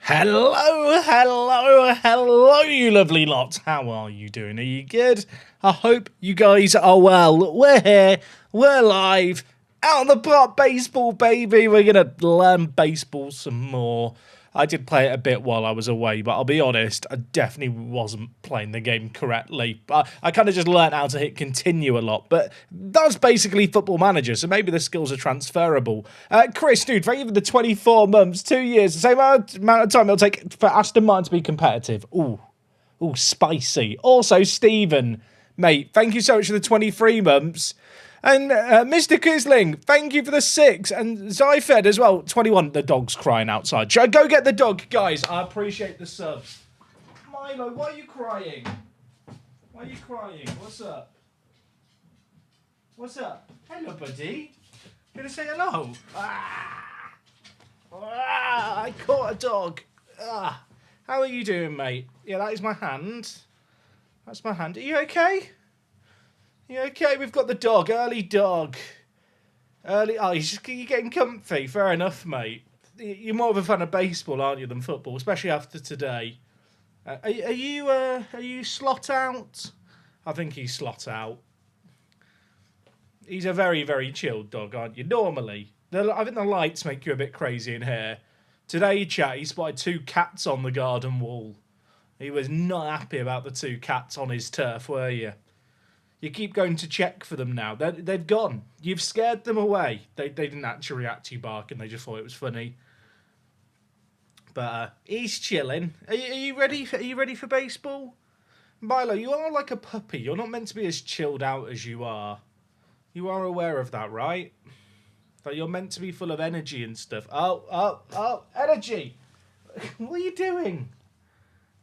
Hello, you lovely lot. How are you doing? Are you good? I hope you guys are well. We're here. We're live. Out on the park baseball, baby. We're going to learn baseball some more. I did play it a bit while I was away, but I'll be honest, I definitely wasn't playing the game correctly. I kind of just learn't how to hit continue a lot, but that's basically Football Manager, so maybe the skills are transferable. Chris, dude, thank you for the 24 months, 2 years, the same amount of time it'll take for Aston Martin to be competitive. Ooh, spicy. Also, Stephen, mate, thank you so much for the 23 months. And Mr. Kisling, thank you for the 6. And Zyfed as well, 21. The dog's crying outside. Should I go get the dog? Guys, I appreciate the subs. Milo, why are you crying? Why are you crying? What's up? What's up? Hello, buddy. You gonna say hello? I caught a dog. How are you doing, mate? Yeah, that is my hand. That's my hand. Are you okay? You okay? We've got the dog. Early dog. You're getting comfy. Fair enough, mate. You're more of a fan of baseball, aren't you, than football, especially after today. Are you slot out? I think he's slot out. He's a very, very chilled dog, aren't you? Normally. I think the lights make you a bit crazy in here. Today, chat, he spotted 2 cats on the garden wall. He was not happy about the 2 cats on his turf, were you? You keep going to check for them now. They've gone. You've scared them away. They didn't actually react to you barking. They just thought it was funny. But he's chilling. Are you ready? Are you ready for baseball? Milo, you are like a puppy. You're not meant to be as chilled out as you are. You are aware of that, right? That you're meant to be full of energy and stuff. Oh, energy. What are you doing?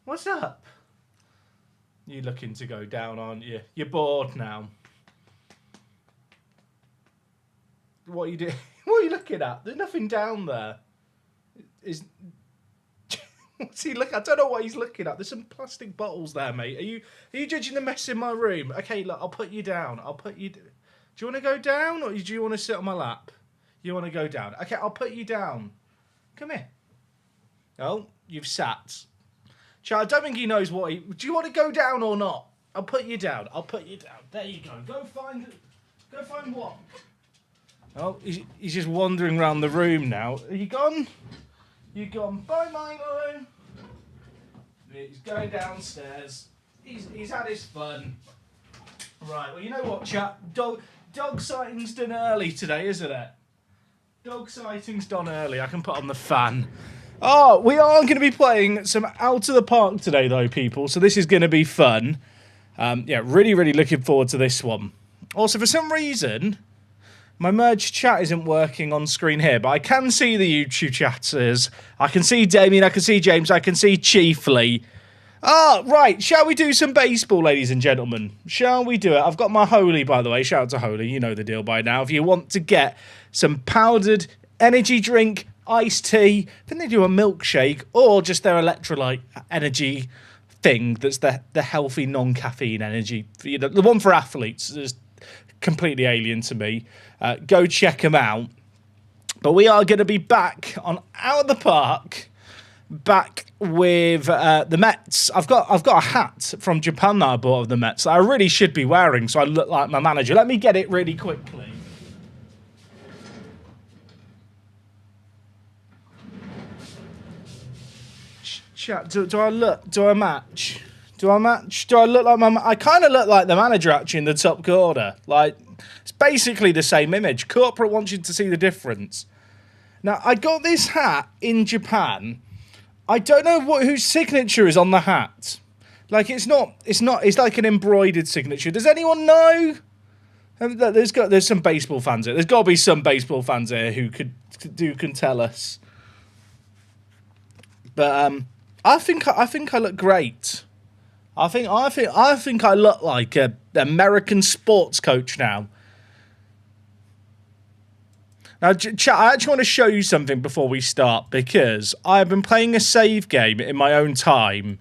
What's up? You're looking to go down, aren't you? You're bored now. What are you doing? What are you looking at? There's nothing down there. What's he looking? I don't know what he's looking at. There's some plastic bottles there, mate. Are you judging the mess in my room? Okay, look, I'll put you down. Do you want to go down, or do you want to sit on my lap? You want to go down? Okay, I'll put you down. Come here. Oh, you've sat. I don't think he knows what he... Do you want to go down or not? I'll put you down. There you go. Go find what? Oh, he's just wandering around the room now. Are you gone? You gone. Bye, Milo. He's going downstairs. He's had his fun. Right, well, you know what, chat? Dog sighting's done early today, isn't it? Dog sighting's done early. I can put on the fan. Oh, we are going to be playing some Out of the Park today, though, people. So this is going to be fun. Yeah, really, really looking forward to this one. Also, for some reason, my merged chat isn't working on screen here, but I can see the YouTube chatters. I can see Damien, I can see James, I can see Chiefly. Right. Shall we do some baseball, ladies and gentlemen? Shall we do it? I've got my Holy, by the way. Shout out to Holy. You know the deal by now. If you want to get some powdered energy drink, iced tea, then they do a milkshake, or just their electrolyte energy thing that's the healthy non-caffeine energy. You know, the one for athletes is completely alien to me. Go check them out. But we are going to be back on Out of the Park, back with the Mets. I've got a hat from Japan that I bought of the Mets that I really should be wearing, so I look like my manager. Let me get it really quickly. Chat, do I match? Do I look like I kind of look like the manager actually in the top corner. Like, it's basically the same image. Corporate wants you to see the difference. Now, I got this hat in Japan. I don't know whose signature is on the hat. Like, it's like an embroidered signature. Does anyone know? There's some baseball fans here. There's got to be some baseball fans here who can tell us. But I think I look great. I think I look like an American sports coach now. Now, chat, I actually want to show you something before we start, because I've been playing a save game in my own time,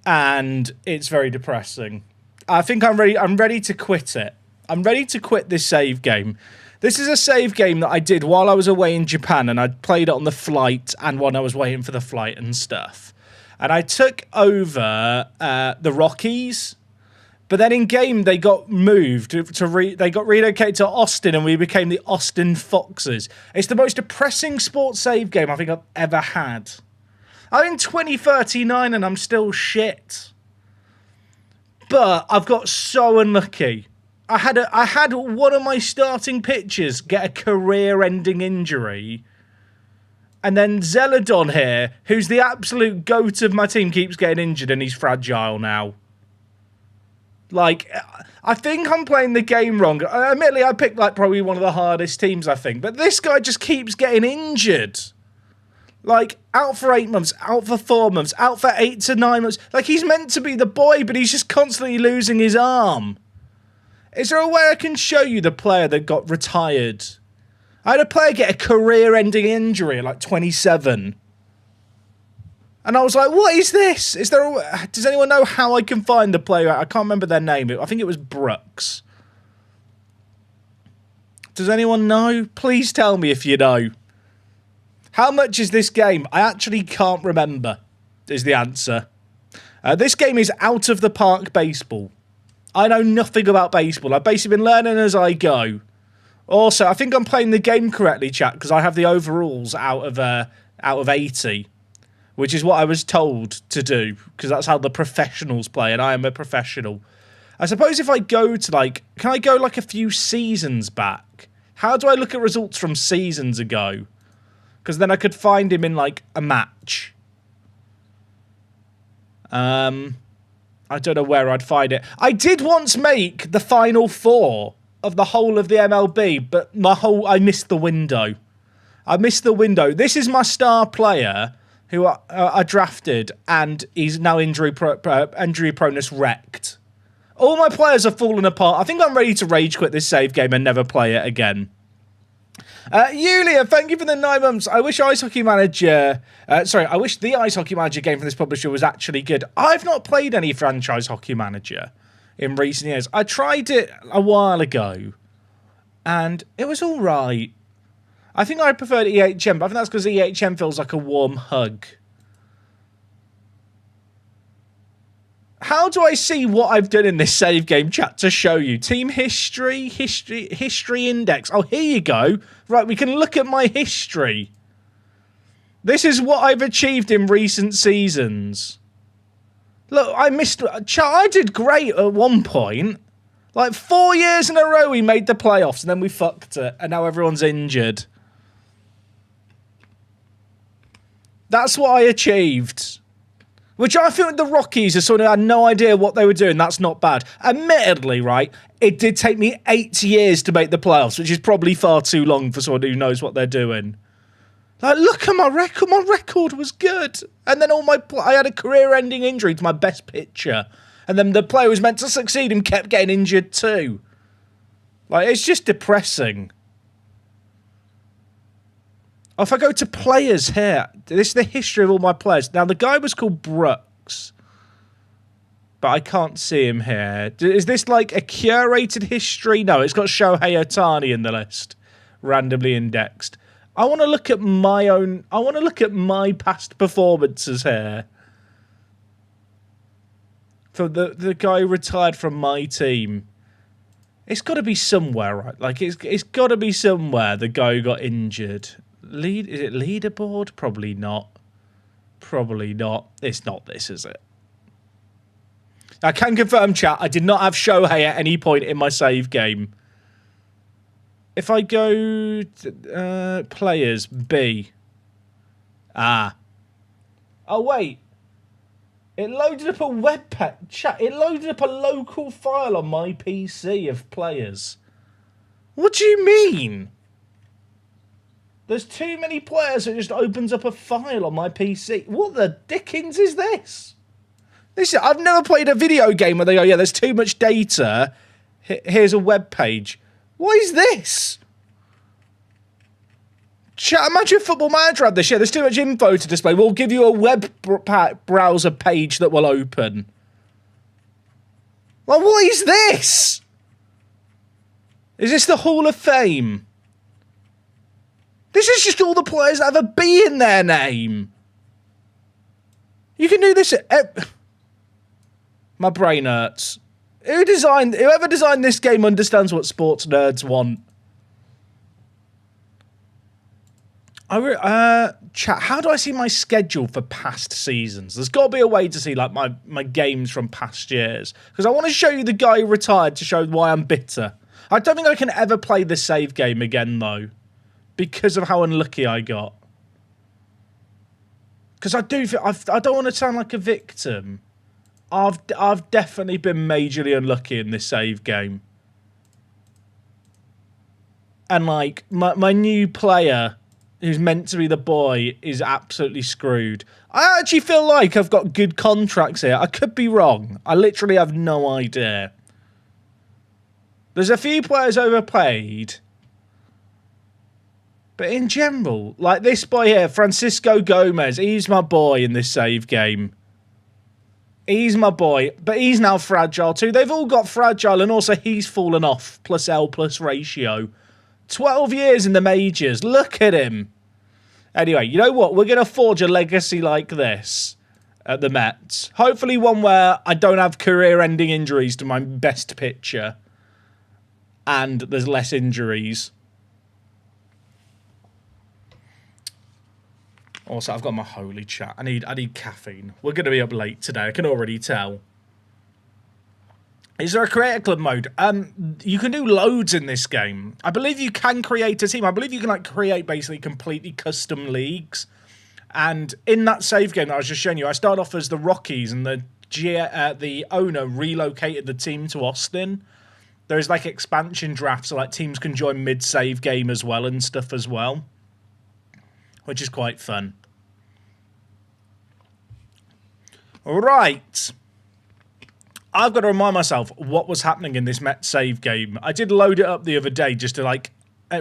and it's very depressing. I think I'm ready to quit it. I'm ready to quit this save game. This is a save game that I did while I was away in Japan, and I played it on the flight and when I was waiting for the flight and stuff. And I took over the Rockies, but then in game they got moved they got relocated to Austin, and we became the Austin Foxes. It's the most depressing sports save game I think I've ever had. I'm in 2039 and I'm still shit. But I've got so unlucky. I had one of my starting pitchers get a career-ending injury. And then Zeladon here, who's the absolute goat of my team, keeps getting injured and he's fragile now. Like, I think I'm playing the game wrong. Admittedly, I picked like probably one of the hardest teams, I think. But this guy just keeps getting injured. Like, out for 8 months, out for 4 months, out for 8 to 9 months. Like, he's meant to be the boy, but he's just constantly losing his arm. Is there a way I can show you the player that got retired? I had a player get a career-ending injury at like 27. And I was like, what is this? Does anyone know how I can find the player? I can't remember their name. I think it was Brooks. Does anyone know? Please tell me if you know. How much is this game? I actually can't remember, is the answer. This game is out of the park baseball. I know nothing about baseball. I've basically been learning as I go. Also, I think I'm playing the game correctly, chat, because I have the overalls out of 80, which is what I was told to do, because that's how the professionals play, and I am a professional. I suppose if I go to, like, can I go, like, a few seasons back? How do I look at results from seasons ago? Because then I could find him in, like, a match. I don't know where I'd find it. I did once make the Final Four of the whole of the MLB, but I missed the window. I missed the window. This is my star player who I drafted, and he's now injury proneness wrecked. All my players are falling apart. I think I'm ready to rage quit this save game and never play it again. Yulia, thank you for the 9 months. I wish Ice Hockey Manager... I wish the Ice Hockey Manager game from this publisher was actually good. I've not played any franchise Hockey Manager in recent years. I tried it a while ago, and it was all right. I think I preferred EHM, but I think that's because EHM feels like a warm hug. How do I see what I've done in this save game, chat, to show you? Team history index. Oh, here you go. Right, we can look at my history. This is what I've achieved in recent seasons. Look, I did great at one point. Like 4 years in a row we made the playoffs, and then we fucked it, and now everyone's injured. That's what I achieved. Which I feel like the Rockies are sort of had no idea what they were doing. That's not bad. Admittedly, right, it did take me 8 years to make the playoffs, which is probably far too long for someone who knows what they're doing. Like, look at my record. My record was good. And then I had a career-ending injury to my best pitcher. And then the player who was meant to succeed and kept getting injured too. Like, it's just depressing. If I go to players here, this is the history of all my players. Now, the guy was called Brooks, but I can't see him here. Is this like a curated history? No, it's got Shohei Ohtani in the list, randomly indexed. I want to look at my past performances here. For the guy who retired from my team. It's got to be somewhere, right? Like, it's got to be somewhere, the guy who got injured. Is it leaderboard? Probably not. Probably not. It's not this, is it? I can confirm, chat, I did not have Shohei at any point in my save game. If I go to, players, B. Oh, wait. It loaded up a web page. Chat, it loaded up a local file on my PC of players. What do you mean? There's too many players, it just opens up a file on my PC. What the dickens is this? I've never played a video game where they go, yeah, there's too much data. Here's a web page. What is this? Chat, imagine Football Manager had this. Yeah, there's too much info to display. We'll give you a web browser page that will open. Well, what is this? Is this the Hall of Fame? This is just all the players that have a B in their name. You can do this at... My brain hurts. Whoever designed this game understands what sports nerds want. Chat, how do I see my schedule for past seasons? There's got to be a way to see like my games from past years. Because I want to show you the guy who retired to show why I'm bitter. I don't think I can ever play the save game again, though. Because of how unlucky I got. Because I don't want to sound like a victim. I've definitely been majorly unlucky in this save game. And like, my new player... who's meant to be the boy, is absolutely screwed. I actually feel like I've got good contracts here. I could be wrong. I literally have no idea. There's a few players overplayed. But in general, like this boy here, Francisco Gomez, he's my boy in this save game. He's my boy, but he's now fragile too. They've all got fragile, and also he's fallen off, plus L plus ratio. 12 years in the majors. Look at him. Anyway, you know what? We're going to forge a legacy like this at the Mets. Hopefully one where I don't have career-ending injuries to my best pitcher. And there's less injuries. Also, I've got my holy chat. I need caffeine. We're going to be up late today. I can already tell. Is there a creator club mode? You can do loads in this game. I believe you can create a team. I believe you can like create basically completely custom leagues. And in that save game that I was just showing you, I started off as the Rockies, and the owner relocated the team to Austin. There's like expansion drafts, so like teams can join mid-save game as well and stuff as well, which is quite fun. All right. I've got to remind myself what was happening in this Met save game. I did load it up the other day just to like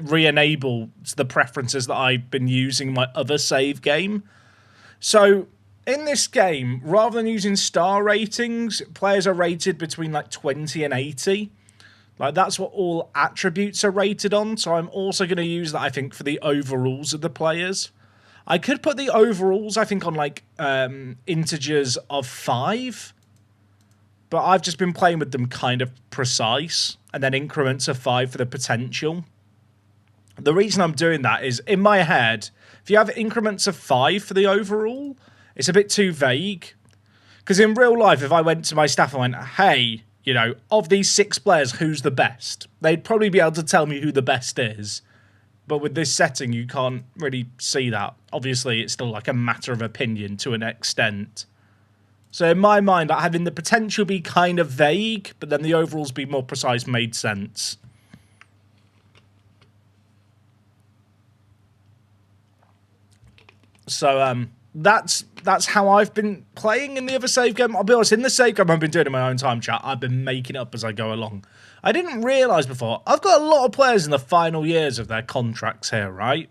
re-enable the preferences that I've been using in my other save game. So in this game, rather than using star ratings, players are rated between like 20 and 80. Like that's what all attributes are rated on. So I'm also going to use that, I think, for the overalls of the players. I could put the overalls, I think, on like integers of 5. But I've just been playing with them kind of precise, and then increments of 5 for the potential. The reason I'm doing that is, in my head, if you have increments of 5 for the overall, it's a bit too vague. Because in real life, if I went to my staff and went, hey, you know, of these 6 players, who's the best? They'd probably be able to tell me who the best is. But with this setting, you can't really see that. Obviously, it's still like a matter of opinion to an extent. So in my mind, like, having the potential be kind of vague, but then the overalls be more precise made sense. So that's how I've been playing in the other save game. I'll be honest, in the save game I've been doing in my own time chat, I've been making it up as I go along. I didn't realise before, I've got a lot of players in the final years of their contracts here, right?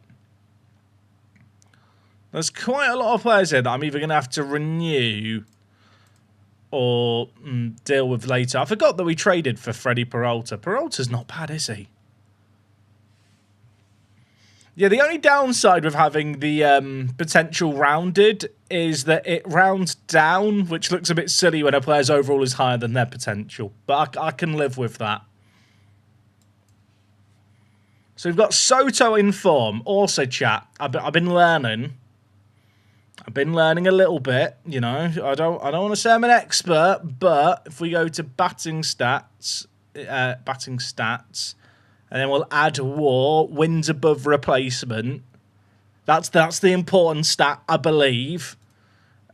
There's quite a lot of players here that I'm either going to have to renew or deal with later. I forgot that we traded for Freddie Peralta. Peralta's not bad, is he? Yeah, the only downside with having the potential rounded is that it rounds down, which looks a bit silly when a player's overall is higher than their potential. But I can live with that. So we've got Soto in form. Also, chat, I've been learning. I've been learning a little bit, you know. I don't want to say I'm an expert, but if we go to batting stats, and then we'll add WAR, wins above replacement. That's the important stat, I believe.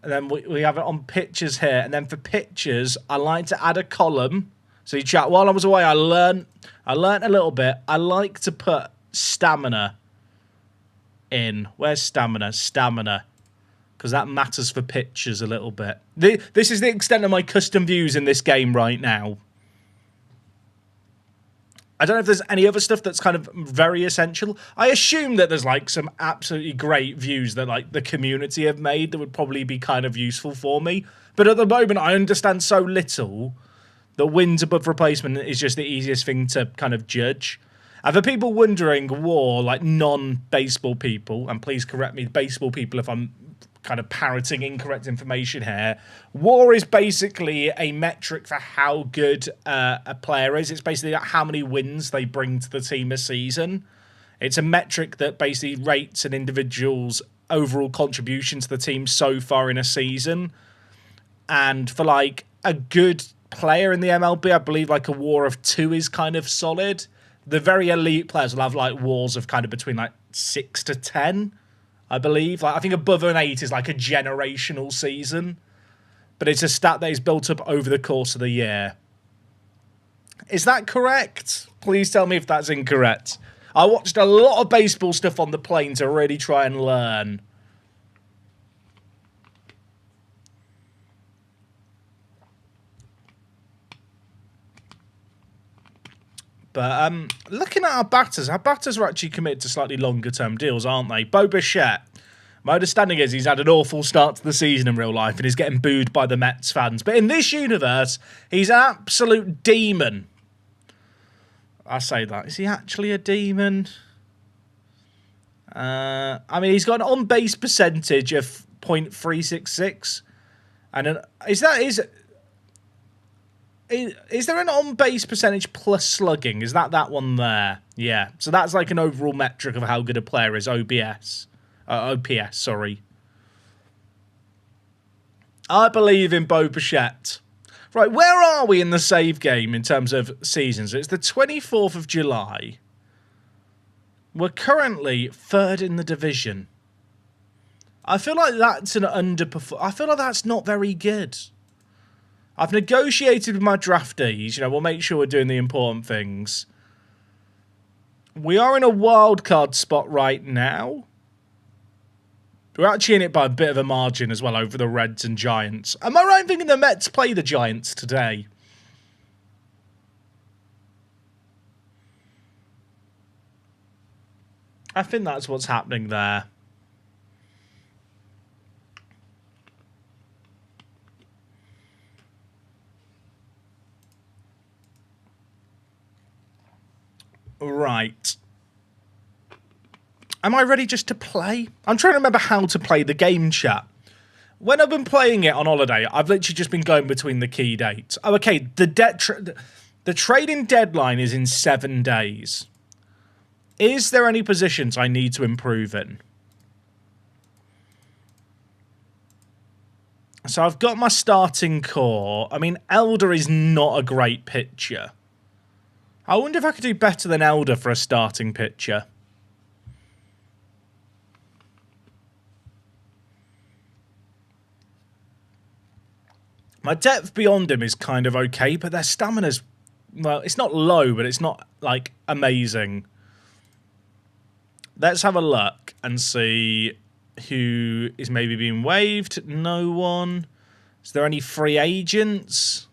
And then we have it on pitchers here, and then for pitchers, I like to add a column. So you chat. While I was away, I learnt a little bit. I like to put stamina in. Where's stamina? Stamina. Because that matters for pitchers a little bit. This is the extent of my custom views in this game right now. I don't know if there's any other stuff that's kind of very essential. I assume that there's like some absolutely great views that like the community have made that would probably be kind of useful for me. But at the moment, I understand so little that wins above replacement is just the easiest thing to kind of judge. And for people wondering, WAR, like non-baseball people, and please correct me, baseball people, if I'm kind of parroting incorrect information here, WAR is basically a metric for how good a player is. It's basically how many wins they bring to the team a season. It's a metric that basically rates an individual's overall contribution to the team so far in a season. And for like a good player in the MLB, I believe like a WAR of 2 is kind of solid. The very elite players will have like WARs of kind of between like 6 to 10, I believe. Like I think above an 8 is like a generational season. But it's a stat that is built up over the course of the year. Is that correct? Please tell me if that's incorrect. I watched a lot of baseball stuff on the plane to really try and learn. But looking at our batters are actually committed to slightly longer-term deals, aren't they? Bo Bichette, my understanding is he's had an awful start to the season in real life and he's getting booed by the Mets fans. But in this universe, he's an absolute demon. I say that. Is he actually a demon? I mean, he's got an on-base percentage of .366. And is there an on-base percentage plus slugging? Is that one there? Yeah. So that's like an overall metric of how good a player is. OPS, sorry. I believe in Bo Bichette. Right, where are we in the save game in terms of seasons? It's the 24th of July. We're currently 3rd in the division. I feel like that's an underperform. I feel like that's not very good. I've negotiated with my draftees. You know, we'll make sure we're doing the important things. We are in a wild card spot right now. We're actually in it by a bit of a margin as well over the Reds and Giants. Am I right in thinking the Mets play the Giants today? I think that's what's happening there. Right. Am I ready just to play? I'm trying to remember how to play the game, chat. When I've been playing it on holiday, I've literally just been going between the key dates. Oh, okay. The trading deadline is in 7 days. Is there any positions I need to improve in? So I've got my starting core. I mean, Elder is not a great pitcher. I wonder if I could do better than Elder for a starting pitcher. My depth beyond him is kind of okay, but their stamina's, well, it's not low, but it's not, like, amazing. Let's have a look and see who is maybe being waived. No one. Is there any free agents?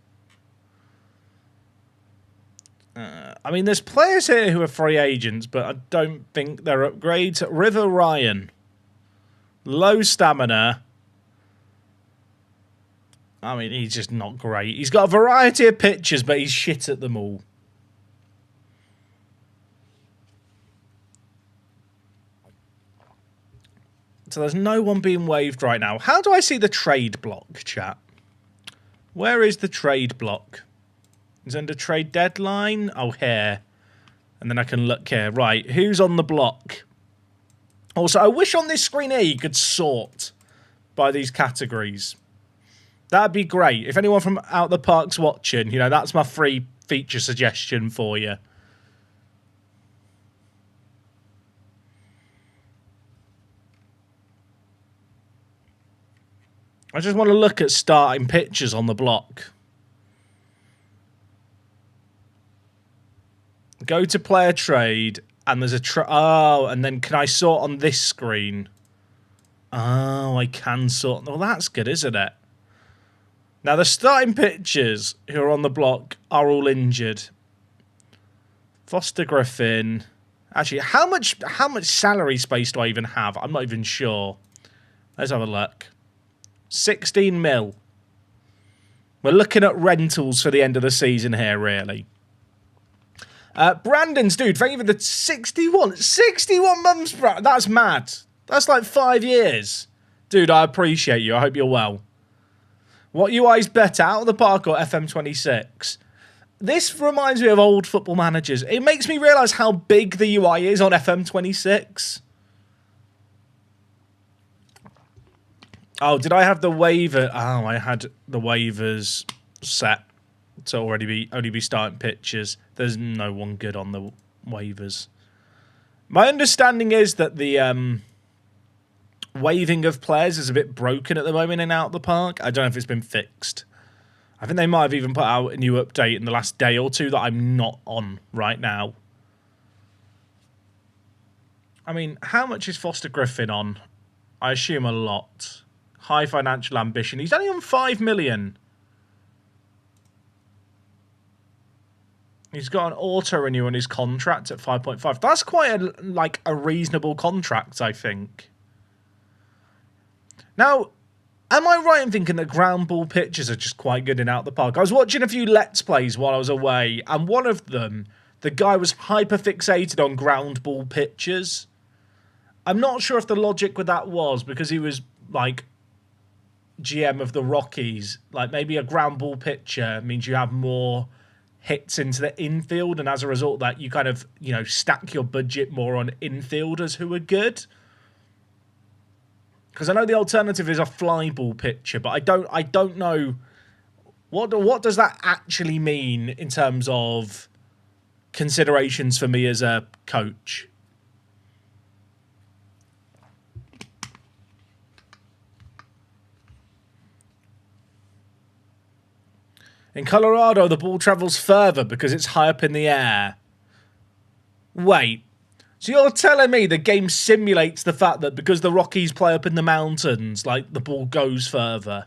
I mean, there's players here who are free agents, but I don't think they're upgrades. River Ryan. Low stamina. I mean, he's just not great. He's got a variety of pitches, but he's shit at them all. So there's no one being waived right now. How do I see the trade block, chat? Where is the trade block? Is it under trade deadline? Oh, here. And then I can look here. Right, who's on the block? Also, I wish on this screen here you could sort by these categories. That'd be great. If anyone from out the park's watching, you know, that's my free feature suggestion for you. I just want to look at starting pitchers on the block. Go to player trade, and there's a oh, and then can I sort on this screen? Oh, I can sort. Well, that's good, isn't it? Now, the starting pitchers who are on the block are all injured. Foster Griffin. Actually, how much salary space do I even have? I'm not even sure. Let's have a look. 16 mil. We're looking at rentals for the end of the season here, really. Brandon's, dude, thank you for the 61. 61 months, bro. That's mad. That's like 5 years. Dude, I appreciate you. I hope you're well. What UI's better, Out of the Park or FM26? This reminds me of old Football Managers. It makes me realise how big the UI is on FM26. Oh, did I have the waiver? Oh, I had the waivers set to only be starting pictures. There's no one good on the waivers. My understanding is that the waiving of players is a bit broken at the moment in Out of the Park. I don't know if it's been fixed. I think they might have even put out a new update in the last day or two that I'm not on right now. I mean, how much is Foster Griffin on? I assume a lot. High financial ambition. He's only on 5 million. He's got an auto-renew on his contract at 5.5. That's quite a reasonable contract, I think. Now, am I right in thinking that ground ball pitches are just quite good in Out the Park? I was watching a few Let's Plays while I was away, and one of them, the guy was hyper-fixated on ground ball pitches. I'm not sure if the logic with that was because he was, like, GM of the Rockies. Like, maybe a ground ball pitcher means you have more hits into the infield, and as a result that you kind of, you know, stack your budget more on infielders who are good. Because I know the alternative is a fly ball pitcher, but I don't know what does that actually mean in terms of considerations for me as a coach. In Colorado, the ball travels further because it's high up in the air. Wait. So you're telling me the game simulates the fact that because the Rockies play up in the mountains, like, the ball goes further?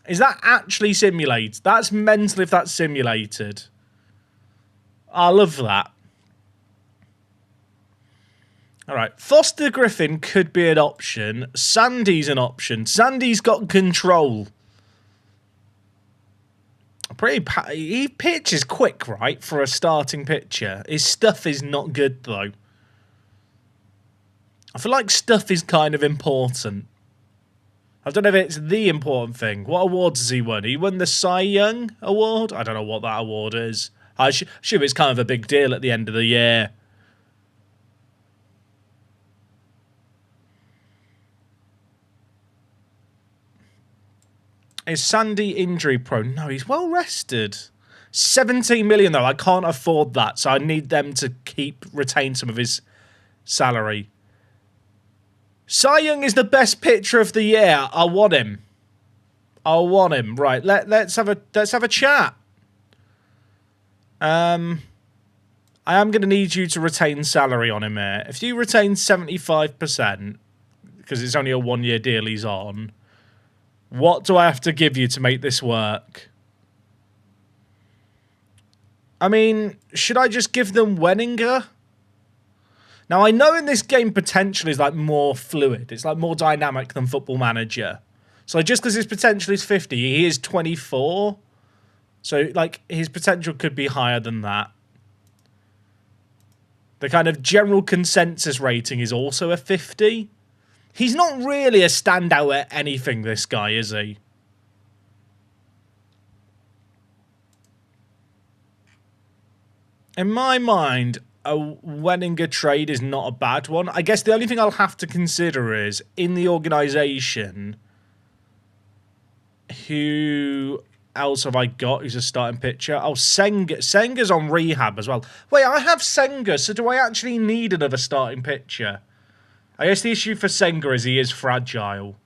Is that actually simulated? That's mental if that's simulated. I love that. All right. Foster Griffin could be an option. Sandy's an option. Sandy's got control. He pitches quick, right, for a starting pitcher. His stuff is not good, though. I feel like stuff is kind of important. I don't know if it's the important thing. What awards has he won? He won the Cy Young Award? I don't know what that award is. I assume it's kind of a big deal at the end of the year. Is Sandy injury prone? No, he's well rested. 17 million, though. I can't afford that, so I need them to retain some of his salary. Cy Young is the best pitcher of the year. I want him. Right, let's have a chat. I am going to need you to retain salary on him here. If you retain 75%, because it's only a 1-year deal he's on, what do I have to give you to make this work? I mean, should I just give them Wenninger? Now, I know in this game potential is like more fluid. It's like more dynamic than Football Manager. So just because his potential is 50, he is 24. So, like, his potential could be higher than that. The kind of general consensus rating is also a 50. He's not really a standout at anything, this guy, is he? In my mind, a Wenninger trade is not a bad one. I guess the only thing I'll have to consider is, in the organisation, who else have I got who's a starting pitcher? Oh, Senga's on rehab as well. Wait, I have Senga, so do I actually need another starting pitcher? I guess the issue for Senga is he is fragile.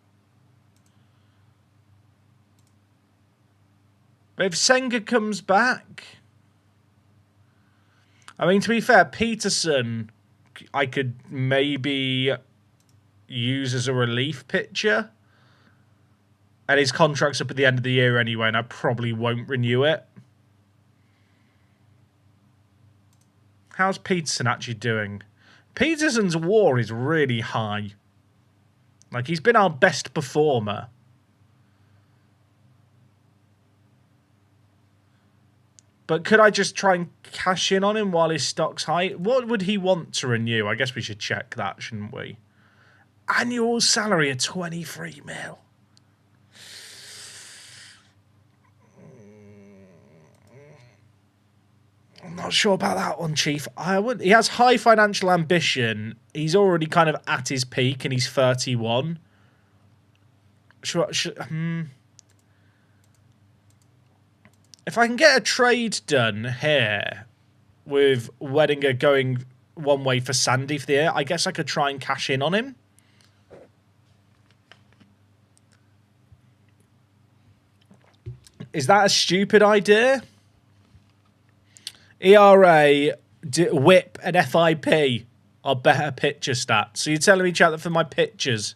But if Senga comes back... I mean, to be fair, Peterson, I could maybe use as a relief pitcher. And his contract's up at the end of the year anyway, and I probably won't renew it. How's Peterson actually doing? Peterson's WAR is really high. Like, he's been our best performer. But could I just try and cash in on him while his stock's high? What would he want to renew? I guess we should check that, shouldn't we? Annual salary of 23 mil. I'm not sure about that one, Chief. He has high financial ambition. He's already kind of at his peak, and he's 31. If I can get a trade done here with Wedinger going one way for Sandy for the year, I guess I could try and cash in on him. Is that a stupid idea? ERA, whip, and FIP are better pitcher stats. So you're telling me, chat, that for my pitchers,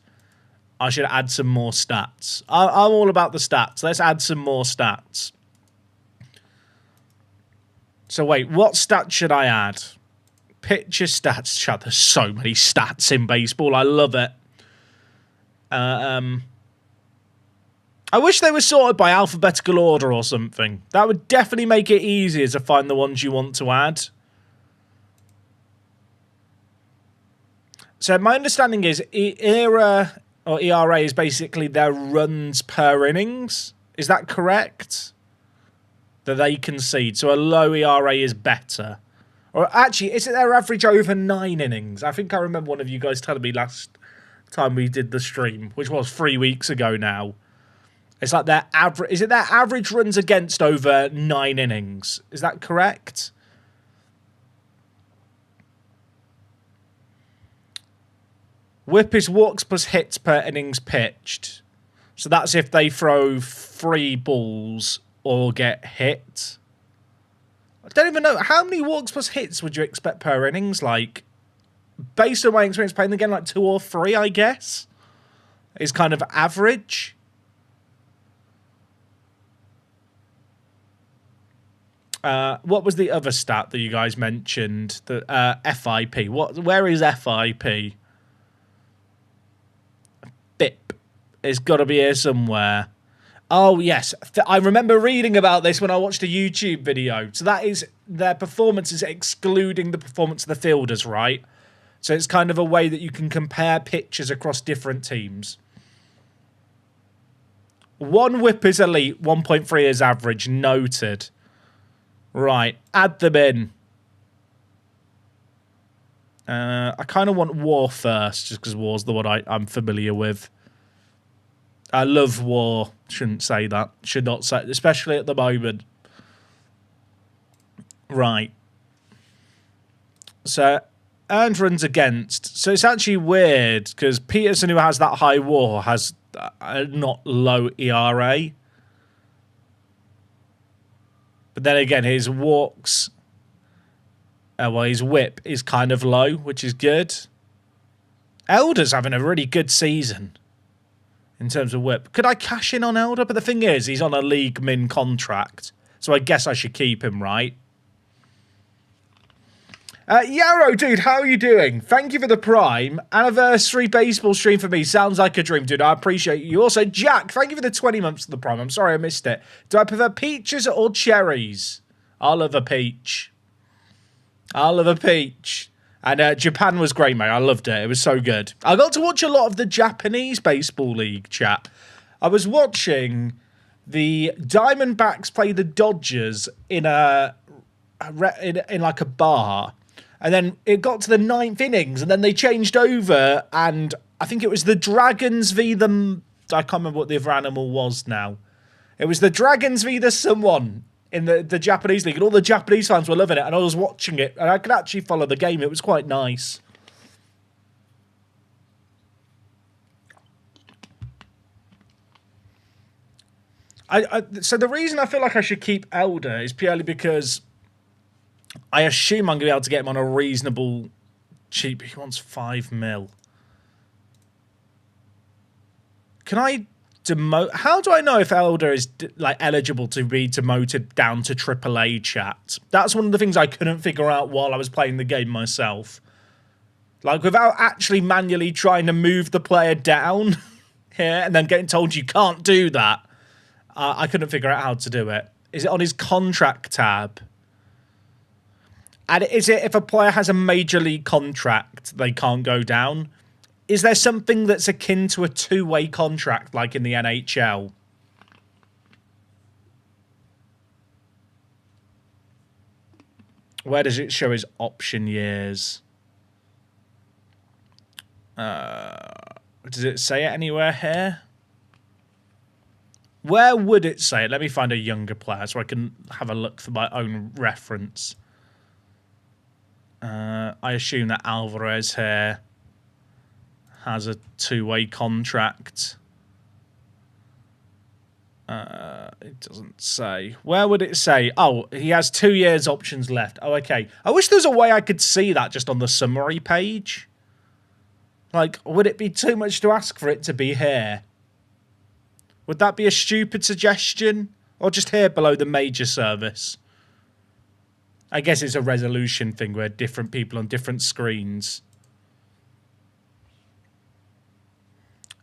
I should add some more stats. I'm all about the stats. Let's add some more stats. So wait, what stats should I add? Pitcher stats, chat. There's so many stats in baseball. I love it. I wish they were sorted by alphabetical order or something. That would definitely make it easier to find the ones you want to add. So my understanding is ERA is basically their runs per innings. Is that correct? That they concede. So a low ERA is better. Or actually, is it their average over 9 innings? I think I remember one of you guys telling me last time we did the stream, which was 3 weeks ago now. It's like their average. Is it their average runs against over 9 innings? Is that correct? Whip is walks plus hits per innings pitched. So that's if they throw 3 balls or get hit. I don't even know. How many walks plus hits would you expect per innings? Like, based on my experience playing the game, like 2 or 3, I guess, is kind of average. What was the other stat that you guys mentioned? The FIP. Where is FIP? BIP. It's got to be here somewhere. Oh, yes. I remember reading about this when I watched a YouTube video. So that is their performances excluding the performance of the fielders, right? So it's kind of a way that you can compare pitchers across different teams. 1 whip is elite, 1.3 is average. Noted. Right, add them in. I kind of want War first, just because War's the one I'm familiar with. I love War. Shouldn't say that. Should not say, especially at the moment. Right. So, earned runs against. So it's actually weird, because Peterson, who has that high War, has a not low ERA. But then again, his walks, his whip is kind of low, which is good. Elder's having a really good season in terms of whip. Could I cash in on Elder? But the thing is, he's on a league min contract, so I guess I should keep him, right? Yarrow, dude, how are you doing? Thank you for the Prime. Anniversary baseball stream for me. Sounds like a dream, dude. I appreciate you. Also, Jack, thank you for the 20 months of the Prime. I'm sorry I missed it. Do I prefer peaches or cherries? I'll love a peach. I'll love a peach. And Japan was great, mate. I loved it. It was so good. I got to watch a lot of the Japanese Baseball League, chat. I was watching the Diamondbacks play the Dodgers in like a bar. And then it got to the 9th innings, and then they changed over, and I think it was the Dragons v. the... I can't remember what the other animal was now. It was the Dragons v. the someone in the Japanese league, and all the Japanese fans were loving it, and I was watching it, and I could actually follow the game. It was quite nice. So the reason I feel like I should keep Elder is purely because I assume I'm going to be able to get him on a reasonable cheap. He wants 5 mil. Can I demote? How do I know if Elder is like eligible to be demoted down to AAA, chat? That's one of the things I couldn't figure out while I was playing the game myself. Like, without actually manually trying to move the player down here and then getting told you can't do that, I couldn't figure out how to do it. Is it on his contract tab? And is it if a player has a major league contract, they can't go down? Is there something that's akin to a two-way contract like in the NHL? Where does it show his option years? Does it say it anywhere here? Where would it say it? Let me find a younger player so I can have a look for my own reference. I assume that Alvarez here has a two-way contract. It doesn't say. Where would it say? Oh, he has 2 years options left. Oh, okay. I wish there was a way I could see that just on the summary page. Like, would it be too much to ask for it to be here? Would that be a stupid suggestion? Or just here below the major service? I guess it's a resolution thing where different people on different screens.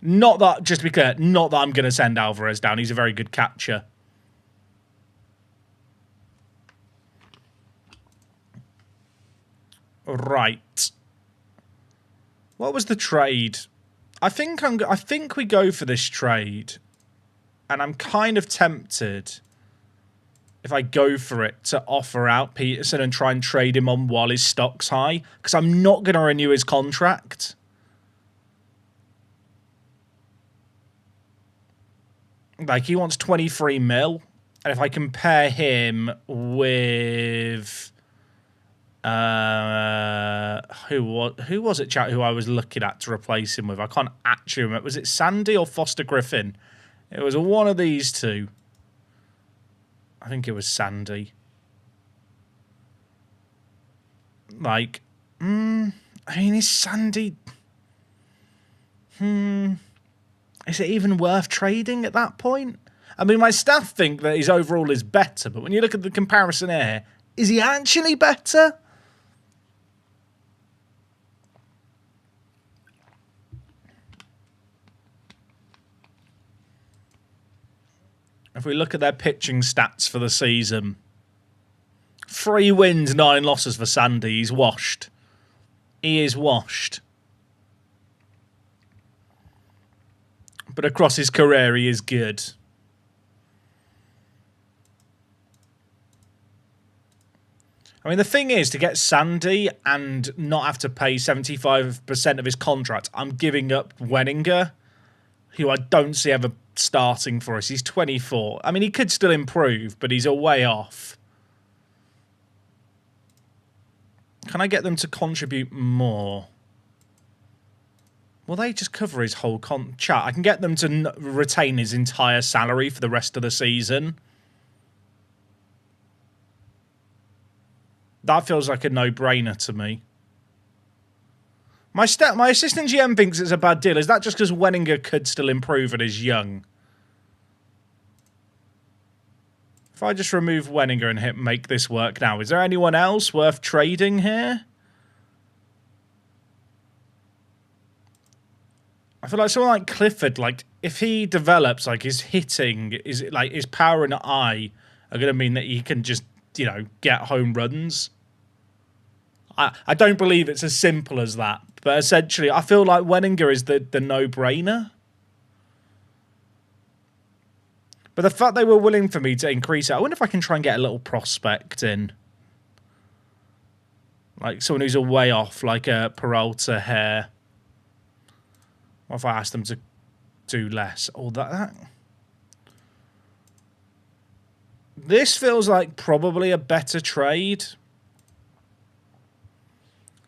Not that, just to be clear, not that I'm going to send Alvarez down. He's a very good catcher. Right. What was the trade? I think we go for this trade. And I'm kind of tempted, if I go for it, to offer out Peterson and try and trade him on while his stock's high. Because I'm not going to renew his contract. Like, he wants 23 mil. And if I compare him with... who was it, chat, who I was looking at to replace him with? I can't actually remember. Was it Sandy or Foster Griffin? It was one of these two. I think it was Sandy. Like, I mean, is Sandy... Is it even worth trading at that point? I mean, my staff think that his overall is better, but when you look at the comparison here, is he actually better? If we look at their pitching stats for the season, 3 wins, 9 losses for Sandy. He's washed. He is washed. But across his career, he is good. I mean, the thing is, to get Sandy and not have to pay 75% of his contract, I'm giving up Wenninger, who I don't see ever starting for us. He's 24. I mean, he could still improve, but he's a way off. Can I get them to contribute more? Will they just cover his whole chat? I can get them to retain his entire salary for the rest of the season. That feels like a no-brainer to me. My assistant GM thinks it's a bad deal. Is that just because Wenninger could still improve and is young? If I just remove Wenninger and hit make this work now, is there anyone else worth trading here? I feel like someone like Clifford, like, if he develops, like, his hitting, his power and eye are going to mean that he can just, you know, get home runs. I don't believe it's as simple as that. But essentially, I feel like Wenninger is the no-brainer. But the fact they were willing for me to increase it, I wonder if I can try and get a little prospect in. Like someone who's a way off, like a Peralta here. Or if I ask them to do less. Oh, that. This feels like probably a better trade.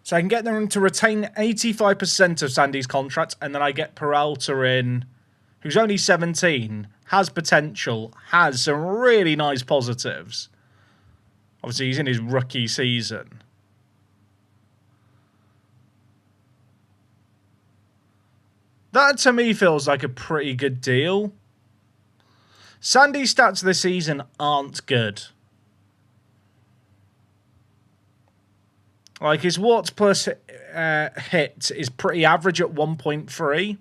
So I can get them to retain 85% of Sandy's contract, and then I get Peralta in, who's only 17, has potential, has some really nice positives. Obviously, he's in his rookie season. That, to me, feels like a pretty good deal. Sandy's stats this season aren't good. Like, his watts plus hit is pretty average at 1.3.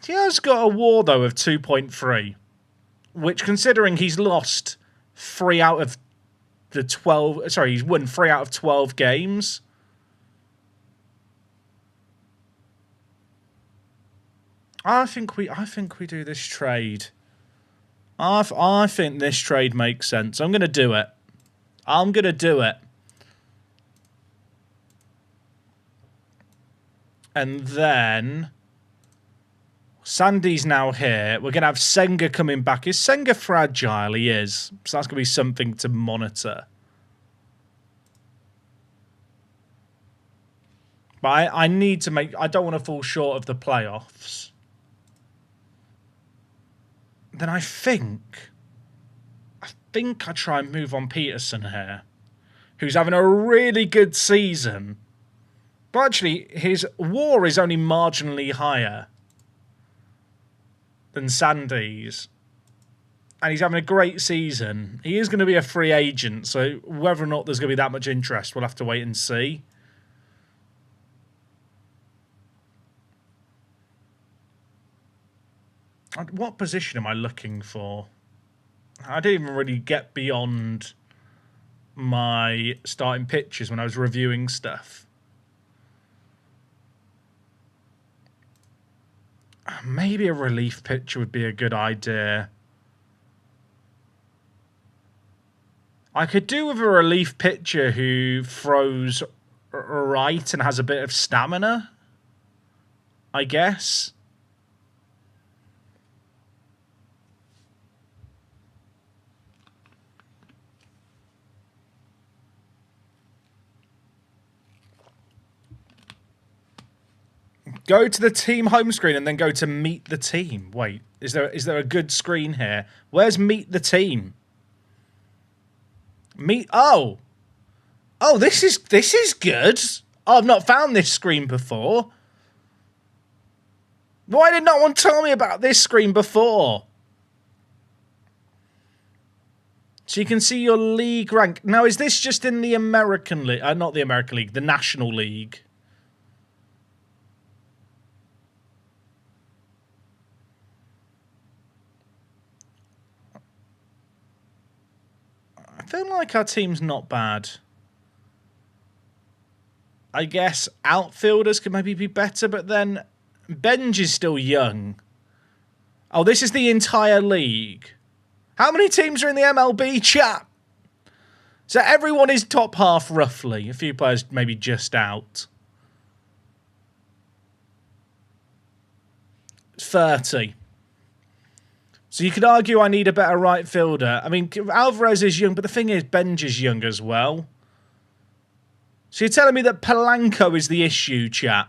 He has got a WAR, though, of 2.3. Which, considering he's lost 3 out of the 12... Sorry, he's won 3 out of 12 games. I think we do this trade. I think this trade makes sense. I'm going to do it. I'm going to do it. And then Sandy's now here. We're going to have Senga coming back. Is Senga fragile? He is. So that's going to be something to monitor. But I need to make... I don't want to fall short of the playoffs. Then I think I try and move on Peterson here, who's having a really good season. But actually, his WAR is only marginally higher than Sandy's. And he's having a great season. He is going to be a free agent, so whether or not there's going to be that much interest, we'll have to wait and see. What position am I looking for? I didn't even really get beyond my starting pitches when I was reviewing stuff. Maybe a relief pitcher would be a good idea. I could do with a relief pitcher who throws right and has a bit of stamina, I guess. Go to the team home screen and then go to meet the team. Wait, is there a good screen here? Where's meet the team? Oh, this is good. Oh, I've not found this screen before. Why did no one tell me about this screen before? So you can see your league rank. Now, is this just in the American League? Not the American League, the National League. I feel like our team's not bad. I guess outfielders could maybe be better, but then Benj is still young. Oh, this is the entire league. How many teams are in the MLB, chat? So everyone is top half, roughly. A few players maybe just out. 30. So you could argue I need a better right fielder. I mean, Alvarez is young, but the thing is, Benj is young as well. So you're telling me that Polanco is the issue, chat?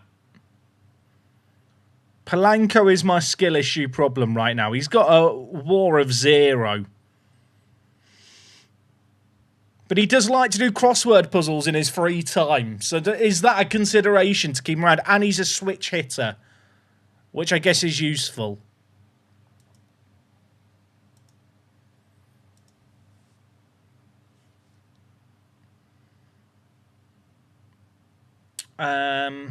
Polanco is my skill issue problem right now. He's got a WAR of 0. But he does like to do crossword puzzles in his free time. So is that a consideration to keep him around? And he's a switch hitter, which I guess is useful. I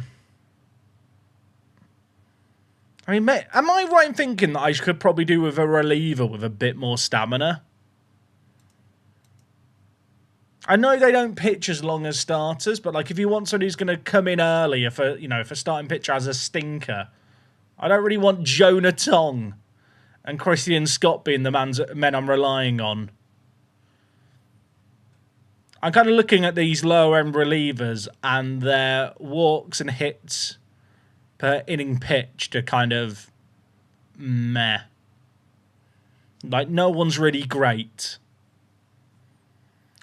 mean, mate, am I right in thinking that I could probably do with a reliever with a bit more stamina? I know they don't pitch as long as starters, but like if you want somebody who's going to come in early, if a starting pitcher has a stinker, I don't really want Jonah Tong and Christian Scott being the men I'm relying on. I'm kind of looking at these lower-end relievers and their walks and hits per inning pitched are kind of meh. Like, no one's really great.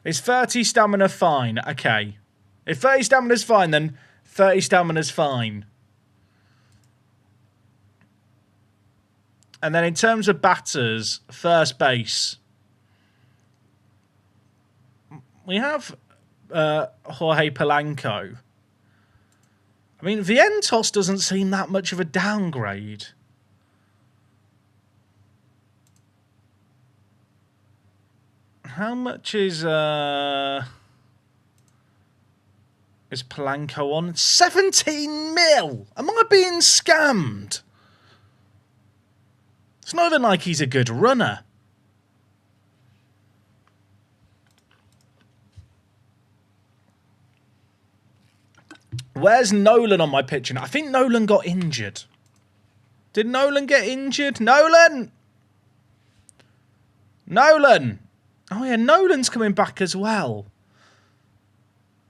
Is 30 stamina fine? Okay. If 30 stamina's fine, then 30 stamina's fine. And then in terms of batters, first base... We have Jorge Polanco. I mean, Vientos doesn't seem that much of a downgrade. How much is Polanco on? 17 mil! Am I being scammed? It's not even like he's a good runner. Where's Nolan on my picture? I think Nolan got injured. Did Nolan get injured? Nolan! Nolan! Oh yeah, Nolan's coming back as well.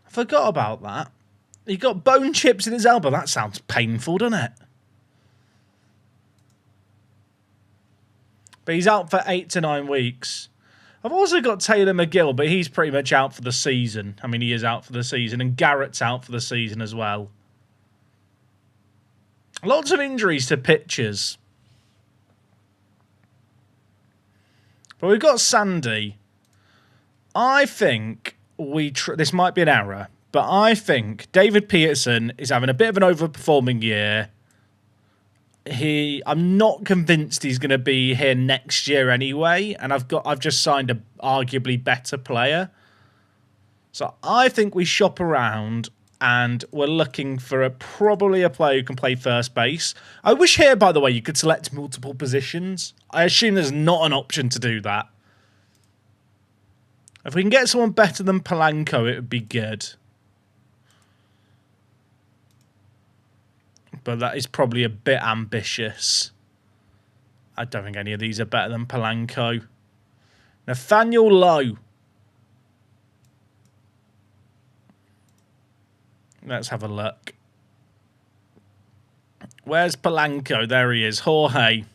I forgot about that. He got bone chips in his elbow. That sounds painful, doesn't it? But he's out for 8 to 9 weeks. I've also got Taylor McGill, but he's pretty much out for the season. I mean, he is out for the season. And Garrett's out for the season as well. Lots of injuries to pitchers. But we've got Sandy. I think this might be an error, but I think David Peterson is having a bit of an overperforming year. I'm not convinced he's going to be here next year anyway, and I've just signed a arguably better player. So I think we shop around and we're looking for probably a player who can play first base. I wish here, by the way, you could select multiple positions. I assume there's not an option to do that. If we can get someone better than Polanco, it would be good. But that is probably a bit ambitious. I don't think any of these are better than Polanco. Nathaniel Lowe. Let's have a look. Where's Polanco? There he is. Jorge.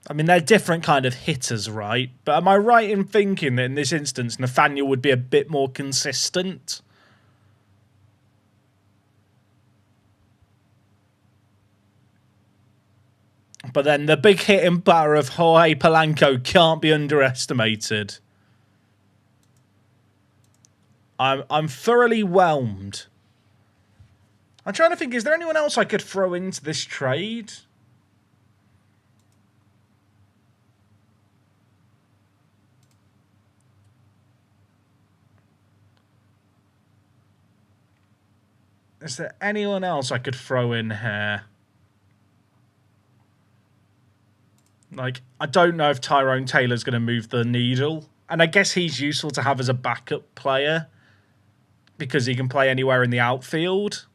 I mean, they're different kind of hitters, right? But am I right in thinking that in this instance, Nathaniel would be a bit more consistent? But then the big hitting power of Jorge Polanco can't be underestimated. I'm thoroughly whelmed. I'm trying to think, is there anyone else I could throw into this trade? Is there anyone else I could throw in here? Like, I don't know if Tyrone Taylor's going to move the needle. And I guess he's useful to have as a backup player because he can play anywhere in the outfield.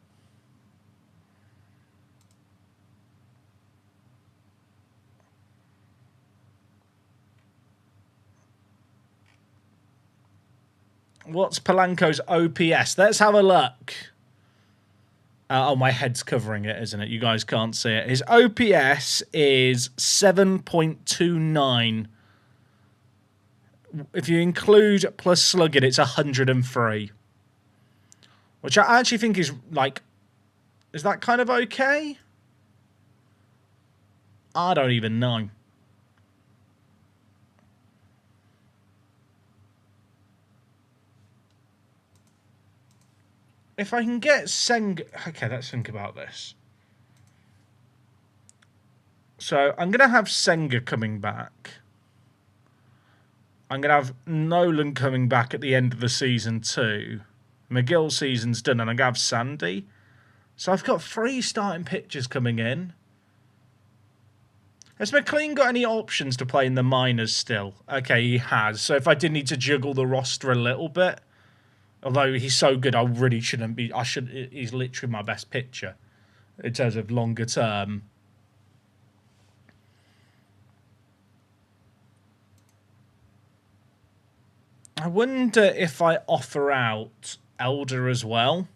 What's Polanco's OPS? Let's have a look. Oh, my head's covering it, isn't it? You guys can't see it. His OPS is 7.29. If you include plus slugging, it's 103. Which I actually think is, like... Is that kind of okay? I don't even know. If I can get Senga... Okay, let's think about this. So, I'm going to have Senga coming back. I'm going to have Nolan coming back at the end of the season too. McGill's season's done, and I'm going to have Sandy. So, I've got 3 starting pitchers coming in. Has McLean got any options to play in the minors still? Okay, he has. So, if I did need to juggle the roster a little bit... Although he's so good, I really shouldn't be... He's literally my best pitcher in terms of longer term. I wonder if I offer out Elder as well.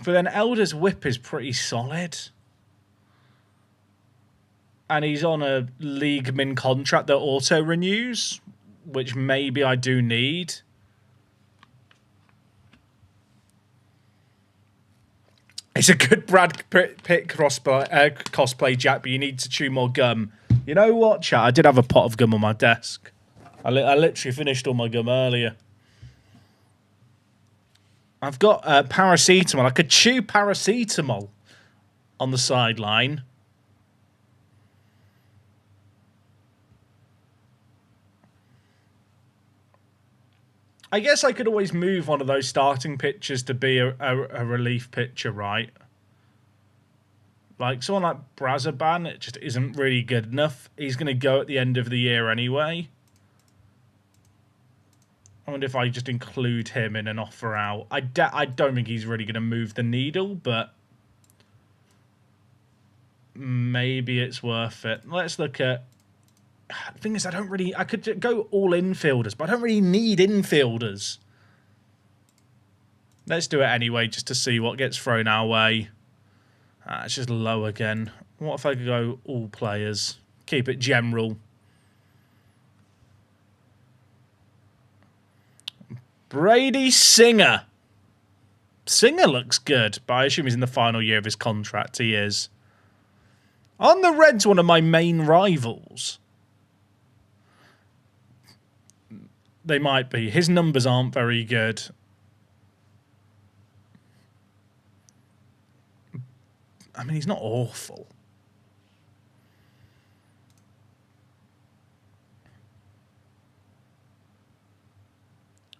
But then Elder's whip is pretty solid. And he's on a league min contract that auto-renews, which maybe I do need. It's a good Brad Pitt cosplay, Jack, but you need to chew more gum. You know what, chat? I did have a pot of gum on my desk. I literally finished all my gum earlier. I've got paracetamol. I could chew paracetamol on the sideline. I guess I could always move one of those starting pitchers to be a relief pitcher, right? Like, someone like Brazaban, it just isn't really good enough. He's going to go at the end of the year anyway. I wonder if I just include him in an offer out. I don't think he's really going to move the needle, but maybe it's worth it. Let's look at... The thing is, I could go all infielders, but I don't really need infielders. Let's do it anyway, just to see what gets thrown our way. It's just low again. What if I could go all players? Keep it general. Brady Singer. Singer looks good, but I assume he's in the final year of his contract. He is. Aren't the Reds one of my main rivals? They might be. His numbers aren't very good. I mean, he's not awful.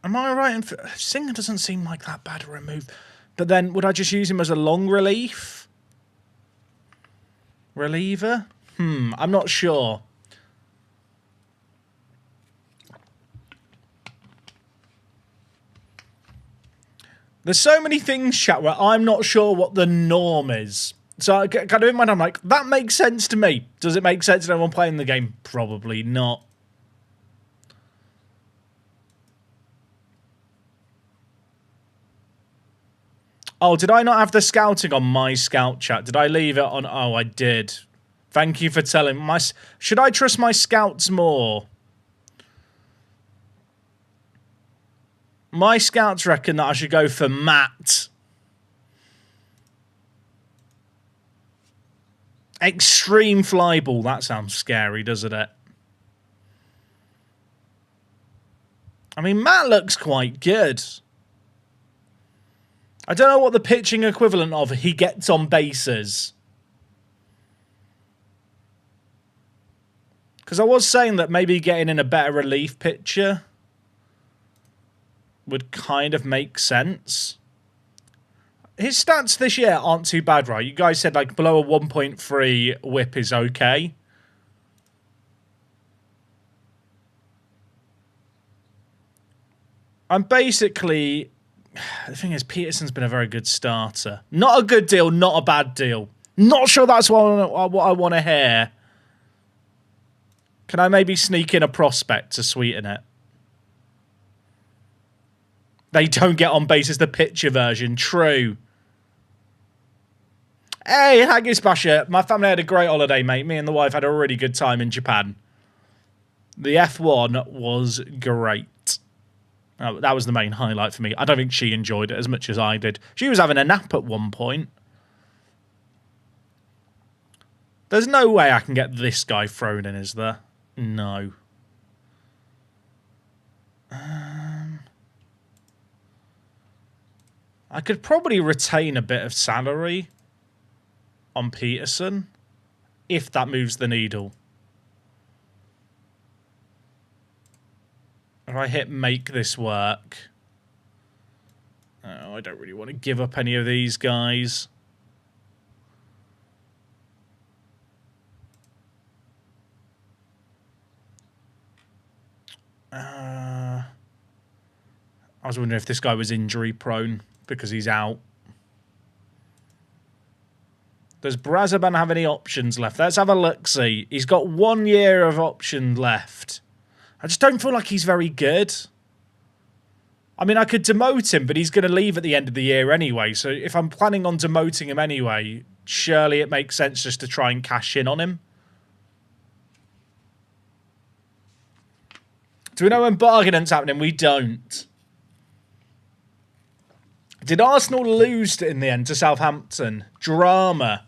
Am I right? Singer doesn't seem like that bad a remove. But then, would I just use him as a long relief? Reliever? I'm not sure. There's so many things, chat, where I'm not sure what the norm is. So I kind of in my mind, I'm like, that makes sense to me. Does it make sense to everyone playing the game? Probably not. Oh, did I not have the scouting on my scout chat? Did I leave it on? Oh, I did. Thank you for telling my... Should I trust my scouts more? My scouts reckon that I should go for Matt. Extreme fly ball. That sounds scary, doesn't it? I mean, Matt looks quite good. I don't know what the pitching equivalent of he gets on bases. Because I was saying that maybe getting in a better relief pitcher would kind of make sense. His stats this year aren't too bad, right? You guys said like below a 1.3 whip is okay. I'm basically... The thing is, Peterson's been a very good starter. Not a good deal, not a bad deal. Not sure that's what I want to hear. Can I maybe sneak in a prospect to sweeten it? They don't get on base as the pitcher version. True. Hey, Haggis Basher. My family had a great holiday, mate. Me and the wife had a really good time in Japan. The F1 was great. That was the main highlight for me. I don't think she enjoyed it as much as I did. She was having a nap at one point. There's no way I can get this guy thrown in, is there? No. I could probably retain a bit of salary on Peterson if that moves the needle. If I hit make this work. Oh, I don't really want to give up any of these guys. I was wondering if this guy was injury prone because he's out. Does Brazaban have any options left? Let's have a look-see. He's got 1 year of option left. I just don't feel like he's very good. I mean, I could demote him, but he's going to leave at the end of the year anyway. So if I'm planning on demoting him anyway, surely it makes sense just to try and cash in on him. Do we know when bargaining's happening? We don't. Did Arsenal lose in the end to Southampton? Drama.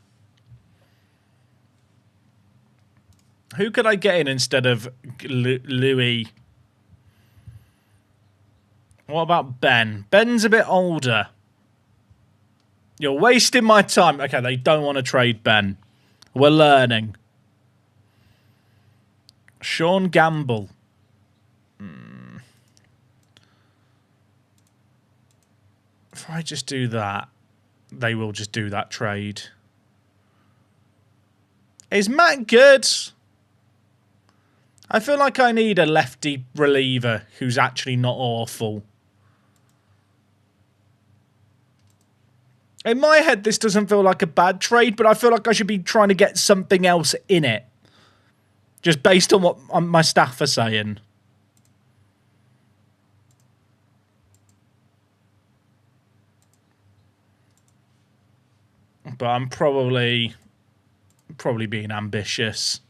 Who could I get in instead of Louis? What about Ben? Ben's a bit older. You're wasting my time. Okay, they don't want to trade Ben. We're learning. Sean Gamble. If I just do that, they will just do that trade. Is Matt good? I feel like I need a lefty reliever who's actually not awful. In my head, this doesn't feel like a bad trade, but I feel like I should be trying to get something else in it. Just based on what my staff are saying. But I'm probably being ambitious.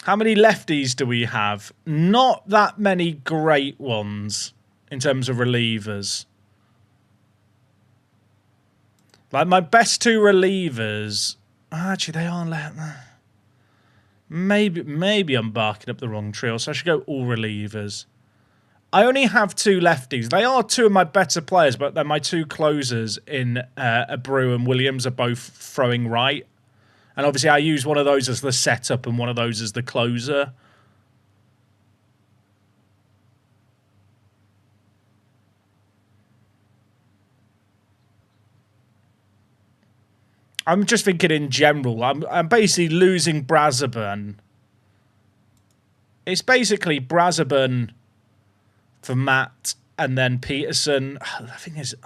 How many lefties do we have? Not that many great ones. In terms of relievers. Like, my best two relievers... Actually, they are... Maybe I'm barking up the wrong trail, so I should go all relievers. I only have two lefties. They are two of my better players, but they're my two closers in Abreu and Williams are both throwing right. And obviously, I use one of those as the setup and one of those as the closer. I'm just thinking in general. I'm basically losing Brazaburn. It's basically Brazaburn for Matt and then Peterson. The thing is,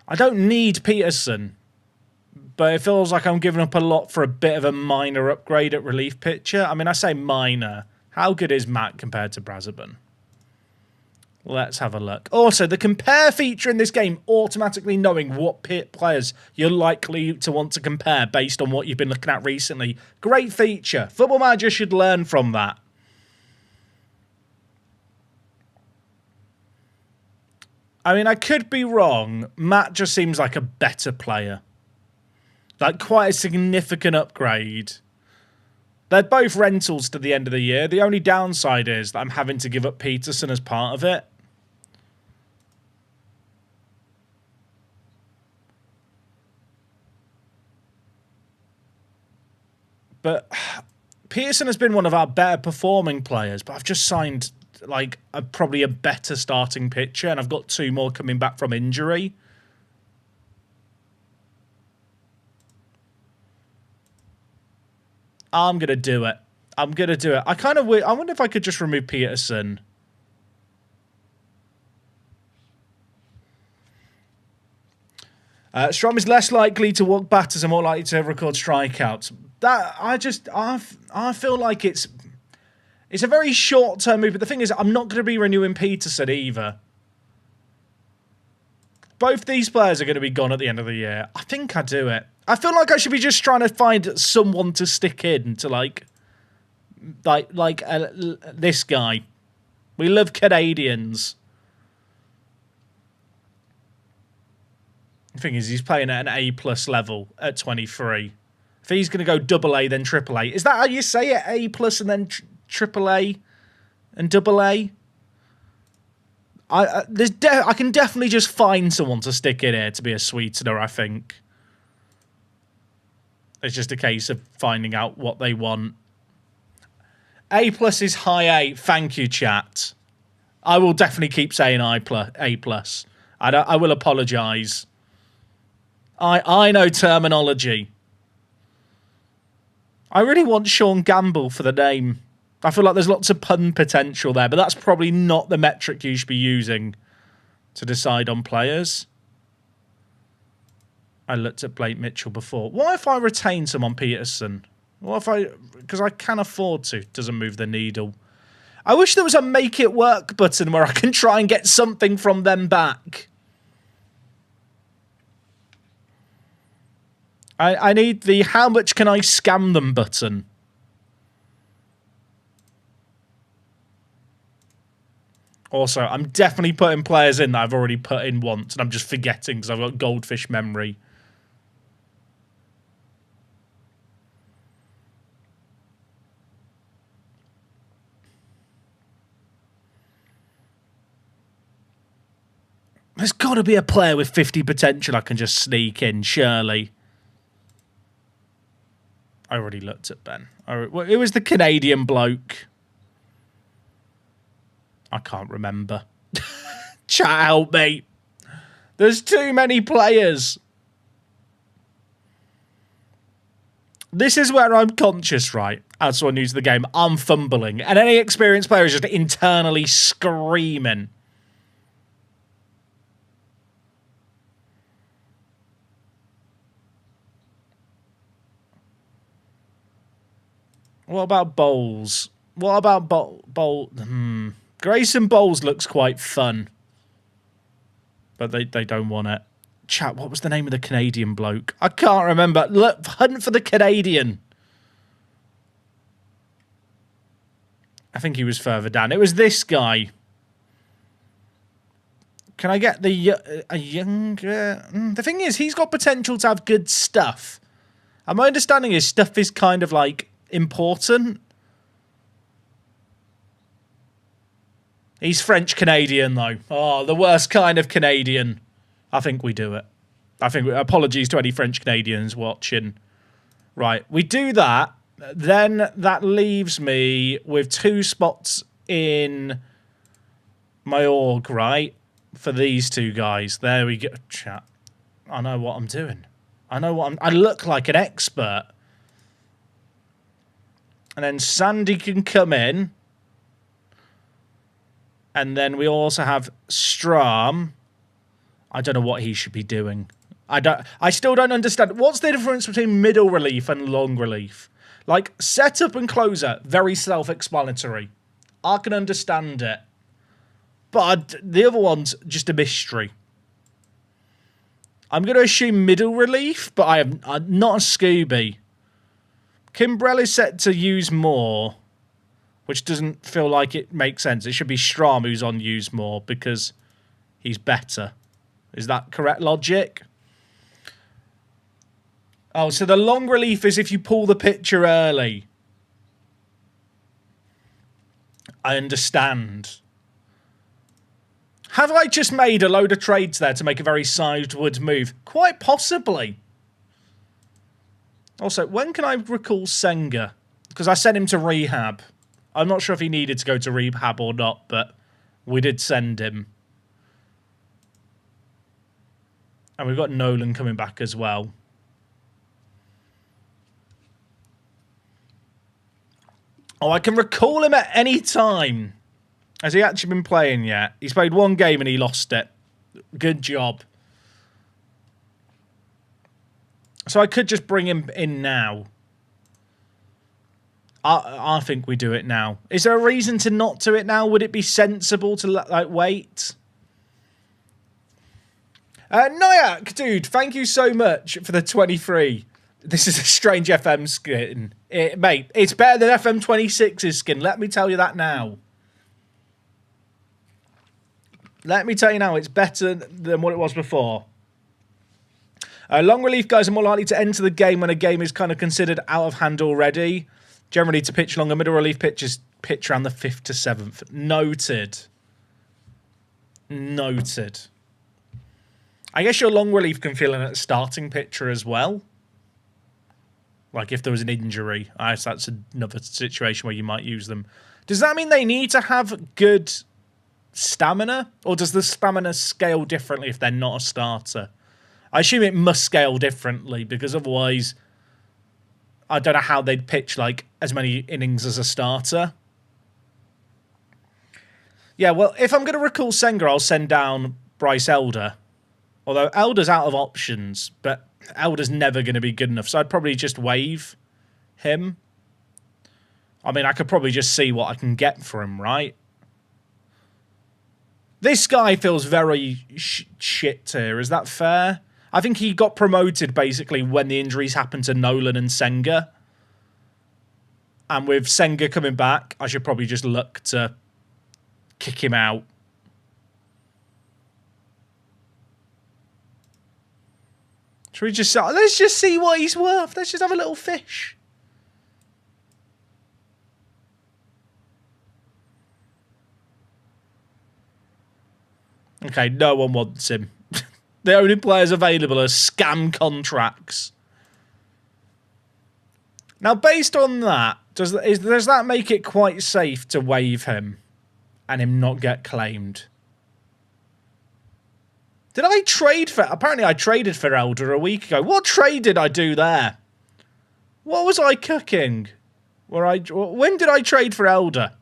I don't need Peterson, but it feels like I'm giving up a lot for a bit of a minor upgrade at relief pitcher. I mean, I say minor. How good is Matt compared to Brazaburn? Let's have a look. Also, the compare feature in this game, automatically knowing what players you're likely to want to compare based on what you've been looking at recently. Great feature. Football Manager should learn from that. I mean, I could be wrong. Matt just seems like a better player. Like, quite a significant upgrade. They're both rentals to the end of the year. The only downside is that I'm having to give up Peterson as part of it. But Peterson has been one of our better performing players, but I've just signed like probably a better starting pitcher, and I've got two more coming back from injury. I'm going to do it. I wonder if I could just remove Peterson. Strom is less likely to walk batters and more likely to record strikeouts. I feel like it's a very short-term move, but the thing is, I'm not going to be renewing Peterson either. Both these players are going to be gone at the end of the year. I think I do it. I feel like I should be just trying to find someone to stick in to this guy. We love Canadians. The thing is, he's playing at an A+ level at 23. If he's going to go AA, then AAA. Is that how you say it? A+ and then AAA and AA? I can definitely just find someone to stick in here to be a sweetener, I think. It's just a case of finding out what they want. A+ is high A. Thank you, chat. I will definitely keep saying A+. I will apologise. I know terminology. I really want Sean Gamble for the name. I feel like there's lots of pun potential there, but that's probably not the metric you should be using to decide on players. I looked at Blake Mitchell before. What if I retain someone Peterson? Because I can afford to. Doesn't move the needle. I wish there was a make it work button where I can try and get something from them back. I need the how much can I scam them button. Also, I'm definitely putting players in that I've already put in once, and I'm just forgetting because I've got goldfish memory. There's got to be a player with 50 potential I can just sneak in, surely. I already looked at Ben. It was the Canadian bloke. I can't remember. Chat, help me. There's too many players. This is where I'm conscious, right? As someone new to the game, I'm fumbling. And any experienced player is just internally screaming. What about Bowles? What about Grayson Bowles looks quite fun. But they don't want it. Chat, what was the name of the Canadian bloke? I can't remember. Look, hunt for the Canadian. I think he was further down. It was this guy. Can I get a younger... The thing is, he's got potential to have good stuff. And my understanding is stuff is kind of like important. He's French-Canadian, though. Oh, the worst kind of Canadian. I think we do it. I think... Apologies to any French-Canadians watching. Right, we do that. Then that leaves me with 2 spots in my org, right? For these 2 guys. There we go. Chat. I know what I'm doing. I look like an expert. And then Sandy can come in. And then we also have Stram. I don't know what he should be doing. I still don't understand. What's the difference between middle relief and long relief? Like, setup and closer, very self-explanatory. I can understand it. But the other one's just a mystery. I'm going to assume middle relief, but I'm not a Scooby. Kimbrell is set to use more, which doesn't feel like it makes sense. It should be Stram who's on use more because he's better. Is that correct logic? Oh, so the long relief is if you pull the picture early. I understand. Have I just made a load of trades there to make a very sideways move? Quite possibly. Also, when can I recall Senga? Because I sent him to rehab. I'm not sure if he needed to go to rehab or not, but we did send him. And we've got Nolan coming back as well. Oh, I can recall him at any time. Has he actually been playing yet? He's played 1 game and he lost it. Good job. So I could just bring him in now. I think we do it now. Is there a reason to not do it now? Would it be sensible to like wait? Nyack, dude, thank you so much for the 23. This is a strange FM skin. Mate, it's better than FM26's skin. Let me tell you that now. Let me tell you now, it's better than what it was before. Long relief guys are more likely to enter the game when a game is kind of considered out of hand already. Generally to pitch longer. Middle relief pitches pitch around the 5th to 7th. Noted. Noted. I guess your long relief can fill in at starting pitcher as well. Like if there was an injury. I guess that's another situation where you might use them. Does that mean they need to have good stamina? Or does the stamina scale differently if they're not a starter? I assume it must scale differently because otherwise I don't know how they'd pitch like as many innings as a starter. Yeah, well, if I'm going to recall Senga, I'll send down Bryce Elder. Although Elder's out of options, but Elder's never going to be good enough, so I'd probably just waive him. I mean, I could probably just see what I can get for him, right? This guy feels very shit here. Is that fair? I think he got promoted, basically, when the injuries happened to Nolan and Senga. And with Senga coming back, I should probably just look to kick him out. Should we just... Let's just see what he's worth. Let's just have a little fish. Okay, no one wants him. The only players available are scam contracts. Now, based on that, does that make it quite safe to waive him and him not get claimed. Did I trade for... Apparently I traded for Elder a week ago. What trade did I do there? What was I cooking? When did I trade for Elder?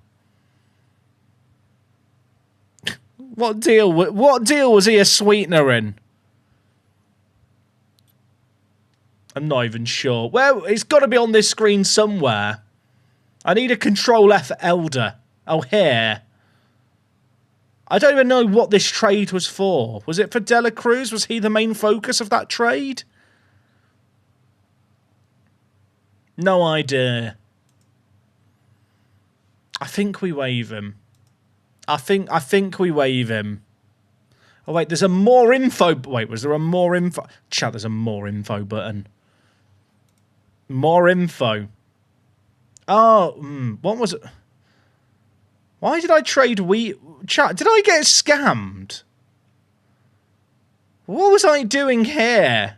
What deal was he a sweetener in? I'm not even sure. Well, it's got to be on this screen somewhere. I need a Control F Elder. Oh, here. I don't even know what this trade was for. Was it for Dela Cruz? Was he the main focus of that trade? No idea. I think we waive him. I think we waive him. Oh, wait, there's a more info... Wait, was there a more info... Chat, there's a more info button. More info. Oh, what was it? Why did I trade Chat, did I get scammed? What was I doing here?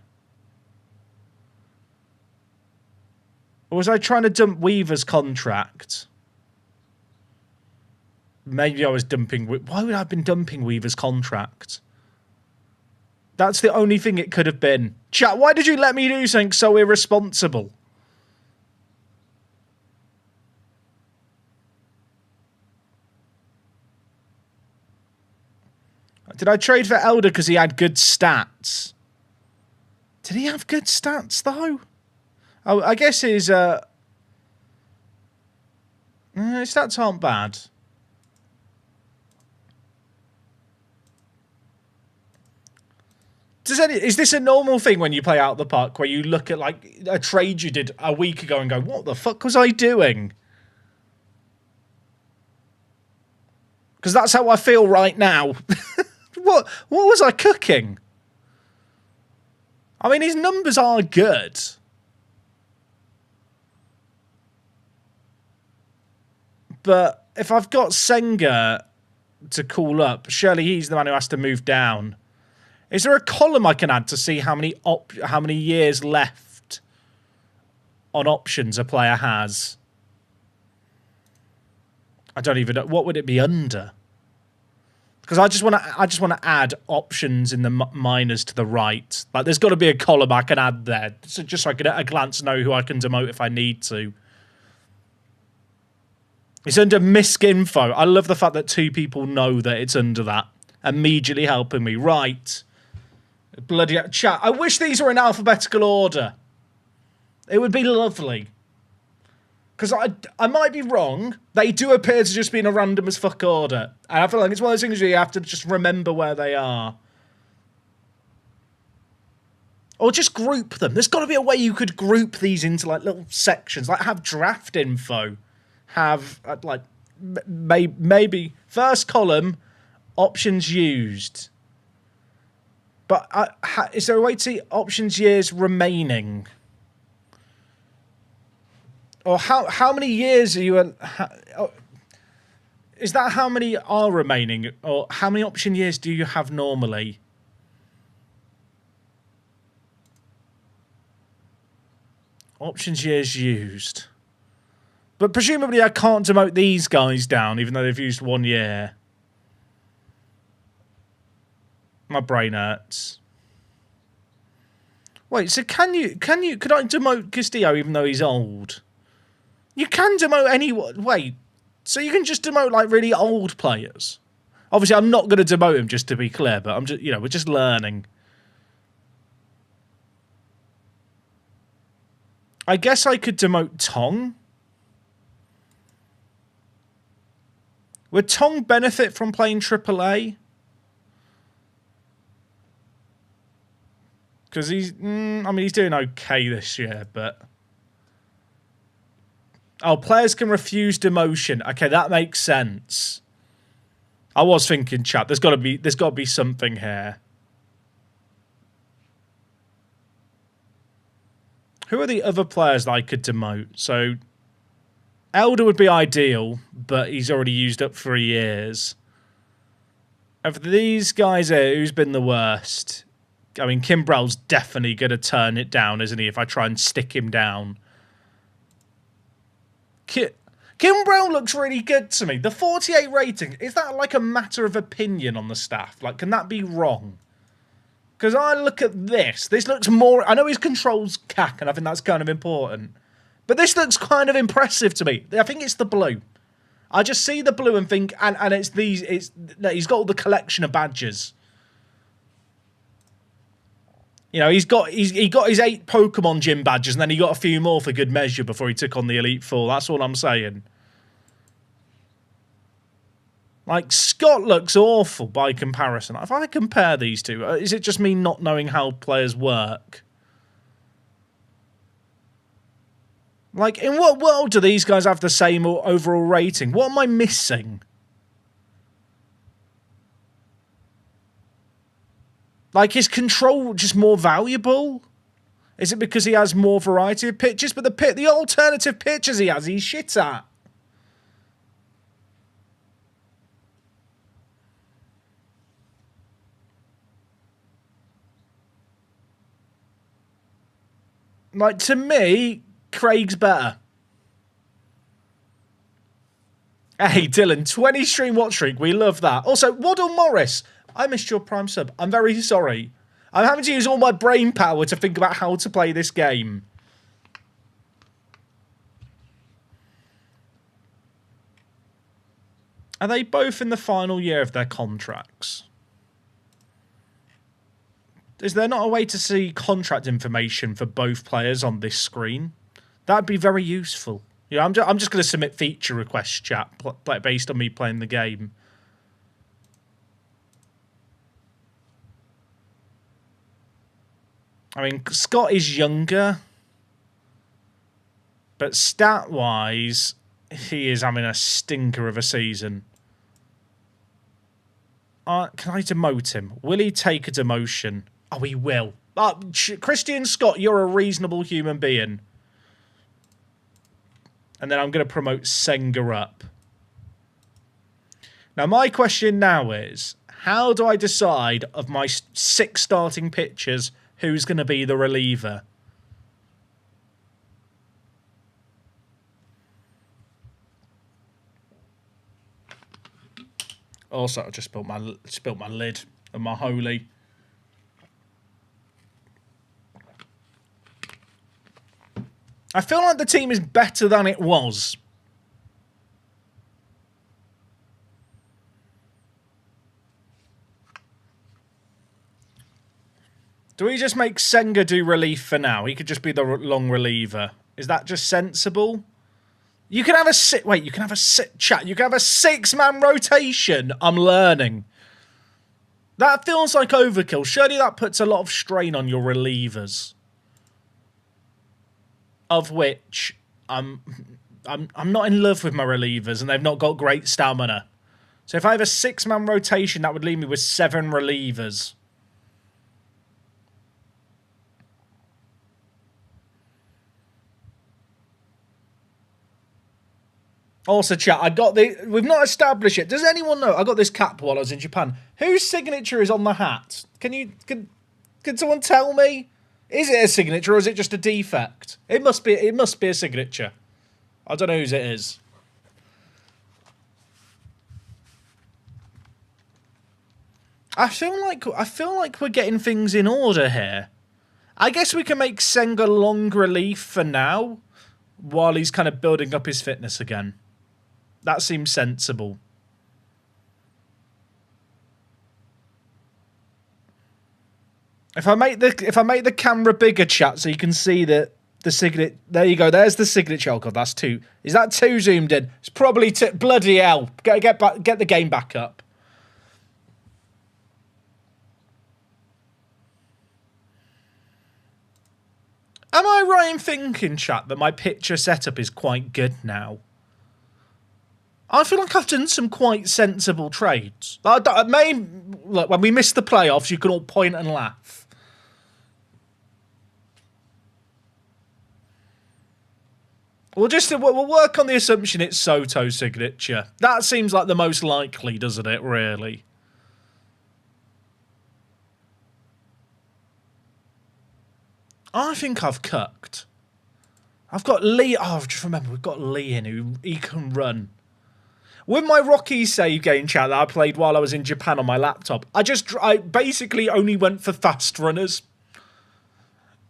Or was I trying to dump Weaver's contract? Maybe I was dumping... Why would I have been dumping Weaver's contract? That's the only thing it could have been. Chat, why did you let me do something so irresponsible? Did I trade for Elder because he had good stats? Did he have good stats, though? Oh, I guess his stats aren't bad. Is this a normal thing when you play Out the Park, where you look at like a trade you did a week ago and go, what the fuck was I doing? Because that's how I feel right now. What was I cooking? I mean, his numbers are good. But if I've got Senga to call up, surely he's the man who has to move down. Is there a column I can add to see how many years left on options a player has? I don't even know. What would it be under? Because I just want to add options in the minors to the right. Like, there's got to be a column I can add there, so just so I can at a glance know who I can demote if I need to. It's under MISC info. I love the fact that 2 people know that it's under that, immediately helping me. Right. Bloody chat. I wish these were in alphabetical order. It would be lovely. Because I might be wrong. They do appear to just be in a random as fuck order. And I feel like it's one of those things where you have to just remember where they are. Or just group them. There's got to be a way you could group these into like little sections. Like have draft info. Have like maybe first column, options used. But is there a way to see options years remaining? Or how many years are you... is that how many are remaining? Or how many option years do you have normally? Options years used. But presumably I can't demote these guys down, even though they've used 1 year. My brain hurts. Wait, so could I demote Castillo even though he's old? You can demote anyone. Wait, so you can just demote like really old players? Obviously, I'm not going to demote him, just to be clear, but I'm just, we're just learning. I guess I could demote Tong. Would Tong benefit from playing AAA? Because he's doing okay this year, but... Oh, players can refuse demotion. Okay, that makes sense. I was thinking, chat, there's got to be something here. Who are the other players that I could demote? So, Elder would be ideal, but he's already used up 3 years. Of these guys here, who's been the worst? I mean, Kimbrell's definitely going to turn it down, isn't he, if I try and stick him down. Kimbrell looks really good to me. The 48 rating, is that like a matter of opinion on the staff? Like, can that be wrong? Because I look at this. This looks more... I know his controls cack, and I think that's kind of important. But this looks kind of impressive to me. I think it's the blue. I just see the blue and think... And it's these... He's got all the collection of badges. You know, he got his 8 Pokemon gym badges, and then he got a few more for good measure before he took on the Elite Four. That's all I'm saying. Like, Scott looks awful by comparison. If I compare these two, is it just me not knowing how players work? Like, in what world do these guys have the same overall rating? What am I missing? Like, is control just more valuable? Is it because he has more variety of pitches? But the alternative pitches he has, he's shit at. Like, to me, Craig's better. Hey, Dylan, 20 stream watch streak. We love that. Also, Waddle Morris, I missed your Prime sub. I'm very sorry. I'm having to use all my brain power to think about how to play this game. Are they both in the final year of their contracts? Is there not a way to see contract information for both players on this screen? That'd be very useful. Yeah, I'm just going to submit feature requests, chat, based on me playing the game. I mean, Scott is younger, but stat-wise, he is having a stinker of a season. Can I demote him? Will he take a demotion? Oh, he will. Christian Scott, you're a reasonable human being. And then I'm going to promote Senga up. Now, my question now is, how do I decide of my 6 starting pitchers who's going to be the reliever? Also, I just spilt my lid and my holy. I feel like the team is better than it was. Do we just make Senga do relief for now? He could just be the long reliever. Is that just sensible? You can have a chat. You can have a 6-man rotation. I'm learning. That feels like overkill. Surely that puts a lot of strain on your relievers. Of which I'm not in love with my relievers, and they've not got great stamina. So if I have a 6-man rotation, that would leave me with 7 relievers. Also, chat, we've not established it. Does anyone know? I got this cap while I was in Japan. Whose signature is on the hat? Can someone tell me? Is it a signature or is it just a defect? It must be a signature. I don't know whose it is. I feel like we're getting things in order here. I guess we can make Senga long relief for now, while he's kind of building up his fitness again. That seems sensible. If I make the camera bigger, chat, so you can see the signature. There you go. There's the signature. Oh god, that's 2. Is that 2 zoomed in? It's probably 2. Bloody hell! Get the game back up. Am I right in thinking, chat, that my picture setup is quite good now? I feel like I've done some quite sensible trades. Look, when we miss the playoffs, you can all point and laugh. We'll work on the assumption it's Soto's signature. That seems like the most likely, doesn't it, really? I think I've cucked. I've got Lee. Oh, just remember, we've got Lee in who he can run. With my Rocky save game chat that I played while I was in Japan on my laptop, I basically only went for fast runners.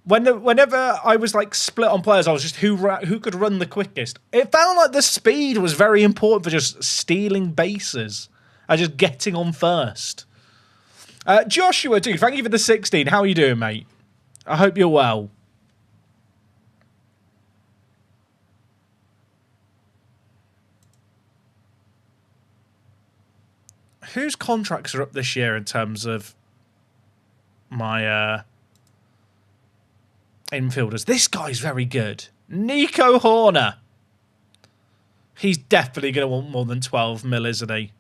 Whenever I was like split on players, I was just who could run the quickest. It felt like the speed was very important for just stealing bases and just getting on first. Joshua, dude, thank you for the 16. How are you doing, mate? I hope you're well. Whose contracts are up this year in terms of my infielders? This guy's very good. Nico Horner. He's definitely going to want more than 12 mil, isn't he?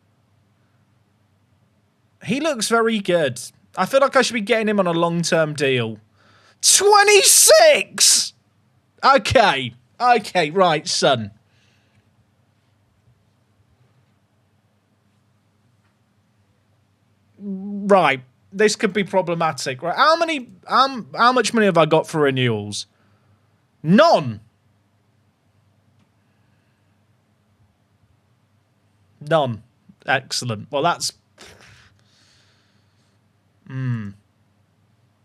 He looks very good. I feel like I should be getting him on a long-term deal. 26! Okay. Okay, right, son. Right, this could be problematic. Right, how much money have I got for renewals? None. None. Excellent. Well, that's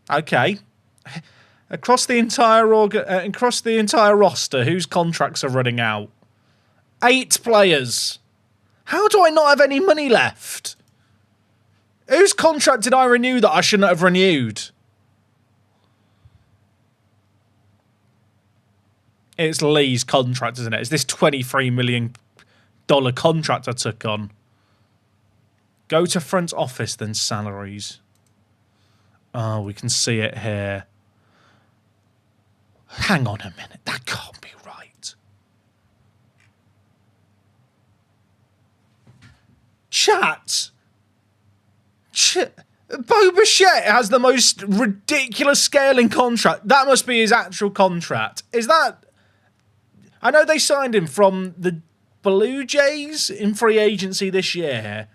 okay. Across the entire roster, whose contracts are running out? 8 players. How do I not have any money left? Whose contract did I renew that I shouldn't have renewed? It's Lee's contract, isn't it? It's this $23 million contract I took on. Go to front office, then salaries. Oh, we can see it here. Hang on a minute. That can't be right. Chat. Bo Bichette has the most ridiculous scaling contract. That must be his actual contract. Is that... I know they signed him from the Blue Jays in free agency this year.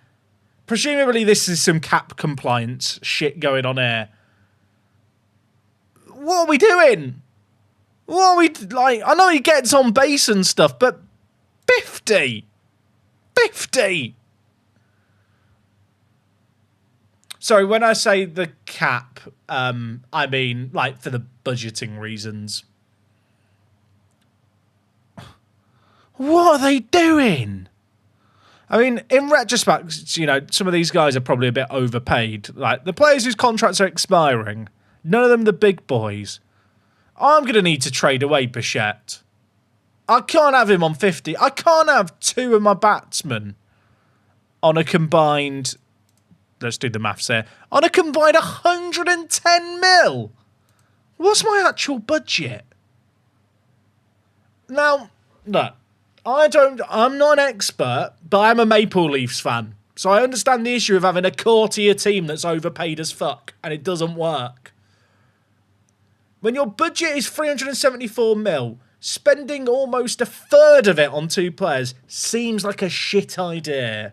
Presumably this is some cap compliance shit going on here. What are we doing? What are we... like? I know he gets on base and stuff, but 50! 50! Sorry, when I say the cap, I mean, like, for the budgeting reasons. What are they doing? I mean, in retrospect, you know, some of these guys are probably a bit overpaid. Like, the players whose contracts are expiring, none of them the big boys. I'm going to need to trade away Bichette. I can't have him on 50. I can't have 2 of my batsmen on a combined... Let's do the maths here. On a combined 110 mil. What's my actual budget? Now, look, I'm not an expert, but I'm a Maple Leafs fan. So I understand the issue of having a core-tier team that's overpaid as fuck, and it doesn't work. When your budget is 374 mil, spending almost a third of it on 2 players seems like a shit idea.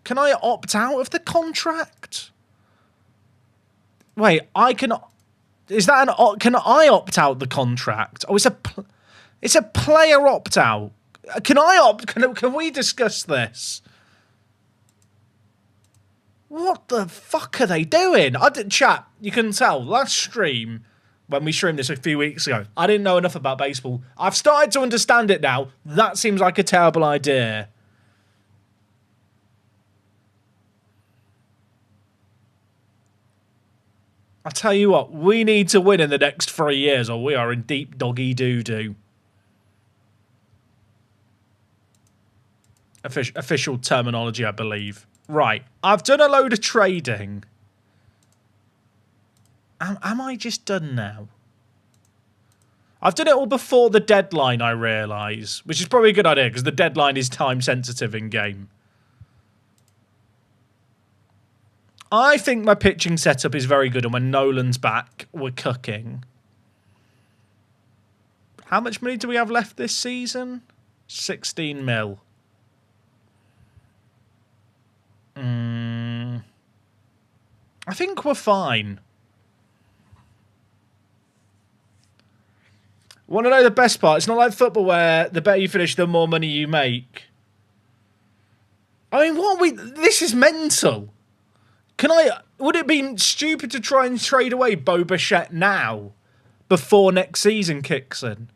Can I opt out of the contract? Wait, I can... Is that an... Can I opt out the contract? Oh, it's a player opt-out. Can I opt... Can we discuss this? What the fuck are they doing? Chat, you can tell. Last stream, when we streamed this a few weeks ago, I didn't know enough about baseball. I've started to understand it now. That seems like a terrible idea. I tell you what, we need to win in the next 3 years or we are in deep doggy doo-doo. Official terminology, I believe. Right, I've done a load of trading. Am I just done now? I've done it all before the deadline, I realise. Which is probably a good idea, because the deadline is time-sensitive in-game. I think my pitching setup is very good, and when Nolan's back, we're cooking. How much money do we have left this season? 16 mil. I think we're fine. Want to know the best part? It's not like football where the better you finish, the more money you make. I mean, what are we... This is mental. Would it be stupid to try and trade away Bo Bichette now, before next season kicks in?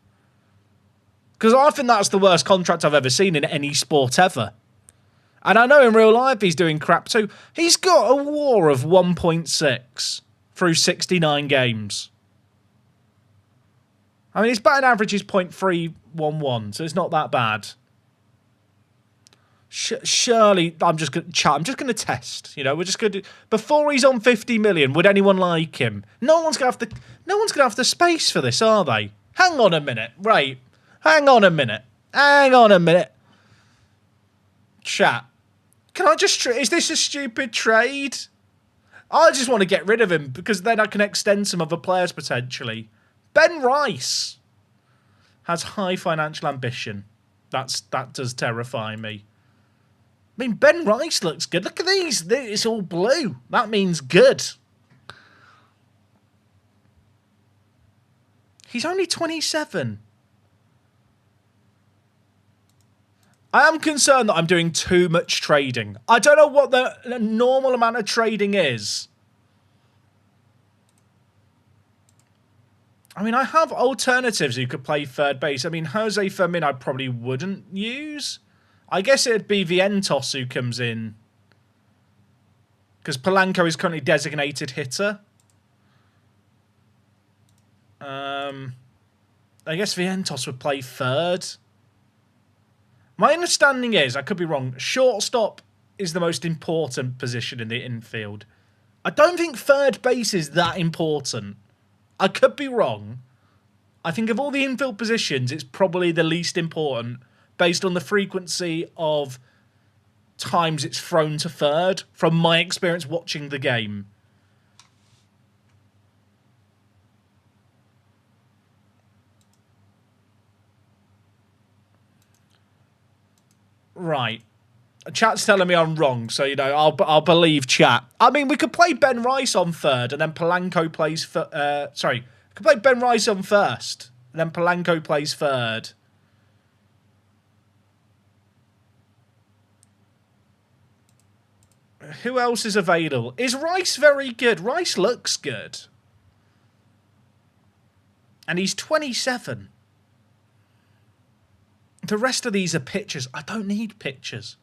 Because I think that's the worst contract I've ever seen in any sport ever. And I know in real life he's doing crap too. He's got a WAR of 1.6 through 69 games. I mean, his batting average is .311, so it's not that bad. Surely, I'm just going to test. You know, we're just going to... Before he's on 50 million, would anyone like him? No one's going to have the space for this, are they? Hang on a minute. Right. Hang on a minute. Chat. Can I just... Is this a stupid trade? I just want to get rid of him because then I can extend some other players potentially. Ben Rice has high financial ambition. That does terrify me. I mean, Ben Rice looks good. Look at these. It's all blue. That means good. He's only 27. I am concerned that I'm doing too much trading. I don't know what the normal amount of trading is. I mean, I have alternatives who could play third base. I mean, Jose Fermin I probably wouldn't use. I guess it'd be Vientos who comes in. Because Polanco is currently designated hitter. I guess Vientos would play third. My understanding is, I could be wrong, shortstop is the most important position in the infield. I don't think third base is that important. I could be wrong. I think of all the infield positions, it's probably the least important based on the frequency of times it's thrown to third from my experience watching the game. Right. Chat's telling me I'm wrong, so, you know, I'll believe chat. I mean, we could play Ben Rice on third, and then Polanco plays... we could play Ben Rice on first, and then Polanco plays third. Who else is available? Is Rice very good? Rice looks good. And he's 27. The rest of these are pictures. I don't need pictures.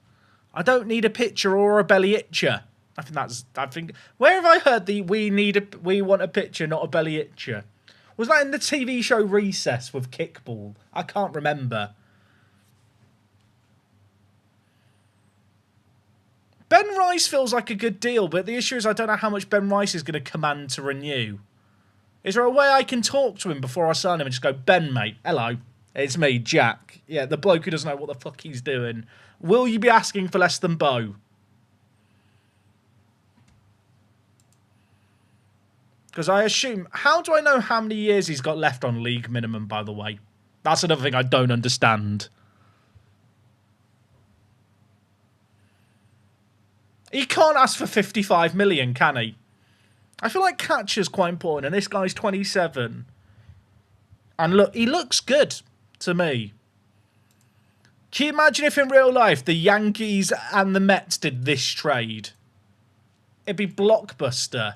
I don't need a picture or a belly itcher. I think where have I heard the we want a picture, not a belly itcher? Was that in the TV show Recess with Kickball? I can't remember. Ben Rice feels like a good deal, but the issue is I don't know how much Ben Rice is going to command to renew. Is there a way I can talk to him before I sign him and just go, Ben, mate, hello, it's me, Jack. Yeah, the bloke who doesn't know what the fuck he's doing. Will you be asking for less than Bo? Because I assume... How do I know how many years he's got left on league minimum, by the way? That's another thing I don't understand. He can't ask for 55 million, can he? I feel like catcher's quite important, and this guy's 27. And look, he looks good to me. Can you imagine if in real life the Yankees and the Mets did this trade? It'd be blockbuster.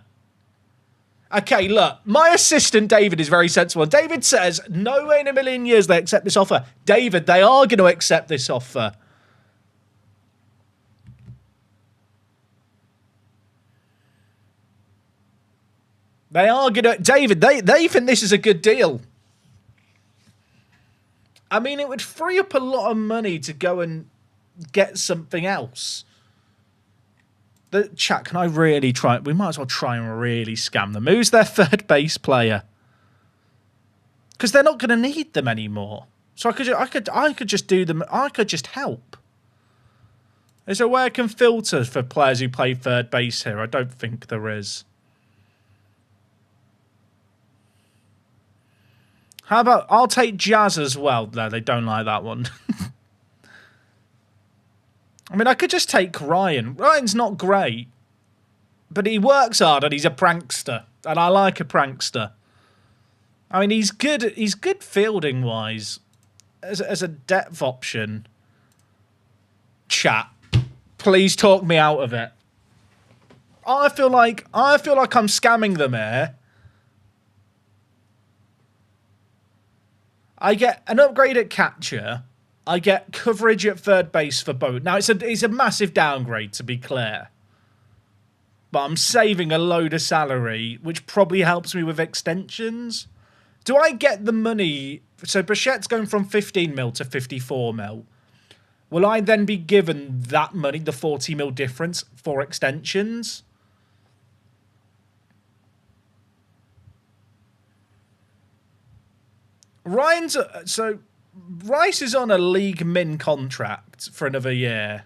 Okay, look, my assistant David is very sensible. David says, no way in a million years they accept this offer. David, they are going to accept this offer. They are going to... David, they think this is a good deal. I mean, it would free up a lot of money to go and get something else. The chat, can I really try... We might as well try and really scam them. Who's their third base player? Because they're not going to need them anymore. So I could just do them... I could just help. Is there a way I can filter for players who play third base here? I don't think there is. How about... I'll take Jazz as well. No, they don't like that one. I mean, I could just take Ryan. Ryan's not great. But he works hard and he's a prankster. And I like a prankster. I mean, he's good. He's good fielding wise, as a depth option. Chat, please talk me out of it. I feel like I'm scamming them here. I get an upgrade at catcher. I get coverage at third base for both. Now it's a massive downgrade, to be clear. But I'm saving a load of salary, which probably helps me with extensions. Do I get the money? So Bichette's going from 15 mil to 54 mil. Will I then be given that money, the 40 mil difference, for extensions? So Rice is on a league min contract for another year.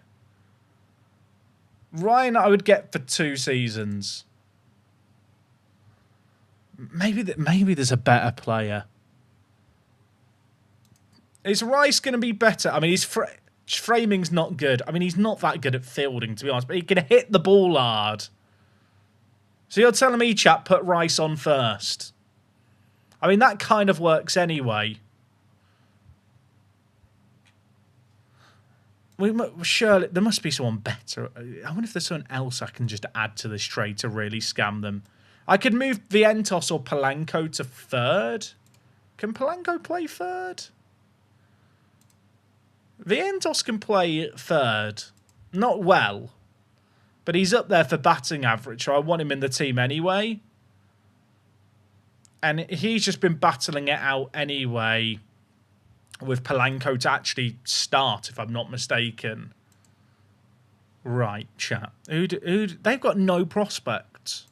Ryan, I would get for 2 seasons. Maybe there's a better player. Is Rice going to be better? I mean, his framing's not good. I mean, he's not that good at fielding, to be honest, but he can hit the ball hard. So you're telling me, chap, put Rice on first? I mean, that kind of works anyway. Surely there must be someone better. I wonder if there's someone else I can just add to this trade to really scam them. I could move Vientos or Polanco to third. Can Polanco play third? Vientos can play third. Not well. But he's up there for batting average, so I want him in the team anyway. And he's just been battling it out anyway with Polanco to actually start, if I'm not mistaken. Right, chat. They've got no prospects.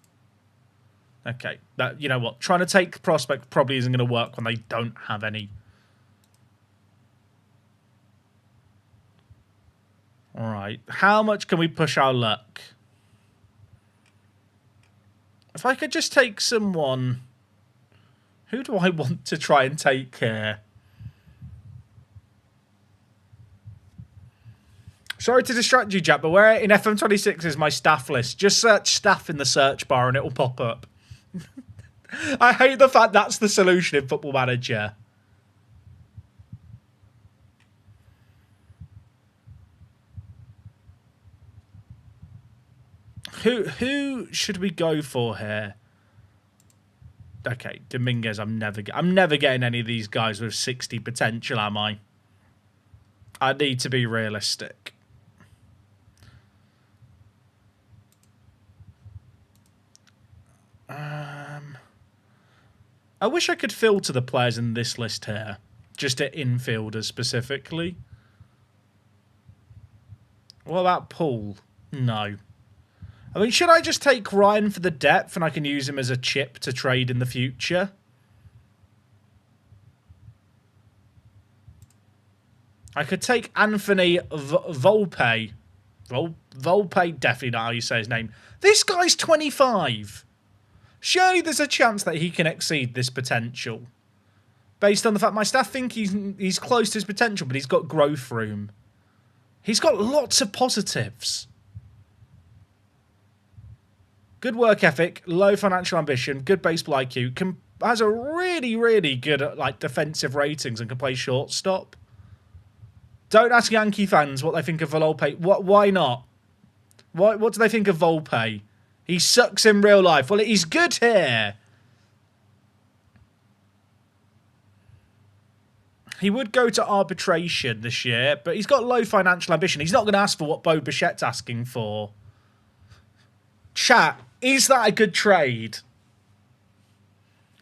Okay, you know what? Trying to take prospect probably isn't going to work when they don't have any. All right, how much can we push our luck? If I could just take someone... Who do I want to try and take here? Sorry to distract you, Jack, but where in FM26 is my staff list? Just search staff in the search bar and it will pop up. I hate the fact that's the solution in Football Manager. Who should we go for here? Okay, Dominguez. I'm never getting any of these guys with 60 potential, am I? I need to be realistic. I wish I could filter the players in this list here, just at infielders specifically. What about Paul? No. I mean, should I just take Ryan for the depth and I can use him as a chip to trade in the future? I could take Anthony Volpe. Volpe, definitely not how you say his name. This guy's 25. Surely there's a chance that he can exceed this potential. Based on the fact my staff think he's close to his potential, but he's got growth room. He's got lots of positives. Good work ethic, low financial ambition, good baseball IQ, has a really, really good defensive ratings and can play shortstop. Don't ask Yankee fans what they think of Volpe. Why not? What do they think of Volpe? He sucks in real life. Well, he's good here. He would go to arbitration this year, but he's got low financial ambition. He's not going to ask for what Bo Bichette's asking for. Chat, is that a good trade?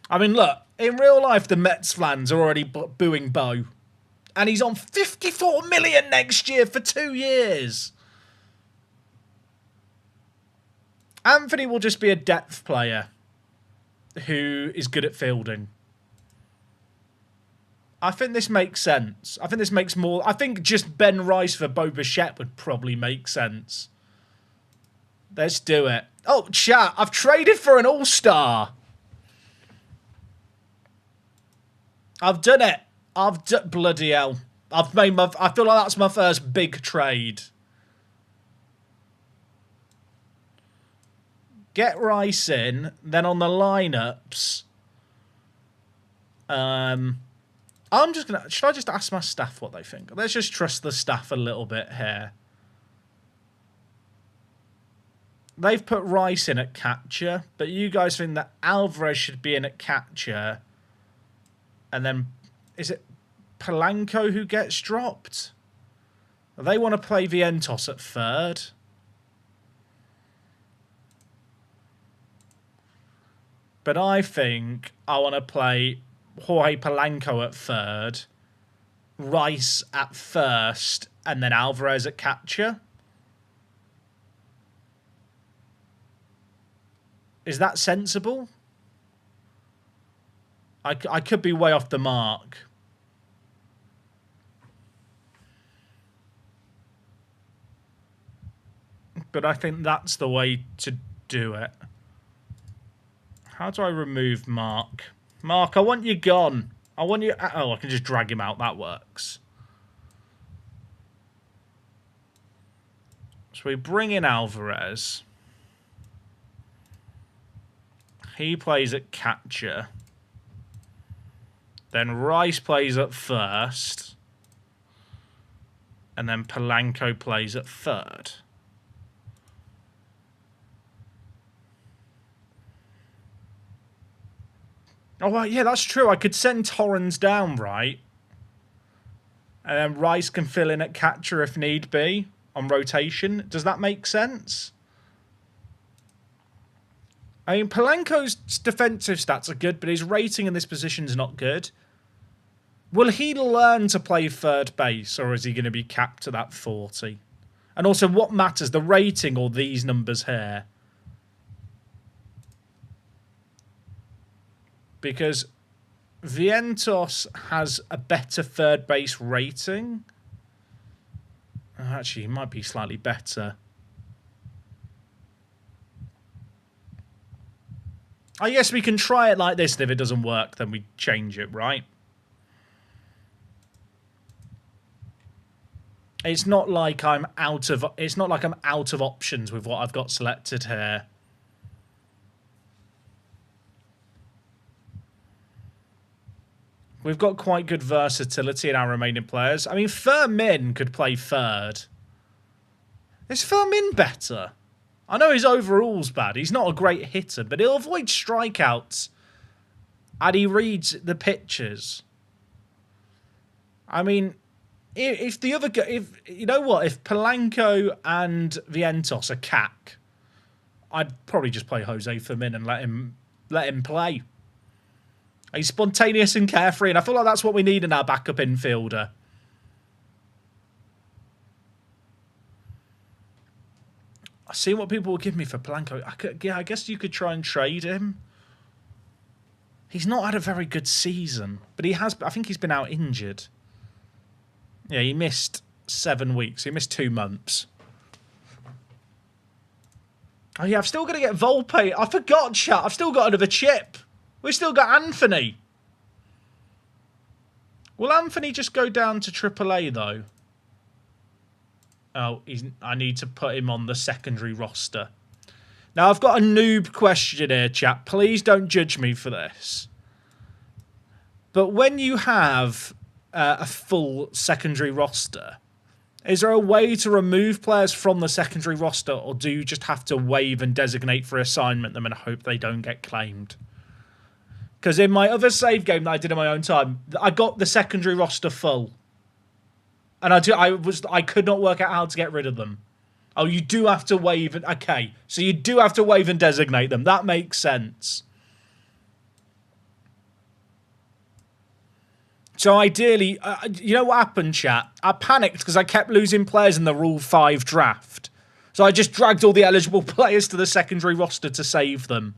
I mean, look, in real life, the Mets fans are already booing Bo. And he's on 54 million next year for 2 years. Anthony will just be a depth player who is good at fielding. I think this makes sense. I think this makes more... I think just Ben Rice for Bo Bichette would probably make sense. Let's do it. Oh, chat, I've traded for an all-star. I've done it. Bloody hell. I feel like that's my first big trade. Get Rice in, then on the lineups, I'm just gonna. Should I just ask my staff what they think? Let's just trust the staff a little bit here. They've put Rice in at catcher, but you guys think that Alvarez should be in at catcher, and then is it Polanco who gets dropped? They want to play Vientos at third. But I think I want to play Jorge Polanco at third, Rice at first, and then Alvarez at catcher. Is that sensible? I could be way off the mark. But I think that's the way to do it. How do I remove Mark? Mark, I want you gone. I want you... Oh, I can just drag him out. That works. So we bring in Alvarez. He plays at catcher. Then Rice plays at first. And then Polanco plays at third. Oh, well, yeah, that's true. I could send Torrens down, right? And then Rice can fill in at catcher if need be on rotation. Does that make sense? I mean, Polanco's defensive stats are good, but his rating in this position is not good. Will he learn to play third base, or is he going to be capped to that 40? And also, what matters, the rating or these numbers here? Because Vientos has a better third base rating. Actually, he might be slightly better. I guess we can try it like this, and if it doesn't work, then we change it, right? It's not like I'm out of options with what I've got selected here. We've got quite good versatility in our remaining players. I mean, Fermin could play third. Is Fermin better? I know his overall's bad. He's not a great hitter, but he'll avoid strikeouts. And he reads the pitches. I mean, if the other... you know what? If Polanco and Vientos are cack, I'd probably just play Jose Fermin and let him play. He's spontaneous and carefree, and I feel like that's what we need in our backup infielder. I see what people will give me for Polanco. I guess you could try and trade him. He's not had a very good season, but he has. I think he's been out injured. Yeah, he missed 7 weeks. He missed 2 months. Oh yeah, I've still got to get Volpe. I forgot, chat. I've still got another chip. We've still got Anthony. Will Anthony just go down to AAA, though? Oh, I need to put him on the secondary roster. Now, I've got a noob question here, chat. Please don't judge me for this. But when you have a full secondary roster, is there a way to remove players from the secondary roster, or do you just have to waive and designate for assignment them and hope they don't get claimed? Because in my other save game that I did in my own time, I got the secondary roster full. And I could not work out how to get rid of them. Oh, you do have to waive. Okay, so you do have to waive and designate them. That makes sense. So ideally, you know what happened, chat? I panicked because I kept losing players in the Rule 5 draft. So I just dragged all the eligible players to the secondary roster to save them.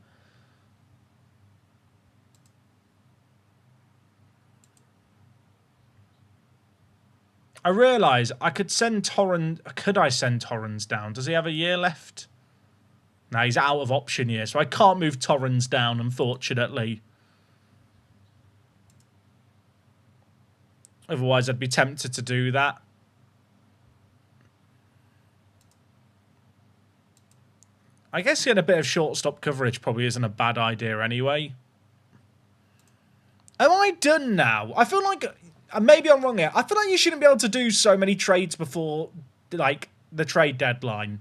I realise I could send Torrens... Could I send Torrens down? Does he have a year left? No, he's out of option year, so I can't move Torrens down, unfortunately. Otherwise, I'd be tempted to do that. I guess getting a bit of shortstop coverage probably isn't a bad idea anyway. Am I done now? I feel like, maybe I'm wrong here. I feel like you shouldn't be able to do so many trades before, like, the trade deadline.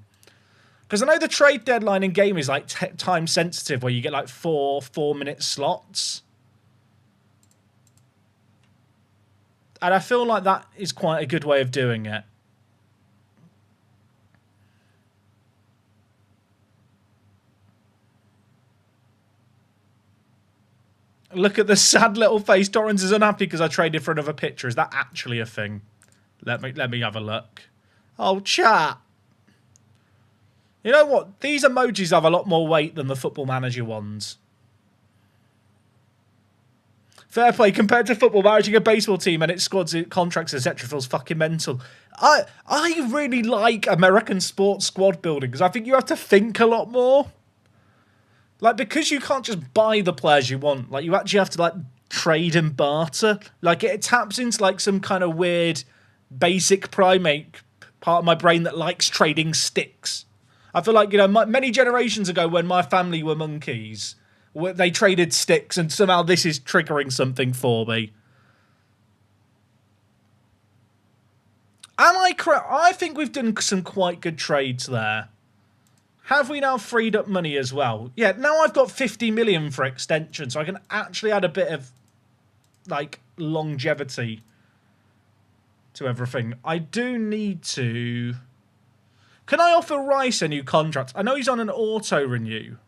Because I know the trade deadline in game is, like, time sensitive, where you get, like, 4-minute slots. And I feel like that is quite a good way of doing it. Look at the sad little face. Torrens is unhappy because I traded for another picture. Is that actually a thing? Let me have a look. Oh, chat. You know what? These emojis have a lot more weight than the Football Manager ones. Fair play. Compared to Football, managing a baseball team and its squads, contracts, etc. feels fucking mental. I really like American sports squad building because I think you have to think a lot more. Like, because you can't just buy the players you want. Like, you actually have to, like, trade and barter. Like, it taps into, like, some kind of weird basic primate part of my brain that likes trading sticks. I feel like, you know, many generations ago when my family were monkeys, they traded sticks, and somehow this is triggering something for me. Am I correct? I think we've done some quite good trades there. Have we now freed up money as well? Yeah, now I've got 50 million for extension, so I can actually add a bit of, like, longevity to everything. I do need to... Can I offer Rice a new contract? I know he's on an auto-renew.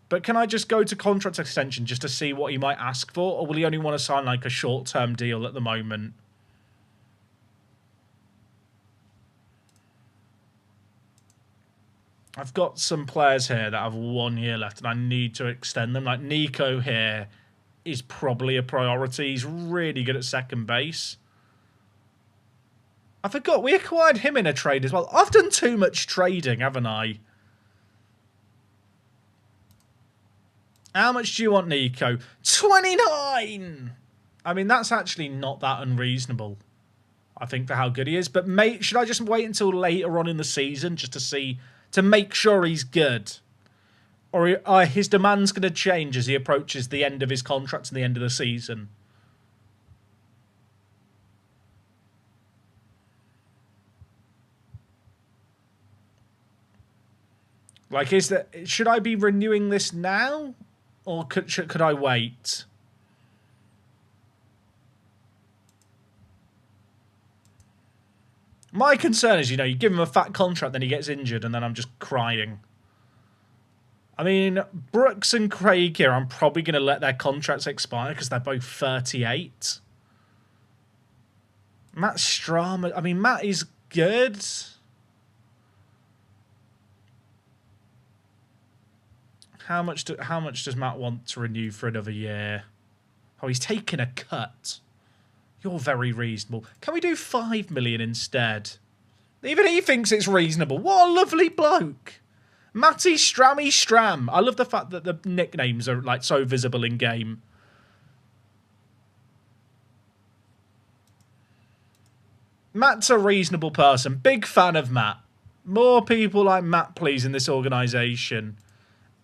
But can I just go to contract extension just to see what he might ask for? Or will he only want to sign, like, a short-term deal at the moment? I've got some players here that have 1 year left and I need to extend them. Like, Nico here is probably a priority. He's really good at second base. I forgot, we acquired him in a trade as well. I've done too much trading, haven't I? How much do you want, Nico? 29! I mean, that's actually not that unreasonable, I think, for how good he is. But should I just wait until later on in the season just to see... to make sure he's good? Or are his demands going to change as he approaches the end of his contract and the end of the season? Like, should I be renewing this now? Or could I wait? My concern is, you know, you give him a fat contract, then he gets injured, and then I'm just crying. I mean, Brooks and Craig here, I'm probably going to let their contracts expire because they're both 38. Matt Stram, I mean, Matt is good. How much does Matt want to renew for another year? Oh, he's taking a cut. You're very reasonable. Can we do 5 million instead? Even he thinks it's reasonable. What a lovely bloke. Matty Strammy Stram. I love the fact that the nicknames are, like, so visible in game. Matt's a reasonable person. Big fan of Matt. More people like Matt, please, in this organisation.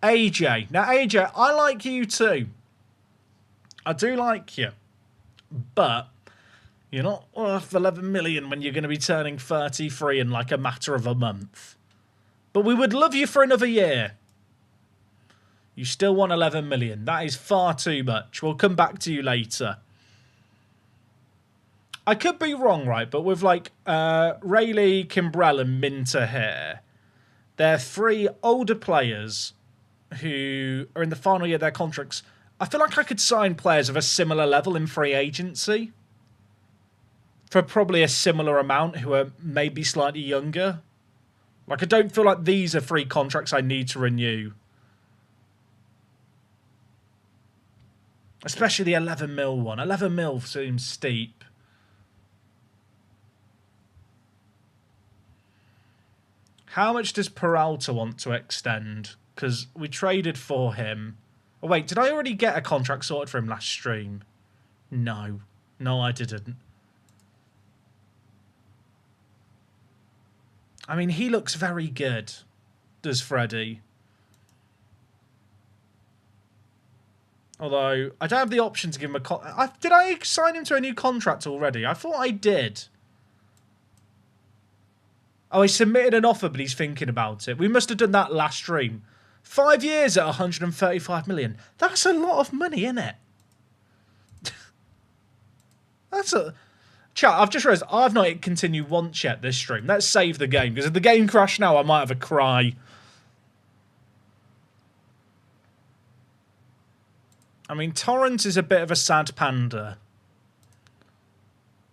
AJ. Now, AJ, I like you too. I do like you. But you're not worth 11 million when you're going to be turning 33 in like a matter of a month. But we would love you for another year. You still want 11 million. That is far too much. We'll come back to you later. I could be wrong, right? But with like Rayleigh, Kimbrell and Minter here, they're 3 older players who are in the final year of their contracts. I feel like I could sign players of a similar level in free agency for probably a similar amount who are maybe slightly younger. Like, I don't feel like these are 3 contracts I need to renew. Especially the 11 mil one. 11 mil seems steep. How much does Peralta want to extend? Because we traded for him. Oh, wait, did I already get a contract sorted for him last stream? No. No, I didn't. I mean, he looks very good, does Freddie? Although, I don't have the option to give him a... Did I sign him to a new contract already? I thought I did. Oh, he submitted an offer, but he's thinking about it. We must have done that last stream. 5 years at 135 million. That's a lot of money, isn't it? That's a... Chat, I've just realised I've not hit continue once yet this stream. Let's save the game, because if the game crashed now, I might have a cry. I mean, Torrance is a bit of a sad panda.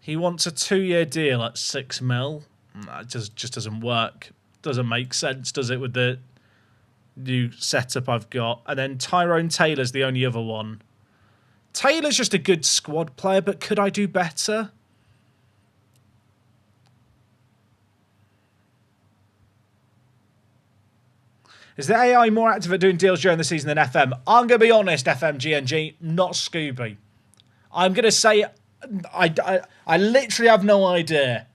He wants a 2-year deal at 6 mil. That just doesn't work. Doesn't make sense, does it, with the new setup I've got? And then Tyrone Taylor's the only other one. Taylor's just a good squad player, but could I do better? Is the AI more active at doing deals during the season than FM? I'm going to be honest, FMGNG, not Scooby. I'm going to say I literally have no idea.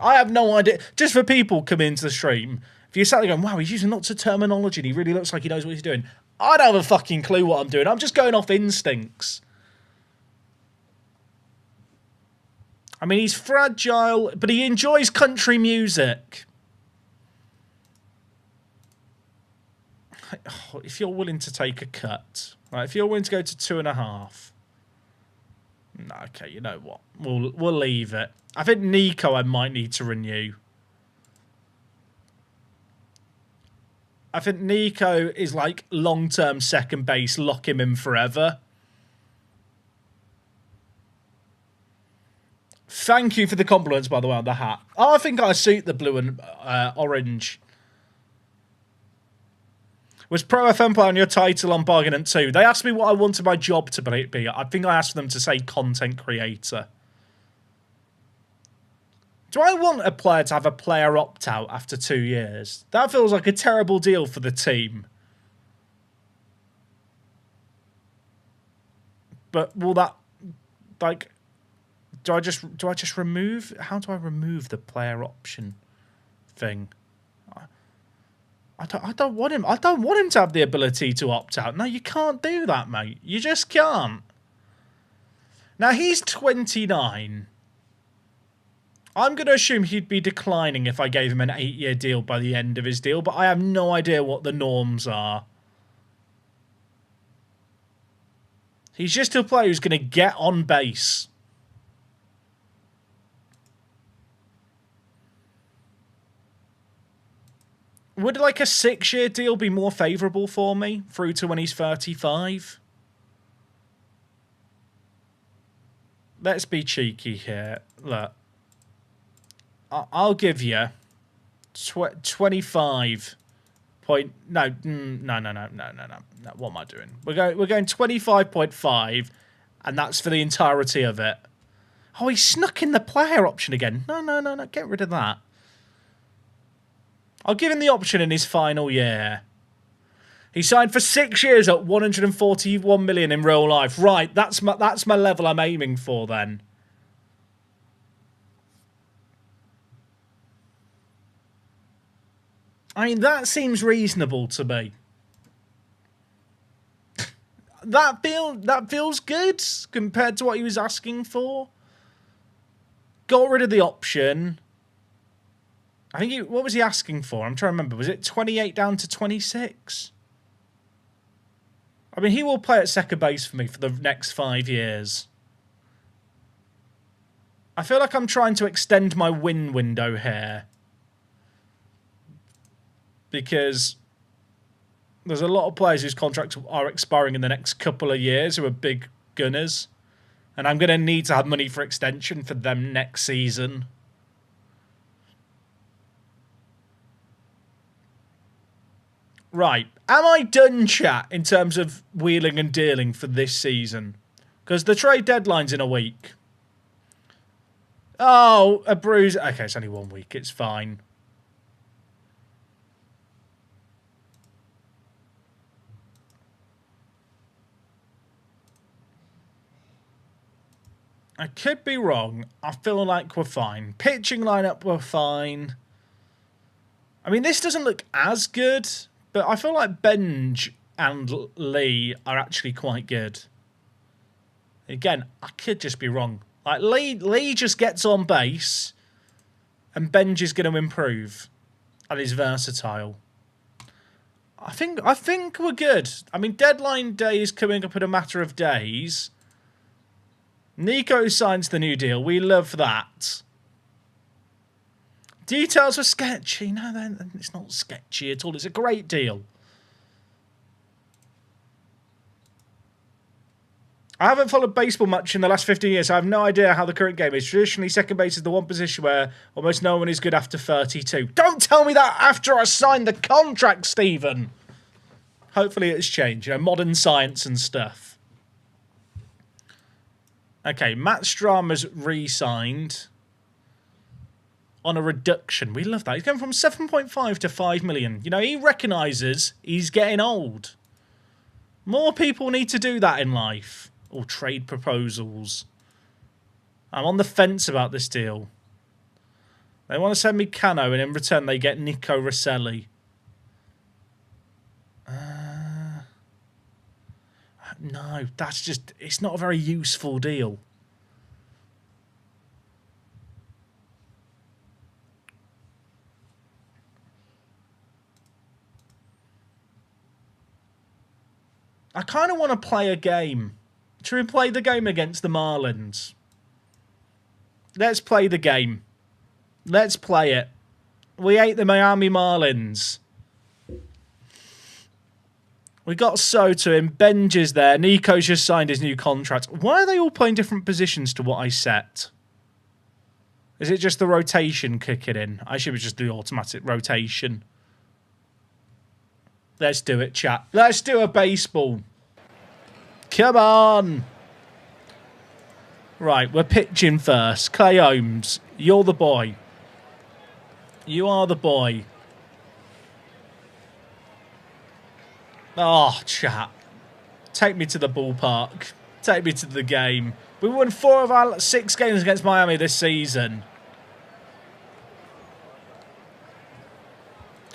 I have no idea. Just for people coming into the stream, if you're sat there going, wow, he's using lots of terminology and he really looks like he knows what he's doing. I don't have a fucking clue what I'm doing. I'm just going off instincts. I mean, he's fragile, but he enjoys country music. If you're willing to take a cut, right? If you're willing to go to 2.5, okay, you know what? We'll leave it. I think Nico I might need to renew. I think Nico is like long-term second base. Lock him in forever. Thank you for the compliments, by the way, on the hat. Oh, I think I suit the blue and orange. Was Pro FM player on your title on Bargainant 2? They asked me what I wanted my job to be. I think I asked them to say content creator. Do I want a player to have a player opt-out after 2 years? That feels like a terrible deal for the team. But will that, like, do I just remove? How do I remove the player option thing? I don't want him. I don't want him to have the ability to opt out. No, you can't do that, mate. You just can't. Now he's 29. I'm going to assume he'd be declining if I gave him an 8-year deal by the end of his deal, but I have no idea what the norms are. He's just a player who's going to get on base. Would like a 6-year deal be more favourable for me through to when he's 35? Let's be cheeky here. Look. I'll give you 25 point... No. What am I doing? We're going 25.5, and that's for the entirety of it. Oh, he snuck in the player option again. No. Get rid of that. I'll give him the option in his final year. He signed for 6 years at 141 million in real life. Right, that's my level I'm aiming for then. I mean, that seems reasonable to me. That feels good compared to what he was asking for. Got rid of the option. I think what was he asking for? I'm trying to remember. Was it 28 down to 26? I mean, he will play at second base for me for the next 5 years. I feel like I'm trying to extend my win window here. Because there's a lot of players whose contracts are expiring in the next couple of years who are big gunners. And I'm going to need to have money for extension for them next season. Right, am I done, chat, in terms of wheeling and dealing for this season? Because the trade deadline's in a week. Oh, a bruise. Okay, it's only 1 week. It's fine. I could be wrong. I feel like we're fine. Pitching lineup, we're fine. I mean, this doesn't look as good. But I feel like Benj and Lee are actually quite good. Again, I could just be wrong. Like, Lee just gets on base, and Benji's going to improve. And he's versatile. I think we're good. I mean, deadline day is coming up in a matter of days. Nico signs the new deal. We love that. Details were sketchy. No, it's not sketchy at all. It's a great deal. I haven't followed baseball much in the last 15 years, so I have no idea how the current game is. Traditionally, second base is the one position where almost no one is good after 32. Don't tell me that after I signed the contract, Stephen! Hopefully it's changed. You know, modern science and stuff. Okay, Matt Strama's re-signed on a reduction. We love that. He's going from 7.5 to 5 million. You know, he recognises he's getting old. More people need to do that in life. Or trade proposals. I'm on the fence about this deal. They want to send me Cano, and in return they get Nico Rosselli. No, that's just... It's not a very useful deal. I kind of want to play a game. Should we play the game against the Marlins? Let's play the game. Let's play it. We ate the Miami Marlins. We got Soto in. Benji's there. Nico's just signed his new contract. Why are they all playing different positions to what I set? Is it just the rotation kicking in? I should be just the automatic rotation. Let's do it, chat. Let's do a baseball. Come on. Right, we're pitching first. Clay Holmes, you're the boy. You are the boy. Oh, chat. Take me to the ballpark. Take me to the game. We won 4 of our 6 games against Miami this season.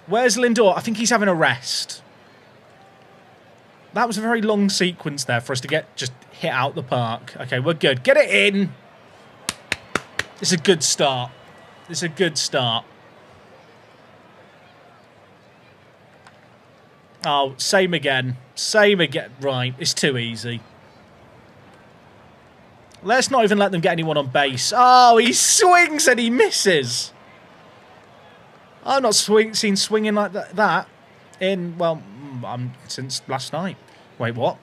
Where's Lindor? I think he's having a rest. That was a very long sequence there for us to get just hit out the park. Okay, we're good. Get it in. It's a good start. It's a good start. Oh, same again. Same again. Right, it's too easy. Let's not even let them get anyone on base. Oh, he swings and he misses. I've not seen swinging like that in, well, since last night. Wait, what?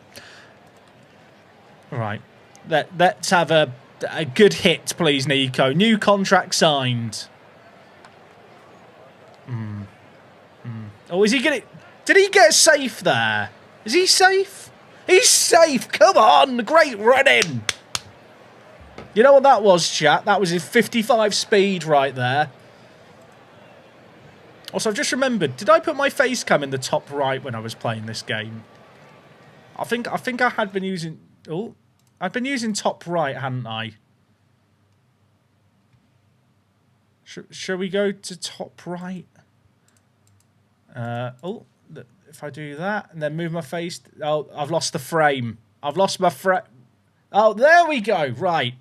All right. Let's have a good hit, please, Nico. New contract signed. Oh, is he going to... Did he get safe there? Is he safe? He's safe. Come on. Great running. You know what that was, chat? That was his 55 speed right there. Also, I've just remembered, did I put my face cam in the top right when I was playing this game? I think I had been using... Oh, I've been using top right, hadn't I? Shall we go to top right? If I do that and then move my face... Oh, I've lost the frame. I've lost my frame. Oh, there we go. Right.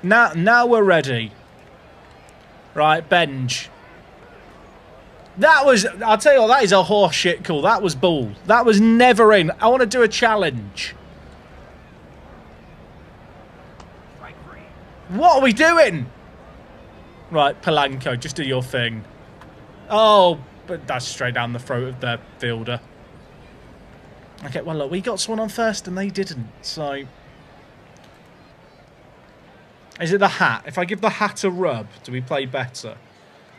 Now we're ready. Right, Benj. That was... I'll tell you what, that is a horse shit call. That was bull. That was never in. I want to do a challenge. What are we doing? Right, Polanco, just do your thing. Oh, but that's straight down the throat of the fielder. Okay, well, look, we got someone on first and they didn't, so... Is it the hat? If I give the hat a rub, do we play better?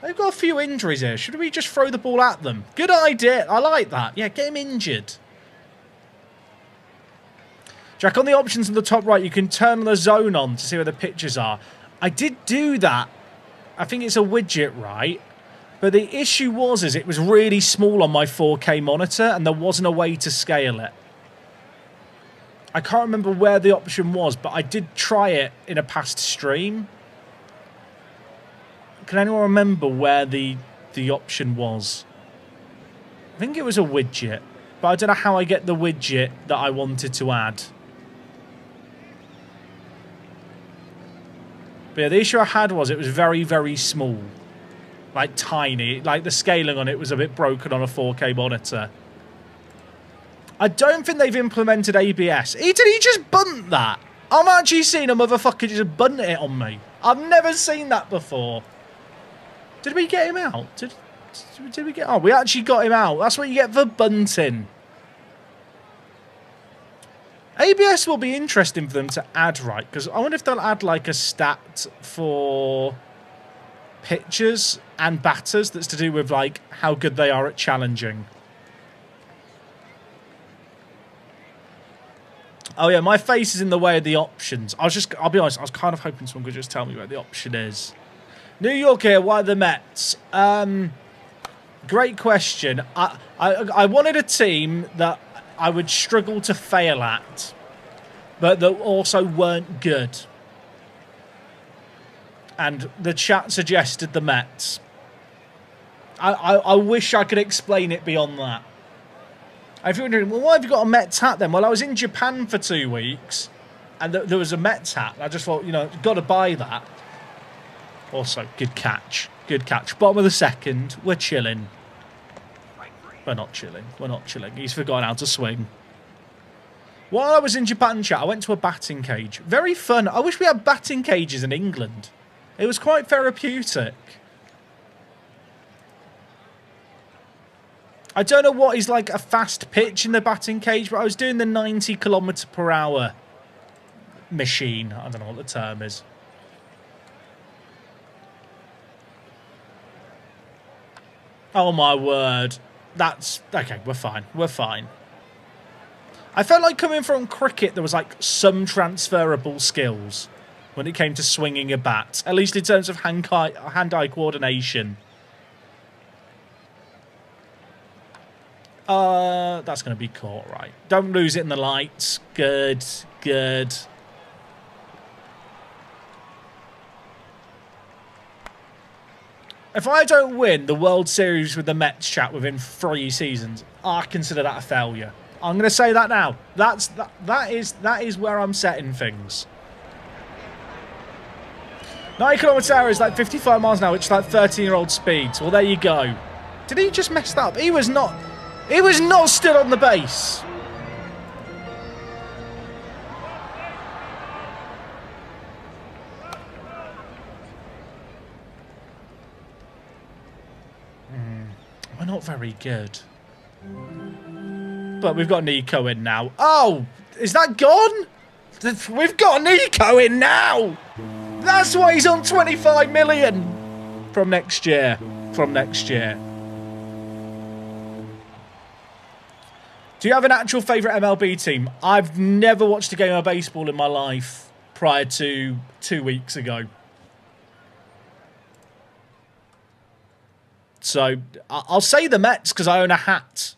They've got a few injuries here. Should we just throw the ball at them? Good idea. I like that. Yeah, get him injured. Jack, on the options in the top right, you can turn the zone on to see where the pitches are. I did do that. I think it's a widget, right? But the issue was it was really small on my 4K monitor and there wasn't a way to scale it. I can't remember where the option was, but I did try it in a past stream. Can anyone remember where the option was? I think it was a widget, but I don't know how I get the widget that I wanted to add. But yeah, the issue I had was it was very, very small. Like, tiny. Like, the scaling on it was a bit broken on a 4K monitor. I don't think they've implemented ABS. Did he just bunt that? I'm actually seeing a motherfucker just bunt it on me. I've never seen that before. Did we get him out? Did we get... Oh, we actually got him out. That's what you get for bunting. ABS will be interesting for them to add, right? Because I wonder if they'll add, like, a stat for pitchers and batters that's to do with, like, how good they are at challenging. Oh, yeah, my face is in the way of the options. I'll be honest, I was kind of hoping someone could just tell me where the option is. New York here, why the Mets? Great question. I wanted a team that I would struggle to fail at, but that also weren't good. And the chat suggested the Mets. I wish I could explain it beyond that. If you're wondering, well, why have you got a Mets hat then? Well, I was in Japan for 2 weeks, and there was a Mets hat. And I just thought, you know, got to buy that. Also, good catch. Good catch. Bottom of the second. We're chilling. We're not chilling. We're not chilling. He's forgotten how to swing. While I was in Japan, chat, I went to a batting cage. Very fun. I wish we had batting cages in England. It was quite therapeutic. I don't know what is like a fast pitch in the batting cage, but I was doing the 90 km/h machine. I don't know what the term is. Oh my word. That's... Okay, we're fine. We're fine. I felt like coming from cricket, there was like some transferable skills when it came to swinging a bat. At least in terms of hand-eye coordination. That's going to be caught, right. Don't lose it in the lights. Good, good. If I don't win the World Series with the Mets, chat, within 3 seasons, I consider that a failure. I'm going to say that now. That is where I'm setting things. 90 km/h is like 55 miles an hour, which is like 13-year-old speeds. Well, there you go. Did he just mess that up? He was not stood on the base. We're not very good. But we've got Nico in now. Oh, is that gone? We've got Nico in now. That's why he's on 25 million from next year. From next year. Do you have an actual favourite MLB team? I've never watched a game of baseball in my life prior to 2 weeks ago. So, I'll say the Mets because I own a hat.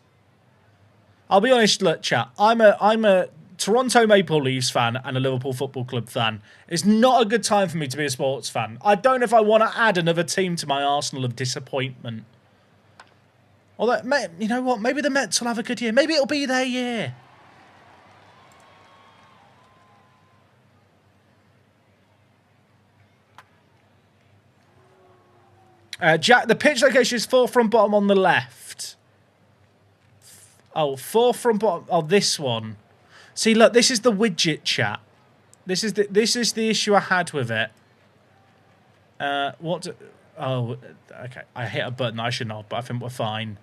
I'll be honest, look, chat. I'm a Toronto Maple Leafs fan and a Liverpool Football Club fan. It's not a good time for me to be a sports fan. I don't know if I want to add another team to my arsenal of disappointment. Although, you know what? Maybe the Mets will have a good year. Maybe it'll be their year. Jack, the pitch location is 4 from bottom on the left. Oh, 4 from bottom. Oh, this one. See, look, this is the widget, chat. This is the issue I had with it. Oh, okay. I hit a button. I should not, but I think we're fine.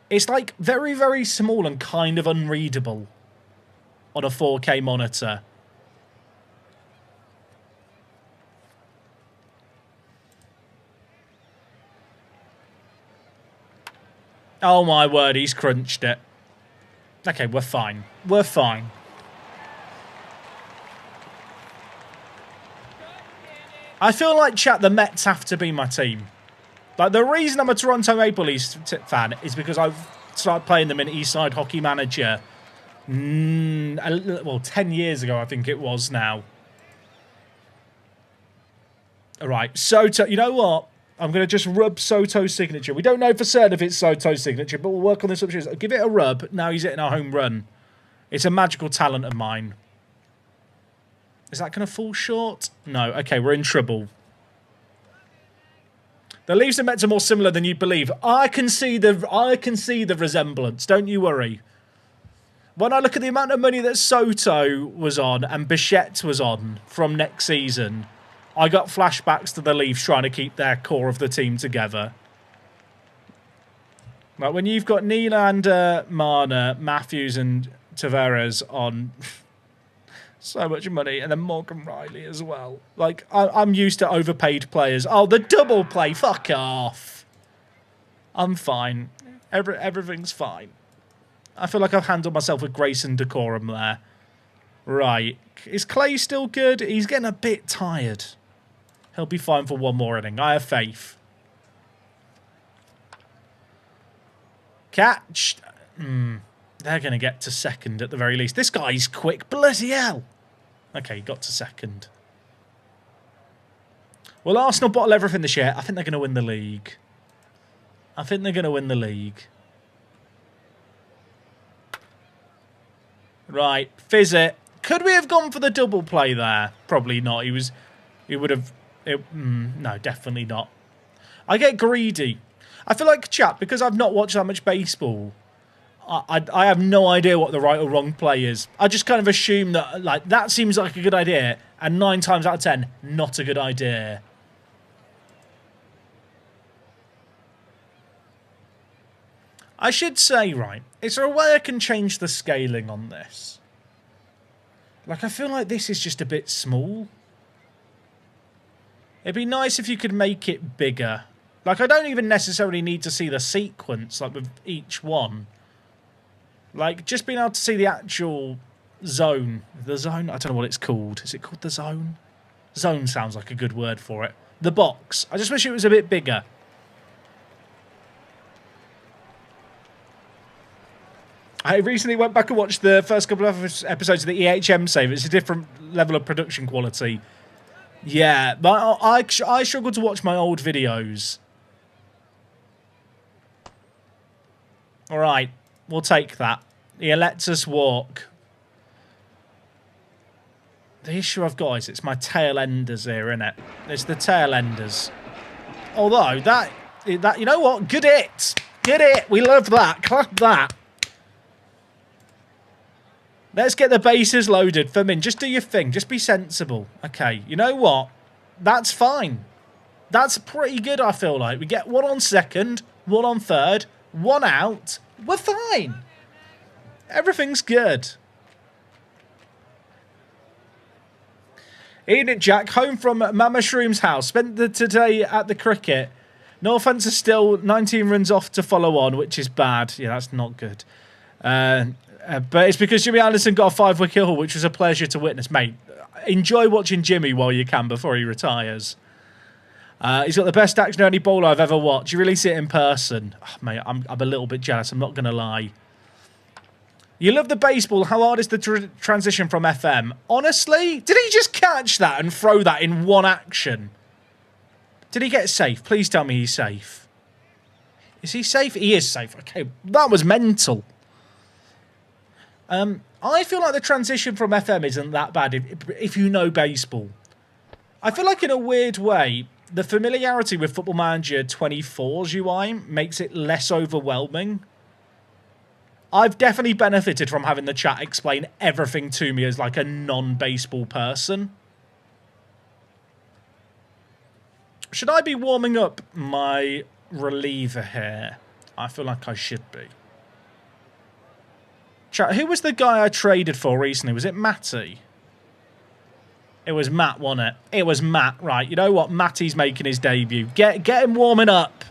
It's like very, very small and kind of unreadable on a 4K monitor. Oh my word, he's crunched it. Okay, we're fine. We're fine. I feel like, chat, the Mets have to be my team. Like, the reason I'm a Toronto Maple Leafs fan is because I've started playing them in Eastside Hockey Manager, well, 10 years ago, I think it was now. All right, Soto, you know what? I'm going to just rub Soto's signature. We don't know for certain if it's Soto's signature, but we'll work on this option. I'll give it a rub. Now he's hitting our home run. It's a magical talent of mine. Is that going to fall short? No. Okay, we're in trouble. The Leafs and Mets are more similar than you believe. I can see the resemblance. Don't you worry. When I look at the amount of money that Soto was on and Bichette was on from next season, I got flashbacks to the Leafs trying to keep their core of the team together. Like when you've got Nylander, Marner, Matthews and Tavares on so much money, and then Morgan Riley as well. Like, I'm used to overpaid players. Oh, the double play. Fuck off. I'm fine. Everything's fine. I feel like I've handled myself with grace and decorum there. Right. Is Clay still good? He's getting a bit tired. He'll be fine for one more inning. I have faith. Catch. They're going to get to second at the very least. This guy's quick. Bloody hell. Okay, got to second. Will Arsenal bottle everything this year? I think they're going to win the league. I think they're going to win the league. Right, fizz it. Could we have gone for the double play there? Probably not. He would have... no, definitely not. I get greedy. I feel like, chat, because I've not watched that much baseball, I have no idea what the right or wrong play is. I just kind of assume that, like, that seems like a good idea, and 9 times out of 10, not a good idea. I should say, right, is there a way I can change the scaling on this? Like, I feel like this is just a bit small. It'd be nice if you could make it bigger. Like, I don't even necessarily need to see the sequence, like, with each one. Like, just being able to see the actual zone. The zone? I don't know what it's called. Is it called the zone? Zone sounds like a good word for it. The box. I just wish it was a bit bigger. I recently went back and watched the first couple of episodes of the EHM save. It's a different level of production quality. Yeah, but I struggle to watch my old videos. All right. We'll take that. He lets us walk. The issue I've got is it's my tail enders here, innit? It's the tail enders. Although, that you know what? Good hit. Good hit. We love that. Clap that. Let's get the bases loaded. Firmin, just do your thing. Just be sensible. Okay, you know what? That's fine. That's pretty good, I feel like. We get 1 on second, 1 on third, 1 out. We're fine. Everything's good. Evening, Jack. Home from Mama Shroom's house. Spent the today at the cricket. No offence, is still 19 runs off to follow on, which is bad. Yeah, that's not good. But it's because Jimmy Anderson got a 5-wicket haul, which was a pleasure to witness. Mate, enjoy watching Jimmy while you can before he retires. He's got the best action only bowler I've ever watched. You really see it in person. Oh, mate, I'm a little bit jealous. I'm not going to lie. You love the baseball. How hard is the transition from FM? Honestly, did he just catch that and throw that in one action? Did he get safe? Please tell me he's safe. Is he safe? He is safe. Okay, that was mental. I feel like the transition from FM isn't that bad if you know baseball. I feel like in a weird way, the familiarity with Football Manager 24's UI makes it less overwhelming. I've definitely benefited from having the chat explain everything to me as like a non-baseball person. Should I be warming up my reliever here? I feel like I should be. Chat, who was the guy I traded for recently? Was it Matty? It was Matt, wasn't it? It was Matt. Right, you know what? Matty's making his debut. Get him warming up.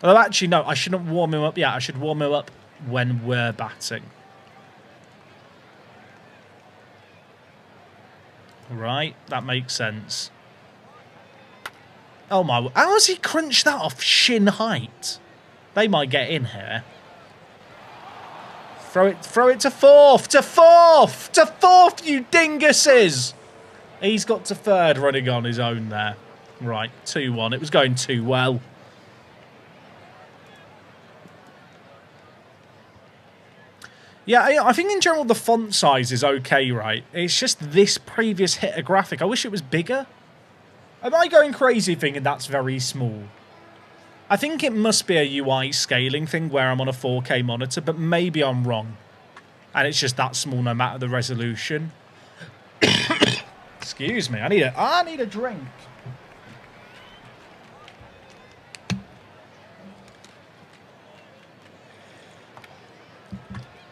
Although, actually, no, I shouldn't warm him up yet. I should warm him up when we're batting. Right, that makes sense. Oh, my... How has he crunched that off shin height? They might get in here. Throw it to fourth! To fourth! To fourth, you dinguses! He's got to third running on his own there. Right, 2-1. It was going too well. Yeah, I think in general the font size is okay, right? It's just this previous hitter graphic. I wish it was bigger. Am I going crazy thinking that's very small? I think it must be a UI scaling thing where I'm on a 4K monitor, but maybe I'm wrong. And it's just that small no matter the resolution. Excuse me, I need a drink.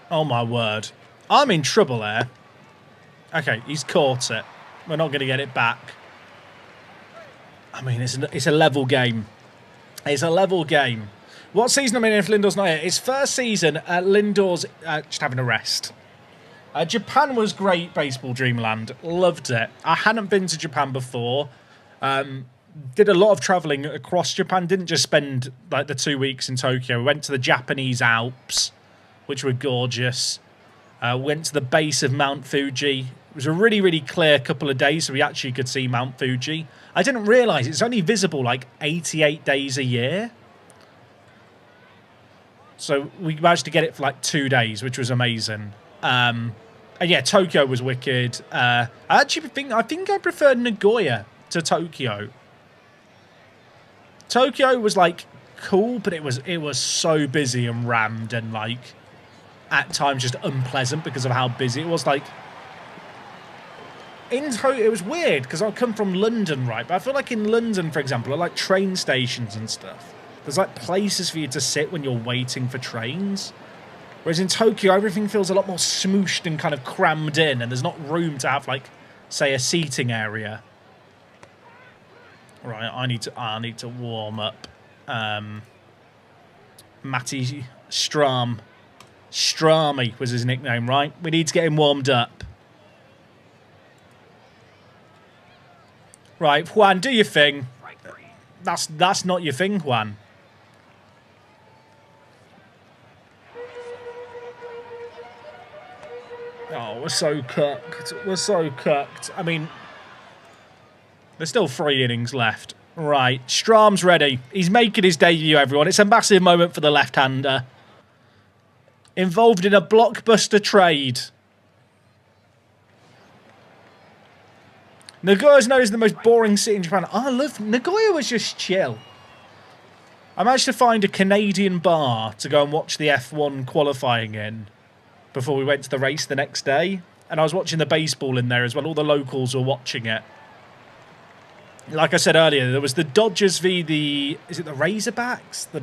Oh my word. I'm in trouble here. Okay, he's caught it. We're not going to get it back. I mean, it's a level game. It's a level game. What season am I in if Lindor's not here? It's first season. Lindor's just having a rest. Japan was great, Baseball Dreamland. Loved it. I hadn't been to Japan before. Did a lot of travelling across Japan. Didn't just spend like the 2 weeks in Tokyo. Went to the Japanese Alps, which were gorgeous. Went to the base of Mount Fuji. It was a really, really clear couple of days, so we actually could see Mount Fuji. I didn't realise it's only visible like 88 days a year. So we managed to get it for like 2 days, which was amazing. And yeah, Tokyo was wicked. I think I preferred Nagoya to Tokyo. Tokyo was like cool, but it was so busy and rammed and like at times just unpleasant because of how busy it was. Like it was weird because I come from London, right? But I feel like in London, for example, are like train stations and stuff. There's like places for you to sit when you're waiting for trains. Whereas in Tokyo, everything feels a lot more smooshed and kind of crammed in, and there's not room to have like, say, a seating area. Right, I need to warm up. Matty Strami was his nickname, right? We need to get him warmed up. Right, Juan, do your thing. That's not your thing, Juan. Oh, we're so cooked. We're so cooked. I mean, there's still 3 innings left. Right, Strahm's ready. He's making his debut, everyone. It's a massive moment for the left-hander. Involved in a blockbuster trade. Nagoya's known as the most boring city in Japan. I love... Nagoya was just chill. I managed to find a Canadian bar to go and watch the F1 qualifying in before we went to the race the next day. And I was watching the baseball in there as well. All the locals were watching it. Like I said earlier, there was the Dodgers v the... Is it the Razorbacks? The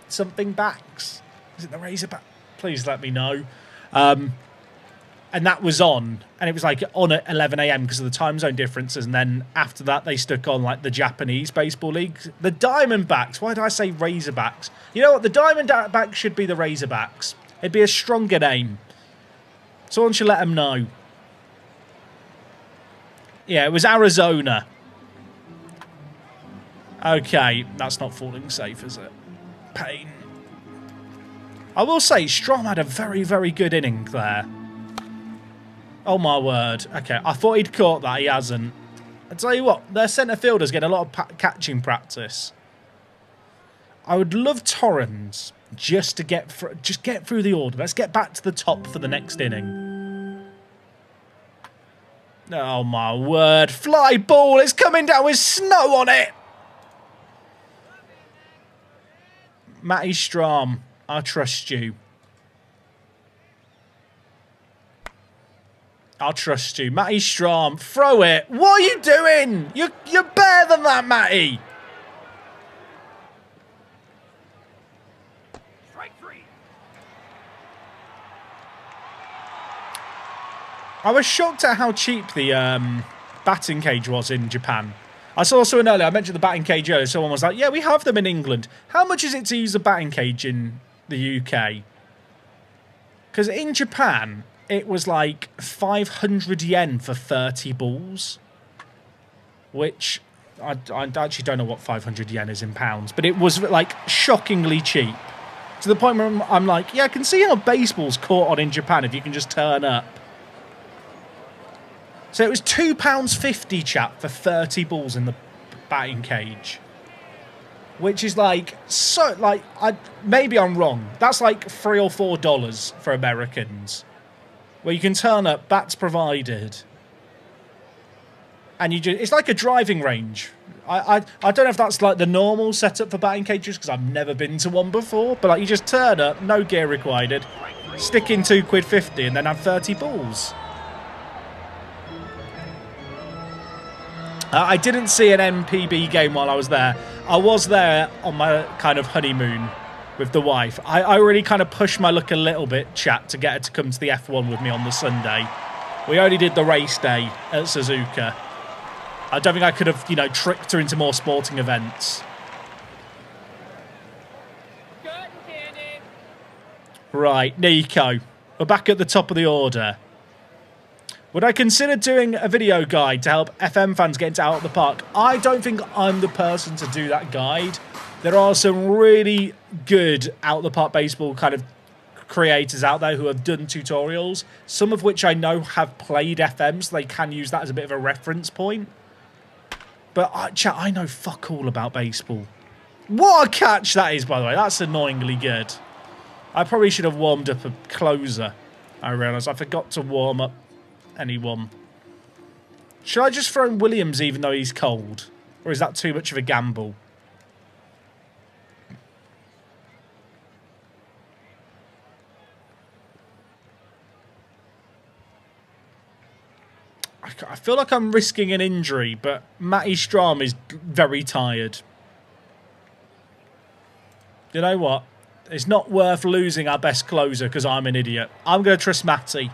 something backs? Is it the Razorbacks? Please let me know. And that was on. And it was like on at 11 a.m. because of the time zone differences. And then after that, they stuck on like the Japanese baseball league. The Diamondbacks. Why did I say Razorbacks? You know what? The Diamondbacks should be the Razorbacks. It'd be a stronger name. Someone should let them know. Yeah, it was Arizona. Okay, that's not falling safe, is it? Pain. I will say, Strahm had a very, very good inning there. Oh my word. Okay, I thought he'd caught that. He hasn't. I tell you what, their centre fielders get a lot of catching practice. I would love Torrens just to get through the order. Let's get back to the top for the next inning. Oh my word. Fly ball. It's coming down with snow on it. Matty Strahm, I trust you. I'll trust you. Matty Strahm, throw it. What are you doing? You're better than that, Matty. Strike 3. I was shocked at how cheap the batting cage was in Japan. I saw someone earlier, I mentioned the batting cage earlier, someone was like, yeah, we have them in England. How much is it to use a batting cage in the UK? Because in Japan, it was like 500 yen for 30 balls. Which, I actually don't know what 500 yen is in pounds, but it was like shockingly cheap. To the point where I'm like, yeah, I can see how baseball's caught on in Japan if you can just turn up. So it was £2.50, chap, for 30 balls in the batting cage. which is like so like maybe I'm wrong. That's like $3 or $4 for Americans, where you can turn up, bats provided, and it's like a driving range. I don't know if that's like the normal setup for batting cages because I've never been to one before, but like you just turn up, no gear required, stick in £2.50 and then have 30 balls. I didn't see an MPB game while I was there. I was there on my kind of honeymoon with the wife. I really kind of pushed my luck a little bit, chat, to get her to come to the F1 with me on the Sunday. We only did the race day at Suzuka. I don't think I could have, tricked her into more sporting events. Right, Nico. We're back at the top of the order. Would I consider doing a video guide to help FM fans get into Out of the Park? I don't think I'm the person to do that guide. There are some really good Out of the Park baseball kind of creators out there who have done tutorials, some of which I know have played FM, so they can use that as a bit of a reference point. But, chat, I know fuck all about baseball. What a catch that is, by the way. That's annoyingly good. I probably should have warmed up a closer. I realise I forgot to warm up anyone. Should I just throw in Williams even though he's cold? Or is that too much of a gamble? I feel like I'm risking an injury, but Matty Strom is very tired. You know what? It's not worth losing our best closer because I'm an idiot. I'm going to trust Matty.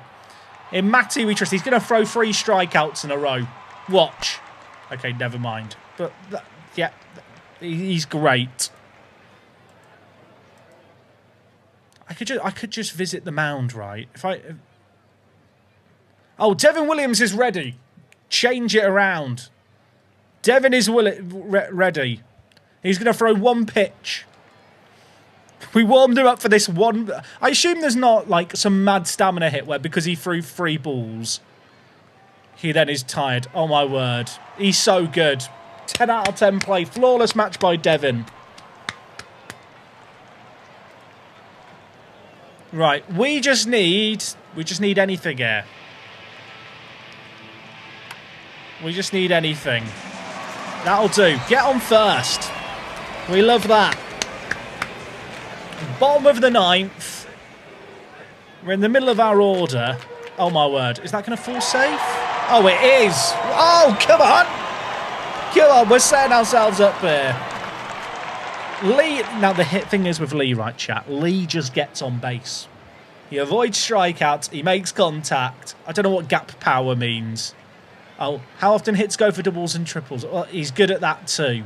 In Matty, we trust. He's going to throw 3 strikeouts in a row. Watch. Okay, never mind. But, yeah, he's great. I could just visit the mound, right? Oh, Devin Williams is ready. Change it around. Devin is ready. He's going to throw 1 pitch. We warmed him up for this one. I assume there's not like some mad stamina hit where because he threw 3 balls, he then is tired. Oh my word. He's so good. 10 out of 10 play. Flawless match by Devin. Right. We just need anything here. We just need anything. That'll do. Get on first. We love that. Bottom of the 9th. We're in the middle of our order. Oh, my word. Is that going to fall safe? Oh, it is. Oh, come on. Come on. We're setting ourselves up here. Lee. Now, the hit thing is with Lee, right, chat? Lee just gets on base. He avoids strikeouts. He makes contact. I don't know what gap power means. Oh, how often hits go for doubles and triples? Well, he's good at that too.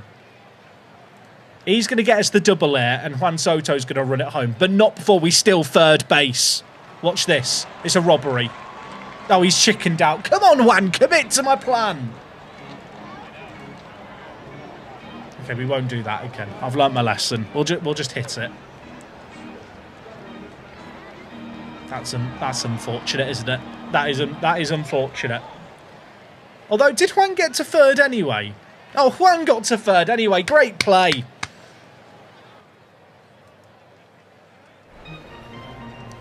He's going to get us the double here, and Juan Soto's going to run it home. But not before we steal third base. Watch this. It's a robbery. Oh, he's chickened out. Come on, Juan. Commit to my plan. Okay, we won't do that again. I've learnt my lesson. We'll just hit it. That's unfortunate, isn't it? That is unfortunate. Although, did Juan get to third anyway? Oh, Juan got to third anyway. Great play.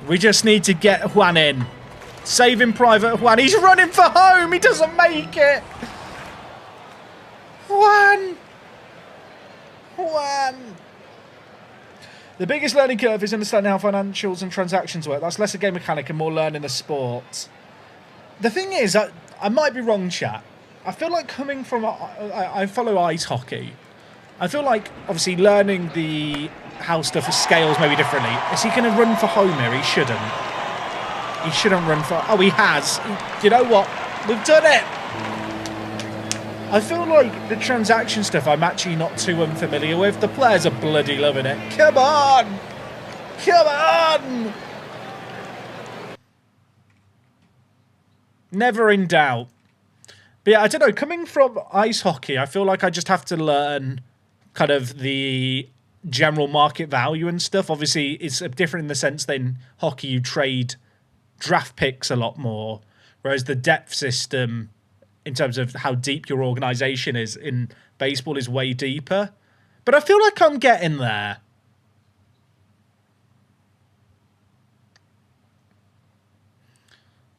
We just need to get Juan in. Saving Private Juan. He's running for home. He doesn't make it. Juan. The biggest learning curve is understanding how financials and transactions work. That's less a game mechanic and more learning the sport. The thing is, I might be wrong, chat. I feel like coming from... I follow ice hockey. I feel like, obviously, learning how stuff scales maybe differently. Is he going to run for home here? He shouldn't. He shouldn't run for... Oh, he has. You know what? We've done it. I feel like the transaction stuff I'm actually not too unfamiliar with. The players are bloody loving it. Come on! Come on! Never in doubt. But yeah, I don't know. Coming from ice hockey, I feel like I just have to learn kind of the general market value and stuff. Obviously, it's different in the sense that in hockey you trade draft picks a lot more, whereas the depth system, in terms of how deep your organisation is, in baseball is way deeper. But I feel like I'm getting there.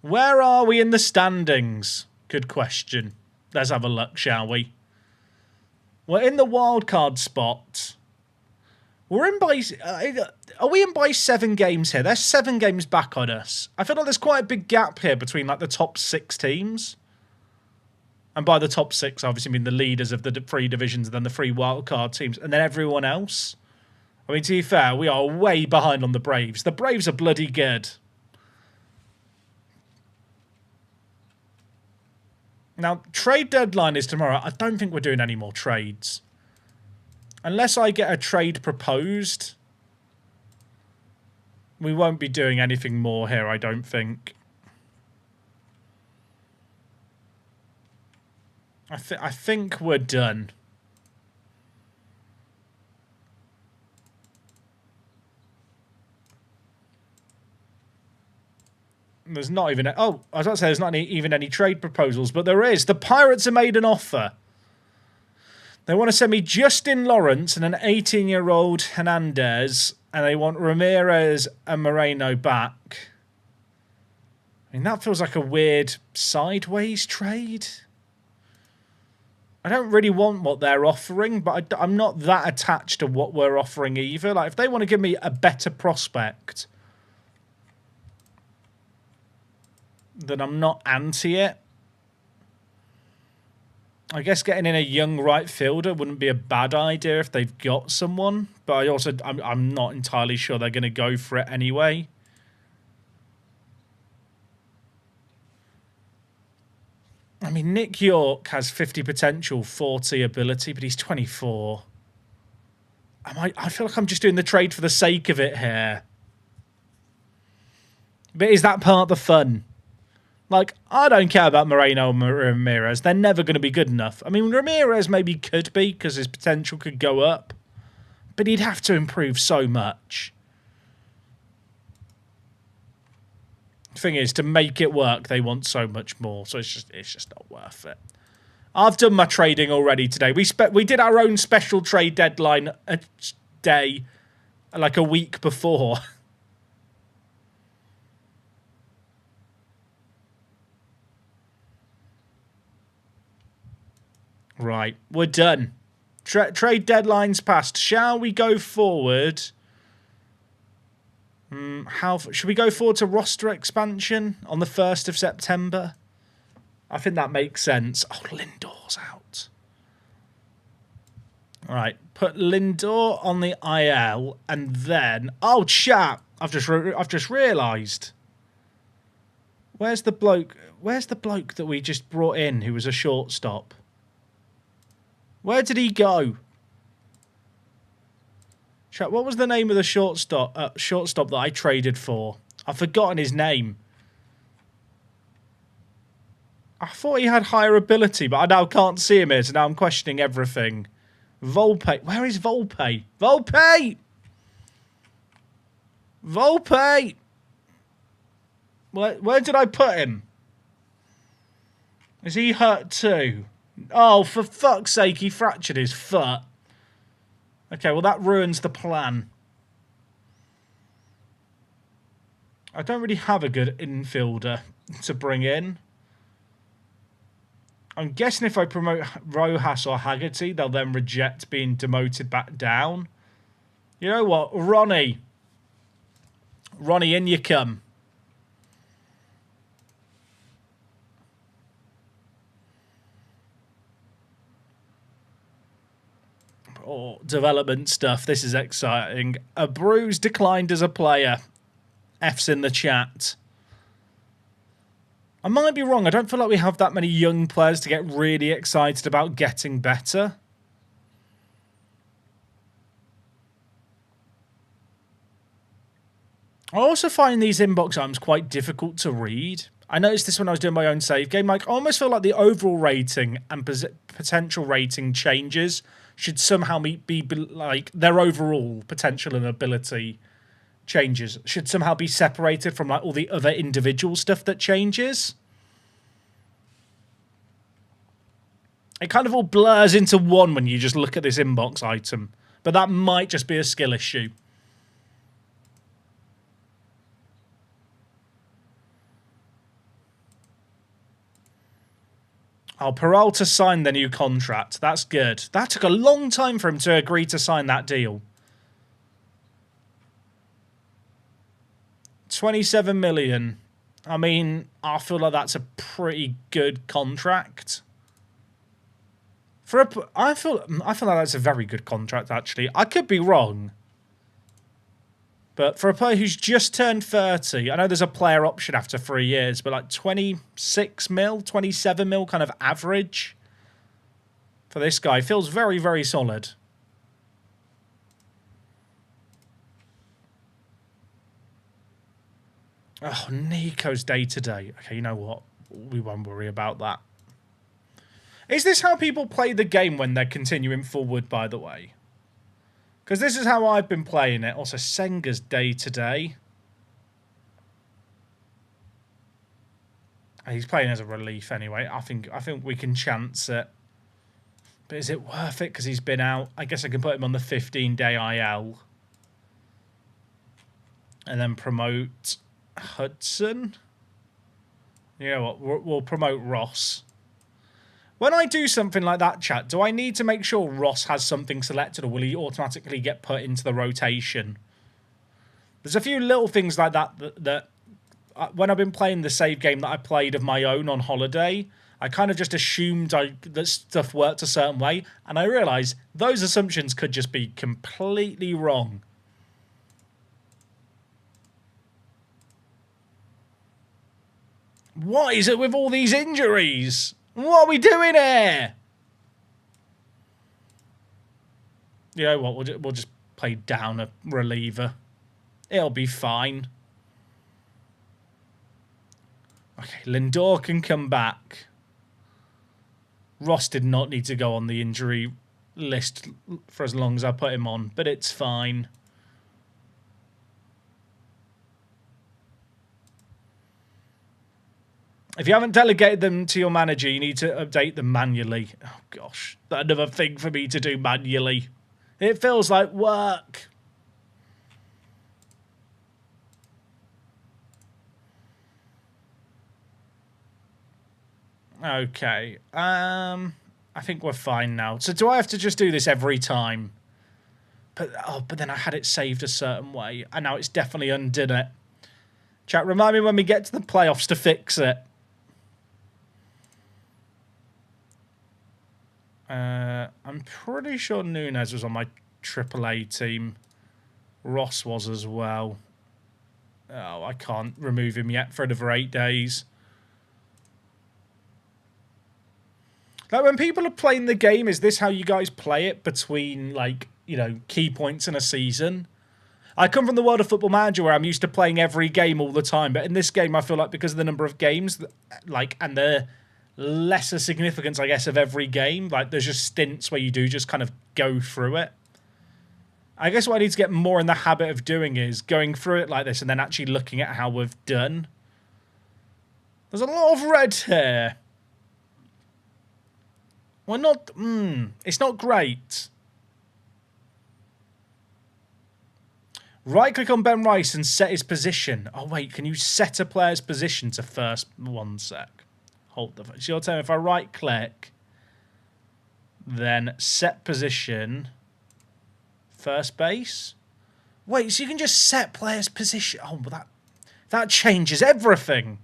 Where are we in the standings? Good question. Let's have a look, shall we? We're in the wildcard spot. We're in by... are we in by 7 games here? There's 7 games back on us. I feel like there's quite a big gap here between like the top 6 teams. And by the top 6, obviously, I mean the leaders of the 3 divisions and then the 3 wildcard teams. And then everyone else. I mean, to be fair, we are way behind on the Braves. The Braves are bloody good. Now, trade deadline is tomorrow. I don't think we're doing any more trades. Unless I get a trade proposed, we won't be doing anything more here, I don't think. I think we're done. There's not even... oh, I was about to say there's not even any trade proposals, but there is. The Pirates have made an offer. They want to send me Justin Lawrence and an 18-year-old Hernandez, and they want Ramirez and Moreno back. I mean, that feels like a weird sideways trade. I don't really want what they're offering, but I'm not that attached to what we're offering either. Like, if they want to give me a better prospect, then I'm not anti it. I guess getting in a young right fielder wouldn't be a bad idea if they've got someone, but I'm not entirely sure they're going to go for it anyway. I mean, Nick York has 50 potential, 40 ability, but he's 24. I feel like I'm just doing the trade for the sake of it here. But is that part of the fun? Like, I don't care about Moreno and Ramirez. They're never going to be good enough. I mean, Ramirez maybe could be because his potential could go up. But he'd have to improve so much. The thing is, to make it work, they want so much more. So it's just not worth it. I've done my trading already today. We did our own special trade deadline a day, like a week before. Right, we're done. Trade deadline's passed. Shall we go forward? Should we go forward to roster expansion on the 1st of September? I think that makes sense. Oh, Lindor's out. All right, put Lindor on the IL, and then... oh, chat! I've just realised. Where's the bloke that we just brought in who was a shortstop? Where did he go? Chat, what was the name of the shortstop that I traded for? I've forgotten his name. I thought he had higher ability, but I now can't see him here, so now I'm questioning everything. Volpe. Where is Volpe? Volpe! Volpe! Where did I put him? Is he hurt too? Oh, for fuck's sake, he fractured his foot. Okay, well, that ruins the plan. I don't really have a good infielder to bring in. I'm guessing if I promote Rojas or Haggerty, they'll then reject being demoted back down. You know what? Ronnie, in you come. Oh, development stuff. This is exciting. A bruise declined as a player. F's in the chat. I might be wrong. I don't feel like we have that many young players to get really excited about getting better. I also find these inbox items quite difficult to read. I noticed this when I was doing my own save game. Like, I almost feel like the overall rating and potential rating changes should somehow be like their overall potential and ability changes should somehow be separated from like all the other individual stuff that changes. It kind of all blurs into one when you just look at this inbox item. But that might just be a skill issue. Oh, Peralta signed the new contract. That's good. That took a long time for him to agree to sign that deal. 27 million. I mean, I feel like that's a pretty good contract. I feel like that's a very good contract, actually. I could be wrong. But for a player who's just turned 30, I know there's a player option after 3 years, but like 26 mil, 27 mil kind of average for this guy feels very, very solid. Oh, Nico's day-to-day. Okay, you know what? We won't worry about that. Is this how people play the game when they're continuing forward, by the way? Because this is how I've been playing it. Also, Senga's day-to-day. He's playing as a relief anyway. I think we can chance it. But is it worth it? Because he's been out. I guess I can put him on the 15-day IL. And then promote Hudson. You know what? We'll promote Ross. When I do something like that, chat, do I need to make sure Ross has something selected, or will he automatically get put into the rotation? There's a few little things like that when I've been playing the save game that I played of my own on holiday, I kind of just assumed that stuff worked a certain way, and I realised those assumptions could just be completely wrong. What is it with all these injuries? What are we doing here? You know what? We'll just play down a reliever. It'll be fine. Okay, Lindor can come back. Ross did not need to go on the injury list for as long as I put him on, but it's fine. If you haven't delegated them to your manager, you need to update them manually. Oh, gosh. Another thing for me to do manually. It feels like work. Okay. I think we're fine now. So do I have to just do this every time? But then I had it saved a certain way, and now it's definitely undone it. Chat, remind me when we get to the playoffs to fix it. I'm pretty sure Nunez was on my AAA team. Ross was as well. Oh, I can't remove him yet for another 8 days. Like, when people are playing the game, is this how you guys play it between, like, you know, key points in a season? I come from the world of Football Manager where I'm used to playing every game all the time, but in this game I feel like because of the number of games, like, and the lesser significance, I guess, of every game, like, there's just stints where you do just kind of go through it. I guess what I need to get more in the habit of doing is going through it like this and then actually looking at how we've done. There's a lot of red here. We're not... it's not great. Right-click on Ben Rice and set his position. Oh, wait, can you set a player's position to first? 1 sec. Hold the... It's your turn. If I right-click, then set position, first base. Wait, so you can just set player's position. Oh, but that changes everything.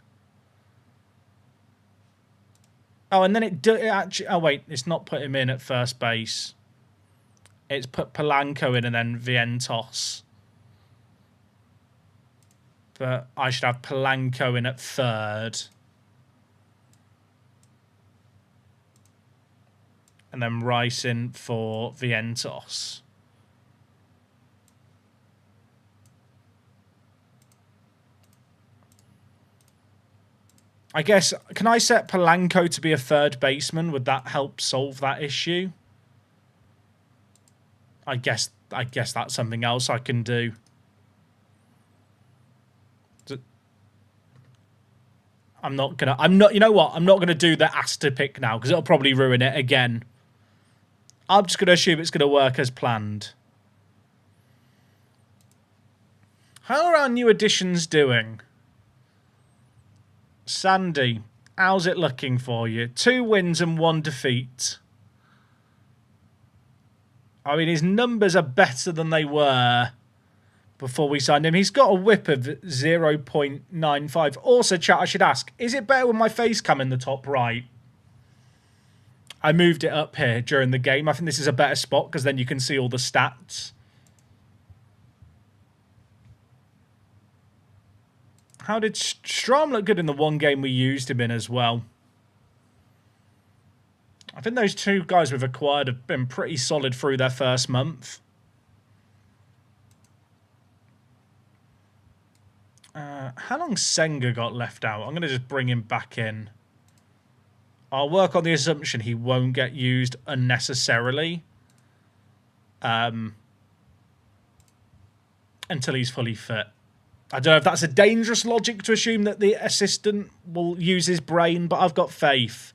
Oh, and then it actually... Oh, wait, it's not put him in at first base. It's put Polanco in and then Vientos. But I should have Polanco in at third. And then Rice in for Vientos. I guess, can I set Polanco to be a third baseman? Would that help solve that issue? I guess that's something else I can do. I'm not gonna. You know what? I'm not gonna do the Astor pick now because it'll probably ruin it again. I'm just gonna assume it's gonna work as planned. How are our new additions doing? Sandy, how's it looking for you? 2 wins and 1 defeat. I mean, his numbers are better than they were before we signed him. He's got a whip of 0.95. Also, chat, I should ask, is it better with my face cam in the top right? I moved it up here during the game. I think this is a better spot because then you can see all the stats. How did Strom look good in the one game we used him in as well? I think those 2 guys we've acquired have been pretty solid through their first month. How long Senga got left out? I'm going to just bring him back in. I'll work on the assumption he won't get used unnecessarily. Until he's fully fit. I don't know if that's a dangerous logic to assume that the assistant will use his brain, but I've got faith.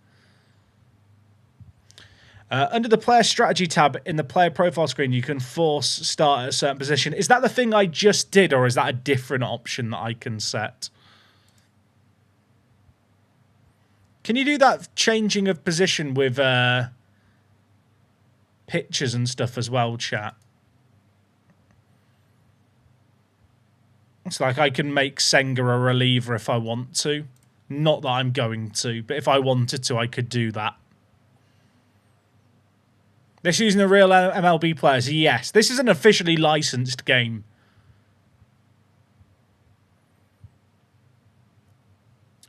Under the player strategy tab in the player profile screen, you can force start at a certain position. Is that the thing I just did, or is that a different option that I can set? Can you do that changing of position with pictures and stuff as well, chat? It's like I can make Senga a reliever if I want to. Not that I'm going to, but if I wanted to, I could do that. This using the real MLB players? Yes. This is an officially licensed game.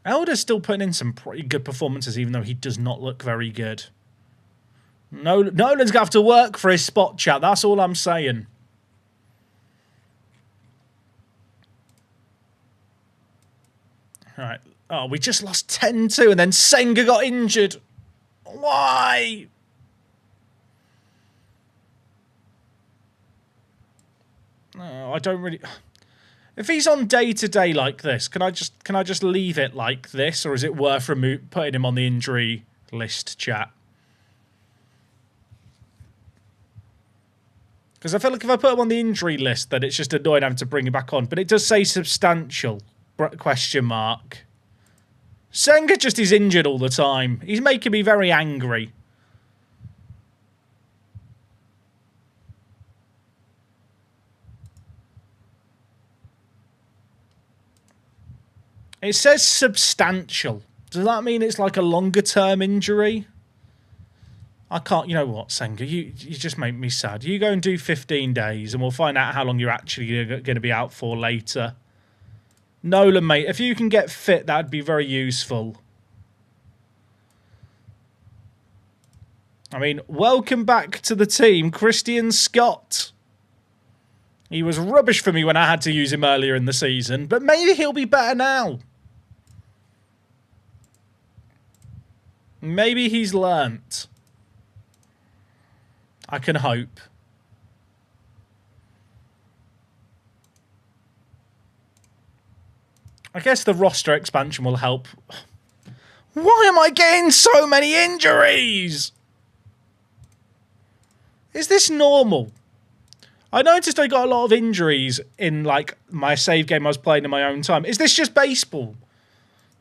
Elder's still putting in some pretty good performances, even though he does not look very good. Nolan's going to have to work for his spot, chat. That's all I'm saying. All right. Oh, we just lost 10-2 and then Senga got injured. Why? No, I don't really... If he's on day-to-day like this, can I just leave it like this, or is it worth putting him on the injury list, chat? Because I feel like if I put him on the injury list, then it's just annoying having to bring him back on. But it does say substantial, question mark. Senga just is injured all the time. He's making me very angry. It says substantial. Does that mean it's like a longer term injury? I can't... You know what, Senga? You just make me sad. You go and do 15 days and we'll find out how long you're actually going to be out for later. Nolan, mate, if you can get fit, that'd be very useful. I mean, welcome back to the team, Christian Scott. He was rubbish for me when I had to use him earlier in the season, but maybe he'll be better now. Maybe he's learnt. I can hope. I guess the roster expansion will help. Why am I getting so many injuries? Is this normal? I noticed I got a lot of injuries in like my save game I was playing in my own time. Is this just baseball?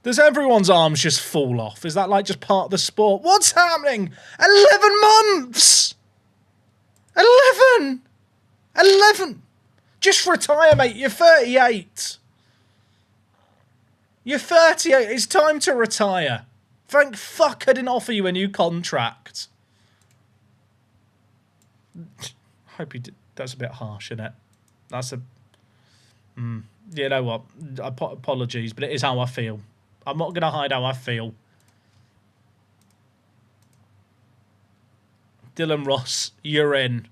Does everyone's arms just fall off? Is that like just part of the sport? What's happening? 11 months! 11! 11! Just retire, mate. You're 38. You're 38. It's time to retire. Thank fuck I didn't offer you a new contract. I hope you did. That's a bit harsh, isn't it? That's a... You know what? Apologies, but it is how I feel. I'm not going to hide how I feel. Dylan Ross, you're in.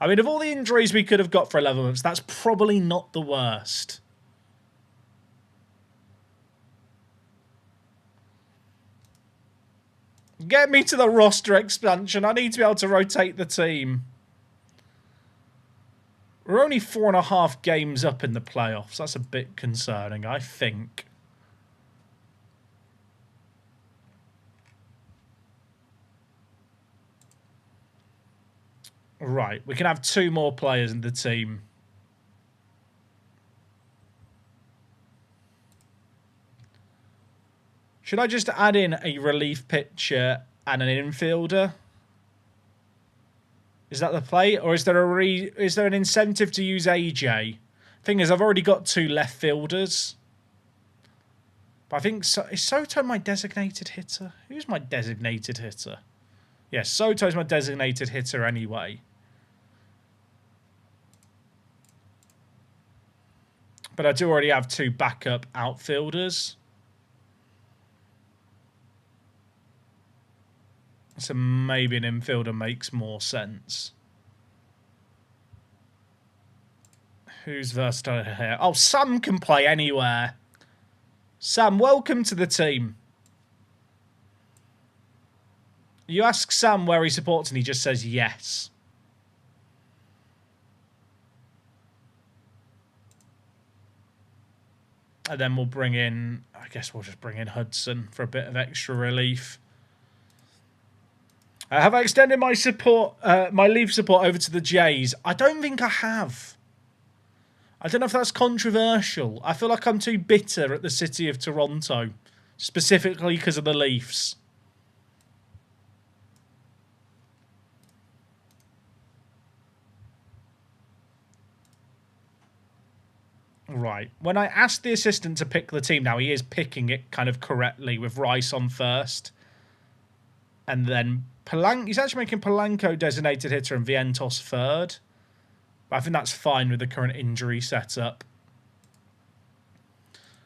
I mean, of all the injuries we could have got for 11 months, that's probably not the worst. Get me to the roster expansion. I need to be able to rotate the team. We're only 4.5 games up in the playoffs. That's a bit concerning, I think. Right, we can have 2 more players in the team. Should I just add in a relief pitcher and an infielder? Is that the play, or is there an incentive to use AJ? Thing is, I've already got 2 left fielders. But I think is Soto my designated hitter? Who's my designated hitter? Yes, Soto's my designated hitter anyway. But I do already have 2 backup outfielders. So maybe an infielder makes more sense. Who's versatile here? Oh, Sam can play anywhere. Sam, welcome to the team. You ask Sam where he supports and he just says yes. And then we'll bring in, I guess we'll just bring in Hudson for a bit of extra relief. Have I extended my support, my leave support over to the Jays? I don't think I have. I don't know if that's controversial. I feel like I'm too bitter at the city of Toronto, specifically because of the Leafs. Right. When I asked the assistant to pick the team now, he is picking it kind of correctly with Rice on first. And then he's actually making Polanco designated hitter and Vientos third. But I think that's fine with the current injury setup.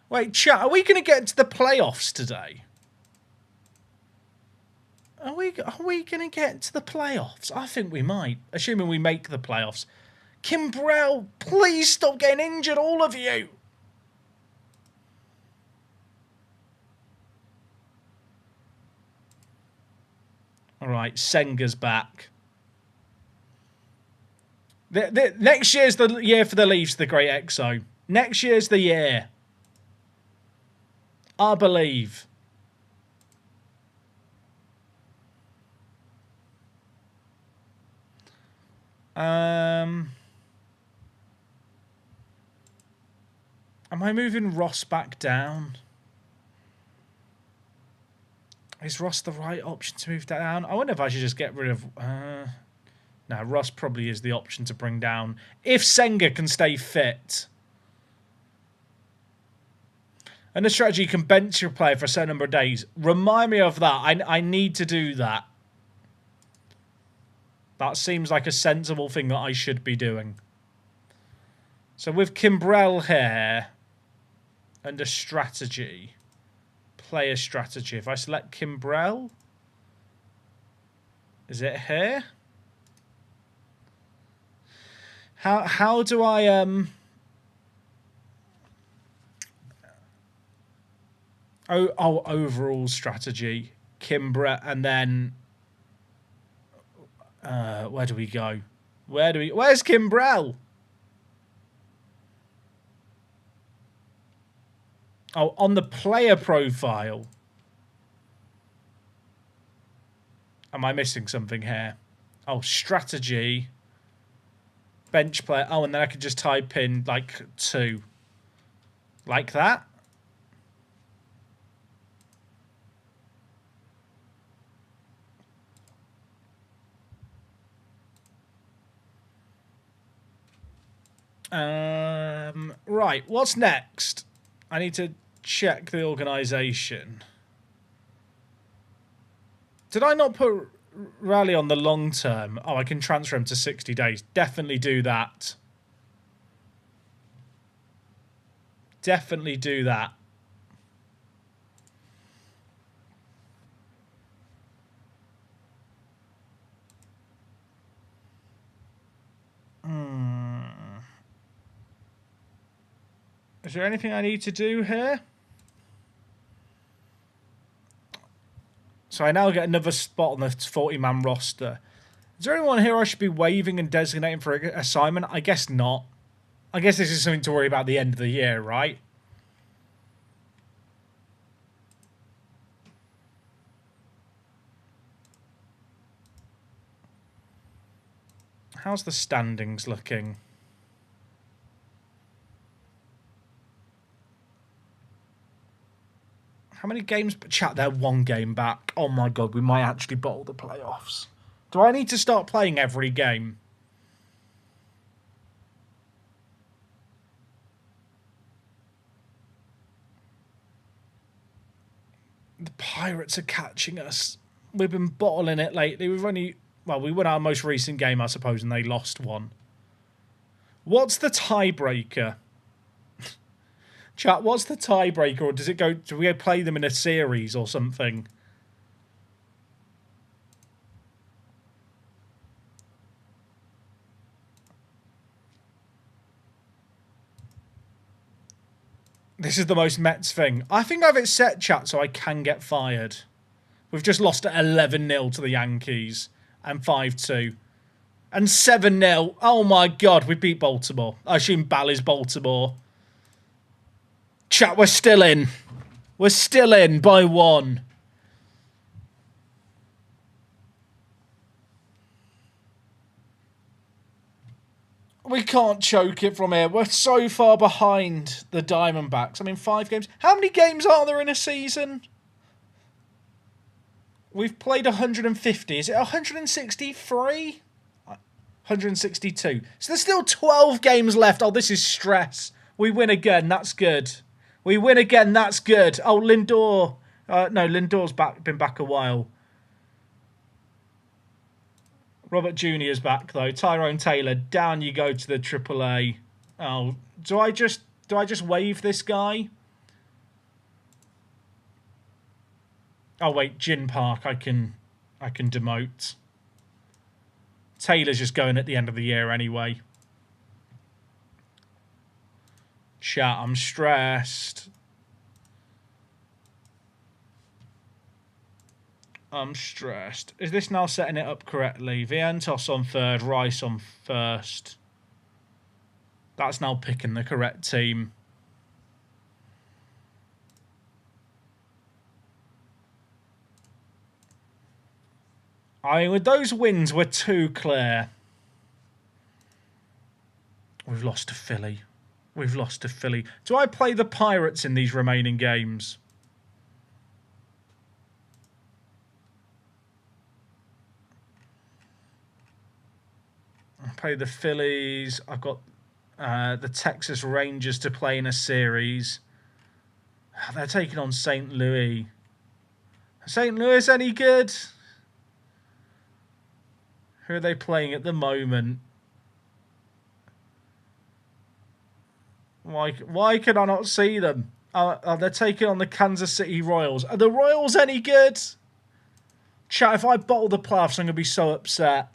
Wait, chat, are we going to get to the playoffs today? Are we going to get to the playoffs? I think we might, assuming we make the playoffs. Kimbrell, please stop getting injured, all of you. All right, Senga's back. Next year's the year for the Leafs, the Great Exo. Next year's the year. I believe. Am I moving Ross back down? Is Ross the right option to move down? I wonder if I should just get rid of... no, Ross probably is the option to bring down. If Senga can stay fit. And the strategy, you can bench your player for a certain number of days. Remind me of that. I need to do that. That seems like a sensible thing that I should be doing. So with Kimbrell here, under strategy, player strategy, if I select Kimbrell, is it here? How do I overall strategy, Kimbrell, and then where do we go? Where's Kimbrell? Oh, on the player profile. Am I missing something here? Oh, strategy. Bench player. Oh, and then I could just type in, like, 2. Like that? Right, what's next? I need to check the organisation. Did I not put Rally on the long term? Oh, I can transfer him to 60 days. Definitely do that. Definitely do that. Is there anything I need to do here? So I now get another spot on the 40-man roster. Is there anyone here I should be waiving and designating for an assignment? I guess not. I guess this is something to worry about at the end of the year, right? How's the standings looking? How many games? Chat, they're 1 game back. Oh my god, we might actually bottle the playoffs. Do I need to start playing every game? The Pirates are catching us. We've been bottling it lately. We've only... Well, we won our most recent game, I suppose, and they lost one. What's the tiebreaker? Chat, what's the tiebreaker? Or does it go... Do we play them in a series or something? This is the most Mets thing. I think I have it set, chat, so I can get fired. We've just lost at 11-0 to the Yankees. And 5-2. And 7-0. Oh my god, we beat Baltimore. I assume Ball is Baltimore. Chat, we're still in. We're still in by 1. We can't choke it from here. We're so far behind the Diamondbacks. I mean, 5 games. How many games are there in a season? We've played 150. Is it 163? 162. So there's still 12 games left. Oh, this is stress. We win again. That's good. We win again. That's good. Oh, Lindor. No, Lindor's been back a while. Robert Jr.'s back, though. Tyrone Taylor, down you go to the AAA. Oh, do I just waive this guy? Oh, wait, Jin Park, I can demote. Taylor's just going at the end of the year anyway. Chat, I'm stressed. I'm stressed. Is this now setting it up correctly? Vientos on 3rd, Rice on 1st. That's now picking the correct team. I mean, with those wins, we're too clear. We've lost to Philly. We've lost to Philly. Do I play the Pirates in these remaining games? I play the Phillies. I've got the Texas Rangers to play in a series. They're taking on St. Louis. St. Louis any good? Who are they playing at the moment? Why can I not see them? They're taking on the Kansas City Royals. Are the Royals any good? Chat, if I bottle the playoffs, I'm going to be so upset.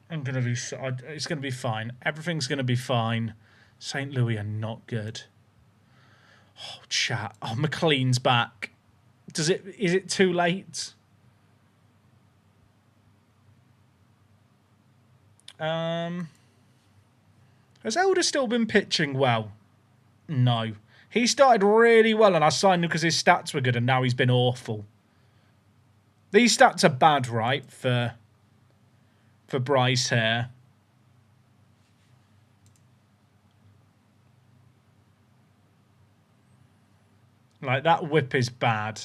I'm going to be... It's going to be fine. Everything's going to be fine. St. Louis are not good. Oh, chat. Oh, McLean's back. Is it too late? Has Elder still been pitching well? No. He started really well and I signed him because his stats were good and now he's been awful. These stats are bad, right, for Bryce here. Like, that whip is bad.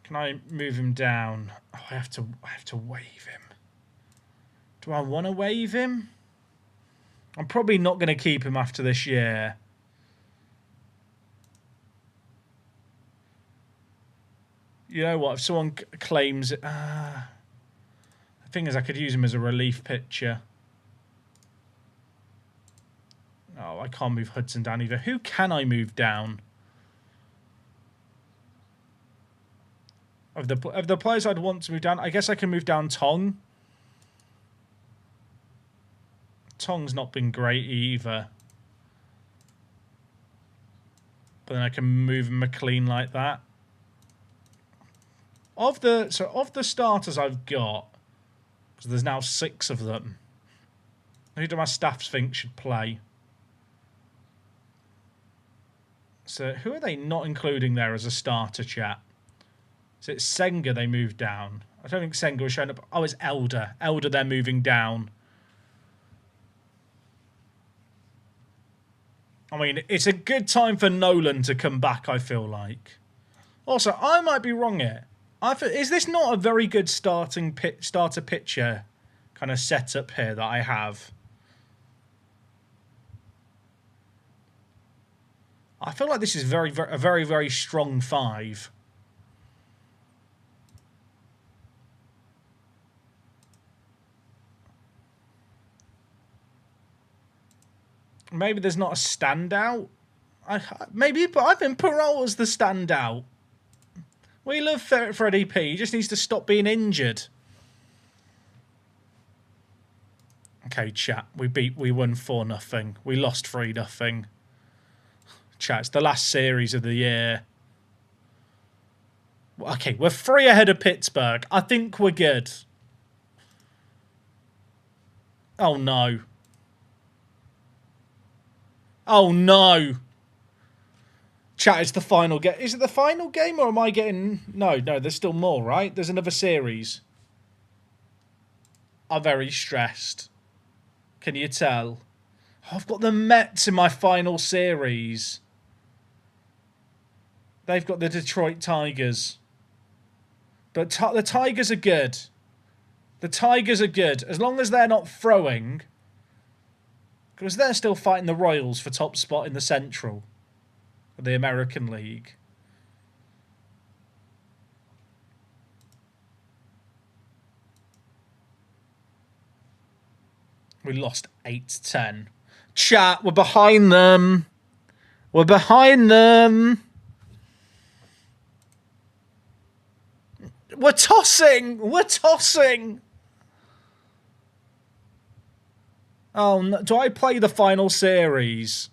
Can I move him down? Oh, I have to waive him. Do I want to waive him? I'm probably not going to keep him after this year. You know what? If someone claims it... the thing is, I could use him as a relief pitcher. Oh, I can't move Hudson down either. Who can I move down? Of the players I'd want to move down, I guess I can move down Tong. Tong's not been great either. But then I can move McLean like that. of the starters I've got, because there's now 6 of them. Who do my staffs think should play? So who are they not including there as a starter, chat? Is it Senga they moved down? I don't think Senga was showing up. Oh, it's Elder. Elder, they're moving down. I mean, it's a good time for Nolan to come back, I feel like. Also, I might be wrong here. Is this not a very good starter pitcher kind of setup here that I have? I feel like this is a very, very strong 5. Maybe there's not a standout. Maybe, but I think Peralta's the standout. We love Freddie P. He just needs to stop being injured. Okay, chat. We won 4-0. We lost 3-0. Chat, it's the last series of the year. Okay, we're 3 ahead of Pittsburgh. I think we're good. Oh, no. Oh, no. Chat, it's the final game. Is it the final game or am I getting... No, there's still more, right? There's another series. I'm very stressed. Can you tell? Oh, I've got the Mets in my final series. They've got the Detroit Tigers. But the Tigers are good. The Tigers are good. As long as they're not throwing... Because they're still fighting the Royals for top spot in the Central. Of the American League. We lost 8-10. Chat, we're behind them. We're behind them. We're tossing. We're tossing. Oh, no. Do I play the final series?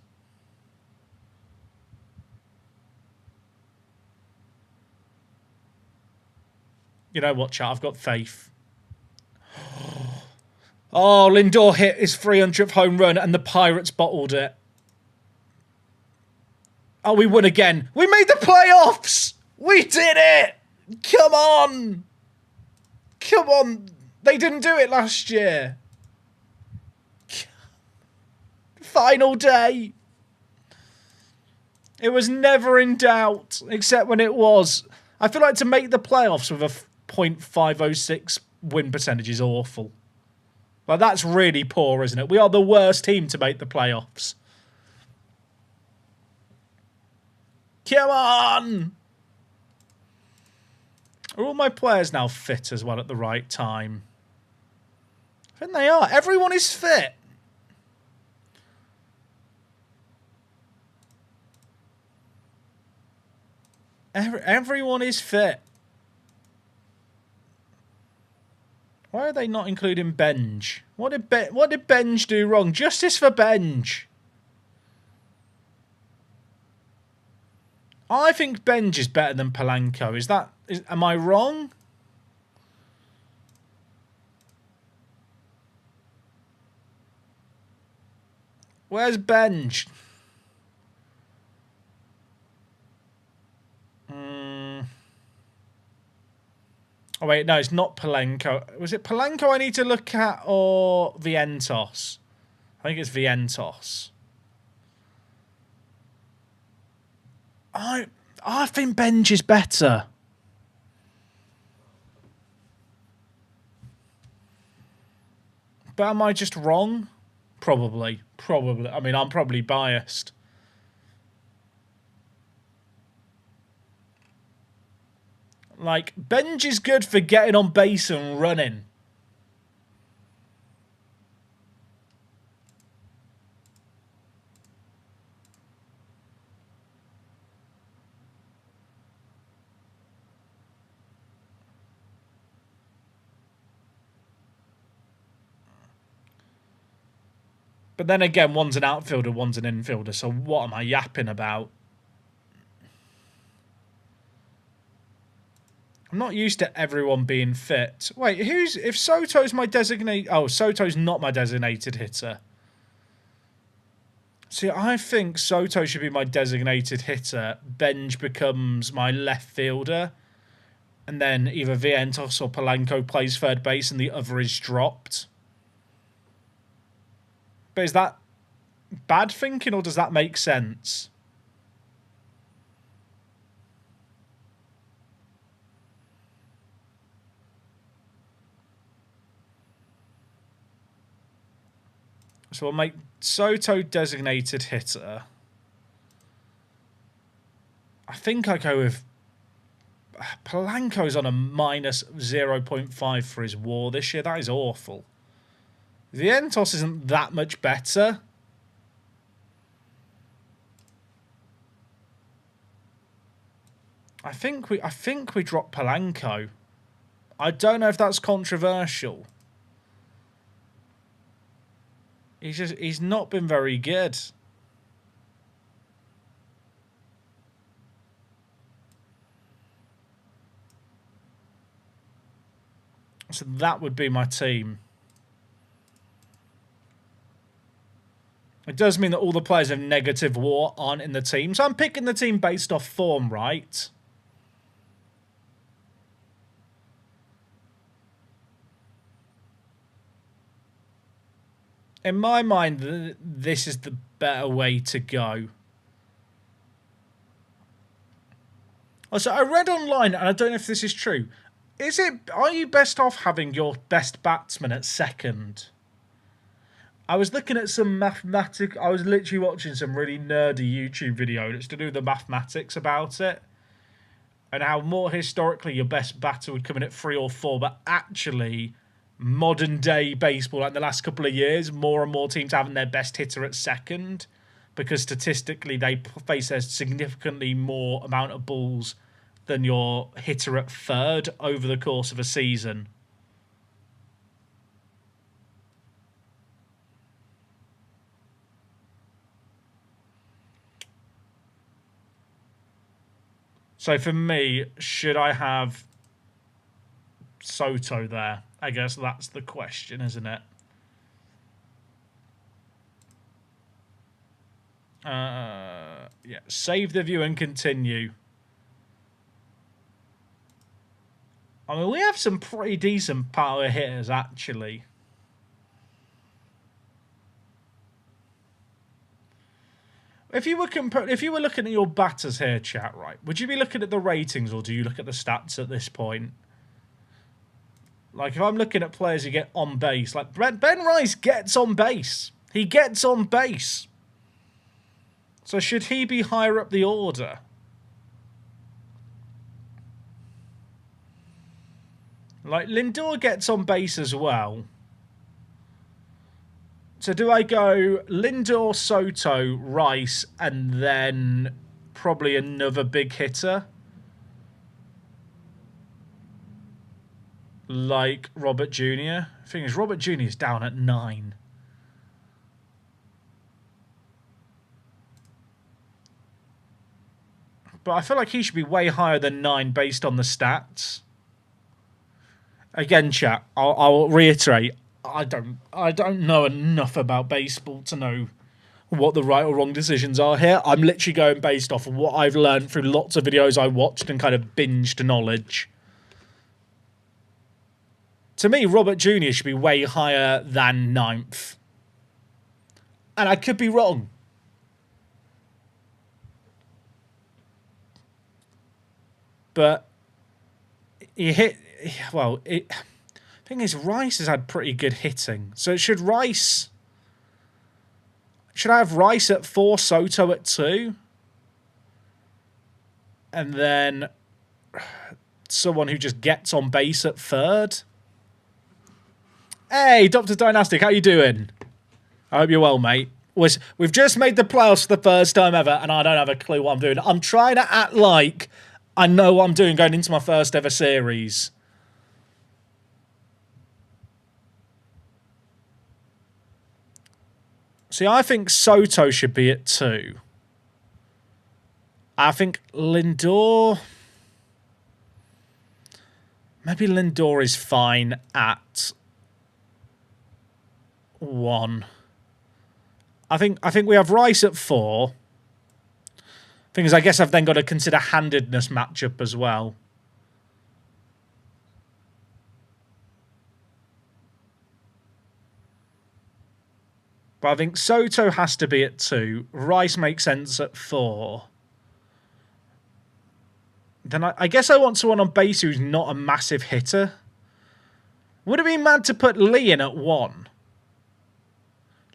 You know what, chat? I've got faith. Oh, Lindor hit his 300th home run and the Pirates bottled it. Oh, we won again. We made the playoffs. We did it. Come on. Come on. They didn't do it last year. Final day. It was never in doubt, except when it was. I feel like to make the playoffs with a .506 win percentage is awful. Like, that's really poor, isn't it? We are the worst team to make the playoffs. Come on! Are all my players now fit as well at the right time? I think they are. Everyone is fit. Everyone is fit. Why are they not including Benj? What did Benj do wrong? Justice for Benj. I think Benj is better than Polanco. Am I wrong? Where's Benj? Oh, wait, no, it's not Polanco. Was it Polanco I need to look at or Vientos? I think it's Vientos. I think Benj is better. But am I just wrong? Probably. I mean, I'm probably biased. Like, Benj is good for getting on base and running. But then again, one's an outfielder, one's an infielder, so what am I yapping about? I'm not used to everyone being fit. Wait, if Soto's my designated... Oh, Soto's not my designated hitter. See, I think Soto should be my designated hitter. Benj becomes my left fielder. And then either Vientos or Polanco plays third base and the other is dropped. But is that bad thinking or does that make sense? So we'll make Soto designated hitter. I think I go with... Polanco's on a minus 0.5 for his WAR this year. That is awful. Vientos isn't that much better. I think we drop Polanco. I don't know if that's controversial. He's not been very good. So that would be my team. It does mean that all the players of negative WAR aren't in the team. So I'm picking the team based off form, right? In my mind, this is the better way to go. Also, I read online, and I don't know if this is true. Are you best off having your best batsman at second? I was looking at some I was literally watching some really nerdy YouTube video that's to do with the mathematics about it. And how more historically your best batter would come in at 3 or 4, but actually... modern day baseball, like the last couple of years, more and more teams having their best hitter at second because statistically they face a significantly more amount of balls than your hitter at third over the course of a season. So for me, should I have Soto there? I guess that's the question, isn't it? Yeah, save the view and continue. I mean, we have some pretty decent power hitters, actually. If you were looking at your batters here, chat, right, would you be looking at the ratings or do you look at the stats at this point? Like, if I'm looking at players who get on base, like Ben Rice gets on base. He gets on base. So should he be higher up the order? Like, Lindor gets on base as well. So do I go Lindor, Soto, Rice, and then probably another big hitter? Like Robert Jr. The thing is, Robert Jr. is down at 9. But I feel like he should be way higher than 9 based on the stats. Again, chat, I'll reiterate, I don't know enough about baseball to know what the right or wrong decisions are here. I'm literally going based off of what I've learned through lots of videos I watched and kind of binged knowledge. To me, Robert Jr. should be way higher than 9th. And I could be wrong. But he hit... Well, thing is, Rice has had pretty good hitting. So should Rice... Should I have Rice at 4, Soto at 2? And then someone who just gets on base at 3rd? Hey, Dr. Dynastic, how you doing? I hope you're well, mate. We've just made the playoffs for the first time ever, and I don't have a clue what I'm doing. I'm trying to act like I know what I'm doing going into my first ever series. See, I think Soto should be at 2. I think Lindor... Maybe Lindor is fine at 1. I think we have Rice at 4. Thing is, I guess I've then got to consider handedness matchup as well. But I think Soto has to be at 2. Rice makes sense at 4. Then I guess I want someone on base who's not a massive hitter. Would it be mad to put Lee in at 1?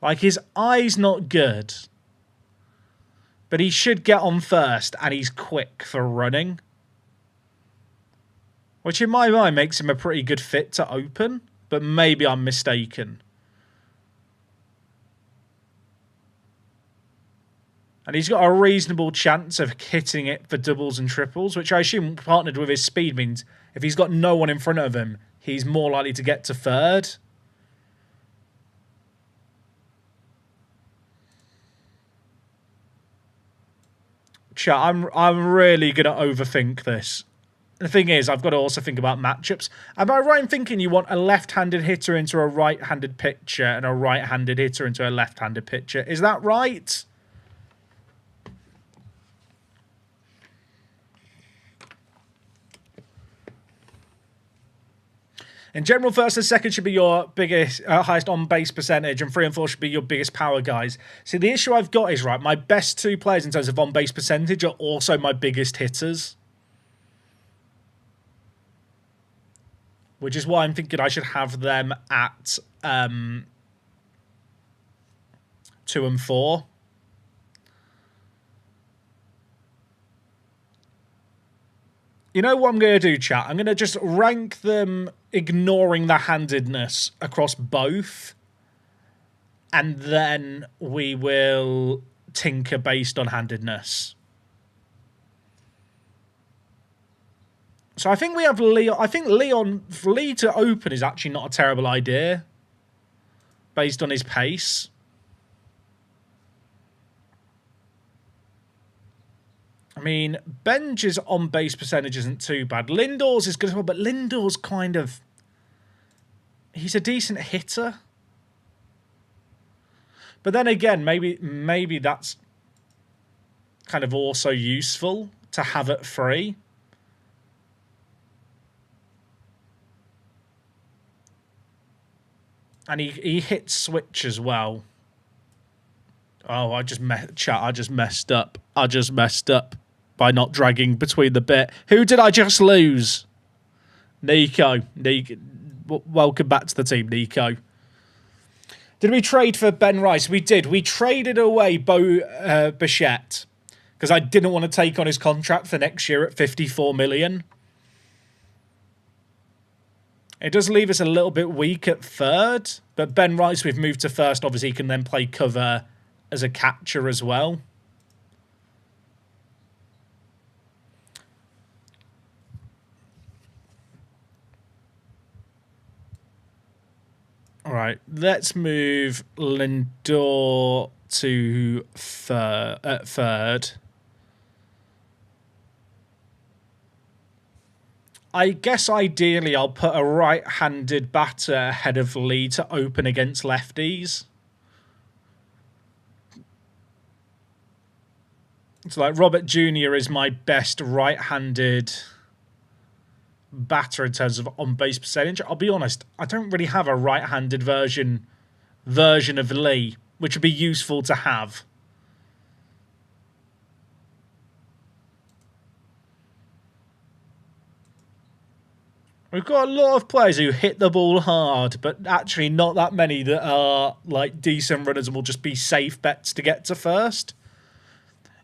Like, his eye's not good. But he should get on first, and he's quick for running. Which in my mind makes him a pretty good fit to open. But maybe I'm mistaken. And he's got a reasonable chance of hitting it for doubles and triples, which I assume partnered with his speed means if he's got no one in front of him, he's more likely to get to third. Chat, I'm really going to overthink this. The thing is, I've got to also think about matchups. Am I right in thinking you want a left-handed hitter into a right-handed pitcher and a right-handed hitter into a left-handed pitcher? Is that right? In general, first and second should be your biggest, highest on-base percentage, and 3 and 4 should be your biggest power guys. See, the issue I've got is, right, my best 2 players in terms of on-base percentage are also my biggest hitters. Which is why I'm thinking I should have them at 2 and 4. You know what I'm going to do, chat? I'm going to just rank them ignoring the handedness across both. And then we will tinker based on handedness. So I think we have Leon. I think Lee to open is actually not a terrible idea. Based on his pace. I mean, Benj's on-base percentage isn't too bad. Lindor's is good as well, but Lindor's kind of... He's a decent hitter. But then again, maybe that's kind of also useful to have at 3. And he hits switch as well. Oh, I just messed up. I just messed up by not dragging between the bit. Who did I just lose? Nico. Welcome back to the team, Nico. Did we trade for Ben Rice? We did. We traded away Bo Bichette because I didn't want to take on his contract for next year at 54 million. It does leave us a little bit weak at 3rd, but Ben Rice we've moved to 1st. Obviously, he can then play cover as a catcher as well. All right, let's move Lindor to 3rd. I guess ideally I'll put a right-handed batter ahead of Lee to open against lefties. So like Robert Jr. is my best right-handed batter in terms of on-base percentage. I'll be honest, I don't really have a right-handed version of Lee, which would be useful to have. We've got a lot of players who hit the ball hard, but actually not that many that are like decent runners and will just be safe bets to get to 1st.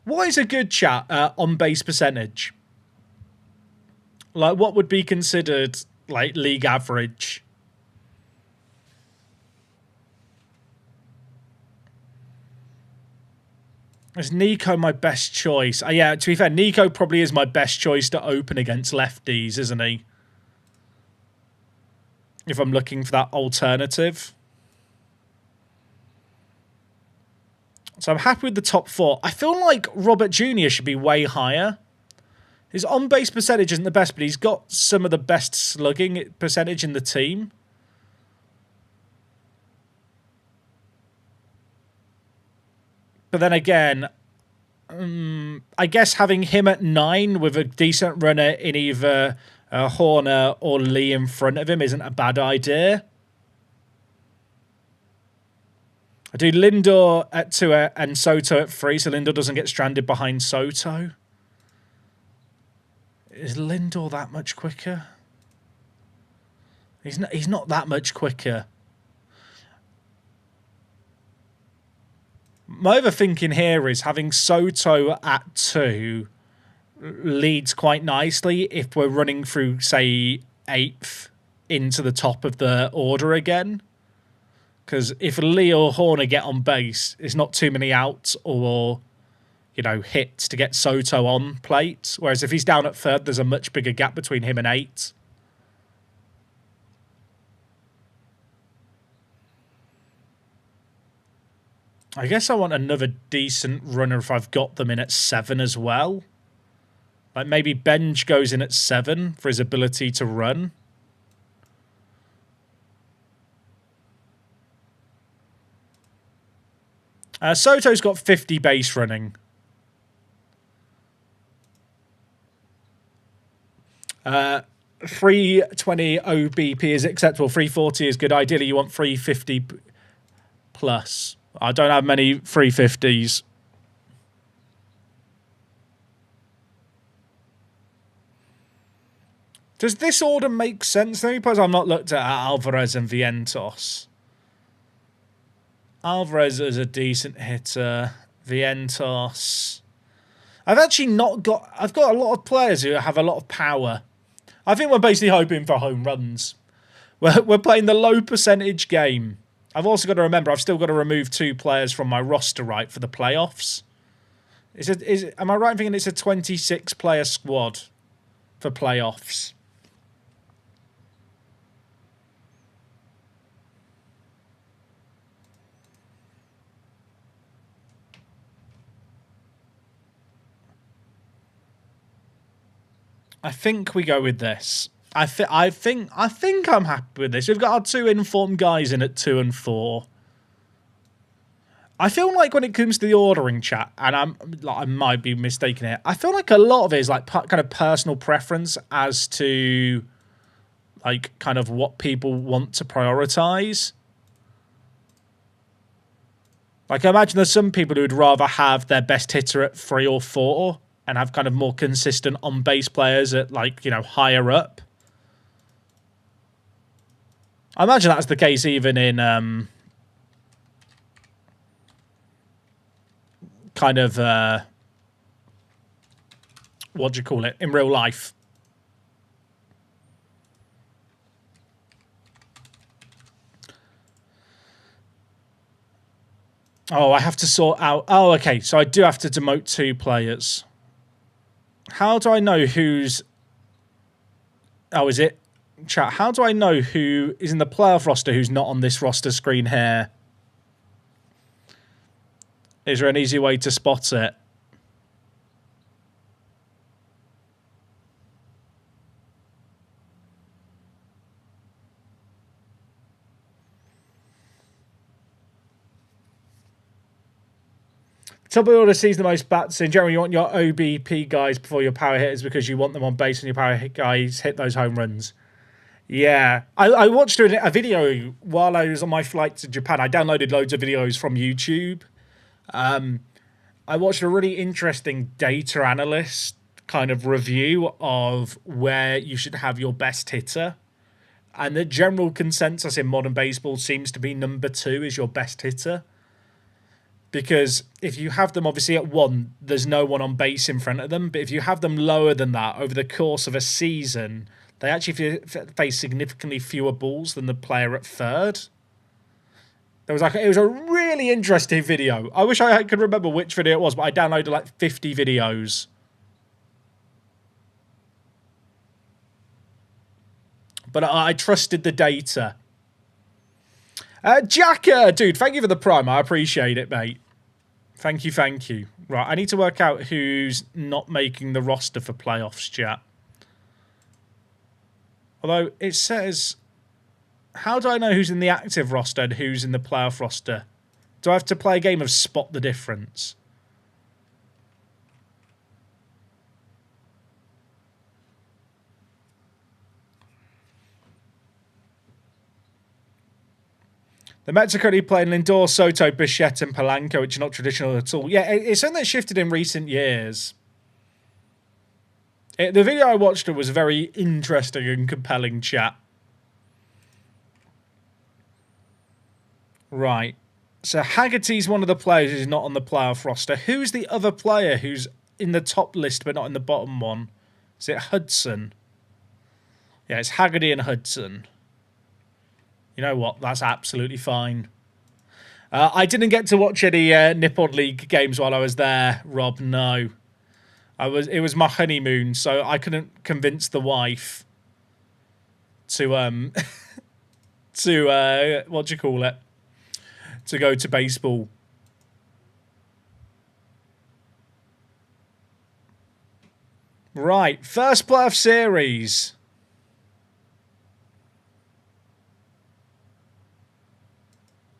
What is a good chat on-base percentage? Like, what would be considered, like, league average? Is Nico my best choice? Yeah, to be fair, Nico probably is my best choice to open against lefties, isn't he? If I'm looking for that alternative. So I'm happy with the top 4. I feel like Robert Jr. should be way higher. His on-base percentage isn't the best, but he's got some of the best slugging percentage in the team. But then again, I guess having him at 9 with a decent runner in either Horner or Lee in front of him isn't a bad idea. I do Lindor at 2 and Soto at 3, so Lindor doesn't get stranded behind Soto. Is Lindor that much quicker? He's not that much quicker. My overthinking here is having Soto at 2 leads quite nicely if we're running through, say, 8th into the top of the order again. Because if Lee or Horner get on base, it's not too many outs or, you know, hits to get Soto on plate. Whereas if he's down at 3rd, there's a much bigger gap between him and 8. I guess I want another decent runner if I've got them in at 7 as well. Like maybe Benj goes in at 7 for his ability to run. Soto's got 50 base running. 320 OBP is acceptable. 340 is good. Ideally, you want 350 plus. I don't have many 350s. Does this order make sense? The only place I've not looked at are Alvarez and Vientos. Alvarez is a decent hitter. Vientos. I've got a lot of players who have a lot of power. I think we're basically hoping for home runs. We're playing the low percentage game. I've also got to remember I've still got to remove 2 players from my roster, right, for the playoffs. Am I right in thinking it's a 26-player squad for playoffs? I think we go with this. I think I'm happy with this. We've got our 2 informed guys in at 2 and 4. I feel like when it comes to the ordering chat, and I might be mistaken here, I feel like a lot of it is like kind of personal preference as to like kind of what people want to prioritize. Like I imagine there's some people who would rather have their best hitter at 3 or 4 and have kind of more consistent on-base players at like, you know, higher up. I imagine that's the case even in kind of what do you call it, in real life. Oh, I have to sort out. Oh, okay. So I do have to demote 2 players. How do I know who's... Oh, is it? Chat, how do I know who is in the playoff roster who's not on this roster screen here? Is there an easy way to spot it? Top of the order sees the most bats. In general, you want your OBP guys before your power hitters because you want them on base and your power hit guys hit those home runs. Yeah. I watched a video while I was on my flight to Japan. I downloaded loads of videos from YouTube. I watched a really interesting data analyst kind of review of where you should have your best hitter. And the general consensus in modern baseball seems to be number 2 is your best hitter. Because if you have them obviously at 1, there's no one on base in front of them. But if you have them lower than that over the course of a season, they actually face significantly fewer balls than the player at 3rd. It was a really interesting video. I wish I could remember which video it was, but I downloaded like 50 videos. But I trusted the data. Jacker, dude, thank you for the prime. I appreciate it, mate. Thank you, thank you. Right, I need to work out who's not making the roster for playoffs, chat. Although it says... How do I know who's in the active roster and who's in the playoff roster? Do I have to play a game of spot the difference? The Mets are currently playing Lindor, Soto, Bichette and Polanco, which are not traditional at all. Yeah, it's something that shifted in recent years. The video I watched was very interesting and compelling, chat. Right. So Haggerty's one of the players who's not on the playoff roster. Who's the other player who's in the top list but not in the bottom one? Is it Hudson? Yeah, it's Haggerty and Hudson. You know what? That's absolutely fine. I didn't get to watch any Nippon League games while I was there, Rob. No. It was my honeymoon, so I couldn't convince the wife to to what do you call it? To go to baseball. Right, first playoff series.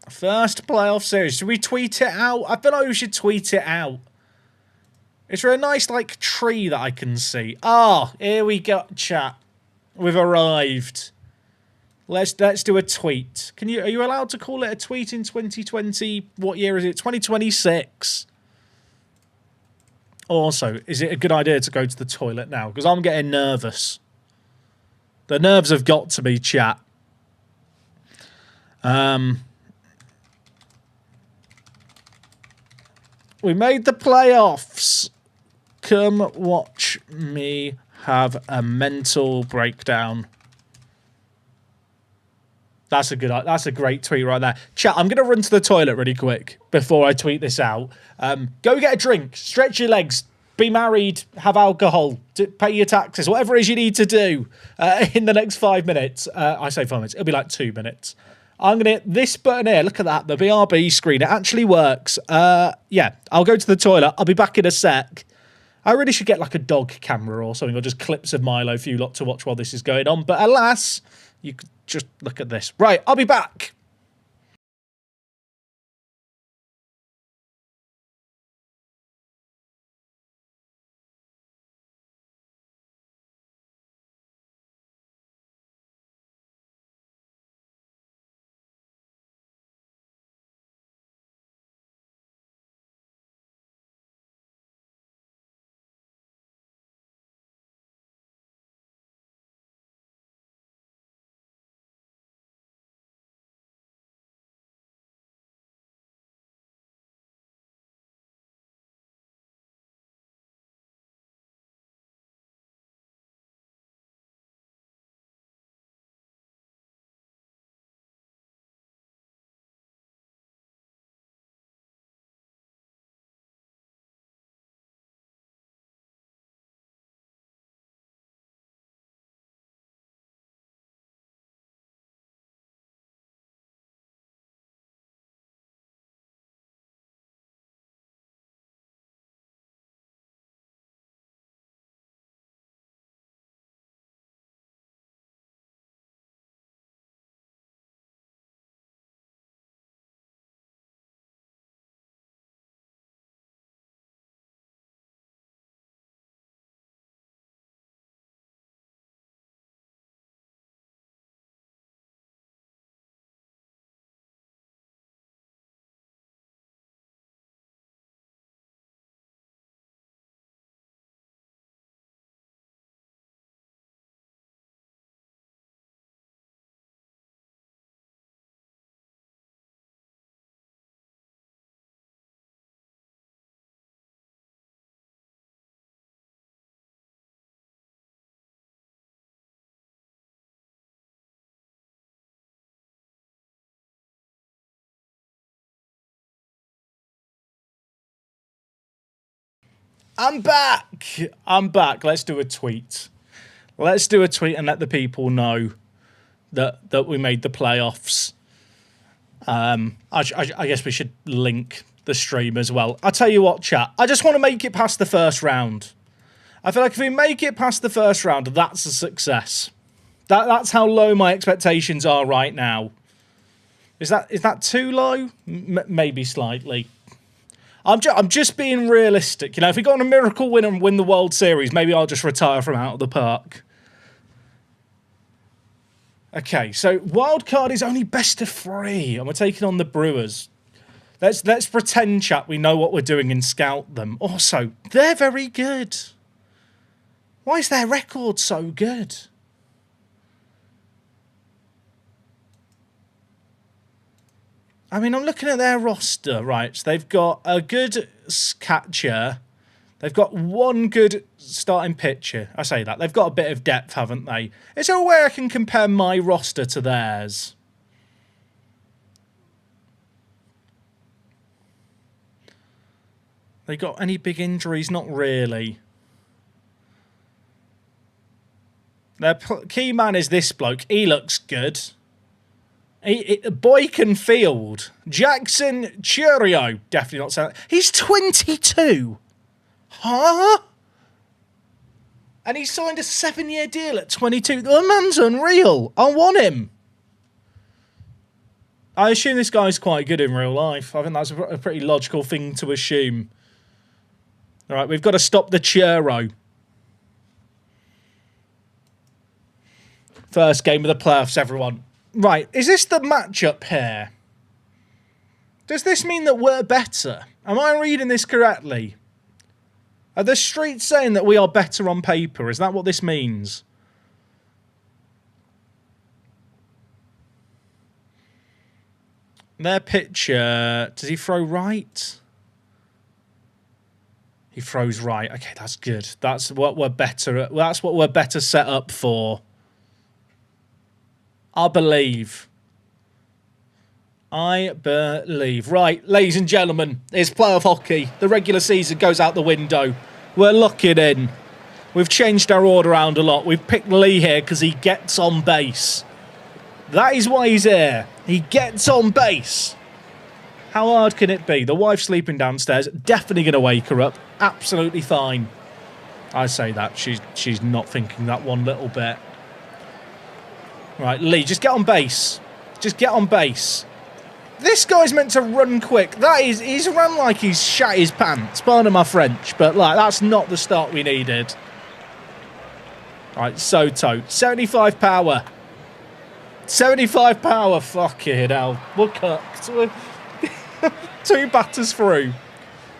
First playoff series. Should we tweet it out? I feel like we should tweet it out. Is there a nice, like, tree that I can see? Ah, here we go, chat. We've arrived. Let's do a tweet. Are you allowed to call it a tweet in 2020? What year is it? 2026. Also, is it a good idea to go to the toilet now? Because I'm getting nervous. The nerves have got to be, chat. We made the playoffs. Come watch me have a mental breakdown. That's a great tweet right there. Chat, I'm going to run to the toilet really quick before I tweet this out. Go get a drink, stretch your legs, be married, have alcohol, pay your taxes, whatever it is you need to do in the next 5 minutes. I say 5 minutes. It'll be like 2 minutes. I'm going to hit this button here. Look at that, the BRB screen. It actually works. Yeah, I'll go to the toilet. I'll be back in a sec. I really should get like a dog camera or something, or just clips of Milo for you lot to watch while this is going on. But alas, you could just look at this. Right, I'll be back. I'm back. I'm back. Let's do a tweet. Let's do a tweet and let the people know that we made the playoffs. I guess we should link the stream as well. I tell you what, chat. I just want to make it past the first round. I feel like if we make it past the first round, that's a success. That's how low my expectations are right now. Is that too low? Maybe slightly. I'm just being realistic. You know, if we got on a miracle win and win the World Series, maybe I'll just retire from out of the park. Okay, so wild card is only best of 3, and we're taking on the Brewers. Let's pretend, chat, we know what we're doing and scout them. Also, they're very good. Why is their record so good? I mean, I'm looking at their roster, right? So they've got a good catcher. They've got one good starting pitcher. I say that. They've got a bit of depth, haven't they? Is there a way I can compare my roster to theirs? They got any big injuries? Not really. Their key man is this bloke. He looks good. Boykin Field. Jackson Churio. Definitely not saying that. He's 22. Huh? And he signed a 7-year deal at 22. The man's unreal. I want him. I assume this guy's quite good in real life. I think that's a pretty logical thing to assume. All right, we've got to stop the churro. First game of the playoffs, everyone. Right, is this the matchup here? Does this mean that we're better? Am I reading this correctly? Are the streets saying that we are better on paper? Is that what this means? Their pitcher, does he throw right? He throws right. Okay, that's good. That's what we're better at. That's what we're better set up for. I believe. Right, ladies and gentlemen, it's playoff hockey. The regular season goes out the window. We're locking in. We've changed our order around a lot. We've picked Lee here because he gets on base. That is why he's here. He gets on base. How hard can it be? The wife's sleeping downstairs. Definitely going to wake her up. Absolutely fine. I say that. She's not thinking that one little bit. Right, Lee, just get on base. Just get on base. This guy's meant to run quick. He's run like he's shat his pants. Pardon my French, but like that's not the start we needed. Right, Soto. 75 power. 75 power. Fucking hell. We're cooked. 2 batters through.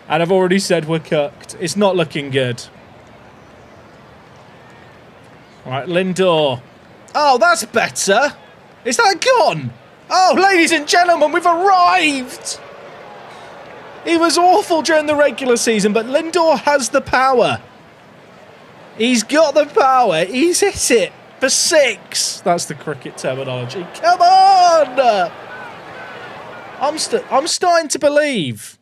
And I've already said we're cooked. It's not looking good. Right, Lindor. Oh, that's better. Is that gone? Oh, ladies and gentlemen, we've arrived. He was awful during the regular season, but Lindor has the power. He's got the power. He's hit it for 6. That's the cricket terminology. Come on. I'm starting to believe.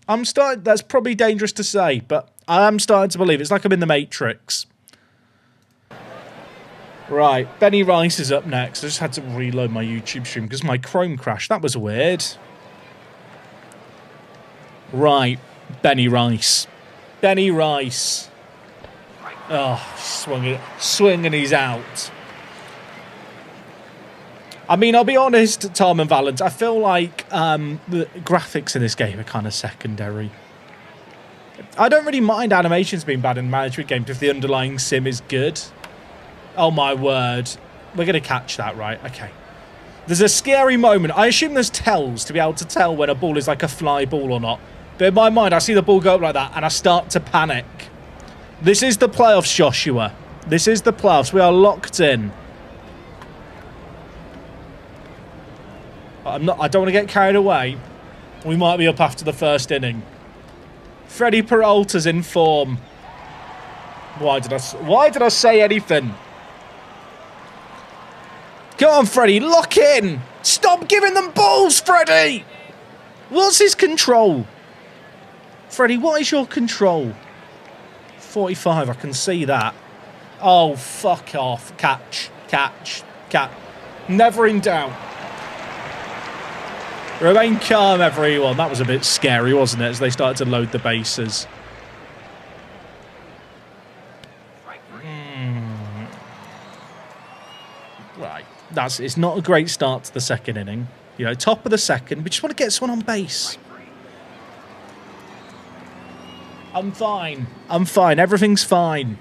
That's probably dangerous to say, but I am starting to believe. It's like I'm in the Matrix. Right, Benny Rice is up next. I just had to reload my YouTube stream because my Chrome crashed. That was weird. Right, Benny Rice. Benny Rice. Oh, swing and he's out. I mean, I'll be honest, Tom and Valence, I feel like the graphics in this game are kind of secondary. I don't really mind animations being bad in management games if the underlying sim is good. Oh my word. We're going to catch that, right? Okay. There's a scary moment. I assume there's tells to be able to tell when a ball is like a fly ball or not. But in my mind, I see the ball go up like that and I start to panic. This is the playoffs, Joshua. This is the playoffs. We are locked in. I don't want to get carried away. We might be up after the first inning. Freddie Peralta's in form. Why did I say anything? Go on, Freddie, lock in! Stop giving them balls, Freddie! What's his control? Freddie, what is your control? 45, I can see that. Oh, fuck off. Catch. Never in doubt. Remain calm, everyone. That was a bit scary, wasn't it, as they started to load the bases. Right. It's not a great start to the second inning. You know, top of the second. We just want to get someone on base. I'm fine. I'm fine. Everything's fine.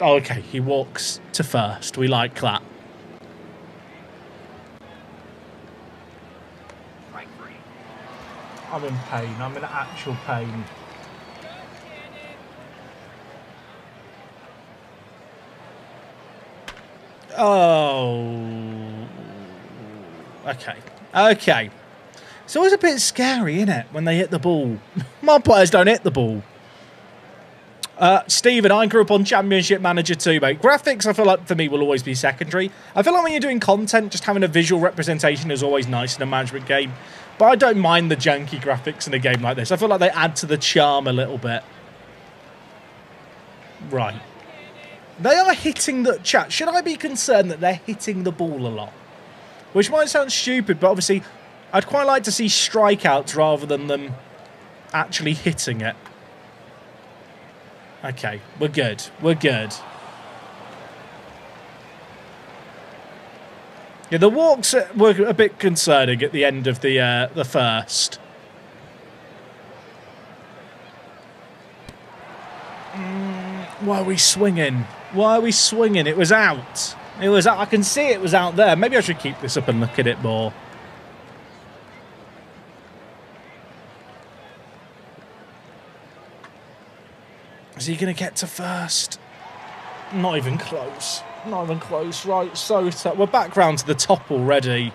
Oh, okay. He walks to first. We like that. I'm in pain. I'm in actual pain. Oh. Okay. Okay. It's always a bit scary, isn't it, when they hit the ball? My players don't hit the ball. Stephen, I grew up on Championship Manager 2, mate. Graphics, I feel like, for me, will always be secondary. I feel like when you're doing content, just having a visual representation is always nice in a management game. But I don't mind the janky graphics in a game like this. I feel like they add to the charm a little bit. Right. They are hitting the... Chat, should I be concerned that they're hitting the ball a lot? Which might sound stupid, but obviously, I'd quite like to see strikeouts rather than them actually hitting it. Okay, we're good. We're good. Yeah, the walks were a bit concerning at the end of the first. Why are we swinging? Why are we swinging? It was out. It was out. I can see it was out there. Maybe I should keep this up and look at it more. Is he going to get to first? Not even close. Not even close. Right, so we're back round to the top already.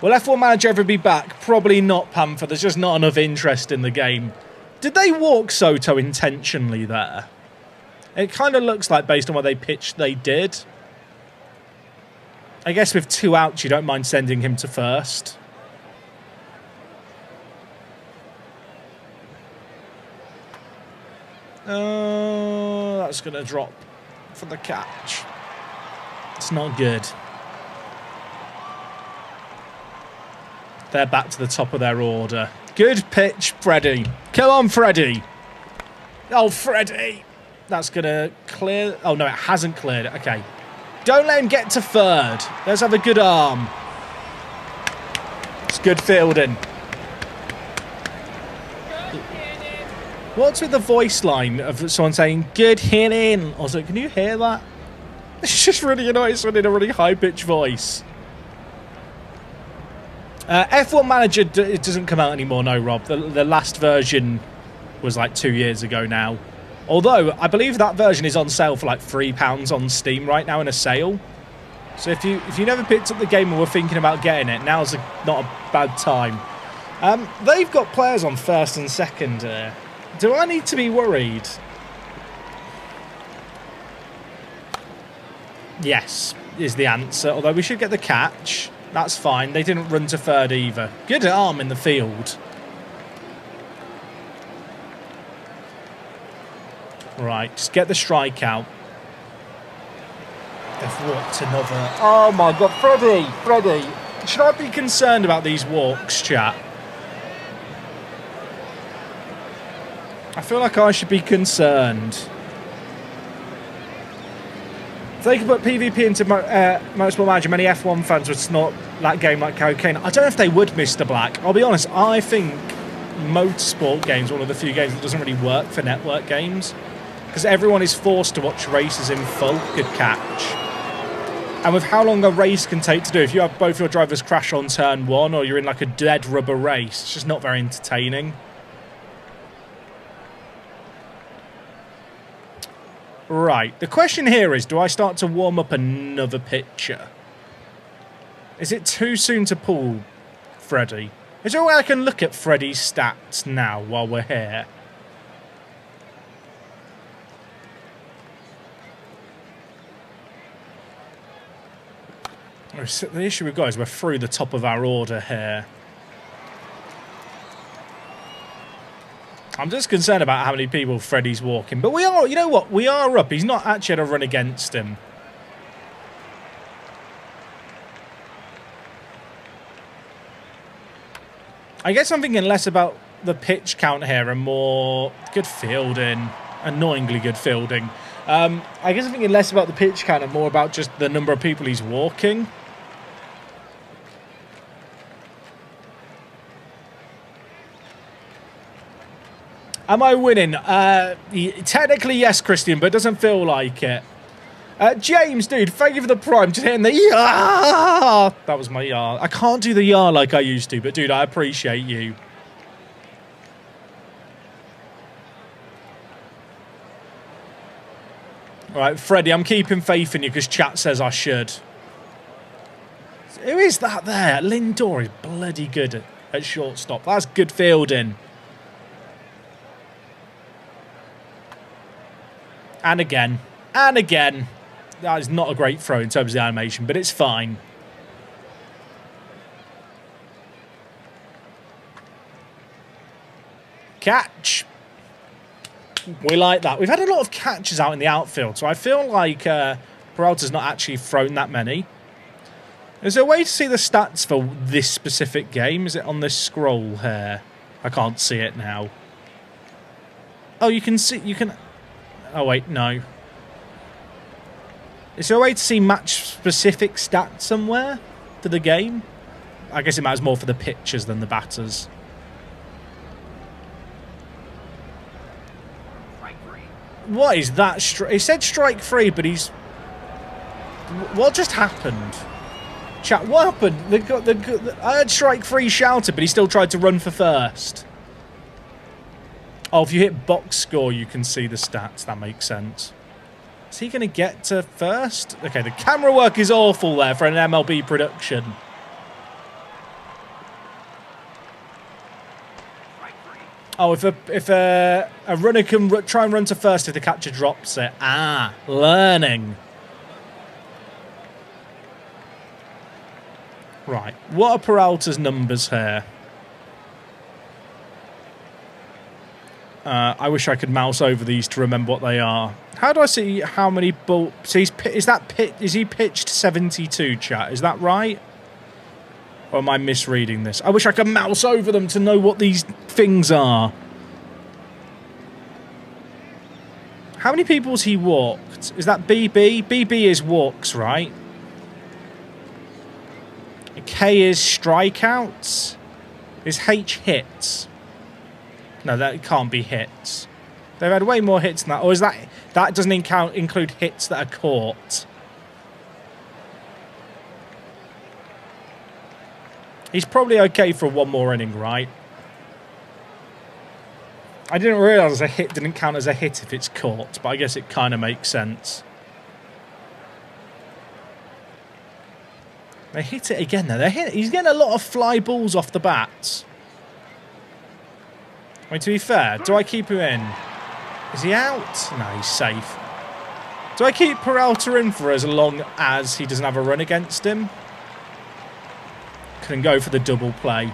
Will F1 Manager ever be back? Probably not, Panther. There's just not enough interest in the game. Did they walk Soto intentionally there? It kind of looks like, based on what they pitched, they did. I guess with 2 outs, you don't mind sending him to first. That's going to drop for the catch. It's not good. They're back to the top of their order. Good pitch, Freddie. Come on, Freddie. Oh, Freddie. That's going to clear. Oh, no, it hasn't cleared it. Okay. Don't let him get to third. Let's have a good arm. It's good fielding. What's with the voice line of someone saying, good hitting? Also, can you hear that? It's just really annoying, someone in a really high-pitched voice. F1 Manager, it doesn't come out anymore, no, Rob. The last version was like 2 years ago now. Although, I believe that version is on sale for like £3 on Steam right now in a sale. So if you never picked up the game and were thinking about getting it, now's not a bad time. They've got players on first and second here. Do I need to be worried? Yes, is the answer. Although we should get the catch. That's fine. They didn't run to third either. Good arm in the field. Right, just get the strikeout. They've walked another. Oh my God, Freddie. Should I be concerned about these walks, chat? I feel like I should be concerned. If they could put PvP into Motorsport Manager, many F1 fans would snort that game like cocaine. I don't know if they would, Mr. Black. I'll be honest, I think Motorsport games are one of the few games that doesn't really work for network games. Because everyone is forced to watch races in full. Good catch. And with how long a race can take to do, if you have both your drivers crash on turn 1 or you're in like a dead rubber race, it's just not very entertaining. Right, the question here is, do I start to warm up another pitcher? Is it too soon to pull Freddie? Is there a way I can look at Freddie's stats now while we're here? The issue we've got is we're through the top of our order here. I'm just concerned about how many people Freddie's walking. But we are, you know what? We are up. He's not actually had a run against him. I guess I'm thinking less about the pitch count here and more good fielding. Annoyingly good fielding. I guess I'm thinking less about the pitch count and more about just the number of people he's walking. Am I winning? Technically, yes, Christian, but it doesn't feel like it. James, dude, thank you for the prime. Just hitting the yah. That was my yah. I can't do the yah like I used to, but dude, I appreciate you. All right, Freddie, I'm keeping faith in you because chat says I should. Who is that there? Lindor is bloody good at shortstop. That's good fielding. And again. And again. That is not a great throw in terms of the animation, but it's fine. Catch. We like that. We've had a lot of catches out in the outfield, so I feel like Peralta's not actually thrown that many. Is there a way to see the stats for this specific game? Is it on this scroll here? I can't see it now. Oh, you can see... You can... Oh, wait, no. Is there a way to see match-specific stats somewhere to the game? I guess it matters more for the pitchers than the batters. What is that? He said strike three, but he's... What just happened? Chat, what happened? I heard strike three shouted, but he still tried to run for first. Oh, if you hit box score, you can see the stats. That makes sense. Is he going to get to first? Okay, the camera work is awful there for an MLB production. Oh, if a runner can try and run to first if the catcher drops it. Ah, learning. Right, what are Peralta's numbers here? I wish I could mouse over these to remember what they are. How do I see how many balls? So is he pitched 72, chat? Is that right? Or am I misreading this? I wish I could mouse over them to know what these things are. How many people has he walked? Is that BB? BB is walks, right? K is strikeouts. Is H hits? No, that can't be hits. They've had way more hits than that. Or is that doesn't include hits that are caught? He's probably okay for one more inning, right? I didn't realise a hit didn't count as a hit if it's caught, but I guess it kind of makes sense. They hit it again, though. He's getting a lot of fly balls off the bats. I mean, to be fair, do I keep him in? Is he out? No, he's safe. Do I keep Peralta in for as long as he doesn't have a run against him? Couldn't go for the double play.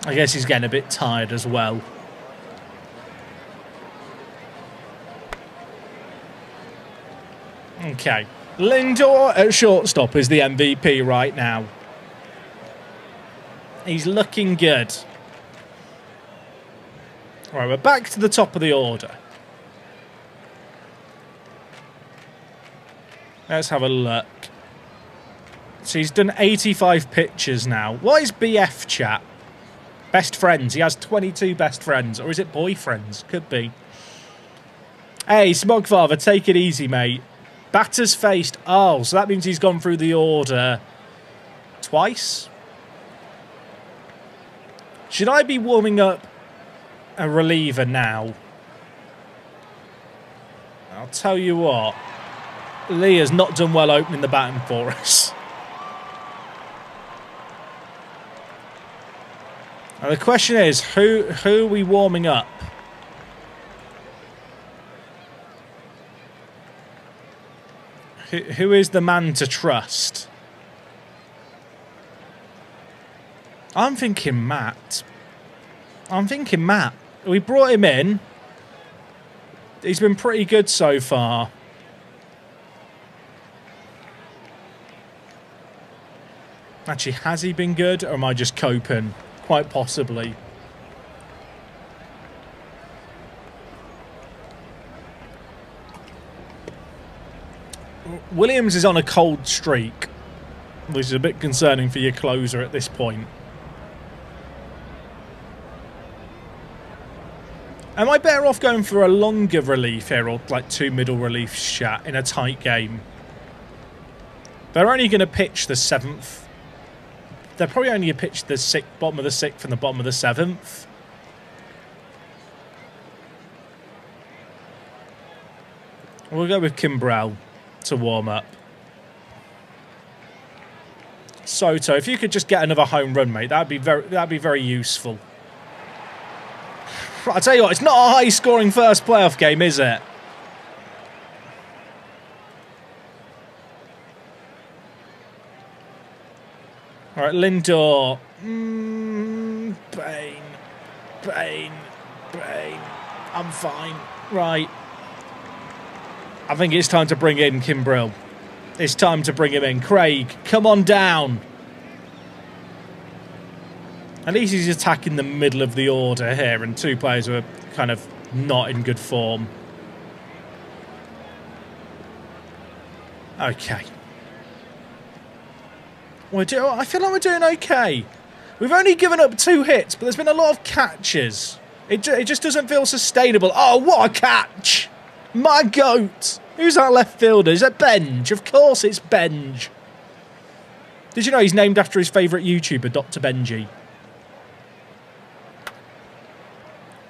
I guess he's getting a bit tired as well. Okay. Lindor at shortstop is the MVP right now. He's looking good. All right, we're back to the top of the order. Let's have a look. So he's done 85 pitches now. What is BF, chat? Best friends. He has 22 best friends. Or is it boyfriends? Could be. Hey, Smogfather, take it easy, mate. Batters faced. Oh, so that means he's gone through the order twice? Should I be warming up a reliever now? I'll tell you what. Lee has not done well opening the batting for us. Now the question is, who are we warming up? Who is the man to trust? I'm thinking Matt. We brought him in. He's been pretty good so far. Actually, has he been good, or am I just coping? Quite possibly. Williams is on a cold streak, which is a bit concerning for your closer at this point. Am I better off going for a longer relief here, or like 2 middle reliefs chat in a tight game? They're only going to pitch the 7th. They're probably only going to pitch the bottom of the 6th and the bottom of the 7th. We'll go with Kimbrell to warm up. Soto, if you could just get another home run, mate, that'd be very useful. I tell you what, it's not a high-scoring first playoff game, is it? All right, Lindor. Bane. I'm fine. Right. I think it's time to bring in Kimbrell. It's time to bring him in. Craig, come on down. At least he's attacking the middle of the order here, and 2 players who are kind of not in good form. Okay. I feel like we're doing okay. We've only given up 2 hits, but there's been a lot of catches. It just doesn't feel sustainable. Oh, what a catch! My goat! Who's our left fielder? Is it Benj? Of course it's Benj. Did you know he's named after his favourite YouTuber, Dr. Benji?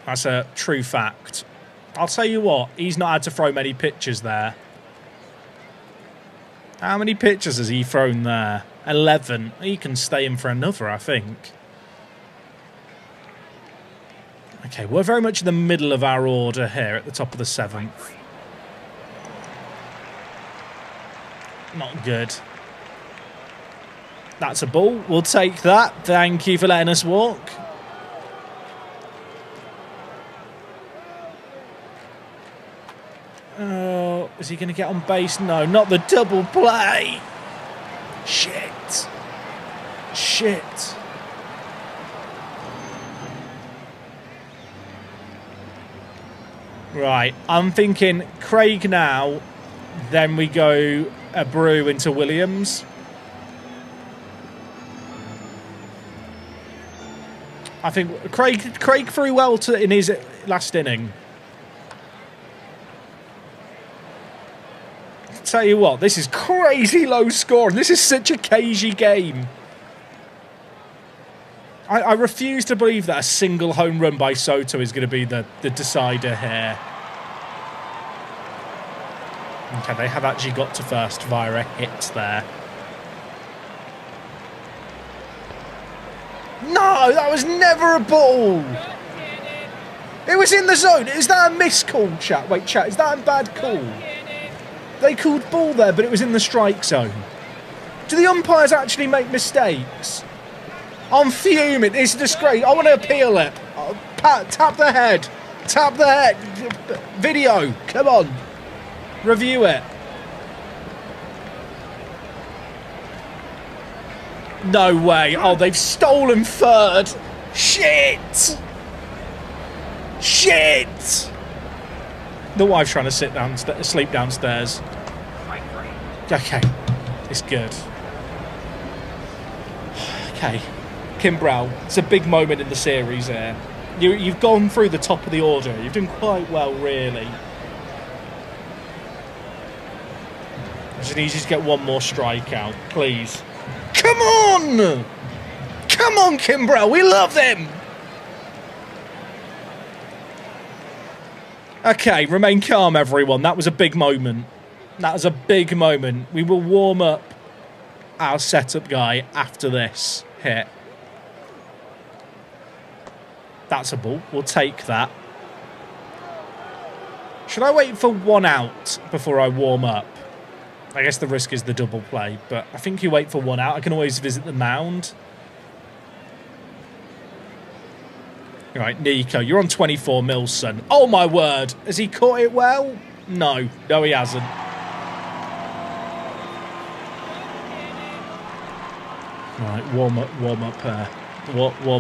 That's a true fact. I'll tell you what, he's not had to throw many pitches there. How many pitches has he thrown there? 11. He can stay in for another, I think. Okay, we're very much in the middle of our order here at the top of the 7th. Not good. That's a ball. We'll take that. Thank you for letting us walk. Oh, is he going to get on base? No, not the double play. Shit. Right, I'm thinking Craig now, then we go Abreu into Williams. I think Craig threw well in his last inning. Tell you what, this is crazy low scoring. This is such a cagey game. I refuse to believe that a single home run by Soto is going to be the decider here. Okay, they have actually got to first via a hit there. No, that was never a ball. It was in the zone. Is that a missed call, chat? Wait, chat, is that a bad call? They called ball there, but it was in the strike zone. Do the umpires actually make mistakes? I'm fuming. It's a disgrace. I want to appeal it. Tap the head. Tap the head. Video. Come on. Review it. No way. Oh, they've stolen third. Shit. The wife's trying to sleep downstairs. Okay. It's good. Okay. Kimbrell, it's a big moment in the series here. You've gone through the top of the order. You've done quite well, really. I just need you to get one more strikeout, please. Come on! Come on, Kimbrell, we love them! Okay, remain calm, everyone. That was a big moment. We will warm up our setup guy after this hit. That's a ball. We'll take that. Should I wait for 1 out before I warm up? I guess the risk is the double play, but I think you wait for 1 out. I can always visit the mound. All right, Nico, you're on 24 mils, son. Oh, my word. Has he caught it well? No, he hasn't. Right, warm up warm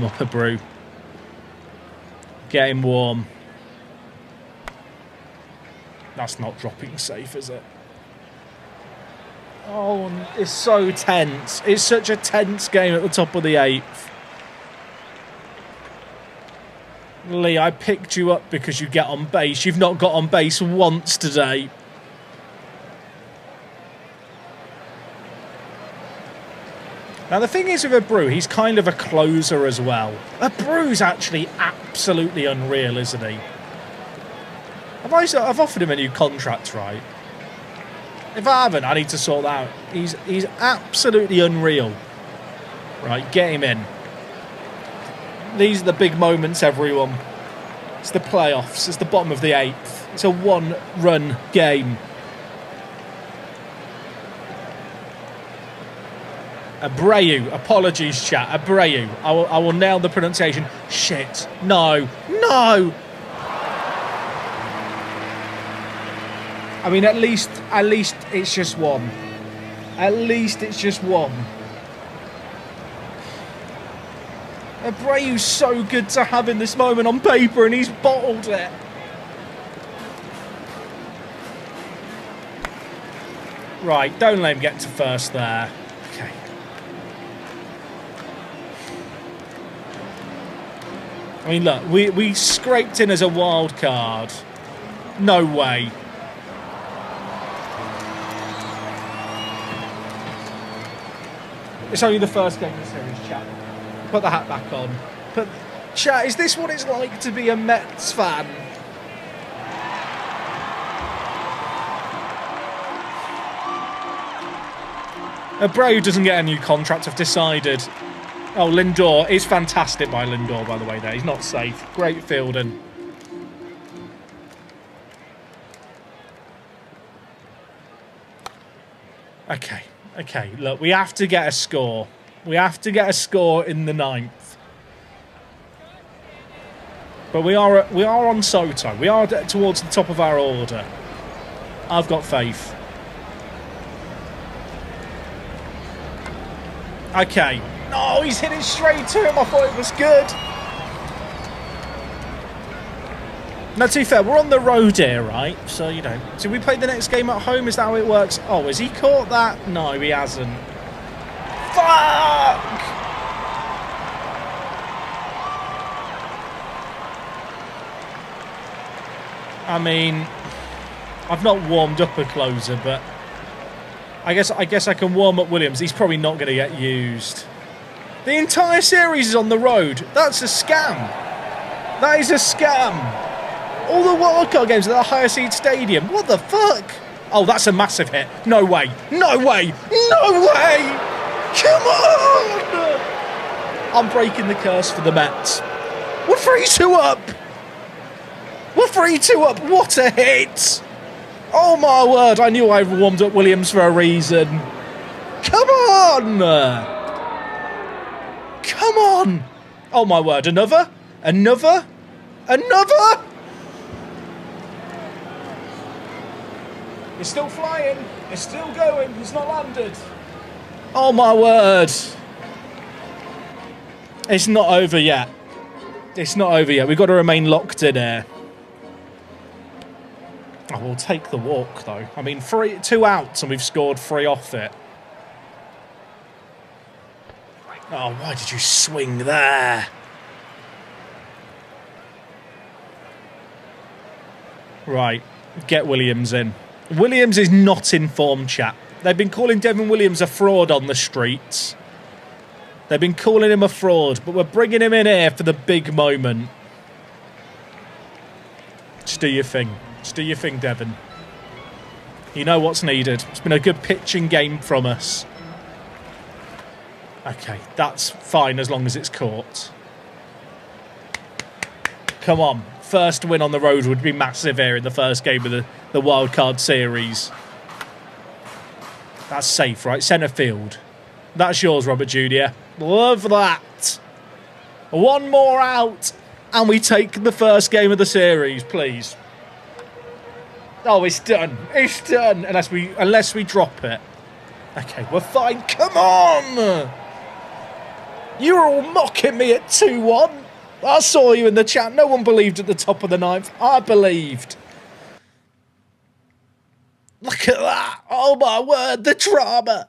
up a brew. Get him warm. That's not dropping safe, is it? Oh, it's so tense. It's such a tense game at the top of the 8th. Lee, I picked you up because you get on base. You've not got on base once today. Now, the thing is with a brew, he's kind of a closer as well. A brew's actually absolutely unreal, isn't he? I've offered him a new contract, right? If I haven't, I need to sort that out. He's absolutely unreal. Right, get him in. These are the big moments, everyone. It's the playoffs. It's the bottom of the 8th. It's a one-run game. Abreu. Apologies, chat. Abreu. I will nail the pronunciation. Shit. No. No! I mean, at least it's just one. At least it's just one. Abreu's so good to have in this moment on paper, and he's bottled it. Right, don't let him get to first there. Okay. I mean, look, we scraped in as a wild card. No way. It's only the first game of the series, chat. Put the hat back on. Chat, is this what it's like to be a Mets fan? Abreu doesn't get a new contract, I've decided. Oh, Lindor is fantastic by Lindor, by the way, there. He's not safe. Great fielding. Okay. Okay, look, we have to get a score. We have to get a score in the 9th. But we are on Soto. We are towards the top of our order. I've got faith. Okay. No, he's hit it straight to him. I thought it was good. Now, to be fair, we're on the road here, right? So, you know. Do we play the next game at home? Is that how it works? Oh, has he caught that? No, he hasn't. Fuck! I mean, I've not warmed up a closer, but I guess I can warm up Williams. He's probably not going to get used. The entire series is on the road. That's a scam. That is a scam. All the wildcard games at the higher seed stadium. What the fuck? Oh, that's a massive hit. No way. No way. No way. Come on. I'm breaking the curse for the Mets. We're 3-2 up. We're 3-2 up. What a hit. Oh, my word. I knew I warmed up Williams for a reason. Come on. Come on. Oh, my word. Another? Another? Another? It's still flying. It's still going. It's not landed. Oh, my word. It's not over yet. It's not over yet. We've got to remain locked in here. Oh, we'll take the walk, though. I mean, 2 outs and we've scored 3 off it. Oh, why did you swing there? Right. Get Williams in. Williams is not in form, chat. They've been calling Devin Williams a fraud on the streets. They've been calling him a fraud, but we're bringing him in here for the big moment. Just do your thing. Just do your thing, Devin. You know what's needed. It's been a good pitching game from us. Okay, that's fine as long as it's caught. Come on. First win on the road would be massive here in the first game of the wildcard series. That's safe, right? Centre field. That's yours, Robert Jr. Love that. One more out, and we take the first game of the series, please. Oh, it's done. It's done. Unless we drop it. Okay, we're fine. Come on. You were all mocking me at 2-1. I saw you in the chat. No one believed at the top of the ninth. I believed. Look at that. Oh, my word. The drama.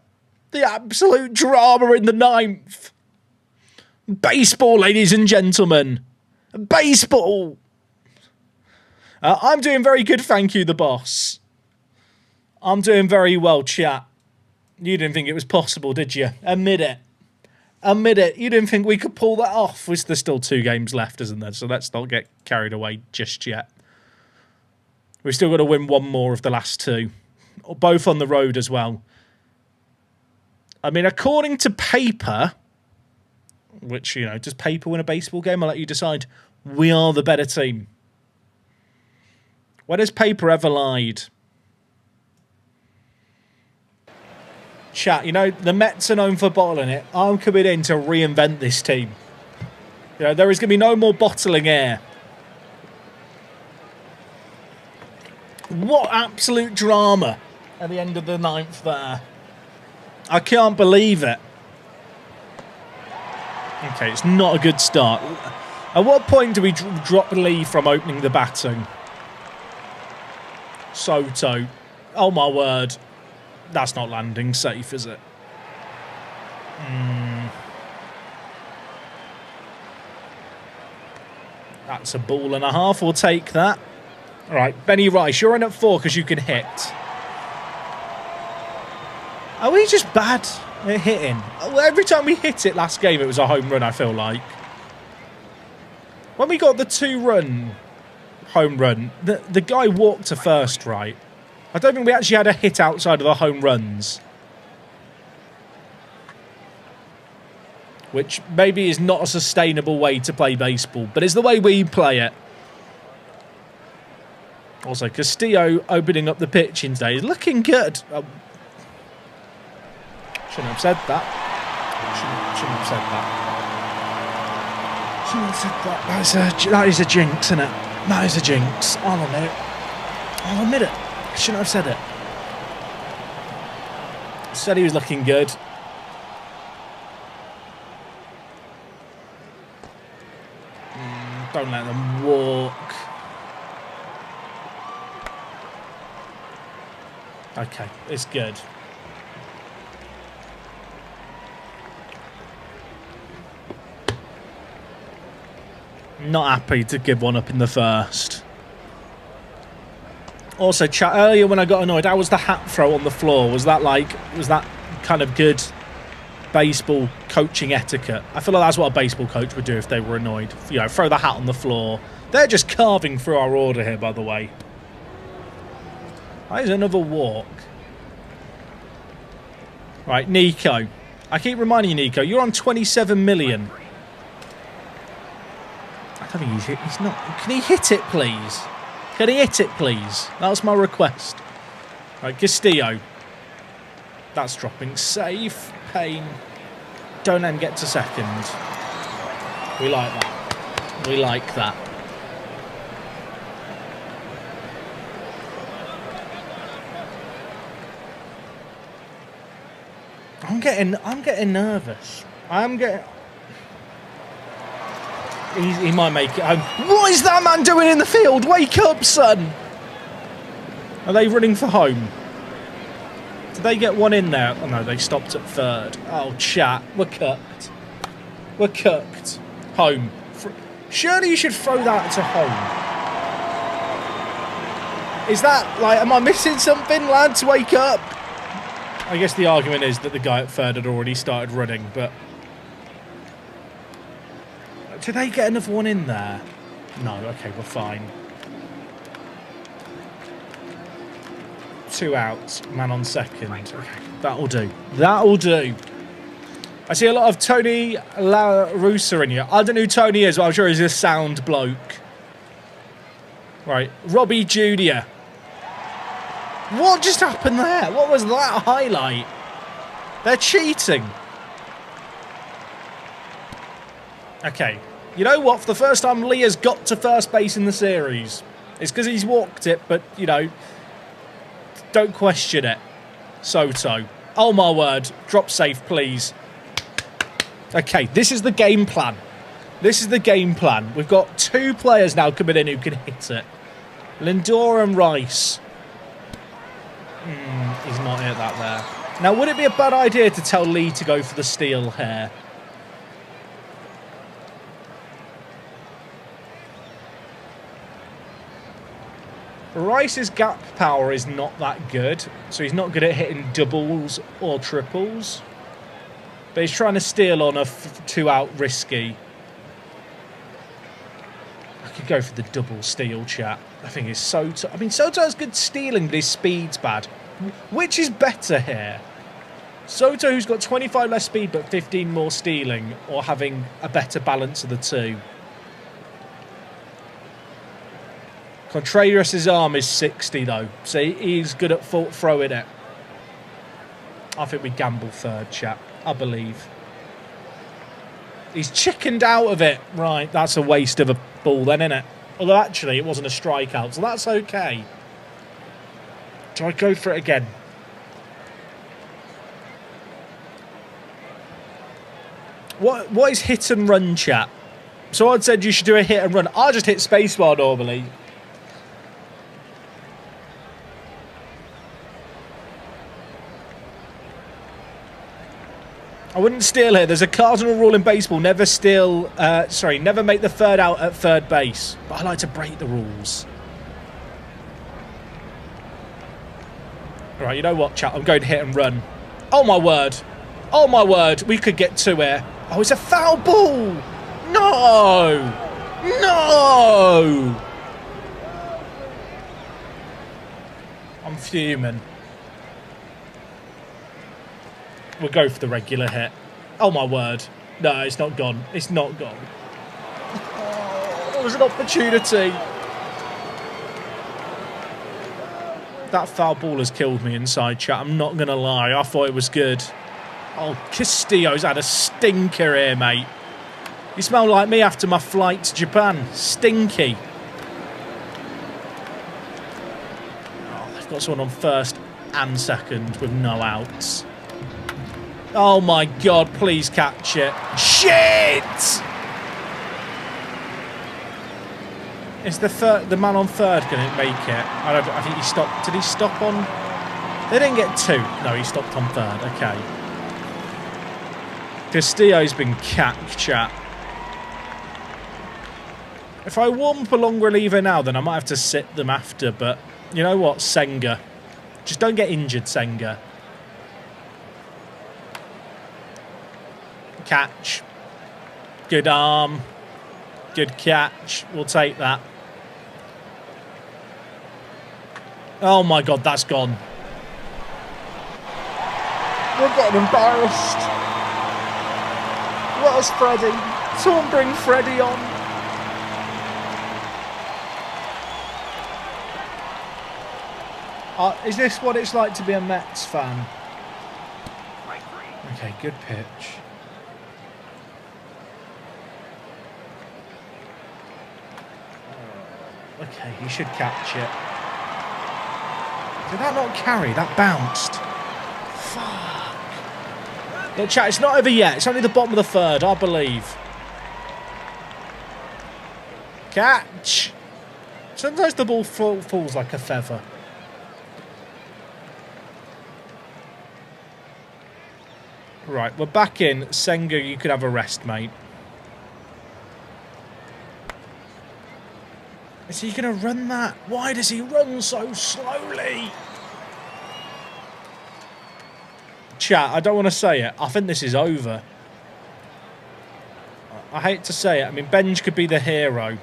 The absolute drama in the ninth. Baseball, ladies and gentlemen. Baseball. I'm doing very good, thank you, the boss. I'm doing very well, chat. You didn't think it was possible, did you? Admit it. Admit it. You didn't think we could pull that off. There's still 2 games left, isn't there? So let's not get carried away just yet. We've still got to win 1 more of the last 2. Both on the road as well. I mean, according to paper, which, you know, does paper win a baseball game? I'll let you decide. We are the better team. When has paper ever lied? Chat, you know, the Mets are known for bottling it. I'm coming in to reinvent this team. You know, there is going to be no more bottling air. What absolute drama at the end of the ninth there. I can't believe it. Okay, it's not a good start. At what point do we drop Lee from opening the batting? Soto. Oh my word. That's not landing safe, is it? That's a ball and a half. We'll take that. All right, Benny Rice, you're in at 4 because you can hit. Are we just bad at hitting? Every time we hit it last game, it was a home run, I feel like. When we got the 2-run home run, the guy walked to first, right? I don't think we actually had a hit outside of the home runs. Which maybe is not a sustainable way to play baseball, but it's the way we play it. Also, Castillo opening up the pitch in today is looking good. Shouldn't have said that. Shouldn't have said that. Shouldn't have said that. That is a jinx, isn't it? That is a jinx. I'll admit it. I'll admit it. I shouldn't have said it. Said he was looking good. Don't let them walk. Okay, it's good. Not happy to give one up in the first. Also, chat, earlier when I got annoyed, how was the hat throw on the floor? Was that kind of good baseball coaching etiquette? I feel like that's what a baseball coach would do if they were annoyed. You know, throw the hat on the floor. They're just carving through our order here, by the way. That is another walk. Right, Nico. I keep reminding you, Nico, you're on 27 million. I don't think he's not. Can he hit it, please? Can he hit it, please? That's my request. Right, Castillo. That's dropping safe. Payne. Don't let him get to second. We like that. We like that. I'm getting nervous. He might make it home. What is that man doing in the field? Wake up, son! Are they running for home? Did they get one in there? Oh no, they stopped at third. Oh, chat. We're cooked. We're cooked. Home. Surely you should throw that to home. Is that, like, am I missing something, lads? Wake up! I guess the argument is that the guy at third had already started running, but... Did they get another one in there? No, okay, we're fine. 2 outs, man on second. Okay, that'll do. That'll do. I see a lot of Tony La Russa in here. I don't know who Tony is, but I'm sure he's a sound bloke. Right, Robbie Jr. What just happened there? What was that highlight? They're cheating. Okay. You know what? For the first time, Leah's got to first base in the series. It's because he's walked it, but, you know, don't question it. Soto. Oh, my word. Drop safe, please. Okay, this is the game plan. This is the game plan. We've got 2 players now coming in who can hit it. Lindor and Rice. He's not hit that there. Now, would it be a bad idea to tell Lee to go for the steal here? Rice's gap power is not that good, so he's not good at hitting doubles or triples. But he's trying to steal on a 2-out risky. I could go for the double steal, chat. I think it's Soto. I mean, Soto has good stealing, but his speed's bad. Which is better here? Soto, who's got 25 less speed but 15 more stealing, or having a better balance of the 2? Contreras' arm is 60, though, so he's good at throwing it. I think we gamble third, chap. I believe. He's chickened out of it. Right, that's a waste of a ball then, isn't it? Although, actually, it wasn't a strikeout, so that's okay. Do I go for it again? What is hit and run, chat? So I'd said you should do a hit and run. I just hit spacebar normally. I wouldn't steal here. There's a cardinal rule in baseball. Never steal... never make the third out at third base. But I like to break the rules. Right, you know what, chat? I'm going to hit and run. Oh, my word. Oh, my word. We could get 2 here. Oh, it's a foul ball. No. No. I'm fuming. We'll go for the regular hit. Oh, my word. No, it's not gone. It's not gone. Oh, there was an opportunity. That foul ball has killed me inside, chat. I'm not going to lie. I thought it was good. Oh, Castillo's had a stinker here, mate. You smell like me after my flight to Japan. Stinky. Oh, they've got someone on first and second with no outs. Oh my God, please catch it. Shit! Is the man on third going to make it? I think he stopped. Did he stop on? They didn't get 2. No, he stopped on third. Okay. Castillo's been cacked, chat. If I warm up a long reliever now, then I might have to sit them after. But you know what? Senga. Just don't get injured, Senga. Catch. Good arm. Good catch. We'll take that. Oh my God, that's gone. We're getting embarrassed. Where's Freddie? Someone bring Freddie on. Is this what it's like to be a Mets fan? Okay, good pitch. Okay, he should catch it. Did that not carry? That bounced. Fuck. Look, chat, it's not over yet. It's only the bottom of the third, I believe. Catch. Sometimes the ball falls like a feather. Right, we're back in. Senga, you could have a rest, mate. Is he going to run that? Why does he run so slowly? Chat, I don't want to say it. I think this is over. I hate to say it. I mean, Benj could be the hero.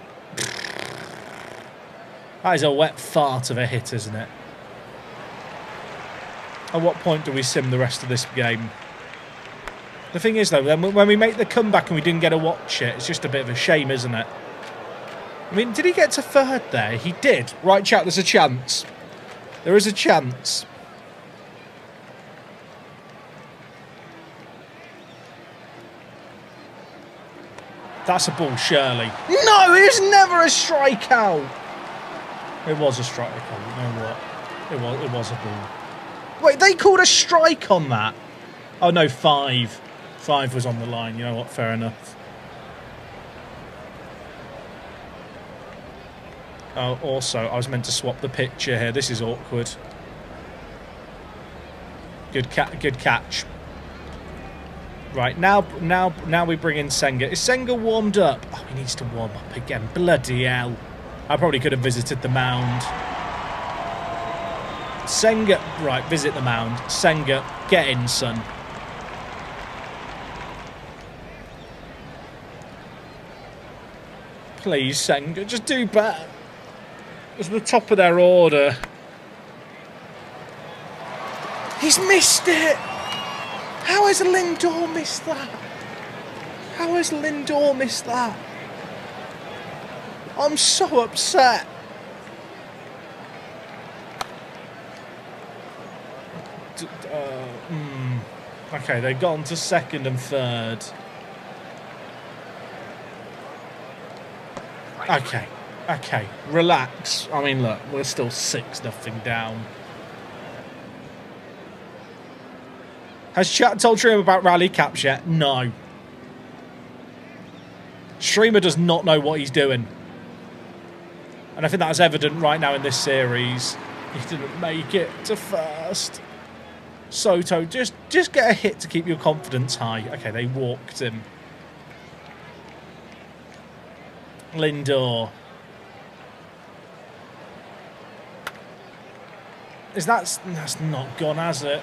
That is a wet fart of a hit, isn't it? At what point do we sim the rest of this game? The thing is, though, when we make the comeback and we didn't get to watch it, it's just a bit of a shame, isn't it? I mean, did he get to third there? He did. Right, chat, there's a chance. There is a chance. That's a ball, surely. No, it was never a strikeout. It was a strikeout. You know what? It was a ball. Wait, they called a strike on that? Oh, no, 5. 5 was on the line. You know what? Fair enough. Oh, also, I was meant to swap the picture here. This is awkward. Good catch. Right, now we bring in Senga. Is Senga warmed up? Oh, he needs to warm up again. Bloody hell. I probably could have visited the mound. Senga, right, visit the mound. Senga, get in, son. Please, Senga, just do better. It's the top of their order. He's missed it! How has Lindor missed that? How has Lindor missed that? I'm so upset. Okay, they've gone to second and third. Okay, relax. I mean, look, we're still 6-0 down. Has chat told Streamer about rally caps yet? No. Streamer does not know what he's doing. And I think that's evident right now in this series. He didn't make it to first. Soto, just get a hit to keep your confidence high. Okay, they walked him. Lindor. That's not gone, has it?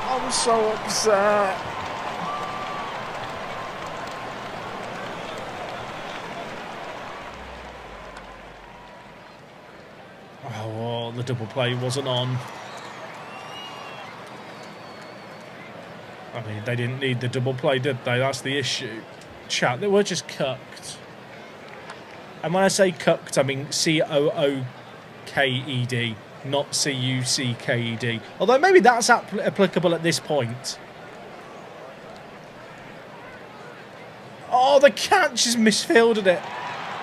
I'm so upset. Oh, the double play wasn't on. I mean, they didn't need the double play, did they? That's the issue. Chat, they were just cucked. And when I say cucked, I mean COOKED, not CUCKED. Although maybe that's applicable at this point. Oh, the catch has misfielded it.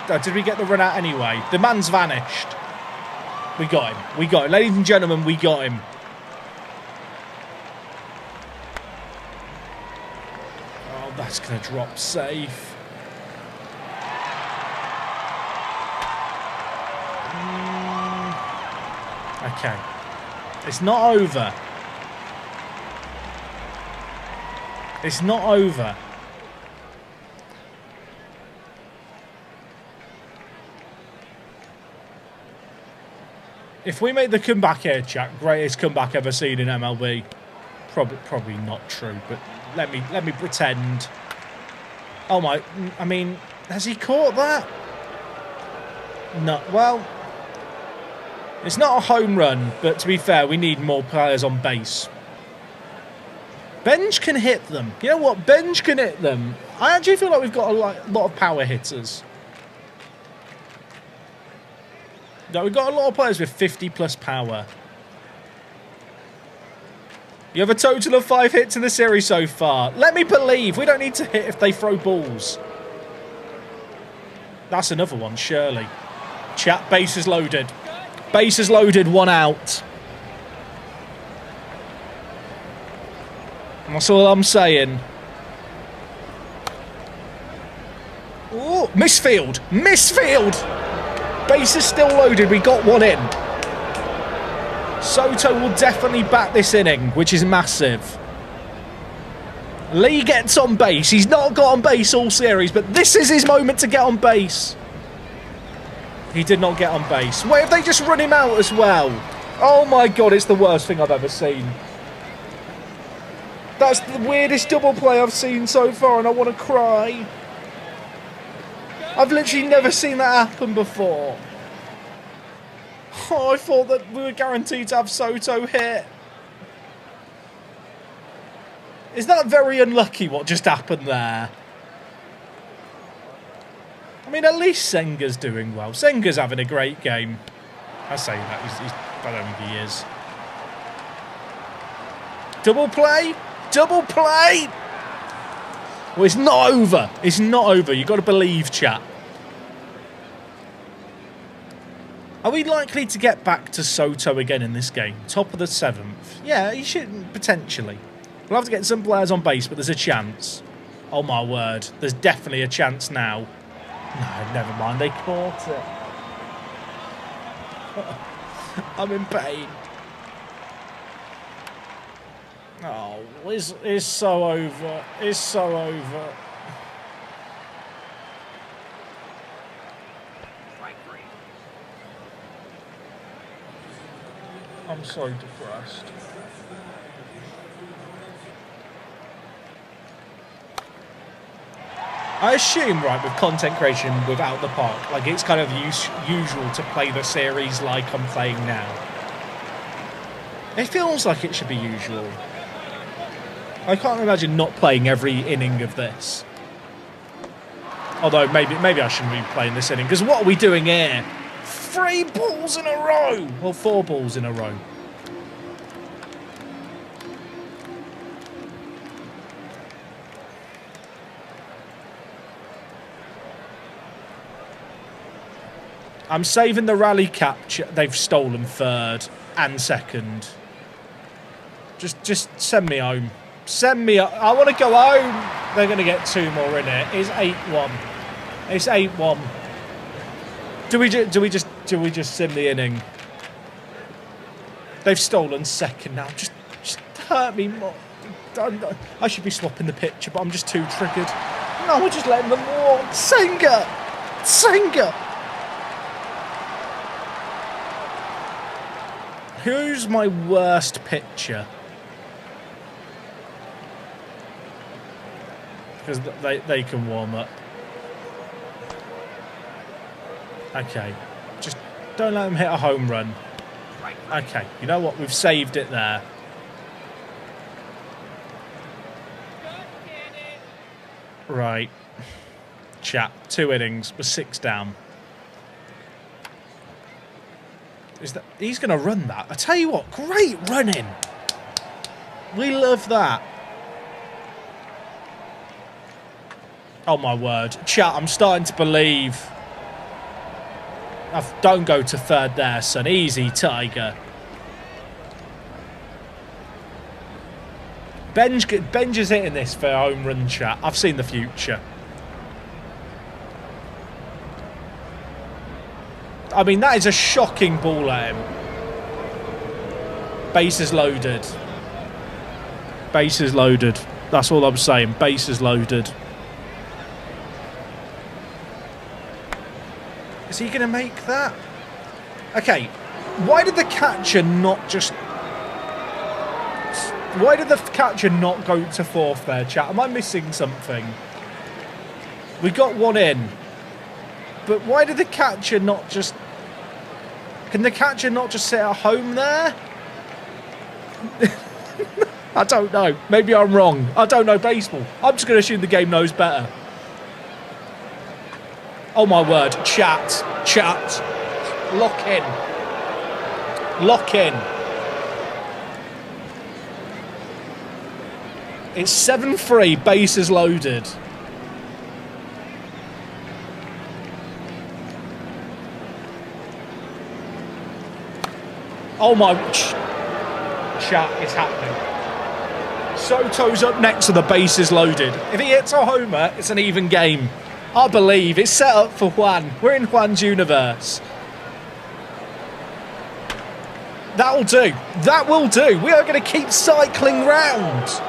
Oh, did we get the run out anyway? The man's vanished. We got him. We got him. Ladies and gentlemen, we got him. Oh, that's going to drop safe. Okay. It's not over. It's not over. If we make the comeback here, chat, greatest comeback ever seen in MLB. Probably not true, but let me pretend. Oh my, I mean, has he caught that? No, well, it's not a home run, but to be fair, we need more players on base. Bench can hit them. You know what? Bench can hit them. I actually feel like we've got a lot of power hitters. No, we've got a lot of players with 50+ power. You have a total of 5 hits in the series so far. Let me believe. We don't need to hit if they throw balls. That's another one, surely. Chat, bases loaded. Bases loaded, 1 out. And that's all I'm saying. Ooh, misfield. Misfield. Bases still loaded. We got 1 in. Soto will definitely bat this inning, which is massive. Lee gets on base. He's not got on base all series, but this is his moment to get on base. He did not get on base. Wait, if they just run him out as well? Oh my God, it's the worst thing I've ever seen. That's the weirdest double play I've seen so far, and I want to cry. I've literally never seen that happen before. Oh, I thought that we were guaranteed to have Soto hit. Is that very unlucky what just happened there? I mean, at least Senga's doing well. Senga's having a great game. I say that. I don't think he is. Double play? Double play! Well, it's not over. It's not over. You've got to believe, chat. Are we likely to get back to Soto again in this game? Top of the 7th? Yeah, he should, potentially. We'll have to get some players on base, but there's a chance. Oh, my word. There's definitely a chance now. No, never mind. They caught it. I'm in pain. Oh, it's so over. It's so over. I'm so depressed. I assume, right, with content creation without the park, like it's kind of usual to play the series like I'm playing now. It feels like it should be usual. I can't imagine not playing every inning of this. Although maybe I shouldn't be playing this inning, because what are we doing here? 3 balls in a row! Well, 4 balls in a row. I'm saving the rally capture. They've stolen 3rd and 2nd. Just send me home. Send me. I want to go home. They're going to get 2 more in it. It's 8-1. It's 8-1. Do we just sim the inning? They've stolen 2nd now. Just hurt me more. I should be swapping the pitcher, but I'm just too triggered. No, we're just letting them walk. Senga. Who's my worst pitcher? Because they can warm up. Okay. Just don't let them hit a home run. Okay. You know what? We've saved it there. Right. Chat. 2 innings. We're 6 down. He's going to run that. I tell you what, great running. We love that. Oh, my word. Chat, I'm starting to believe. Don't go to 3rd there, son. Easy, Tiger. Benj is hitting this for home run, chat. I've seen the future. I mean, that is a shocking ball at him. Bases loaded. Bases loaded. That's all I'm saying. Bases loaded. Is he going to make that? Okay. Why did the catcher not just... Why did the catcher not go to 4th there, chat? Am I missing something? We got 1 in. But why did the catcher not just... Can the catcher not just sit at home there? I don't know. Maybe I'm wrong. I don't know baseball. I'm just going to assume the game knows better. Oh, my word. Chat. Lock in. It's 7-3, bases loaded. Oh my... Chat, it's happening. Soto's up next to the bases loaded. If he hits a homer, it's an even game. I believe. It's set up for Juan. We're in Juan's universe. That'll do. That will do. We are going to keep cycling round.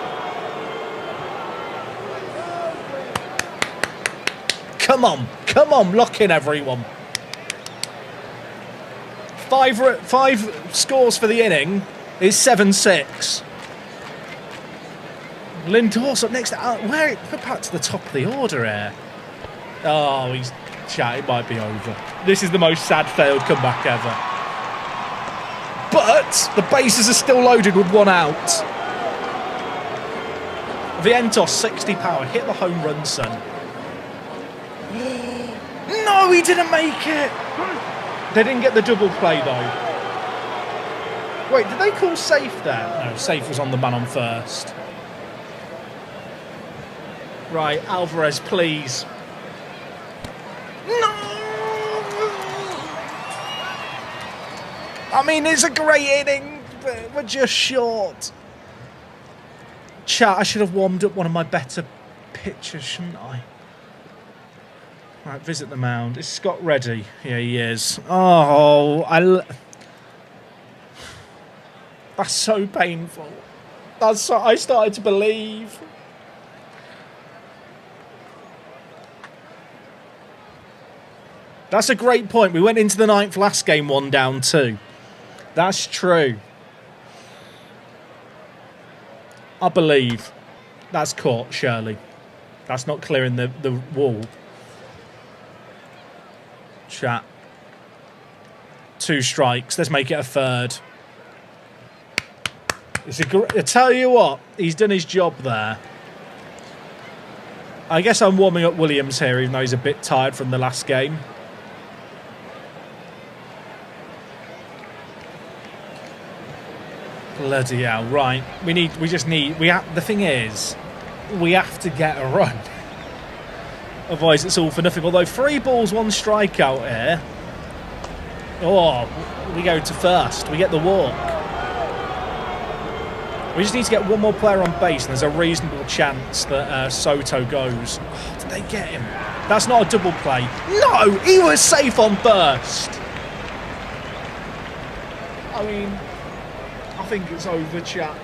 Come on, lock in, everyone. 5 scores for the inning is 7-6. Lindor's up next. We're back to the top of the order here. Oh, he's chat. It might be over. This is the most sad failed comeback ever. But the bases are still loaded with 1 out. Vientos, 60 power. Hit the home run, son. No, he didn't make it. They didn't get the double play, though. Wait, did they call safe there? No, safe was on the man on first. Right, Alvarez, please. No! I mean, it's a great inning, but we're just short. chat, I should have warmed up one of my better pitches, shouldn't I? Right, visit the mound. Is Scott ready? Yeah, he is. Oh, that's so painful. I started to believe. That's a great point. We went into the 9th last game 1 down 2. That's true. I believe. That's caught, surely. That's not clearing the wall. Chat. 2 strikes. Let's make it a 3rd. I tell you what, he's done his job there. I guess I'm warming up Williams here, even though he's a bit tired from the last game. Bloody hell, right. The thing is, we have to get a run. Otherwise it's all for nothing. Although 3 balls, 1 strikeout here. Oh, we go to first. We get the walk. We just need to get 1 more player on base, and there's a reasonable chance that Soto goes. Oh, did they get him? That's not a double play. No, he was safe on first. I mean, I think it's over, chat.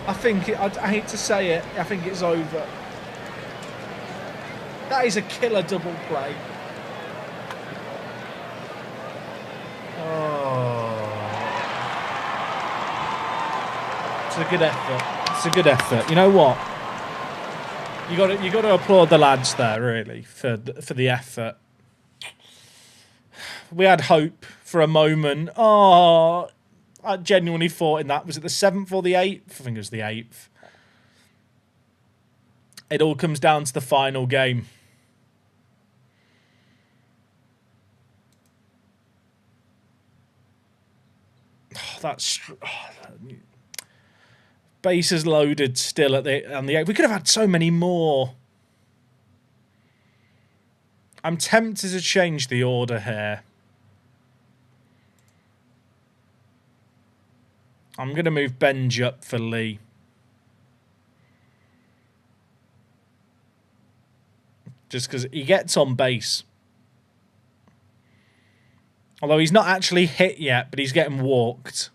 I hate to say it, I think it's over. That is a killer double play. Oh. It's a good effort. It's a good effort. You know what? You got to applaud the lads there, really, for the effort. We had hope for a moment. Oh, I genuinely thought in that. Was it the 7th or the 8th? I think it was the 8th. It all comes down to the final game. Oh, that's... Bases loaded still on the 8th. We could have had so many more. I'm tempted to change the order here. I'm going to move Benj up for Lee. Just because he gets on base. Although he's not actually hit yet, but he's getting walked.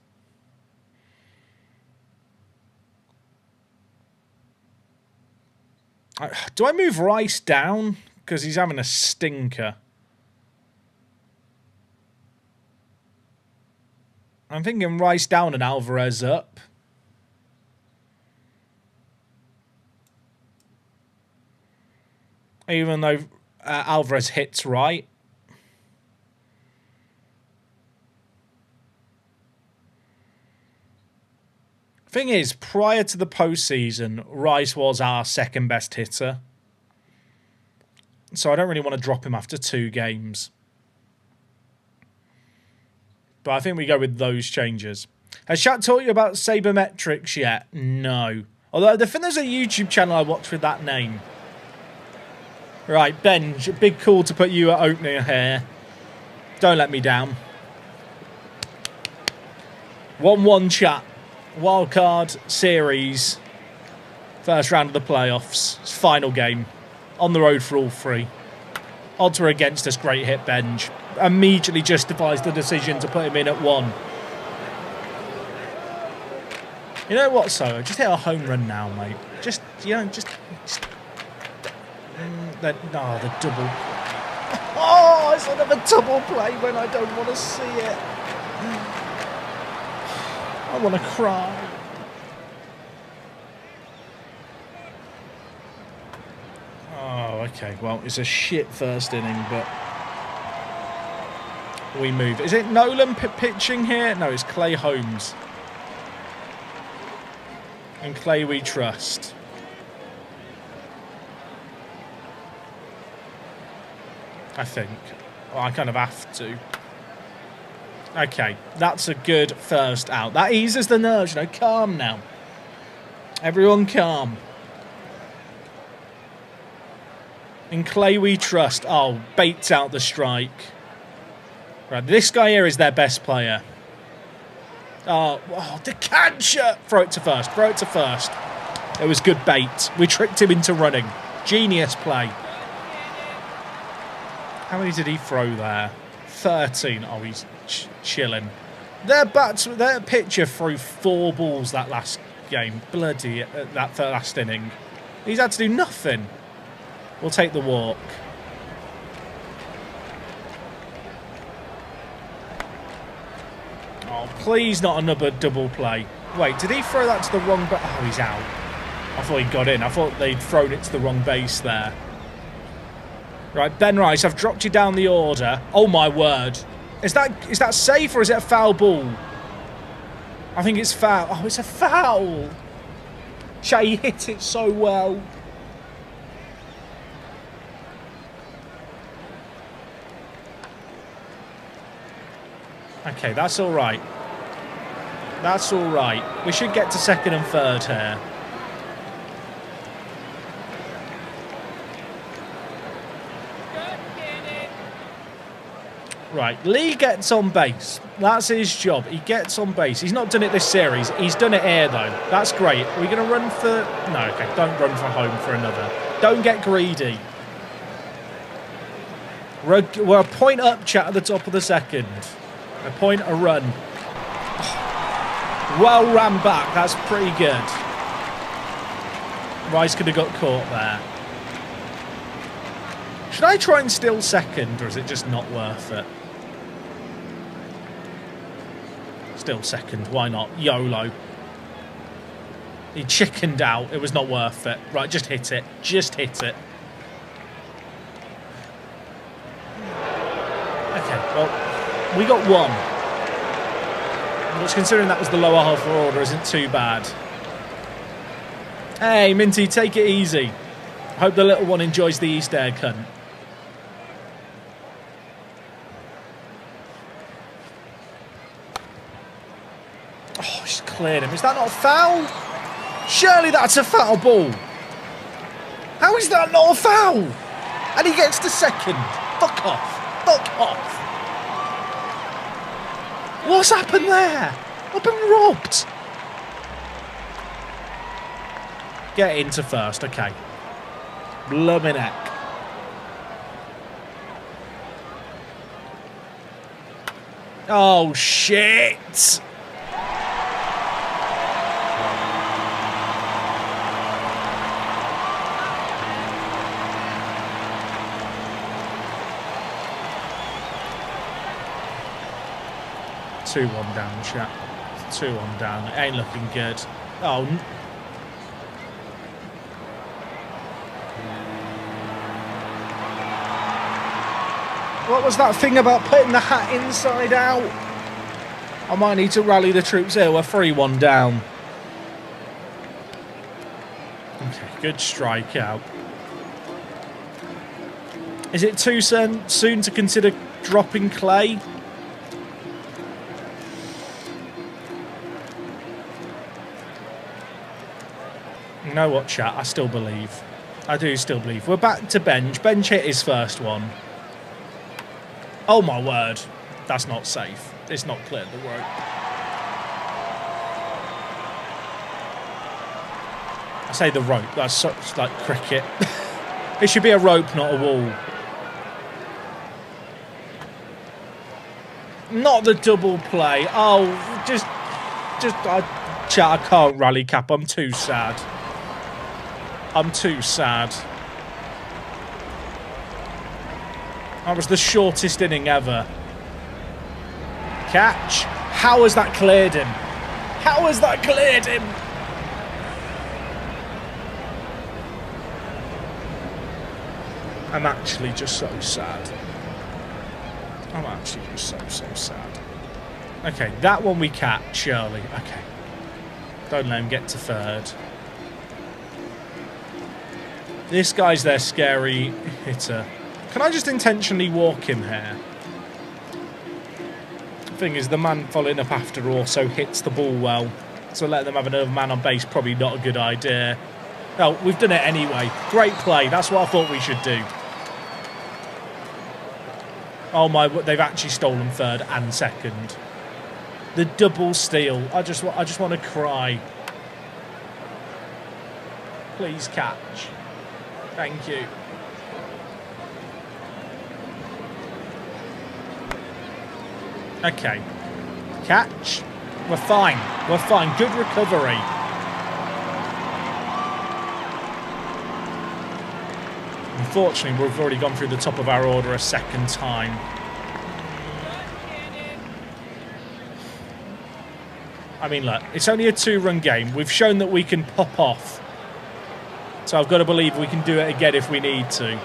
Do I move Rice down? Because he's having a stinker. I'm thinking Rice down and Alvarez up. Even though Alvarez hits right. Thing is, prior to the postseason, Rice was our second best hitter. So I don't really want to drop him after 2 games. But I think we go with those changes. Has chat taught you about sabermetrics yet? No. Although I think there's a YouTube channel I watch with that name. Right, Benj, big call to put you at opening here. Don't let me down. 1-1 chat. Wildcard series. First round of the playoffs. It's final game. On the road for all 3. Odds were against us. Great hit, Benj. Immediately justifies the decision to put him in at 1. You know what, so just hit a home run now, mate. Just the double. Oh, it's another double play when I don't want to see it. I want to cry. Oh, okay. Well, it's a shit first inning, but we move. Is it Nolan pitching here? No, it's Clay Holmes. And Clay we trust. I think. Well, I kind of have to. Okay, that's a good first out. That eases the nerves, you know. Calm now. Everyone calm. In Clay we trust. Oh, baits out the strike. Right, this guy here is their best player. Oh, the catcher! Throw it to first. Throw it to first. It was good bait. We tricked him into running. Genius play. How many did he throw there? 13. Oh, he's chilling. Their pitcher threw 4 balls that last game. Bloody, that last inning. He's had to do nothing. We'll take the walk. Oh, please not another double play. Wait, did he throw that to the wrong... Oh, he's out. I thought he got in. I thought they'd thrown it to the wrong base there. Right, Ben Rice, I've dropped you down the order. Oh, my word. Is that safe or is it a foul ball? I think it's foul. Oh, it's a foul. He hit it so well. Okay, that's all right. That's all right. We should get to second and third here. Right, Lee gets on base. That's his job. He gets on base. He's not done it this series. He's done it here, though. That's great. Are we going to run for... No, okay, don't run for home for another. Don't get greedy. We're a point up, chat, at the top of the second. A point, a run. Well ran back. That's pretty good. Rice could have got caught there. Should I try and steal second, or is it just not worth it? Still second, why not? YOLO. He chickened out. It was not worth it. Right, just hit it. Just hit it. Okay, well, we got one. Which, considering that was the lower half of our order, isn't too bad. Hey, Minty, take it easy. Hope the little one enjoys the Easter egg hunt. Oh, she's cleared him. Is that not a foul? Surely that's a foul ball. How is that not a foul? And he gets to second. Fuck off. Fuck off. What's happened there? I've been robbed. Get into first. Okay. Bloomin' heck. Oh, shit. Two one down, chat. 2-1 down. It ain't looking good. Oh. What was that thing about putting the hat inside out? I might need to rally the troops here. We're 3-1 down. Okay, good strikeout. Is it too soon to consider dropping Clay? You know what, chat? I still believe. I do still believe. We're back to bench. Bench hit his first one. Oh, my word. That's not safe. It's not cleared the rope. I say the rope. That's such like cricket. It should be a rope, not a wall. Not the double play. Oh, just chat, I can't rally cap. I'm too sad. I'm too sad. That was the shortest inning ever. Catch. How has that cleared him? How has that cleared him? I'm actually just so sad. I'm actually just so sad. Okay, that one we catch, surely. Okay. Don't let him get to third. This guy's their scary hitter. Can I just intentionally walk him here? Thing is, the man following up after also hits the ball well. So let them have another man on base, probably not a good idea. Well, we've done it anyway. Great play. That's what I thought we should do. Oh my, they've actually stolen third and second. The double steal. I just want to cry. Please catch. Thank you. Okay. Catch. We're fine. We're fine. Good recovery. Unfortunately, we've already gone through the top of our order a second time. I mean, look, it's only a 2-run game. We've shown that we can pop off. So I've got to believe we can do it again if we need to.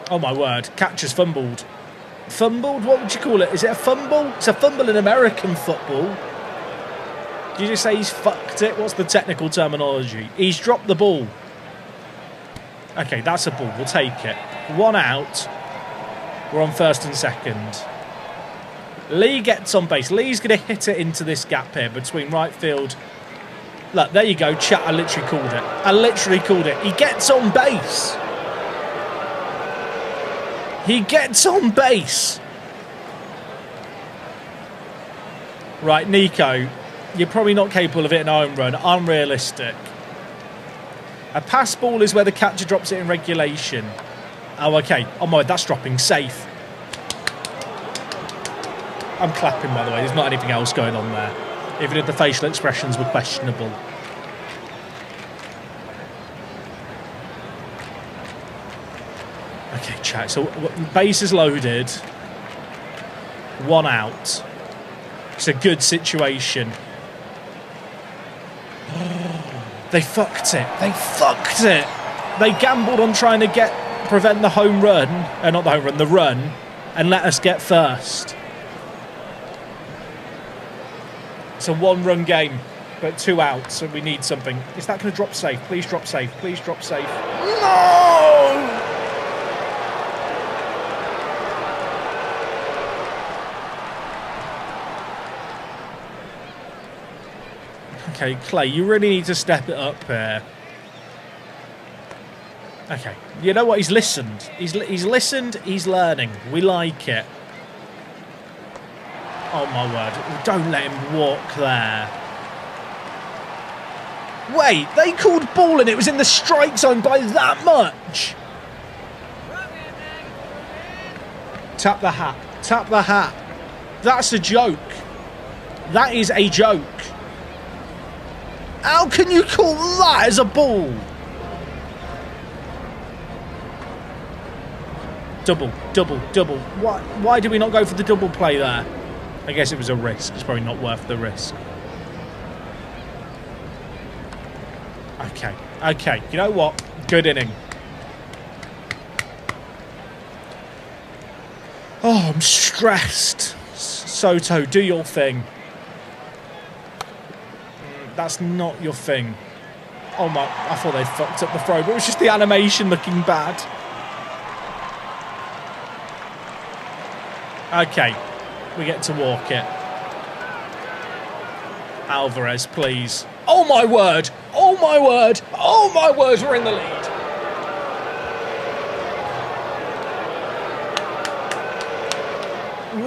Oh, my word. Catch has fumbled. Fumbled? What would you call it? Is it a fumble? It's a fumble in American football. Did you just say he's fucked it? What's the technical terminology? He's dropped the ball. Okay, that's a ball. We'll take it. 1 out. We're on first and second. Lee gets on base. Lee's going to hit it into this gap here between right field. Look, there you go. Chat, I literally called it. I literally called it. He gets on base. He gets on base. Right, Nico, you're probably not capable of hitting a home run. Unrealistic. A pass ball is where the catcher drops it in regulation. Oh, okay. Oh, my, that's dropping safe. I'm clapping, by the way. There's not anything else going on there. Even if the facial expressions were questionable. Okay, chat. So, base is loaded. 1 out. It's a good situation. They fucked it. They fucked it. They gambled on trying to prevent the home run. Not the home run, the run. And let us get first. It's a 1-run game, but 2 outs, so we need something. Is that going to drop safe? Please drop safe. Please drop safe. No! Okay, Clay, you really need to step it up here. Okay, you know what? He's listened. He's listened. He's learning. We like it. Oh, my word. Don't let him walk there. Wait, they called ball and it was in the strike zone by that much. Tap the hat. Tap the hat. That's a joke. That is a joke. How can you call that as a ball? Double, double, double. Why did we not go for the double play there? I guess it was a risk. It's probably not worth the risk. Okay. Okay. You know what? Good inning. Oh, I'm stressed. Soto, do your thing. That's not your thing. Oh my, I thought they fucked up the throw, but it was just the animation looking bad. Okay. We get to walk it. Alvarez, please. Oh, my word. Oh, my word. Oh, my word. We're in the lead.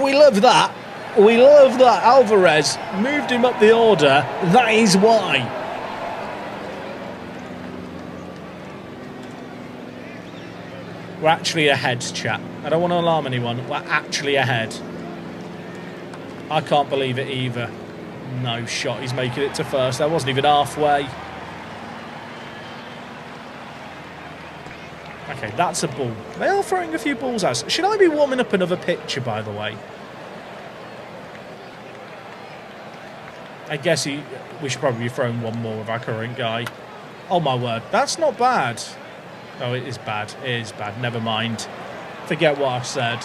We love that. We love that. Alvarez moved him up the order. That is why. We're actually ahead, chat. I don't want to alarm anyone. We're actually ahead. I can't believe it either. No shot. He's making it to first. That wasn't even halfway. Okay, that's a ball. They are throwing a few balls out. Should I be warming up another pitcher, by the way? I guess we should probably be throwing one more with our current guy. Oh, my word. That's not bad. Oh, it is bad. It is bad. Never mind. Forget what I've said.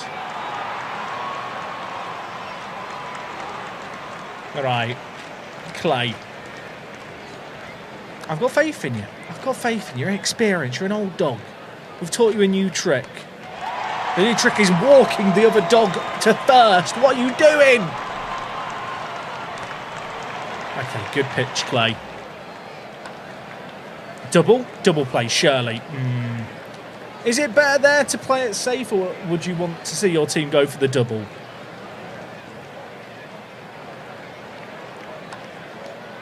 All right, Clay. I've got faith in you. I've got faith in you. You're experienced. You're an old dog. We've taught you a new trick. The new trick is walking the other dog to first. What are you doing? Okay, good pitch, Clay. Double? Double play, surely. Is it better there to play it safe, or would you want to see your team go for the double?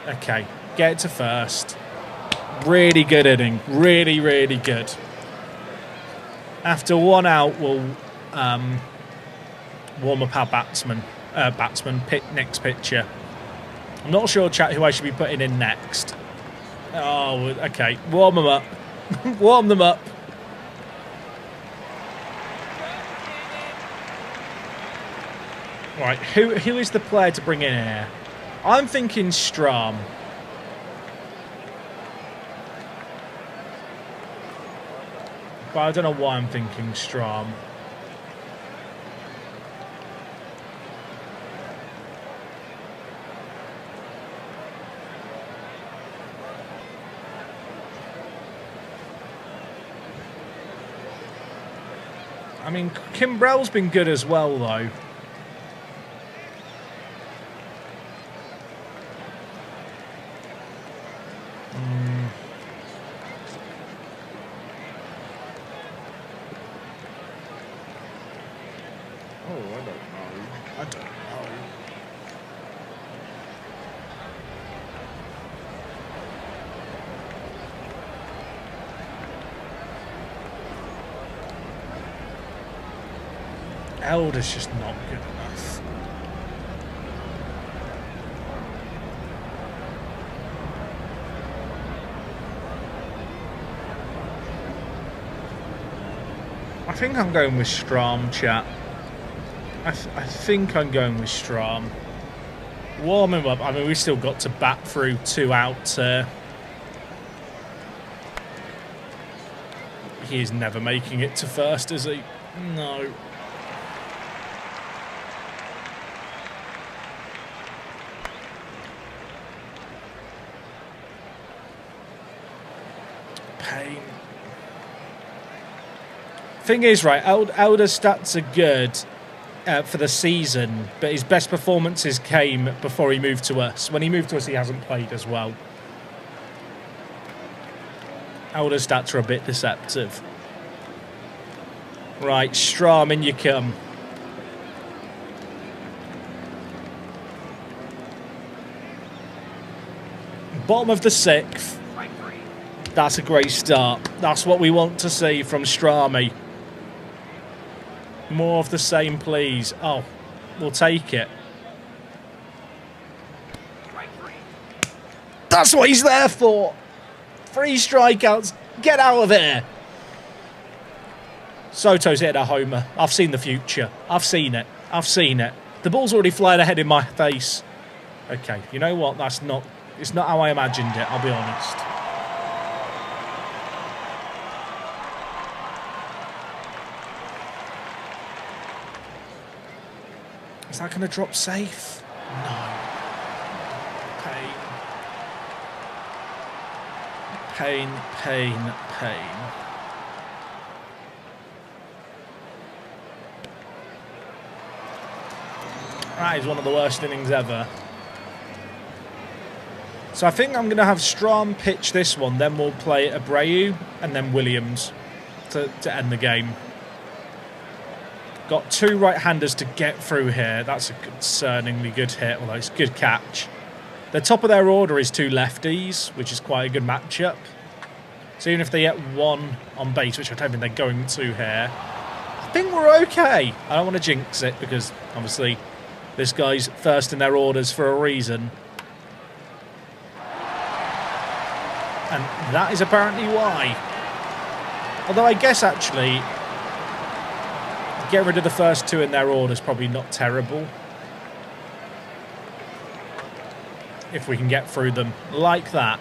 Okay, Get it to first. Really good inning. Really, really good. After 1 out, we'll warm up our next pitcher. I'm not sure, chat, who I should be putting in next. Oh, okay. Warm them up. Warm them up. Right, who is the player to bring in here? I'm thinking Strom. But I don't know why I'm thinking Strom. I mean, Kimbrell's been good as well, though. Elder's just not good enough. I think I'm going with Strom, chat. I think I'm going with Strom. Warm him up. I mean, we've still got to bat through 2 outs here. He is never making it to first, is he? No. Pain. Thing is, right, Elder's stats are good for the season, but his best performances came before he moved to us. When he moved to us, he hasn't played as well. Elder's stats are a bit deceptive. Right, Strom, in you come. Bottom of the 6th. That's a great start. That's what we want to see from Strami. More of the same, please. Oh, we'll take it. That's what he's there for. 3 strikeouts. Get out of here. Soto's hit a homer. I've seen the future. I've seen it. I've seen it. The ball's already flying ahead in my face. Okay, you know what? It's not how I imagined it, I'll be honest. Is that going to drop safe? No. Pain. Pain, pain, pain. That is one of the worst innings ever. So I think I'm going to have Strom pitch this one, then we'll play Abreu and then Williams to end the game. Got 2 right-handers to get through here. That's a concerningly good hit, although it's a good catch. The top of their order is 2 lefties, which is quite a good matchup. So even if they get 1 on base, which I don't think they're going to here, I think we're okay. I don't want to jinx it because, obviously, this guy's first in their orders for a reason. And that is apparently why. Although I guess, actually, get rid of the first 2 in their order is probably not terrible. If we can get through them like that.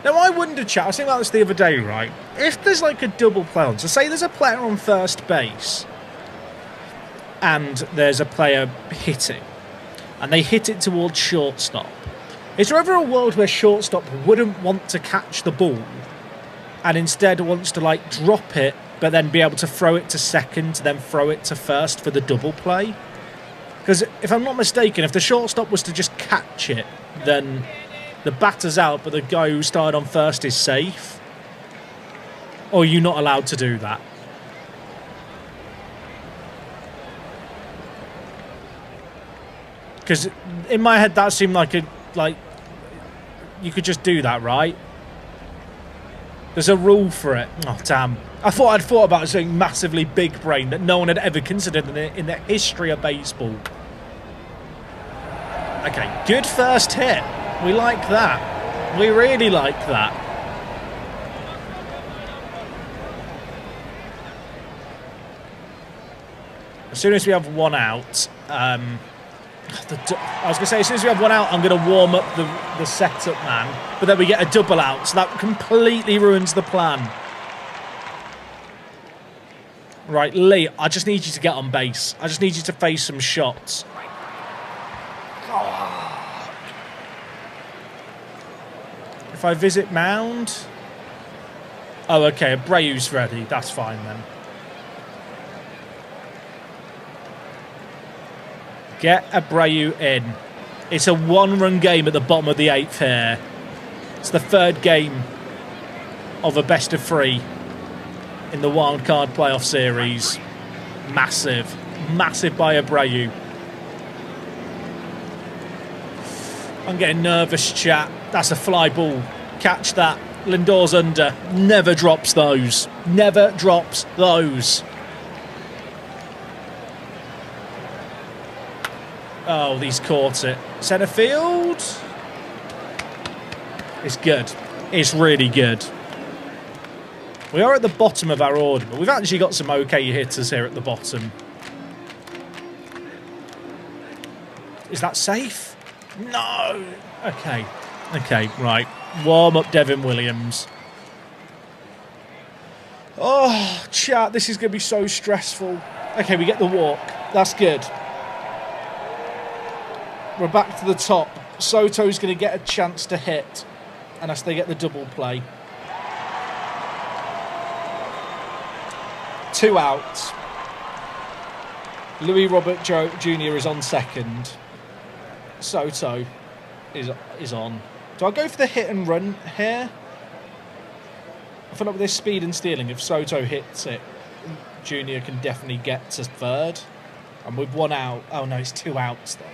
Now, I wonder, chat, I was thinking about this the other day, right? If there's like a double play on, so say there's a player on first base and there's a player hitting, and they hit it towards shortstop. Is there ever a world where shortstop wouldn't want to catch the ball and instead wants to like drop it but then be able to throw it to second, then throw it to first for the double play? Because if I'm not mistaken, if the shortstop was to just catch it, then the batter's out, but the guy who started on first is safe? Or are you not allowed to do that? Because in my head, that seemed like you could just do that, right? There's a rule for it. Oh, damn. I thought I'd thought about something massively big brain that no one had ever considered in the history of baseball. Okay, good first hit. We like that. We really like that. As soon as we have one out, I was going to say, as soon as we have one out, I'm going to warm up the setup man. But then we get a double out, so that completely ruins the plan. Right, Lee, I just need you to get on base. I just need you to face some shots. If I visit mound... Oh, okay, Abreu's ready. That's fine then. Get Abreu in. It's a one-run game at the bottom of the 8th here. It's the third game of a best of 3 in the wildcard playoff series. Massive. Massive by Abreu. I'm getting nervous, chat. That's a fly ball. Catch that. Lindor's under. Never drops those. Never drops those. Oh, he's caught it. Centre field. It's good. It's really good. We are at the bottom of our order, but we've actually got some okay hitters here at the bottom. Is that safe? No. Okay. Okay, right. Warm up Devin Williams. Oh, chat, this is going to be so stressful. Okay, we get the walk. That's good. We're back to the top. Soto's going to get a chance to hit unless they get the double play. 2 outs. Louis Robert Jr. is on second. Soto is on. Do I go for the hit and run here? I feel like with this speed and stealing, if Soto hits it, Jr. can definitely get to third. And with 1 out... Oh, no, it's 2 outs, though.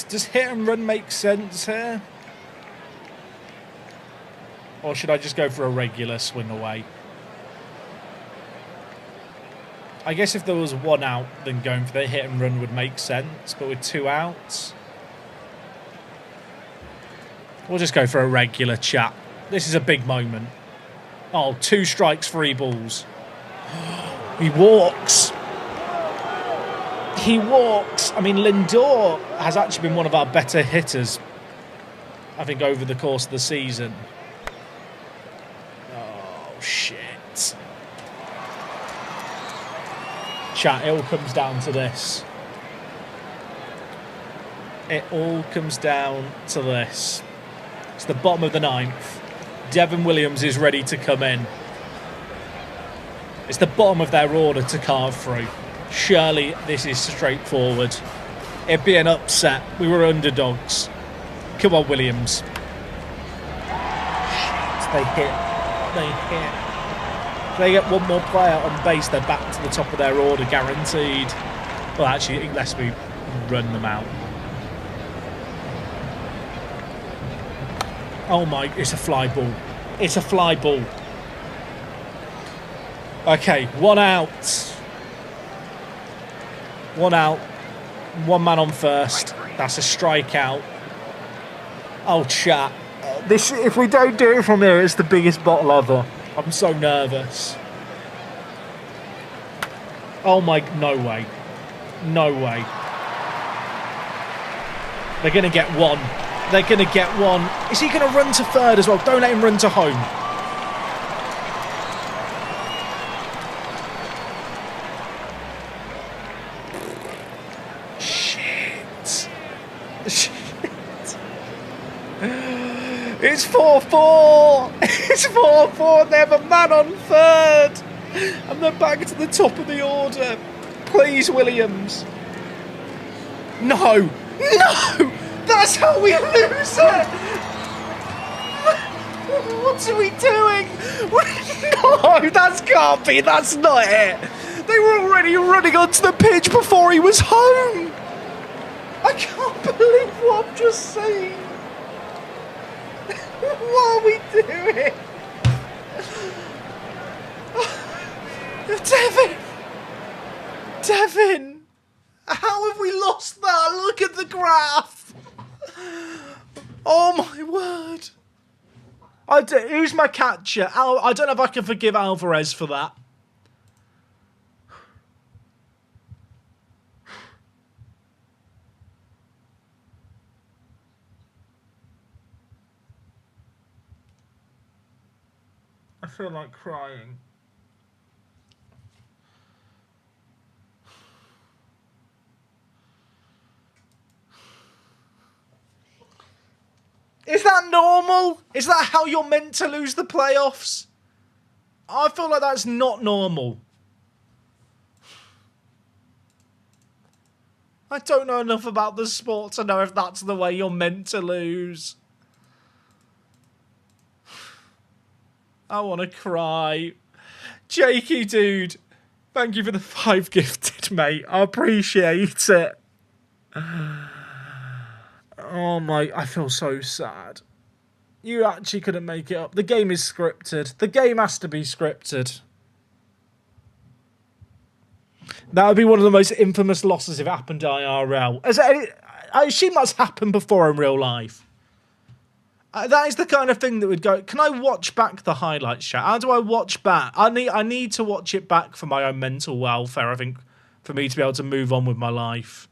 Does hit and run make sense here? Or should I just go for a regular swing away? I guess if there was 1 out, then going for the hit and run would make sense. But with 2 outs, we'll just go for a regular chat. This is a big moment. Oh, 2 strikes, 3 balls. He walks. He walks. I mean, Lindor has actually been one of our better hitters, I think, over the course of the season. Oh, shit. Chat, it all comes down to this. It all comes down to this. It's the bottom of the 9th. Devin Williams is ready to come in. It's the bottom of their order to carve through. Surely this is straightforward. It'd be an upset. We were underdogs. Come on, Williams. They hit. They hit. If they get 1 more player on base, they're back to the top of their order, guaranteed. Well, actually, unless we run them out. Oh my, it's a fly ball. It's a fly ball. Okay, 1 out. 1 out. 1 man on first. That's a strikeout. Oh, chat. This, if we don't do it from here, it's the biggest bottle ever. I'm so nervous. Oh my, no way. No way. They're going to get 1. They're going to get 1. Is he going to run to third as well? Don't let him run to home. Shit. Shit. It's 4-4. It's 4-4. They have a man on third. And they're back to the top of the order. Please, Williams. No. No. That's how we lose it! What are we doing? No, that can't be. That's not it. They were already running onto the pitch before he was home. I can't believe what I'm just saying. What are we doing? Devin, how have we lost that? Look at the graph. Oh my word. Who's my catcher? I don't know if I can forgive Alvarez for that. I feel like crying. Is that normal? Is that how you're meant to lose the playoffs? I feel like that's not normal. I don't know enough about the sport to know if that's the way you're meant to lose. I want to cry. Jakey, dude. Thank you for the 5 gifted, mate. I appreciate it. Oh my, I feel so sad. You actually couldn't make it up. The game is scripted. The game has to be scripted. That would be one of the most infamous losses if it happened IRL. I assume that's happened before in real life. That is the kind of thing that would go... Can I watch back the highlights, chat? How do I watch back? I need to watch it back for my own mental welfare, I think, for me to be able to move on with my life.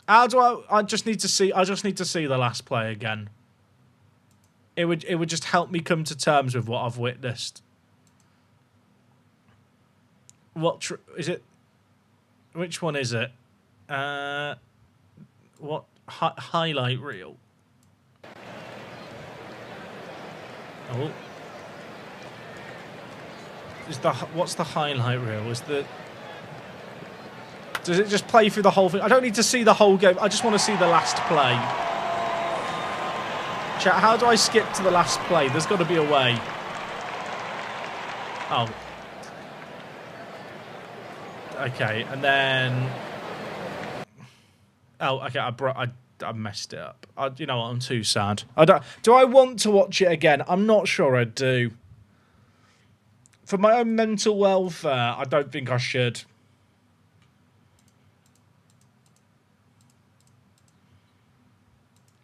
How do I just need to see the last play again. It would just help me come to terms with what I've witnessed. What is it? Which one is it? What highlight reel? Oh. What's the highlight reel? Does it just play through the whole thing? I don't need to see the whole game. I just want to see the last play. Chat, how do I skip to the last play? There's got to be a way. Oh. Okay, and then... Oh, okay, I messed it up. You know what, I'm too sad. Do I want to watch it again? I'm not sure I do. For my own mental welfare, I don't think I should.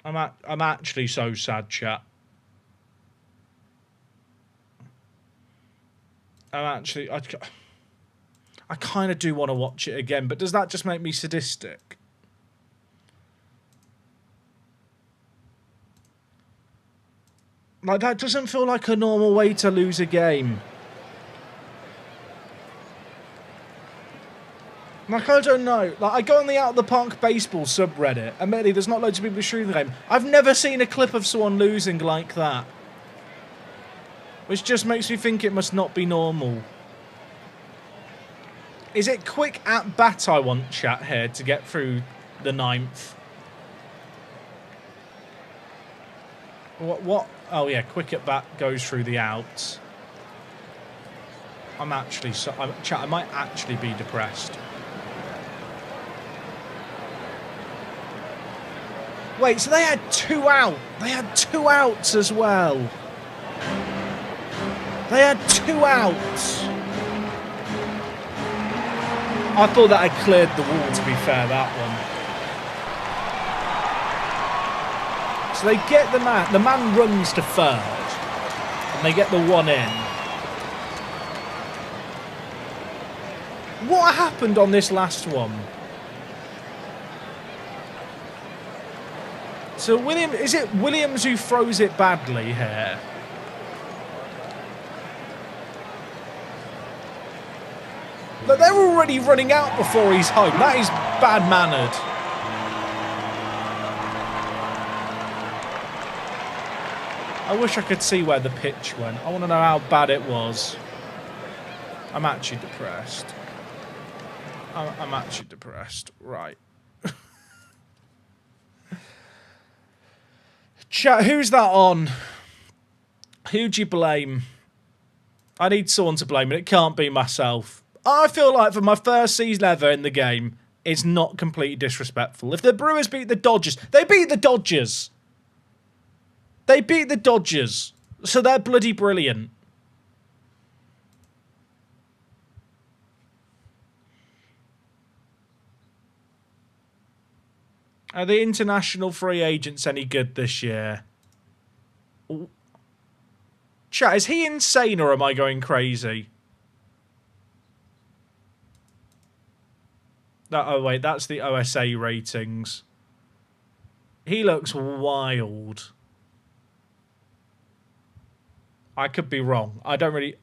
I'm actually so sad, chat. I kind of do want to watch it again, but does that just make me sadistic? Like, that doesn't feel like a normal way to lose a game. Like, I don't know. Like, I go on the Out of the Park baseball subreddit. Admittedly, there's not loads of people shooting the game. I've never seen a clip of someone losing like that. Which just makes me think it must not be normal. Is it quick at bat I want, chat, here to get through the 9th? What? Oh, yeah, quick at bat goes through the outs. Chat, I might actually be depressed. Wait, so they had 2 out. They had 2 outs as well. They had 2 outs. I thought that had cleared the wall, to be fair, that one. So they get the man runs to third, and they get the 1 in. What happened on this last one? So is it Williams who throws it badly here? But they're already running out before he's home. That is bad-mannered. I wish I could see where the pitch went. I want to know how bad it was. I'm actually depressed. I'm actually depressed. Right. Chat, who's that on? Who do you blame? I need someone to blame, and it can't be myself. I feel like for my first season ever in the game, it's not completely disrespectful. If the Brewers beat the Dodgers, they beat the Dodgers. They beat the Dodgers. So they're bloody brilliant. Are the international free agents any good this year? Chat, is he insane or am I going crazy? Oh, wait, that's the OSA ratings. He looks wild. I could be wrong. I don't really...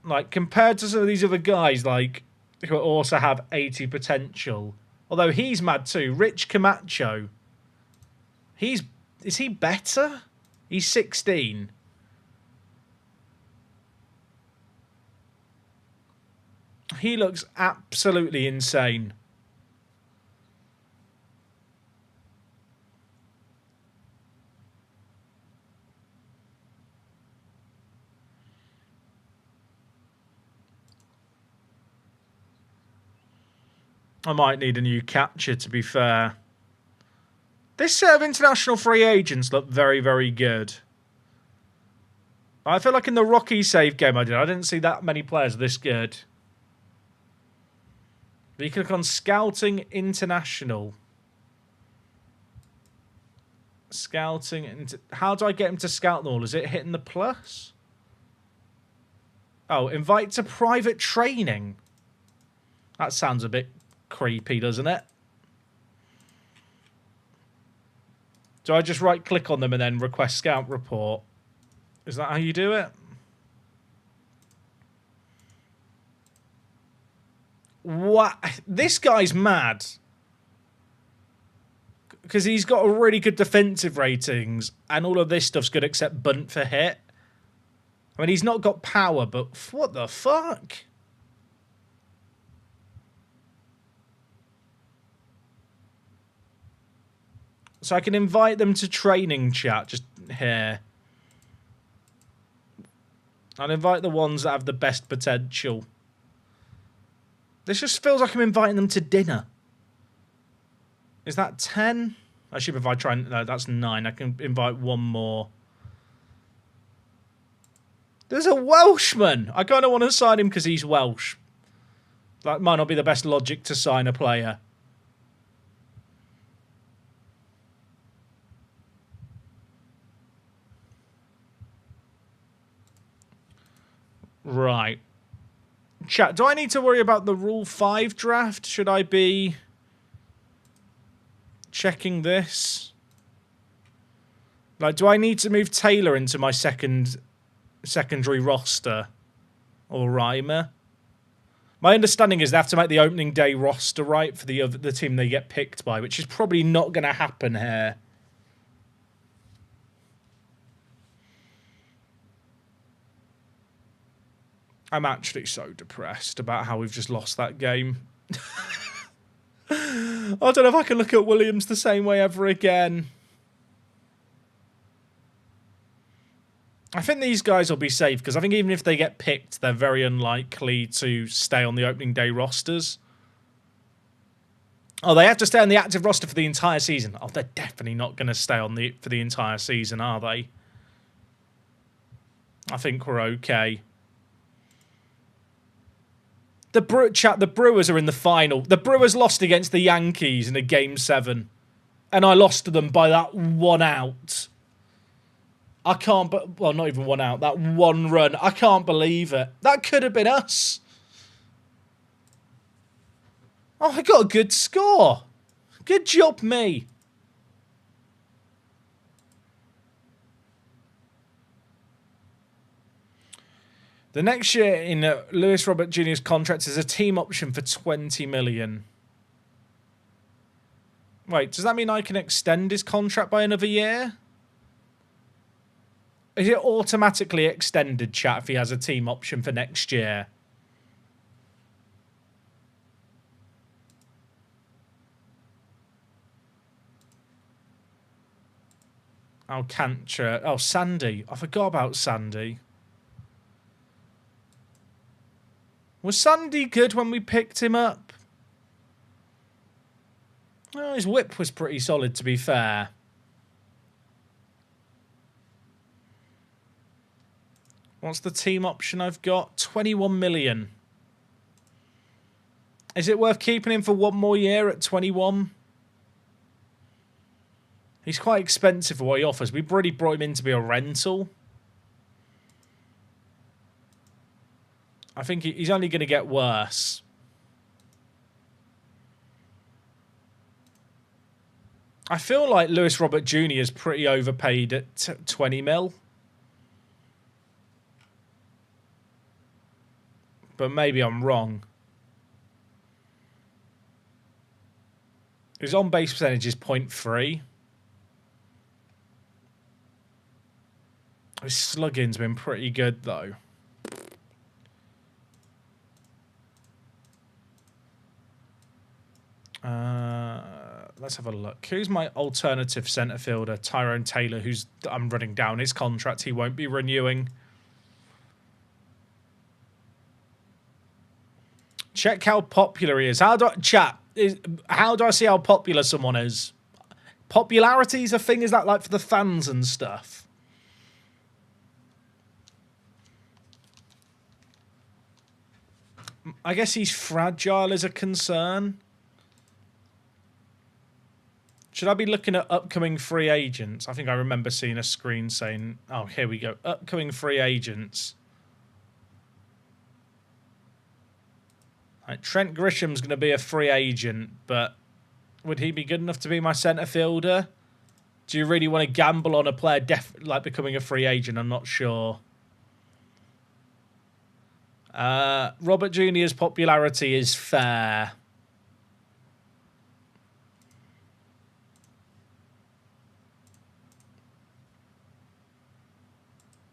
like, compared to some of these other guys, like, who also have 80 potential. Although he's mad too. Rich Camacho. Is he better? He's 16. He looks absolutely insane. I might need a new catcher, to be fair. This set of international free agents look very, very good. I feel like in the Rockies save game I didn't see that many players this good. But you click on Scouting International. Scouting. How do I get him to scout them all? Is it hitting the plus? Oh, invite to private training. That sounds a bit creepy, doesn't it? Do I just right click on them and then request scout report? Is that how you do it? What? This guy's mad. Because he's got a really good defensive ratings and all of this stuff's good except bunt for hit. I mean, he's not got power, but what the fuck? So I can invite them to training chat just here. I'll invite the ones that have the best potential. This just feels like I'm inviting them to dinner. Is that 10? Actually, if I try... No, that's 9. I can invite one more. There's a Welshman! I kind of want to sign him because he's Welsh. That might not be the best logic to sign a player. Right. Chat, do I need to worry about the Rule 5 draft? Should I be checking this? Like, do I need to move Taylor into my secondary roster? Or Reimer? My understanding is they have to make the opening day roster, right, for the team they get picked by, which is probably not going to happen here. I'm actually so depressed about how we've just lost that game. I don't know if I can look at Williams the same way ever again. I think these guys will be safe because I think even if they get picked, they're very unlikely to stay on the opening day rosters. Oh, they have to stay on the active roster for the entire season. Oh, they're definitely not going to stay on for the entire season, are they? I think we're okay. The Brewers are in the final. The Brewers lost against the Yankees in a Game 7. And I lost to them by that 1 out. I can't... Well, not even 1 out. That 1 run. I can't believe it. That could have been us. Oh, I got a good score. Good job, me. The next year in Lewis Robert Jr.'s contract is a team option for $20 million. Wait, does that mean I can extend his contract by another year? Is it automatically extended, chat, if he has a team option for next year? Alcantara. Oh, Sandy. I forgot about Sandy. Was Sandy good when we picked him up? Well, his whip was pretty solid, to be fair. What's the team option I've got? 21 million. Is it worth keeping him for one more year at 21? He's quite expensive for what he offers. We've already brought him in to be a rental. I think he's only going to get worse. I feel like Lewis Robert Jr. is pretty overpaid at 20 mil. But maybe I'm wrong. His on-base percentage is 0.3. His slugging's been pretty good, though. Let's have a look. Who's my alternative centre fielder? Tyrone Taylor, I'm running down his contract. He won't be renewing. Check how popular he is. How do I see how popular someone is? Popularity is a thing. Is that like for the fans and stuff? I guess he's fragile is a concern. Should I be looking at upcoming free agents? I think I remember seeing a screen saying, oh, here we go. Upcoming free agents. Right, Trent Grisham's going to be a free agent, but would he be good enough to be my centre fielder? Do you really want to gamble on a player like becoming a free agent? I'm not sure. Robert Jr.'s popularity is fair.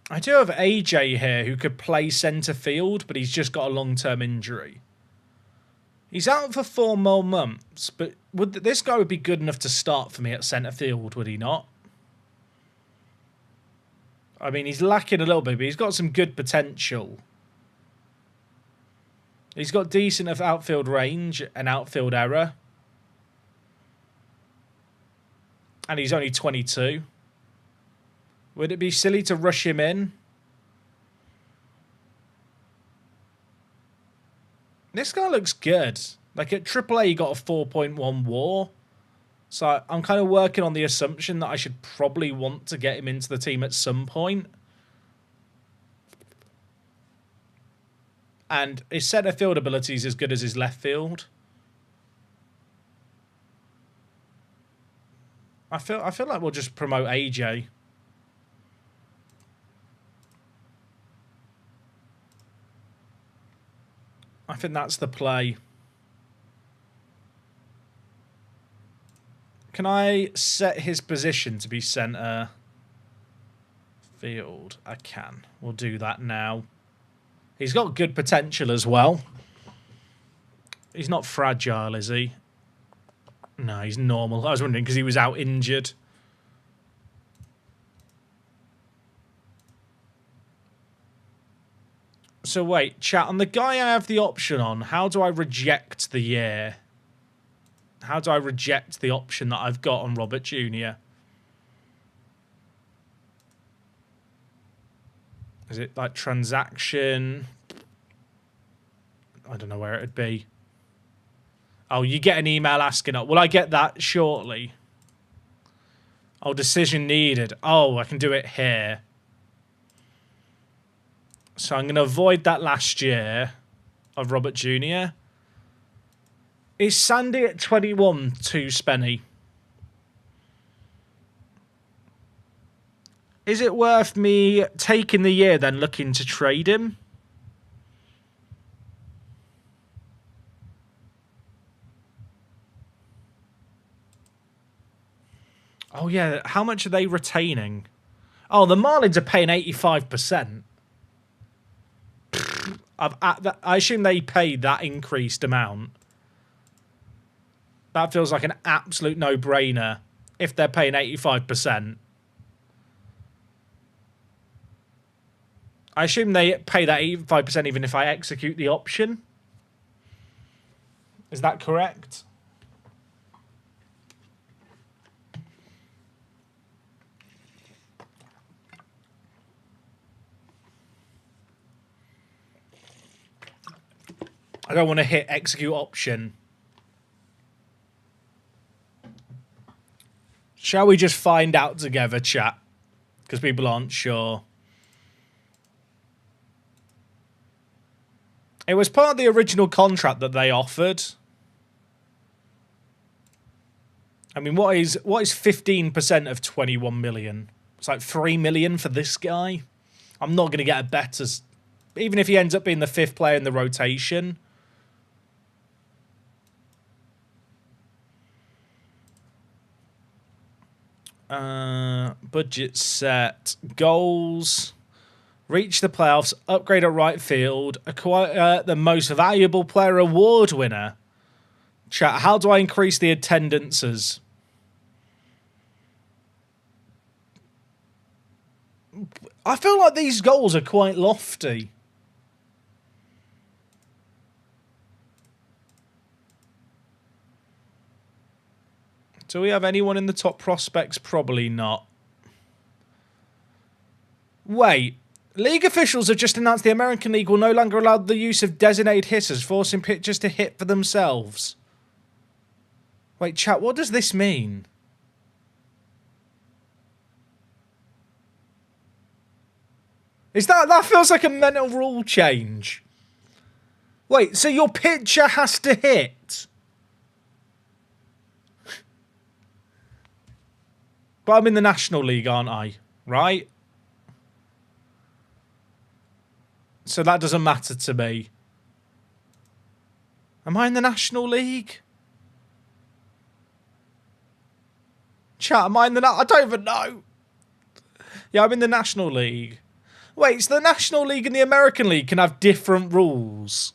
I do have AJ here who could play centre field, but he's just got a long-term injury. He's out for 4 more months, but this guy would be good enough to start for me at centre field, would he not? I mean, he's lacking a little bit, but he's got some good potential. He's got decent outfield range and outfield error. And he's only 22. Would it be silly to rush him in? This guy looks good. Like at AAA, he got a 4.1 WAR. So I'm kind of working on the assumption that I should probably want to get him into the team at some point. And his centre field ability is as good as his left field. I feel like we'll just promote AJ. I think that's the play. Can I set his position to be centre field? I can. We'll do that now. He's got good potential as well. He's not fragile, is he? No, he's normal. I was wondering because he was out injured. So wait, chat, on the guy I have the option on, how do I reject the year? How do I reject the option that I've got on Robert Jr.? Is it like transaction? I don't know where it would be. Oh, you get an email asking, will I get that shortly? Oh, decision needed. Oh, I can do it here. So I'm going to avoid that last year of Robert Jr. Is Sandy at 21 too spenny? Is it worth me taking the year then looking to trade him? Oh, yeah. How much are they retaining? Oh, the Marlins are paying 85%. I assume they paid that increased amount. That feels like an absolute no-brainer if they're paying 85%. I assume they pay that 85% even if I execute the option. Is that correct? I don't want to hit execute option. Shall we just find out together, chat? Because people aren't sure. It was part of the original contract that they offered. I mean, what is 15% of 21 million? It's like 3 million for this guy. I'm not going to get a better... Even if he ends up being the 5th player in the rotation. Budget set. Goals... Reach the playoffs, upgrade at right field, acquire the most valuable player award winner. Chat, how do I increase the attendances? I feel like these goals are quite lofty. Do we have anyone in the top prospects? Probably not. Wait. League officials have just announced the American League will no longer allow the use of designated hitters, forcing pitchers to hit for themselves. Wait, chat, what does this mean? That feels like a mental rule change. Wait, so your pitcher has to hit? But I'm in the National League, aren't I? Right? So that doesn't matter to me. Am I in the National League? Chat, am I in the... I don't even know. Yeah, I'm in the National League. Wait, so the National League and the American League can have different rules?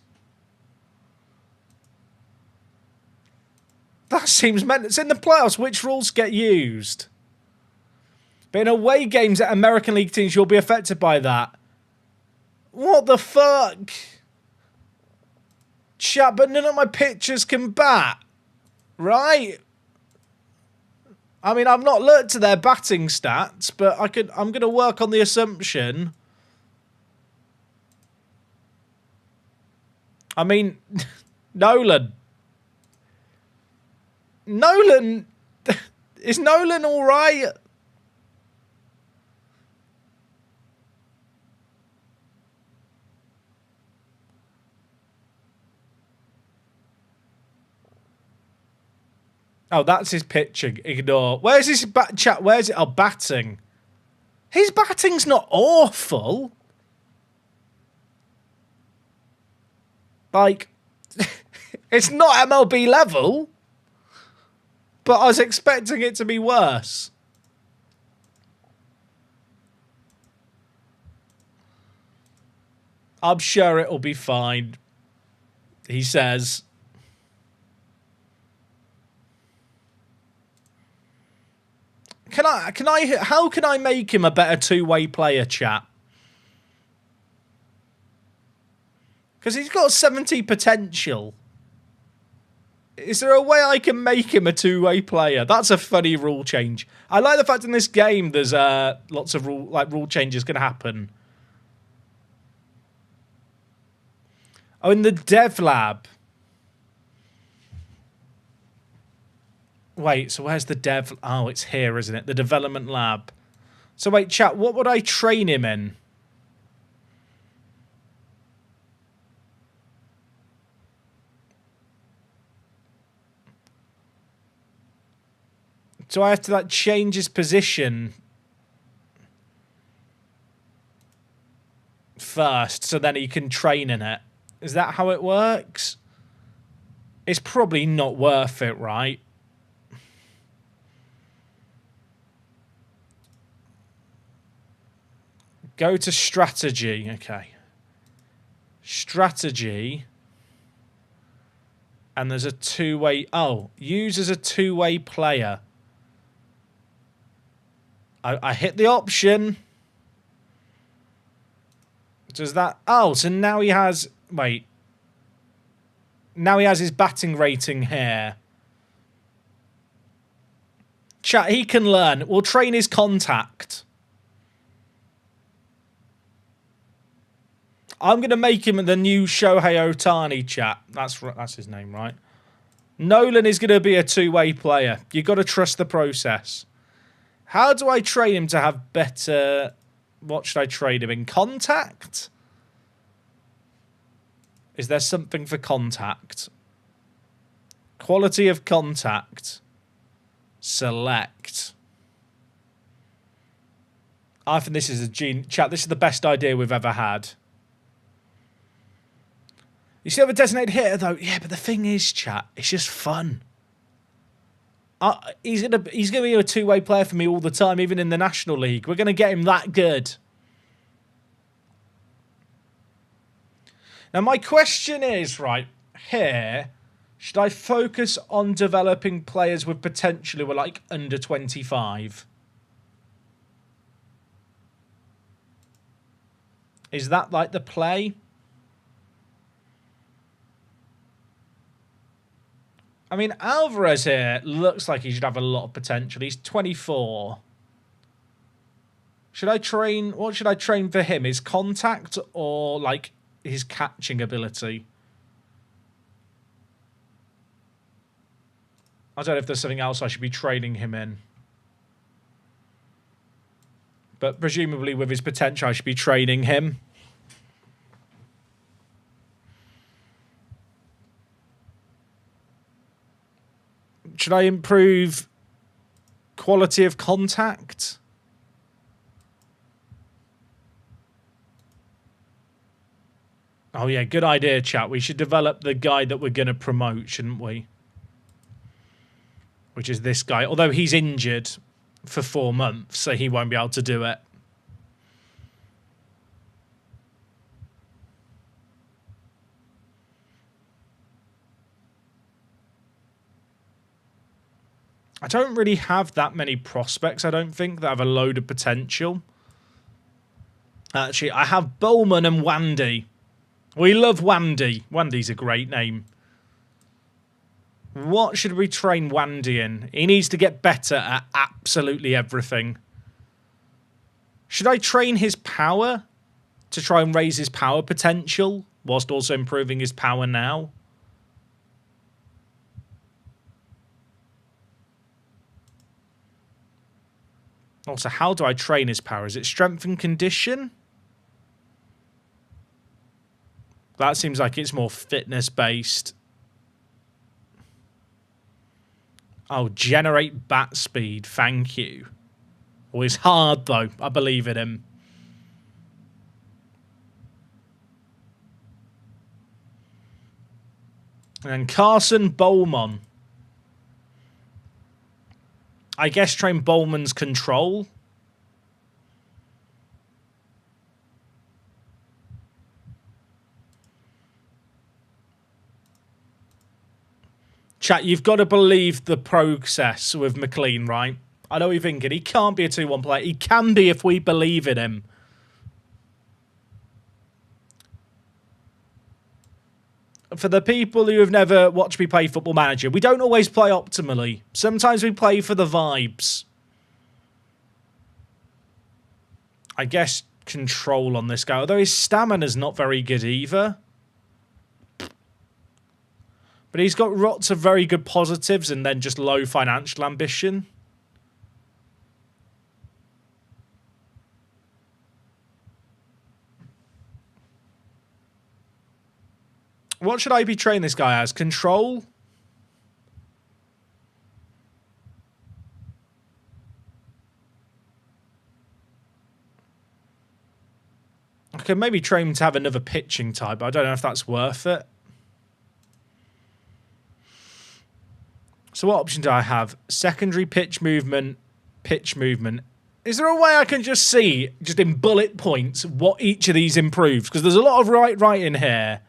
That seems meant... It's in the playoffs. Which rules get used? But in away games at American League teams, you'll be affected by that. What the fuck? Chat, but none of my pitchers can bat. Right? I mean, I've not looked at their batting stats, but I'm going to work on the assumption. I mean, Nolan. Is Nolan all right? Oh, that's his pitching. Ignore. Where's his chat? Where's it? Oh, batting. His batting's not awful. Like, it's not MLB level. But I was expecting it to be worse. I'm sure it'll be fine. He says... How can I make him a better two-way player, chat? Because he's got 70 potential. Is there a way I can make him a two-way player? That's a funny rule change. I like the fact in this game there's lots of rule changes going to happen. Oh, in the dev lab. Wait, so where's the dev? Oh, it's here, isn't it? The development lab. So wait, chat, what would I train him in? Do I have to, like, change his position first so then he can train in it? Is that how it works? It's probably not worth it, right? Go to strategy. Okay. Strategy. And there's a two-way... Oh, use as a two-way player. I hit the option. Does that... Oh, so now he has... Wait. Now he has his batting rating here. Chat, he can learn. We'll train his contact. I'm going to make him the new Shohei Ohtani, chat. That's his name, right? Nolan is going to be a two-way player. You've got to trust the process. How do I train him to have better... What should I train him in? Contact? Is there something for contact? Quality of contact. Select. I think this is chat, this is the best idea we've ever had. You still have a designated hitter, though? Yeah, but the thing is, chat, it's just fun. He's gonna be a two-way player for me all the time, even in the National League. We're gonna get him that good. Now, my question is, right, here, should I focus on developing players with potential who are like under 25? Is that like the play? I mean, Alvarez here looks like he should have a lot of potential. He's 24. Should I train... What should I train for him? His contact or, like, his catching ability? I don't know if there's something else I should be training him in. But presumably with his potential, I should be training him. Should I improve quality of contact? Oh, yeah, good idea, chat. We should develop the guy that we're going to promote, shouldn't we? Which is this guy. Although he's injured for 4 months, so he won't be able to do it. I don't really have that many prospects, I don't think, that have a load of potential. Actually, I have Bowman and Wandy. We love Wandy. Wandy's a great name. What should we train Wandy in? He needs to get better at absolutely everything. Should I train his power to try and raise his power potential whilst also improving his power now? Also, how do I train his power? Is it strength and condition? That seems like it's more fitness-based. Oh, generate bat speed. Thank you. Oh, it's hard, though. I believe in him. And Carson Bowman. I guess train Bowman's control. Chat, you've got to believe the process with McLean, right? I know what you're thinking. He can't be a 2-1 player. He can be if we believe in him. For the people who have never watched me play Football Manager, we don't always play optimally. Sometimes we play for the vibes. I guess control on this guy, although his stamina's not very good either. But he's got lots of very good positives and then just low financial ambition. What should I be training this guy as? Control? I could maybe train him to have another pitching type, but I don't know if that's worth it. So what option do I have? Secondary pitch movement, pitch movement. Is there a way I can just see, just in bullet points, what each of these improves? Because there's a lot of right in here.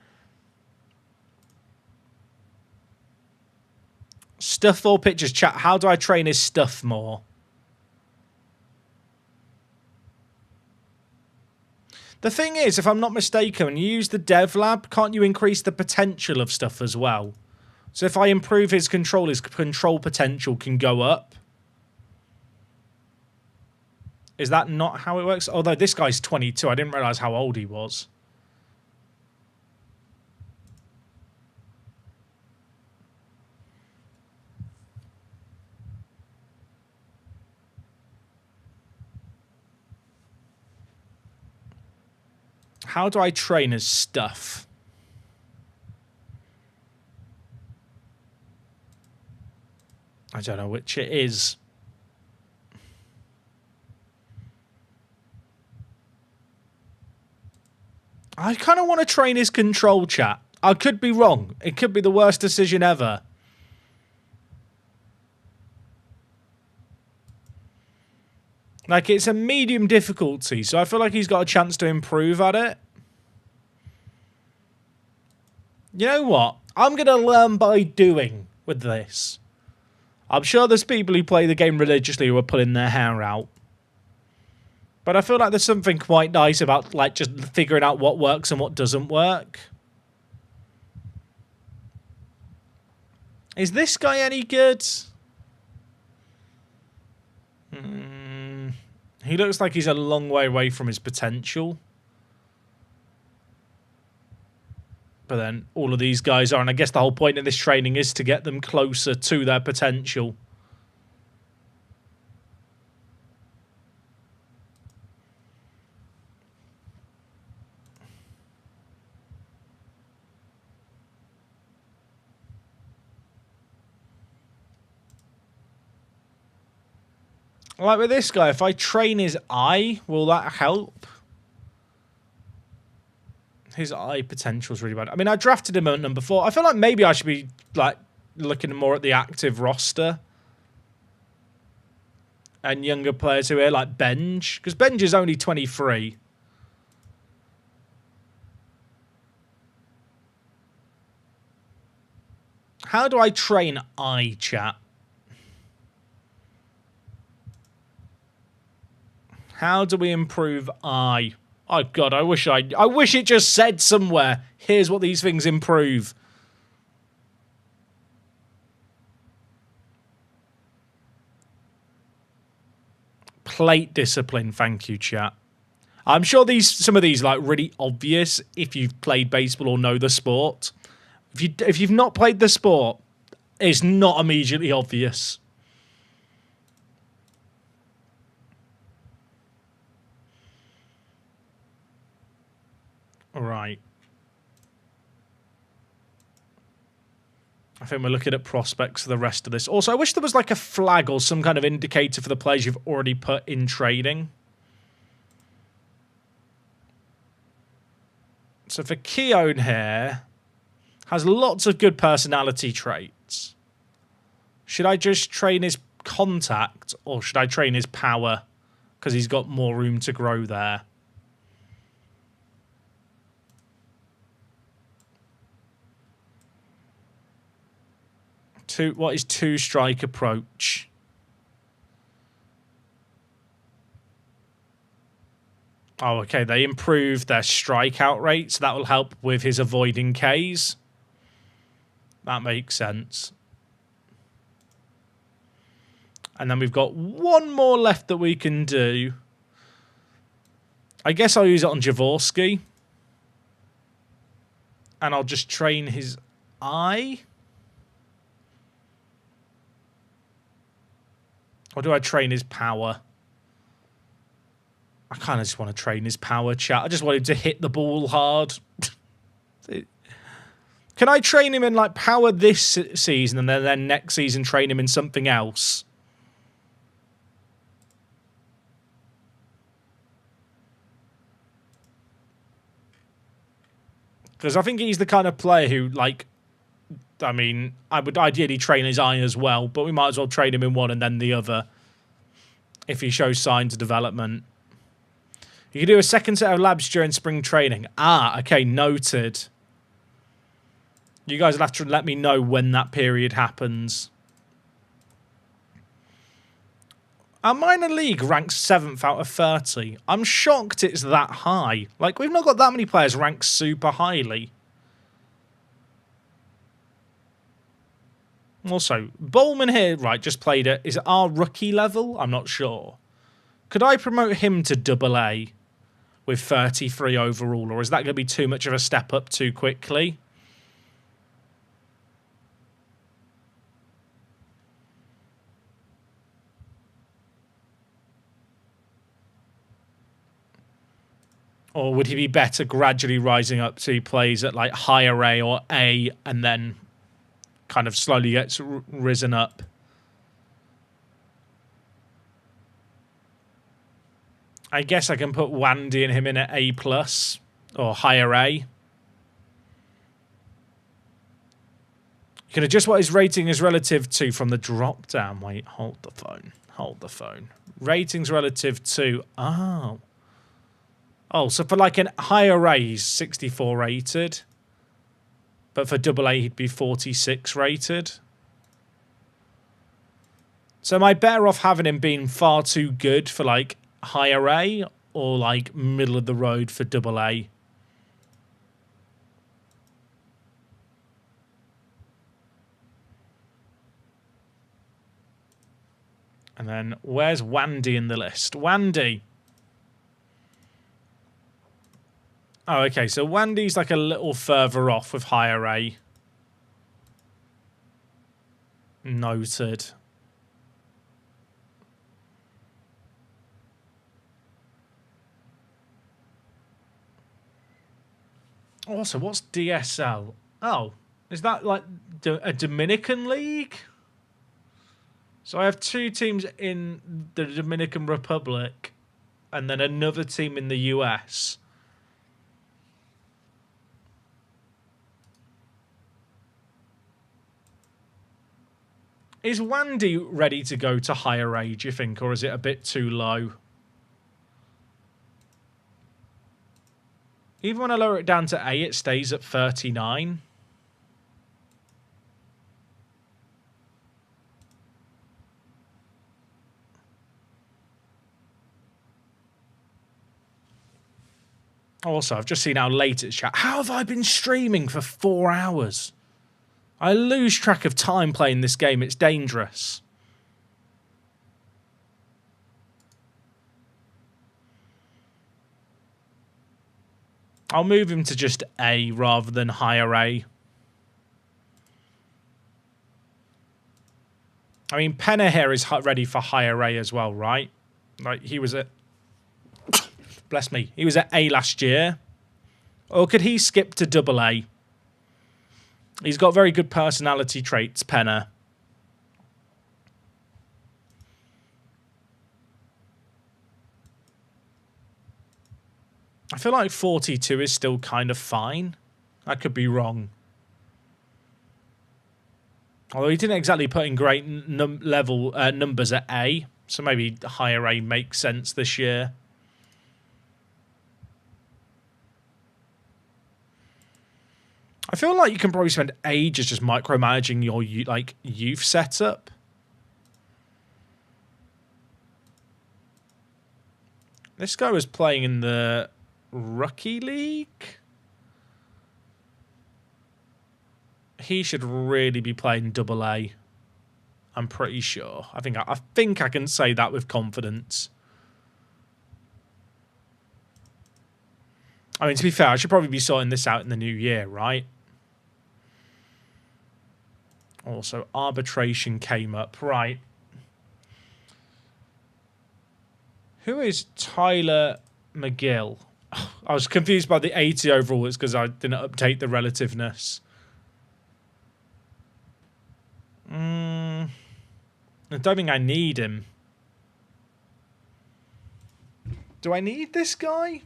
Stuff or pitches, chat. How do I train his stuff more? The thing is, if I'm not mistaken, when you use the dev lab, can't you increase the potential of stuff as well? So if I improve his control potential can go up. Is that not how it works? Although this guy's 22, I didn't realise how old he was. How do I train his stuff? I don't know which it is. I kind of want to train his control, chat. I could be wrong. It could be the worst decision ever. Like, it's a medium difficulty, so I feel like he's got a chance to improve at it. You know what? I'm going to learn by doing with this. I'm sure there's people who play the game religiously who are pulling their hair out. But I feel like there's something quite nice about, like, just figuring out what works and what doesn't work. Is this guy any good? He looks like he's a long way away from his potential. But then all of these guys are, and I guess the whole point of this training is to get them closer to their potential. Like with this guy, if I train his eye, will that help? His eye potential is really bad. I mean, I drafted him at number 4. I feel like maybe I should be like looking more at the active roster. And younger players who are like Benj. Because Benj is only 23. How do I train eye, chat? How do we improve eye? Oh god, I wish it just said somewhere. Here's what these things improve. Plate discipline, thank you, chat. I'm sure some of these like really obvious if you've played baseball or know the sport. If you've not played the sport, it's not immediately obvious. All right. I think we're looking at prospects for the rest of this. Also, I wish there was like a flag or some kind of indicator for the players you've already put in trading. So for Keown here, has lots of good personality traits. Should I just train his contact or should I train his power? Because he's got more room to grow there. What is two-strike approach? Oh, okay. They improved their strikeout rate, so that will help with his avoiding Ks. That makes sense. And then we've got one more left that we can do. I guess I'll use it on Jaworski. And I'll just train his eye. Or do I train his power? I kind of just want to train his power, chat. I just want him to hit the ball hard. Can I train him in like power this season and then next season train him in something else? Because I think he's the kind of player who, like, I mean, I would ideally train his eye as well, but we might as well train him in one and then the other if he shows signs of development. You can do a second set of labs during spring training. Ah, okay, noted. You guys will have to let me know when that period happens. Our minor league ranks 7th out of 30. I'm shocked it's that high. Like, we've not got that many players ranked super highly. Also, Bowman here, right, just played it. Is it our rookie level? I'm not sure. Could I promote him to double A with 33 overall, or is that going to be too much of a step up too quickly? Or would he be better gradually rising up to plays at like higher A or A and then kind of slowly gets risen up? I guess I can put Wandy and him in at A+ or higher A. You can adjust what his rating is relative to from the drop down. Wait, hold the phone. Hold the phone. Ratings relative to... Oh. Oh, so for like an higher A, he's 64 rated. But for double A, he'd be 46 rated. So am I better off having him being far too good for like higher A or like middle of the road for double A? And then where's Wandy in the list? Wandy. Oh, okay. So Wandy's like a little further off with higher A. Noted. Also, what's DSL? Oh, is that like a Dominican league? So I have 2 teams in the Dominican Republic and then another team in the US. Is Wandy ready to go to higher A, do you think, or is it a bit too low? Even when I lower it down to A, it stays at 39. Also, I've just seen how late it's chat. How have I been streaming for 4 hours? I lose track of time playing this game. It's dangerous. I'll move him to just A rather than higher A. I mean, Penna here is ready for higher A as well, right? Like, he was at... Bless me. He was at A last year. Or could he skip to double A? He's got very good personality traits, Penna. I feel like 42 is still kind of fine. I could be wrong. Although he didn't exactly put in great numbers at A. So maybe higher A makes sense this year. I feel like you can probably spend ages just micromanaging your like youth setup. This guy was playing in the rookie league. He should really be playing double A. I'm pretty sure. I think I can say that with confidence. I mean, to be fair, I should probably be sorting this out in the new year, right? Also, arbitration came up. Right. Who is Tyler McGill? I was confused by the 80 overall. It's because I didn't update the relativeness. I don't think I need him. Do I need this guy?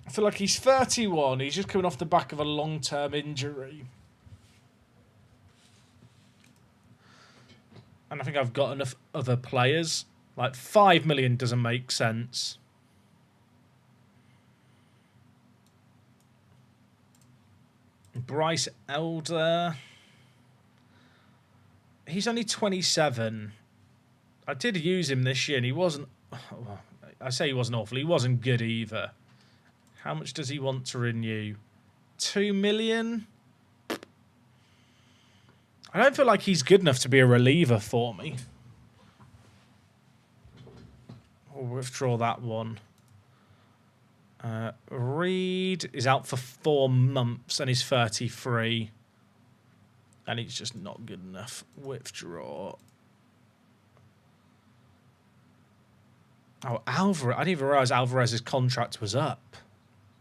I feel like he's 31. He's just coming off the back of a long-term injury. And I think I've got enough other players. Like, 5 million doesn't make sense. Bryce Elder. He's only 27. I did use him this year, and he wasn't... Well, I say he wasn't awful. He wasn't good either. How much does he want to renew? 2 million? I don't feel like he's good enough to be a reliever for me. We'll withdraw that one. Reed is out for 4 months and he's 33. And he's just not good enough. Withdraw. Oh, Alvarez. I didn't even realise Alvarez's contract was up.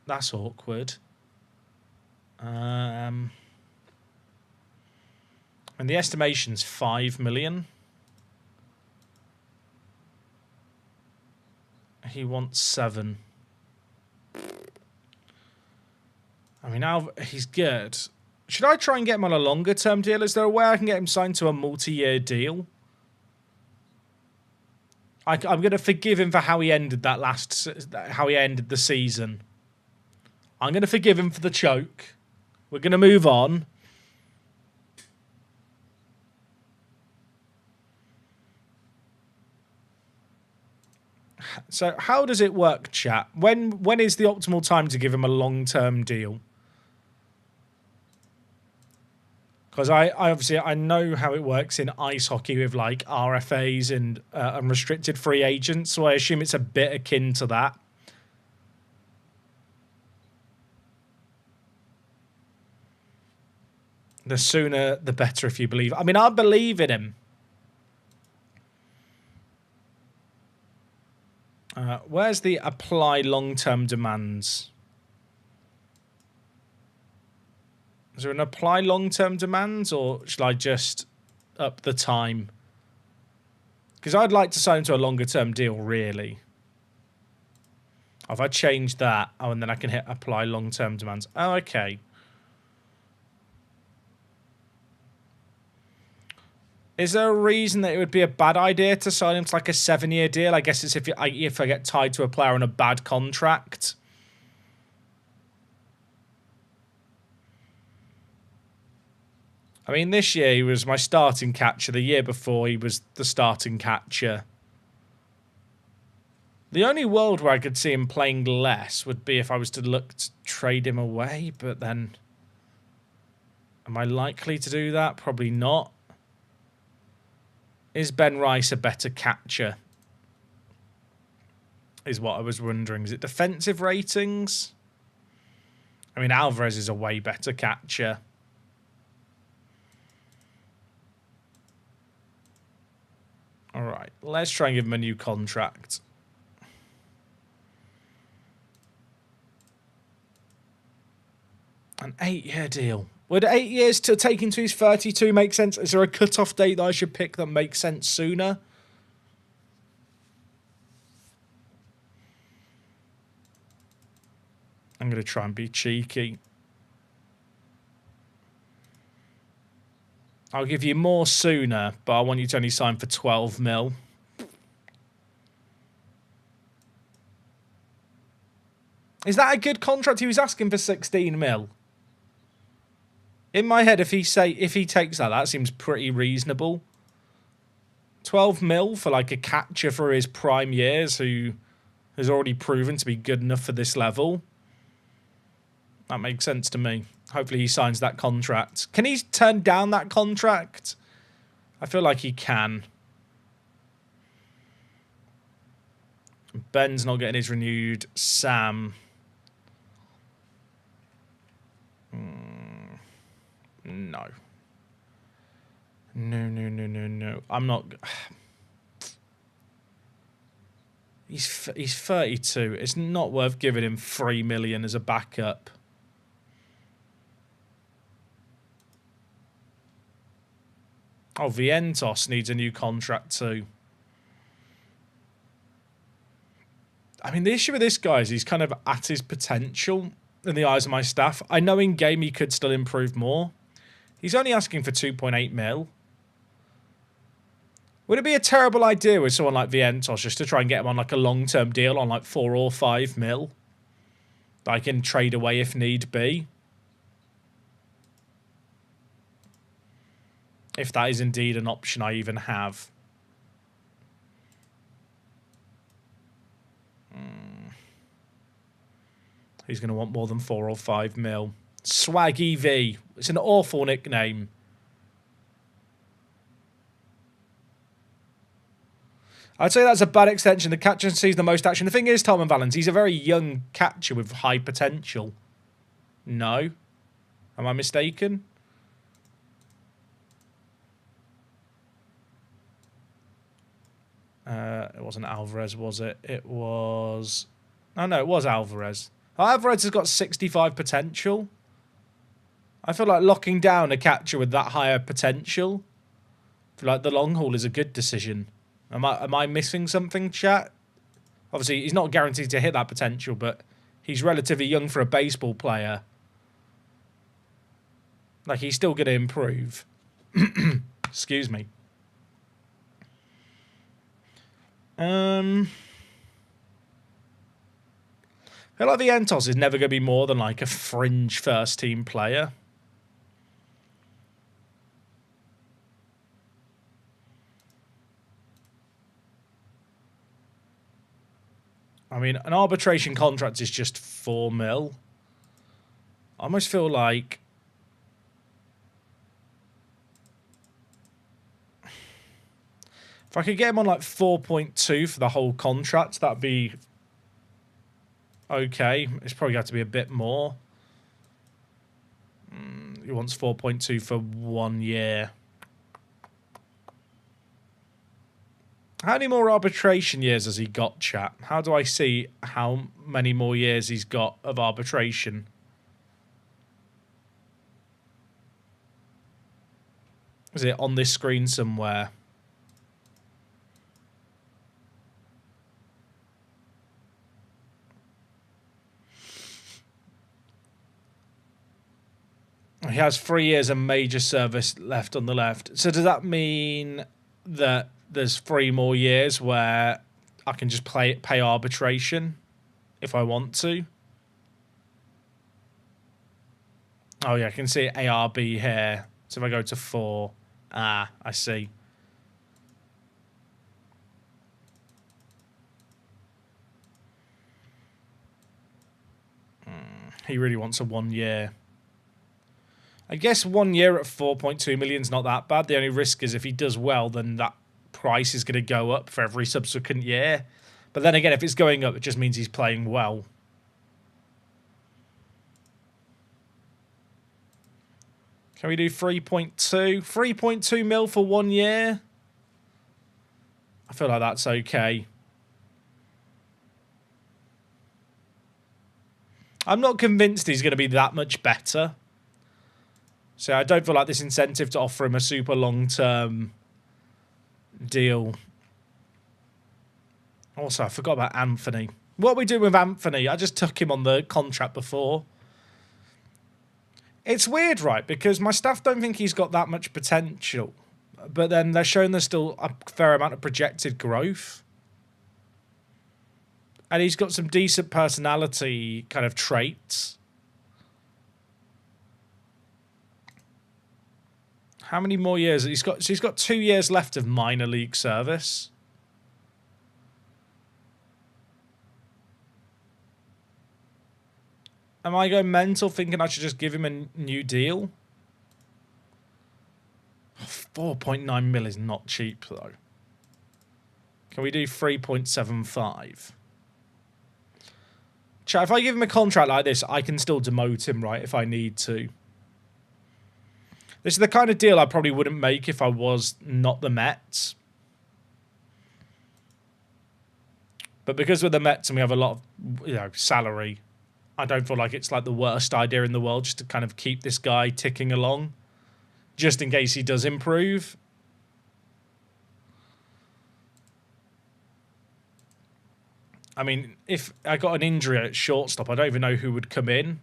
That's awkward. And the estimation's 5 million. He wants 7. I mean, he's good. Should I try and get him on a longer term deal? Is there a way I can get him signed to a multi-year deal? I'm going to forgive him for how he ended how he ended the season. I'm going to forgive him for the choke. We're going to move on. So how does it work, chat? When is the optimal time to give him a long-term deal? Because I obviously know how it works in ice hockey with like RFAs and unrestricted free agents, so I assume it's a bit akin to that. The sooner, the better, if you believe. I mean, I believe in him. Where's the apply long-term demands? Is there an apply long-term demands, or should I just up the time? Because I'd like to sign to a longer-term deal, really. If I change that, oh, and then I can hit apply long-term demands. Oh, okay. Is there a reason that it would be a bad idea to sign him to like a 7-year deal? I guess it's if I get tied to a player on a bad contract. I mean, this year he was my starting catcher. The year before he was the starting catcher. The only world where I could see him playing less would be if I was to look to trade him away. But then, am I likely to do that? Probably not. Is Ben Rice a better catcher? Is what I was wondering. Is it defensive ratings? I mean, Alvarez is a way better catcher. All right, let's try and give him a new contract. An 8-year deal. Would 8 years to take him to his 32 make sense? Is there a cut-off date that I should pick that makes sense sooner? I'm going to try and be cheeky. I'll give you more sooner, but I want you to only sign for 12 mil. Is that a good contract? He was asking for 16 mil. In my head, if he takes that, that seems pretty reasonable. 12 mil for like a catcher for his prime years who has already proven to be good enough for this level. That makes sense to me. Hopefully he signs that contract. Can he turn down that contract? I feel like he can. Ben's not getting his renewed. Sam. No. No. I'm not... He's 32. It's not worth giving him 3 million as a backup. Oh, Vientos needs a new contract too. I mean, the issue with this guy is he's kind of at his potential in the eyes of my staff. I know in game he could still improve more. He's only asking for 2.8 mil. Would it be a terrible idea with someone like Vientos just to try and get him on like a long-term deal on like 4 or 5 mil that I can trade away if need be? If that is indeed an option I even have. He's going to want more than 4 or 5 mil. Swaggy V. It's an awful nickname. I'd say that's a bad extension. The catcher sees the most action. The thing is, Tom and Valens, he's a very young catcher with high potential. No? Am I mistaken? It wasn't Alvarez, was it? It was... Oh, no, it was Alvarez. Alvarez has got 65 potential. I feel like locking down a catcher with that higher potential, I feel like the long haul is a good decision. Am I missing something, chat? Obviously, he's not guaranteed to hit that potential, but he's relatively young for a baseball player. Like, he's still going to improve. Excuse me. I feel like the Entos is never going to be more than like a fringe first team player. I mean, an arbitration contract is just 4 mil. I almost feel like... If I could get him on like 4.2 for the whole contract, that'd be okay. It's probably got to be a bit more. He wants 4.2 for 1 year. How many more arbitration years has he got, chat? How do I see how many more years he's got of arbitration? Is it on this screen somewhere? He has 3 years of major service left on the left. So does that mean that there's 3 more years where I can just pay arbitration if I want to? Oh, yeah, I can see ARB here. So if I go to 4, I see. He really wants a 1 year. I guess 1 year at 4.2 million is not that bad. The only risk is if he does well, then that price is going to go up for every subsequent year. But then again, if it's going up, it just means he's playing well. Can we do 3.2? 3.2 mil for 1 year? I feel like that's okay. I'm not convinced he's going to be that much better. So I don't feel like this incentive to offer him a super long-term deal. Also, I forgot about Anthony. What are we doing with Anthony? I just took him on the contract before. It's weird, right? Because my staff don't think he's got that much potential. But then they're showing there's still a fair amount of projected growth. And he's got some decent personality kind of traits. How many more years? He's got 2 years left of minor league service. Am I going mental thinking I should just give him a new deal? 4.9 mil is not cheap, though. Can we do 3.75? Chat, if I give him a contract like this, I can still demote him, right, if I need to. This is the kind of deal I probably wouldn't make if I was not the Mets. But because we're the Mets and we have a lot of, salary, I don't feel like it's like the worst idea in the world just to kind of keep this guy ticking along, just in case he does improve. I mean, if I got an injury at shortstop, I don't even know who would come in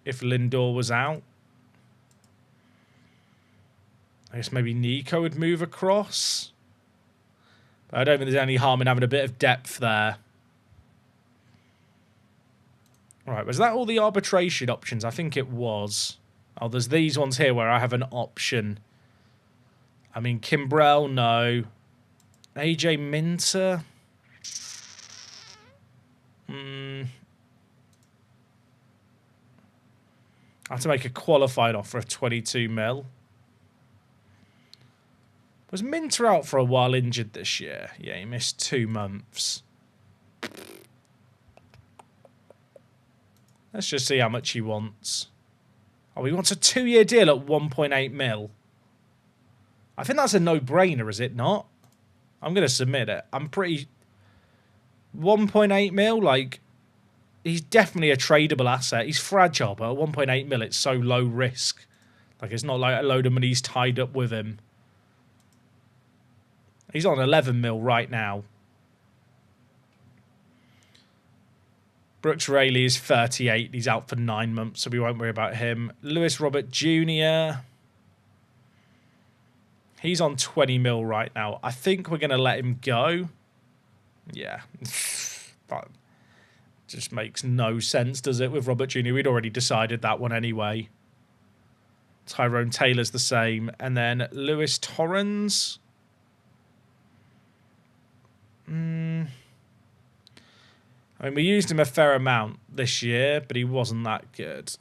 if Lindor was out. I guess maybe Nico would move across. But I don't think there's any harm in having a bit of depth there. Right, was that all the arbitration options? I think it was. Oh, there's these ones here where I have an option I mean, Kimbrell, no. AJ Minter. I have to make a qualified offer of 22 mil. Was Minter out for a while injured this year? Yeah, he missed 2 months. Let's just see how much he wants. Oh, he wants a 2-year deal at 1.8 mil. I think that's a no-brainer, is it not? I'm going to submit it. I'm pretty... 1.8 mil, like... He's definitely a tradable asset. He's fragile, but at 1.8 mil, it's so low risk. Like, it's not like a load of money's tied up with him. He's on 11 mil right now. Brooks Raley is 38. He's out for 9 months, so we won't worry about him. Lewis Robert Jr. He's on 20 mil right now. I think we're going to let him go. Yeah. That just makes no sense, does it, with Robert Jr.? We'd already decided that one anyway. Tyrone Taylor's the same. And then Lewis Torrens. I mean, we used him a fair amount this year, but he wasn't that good.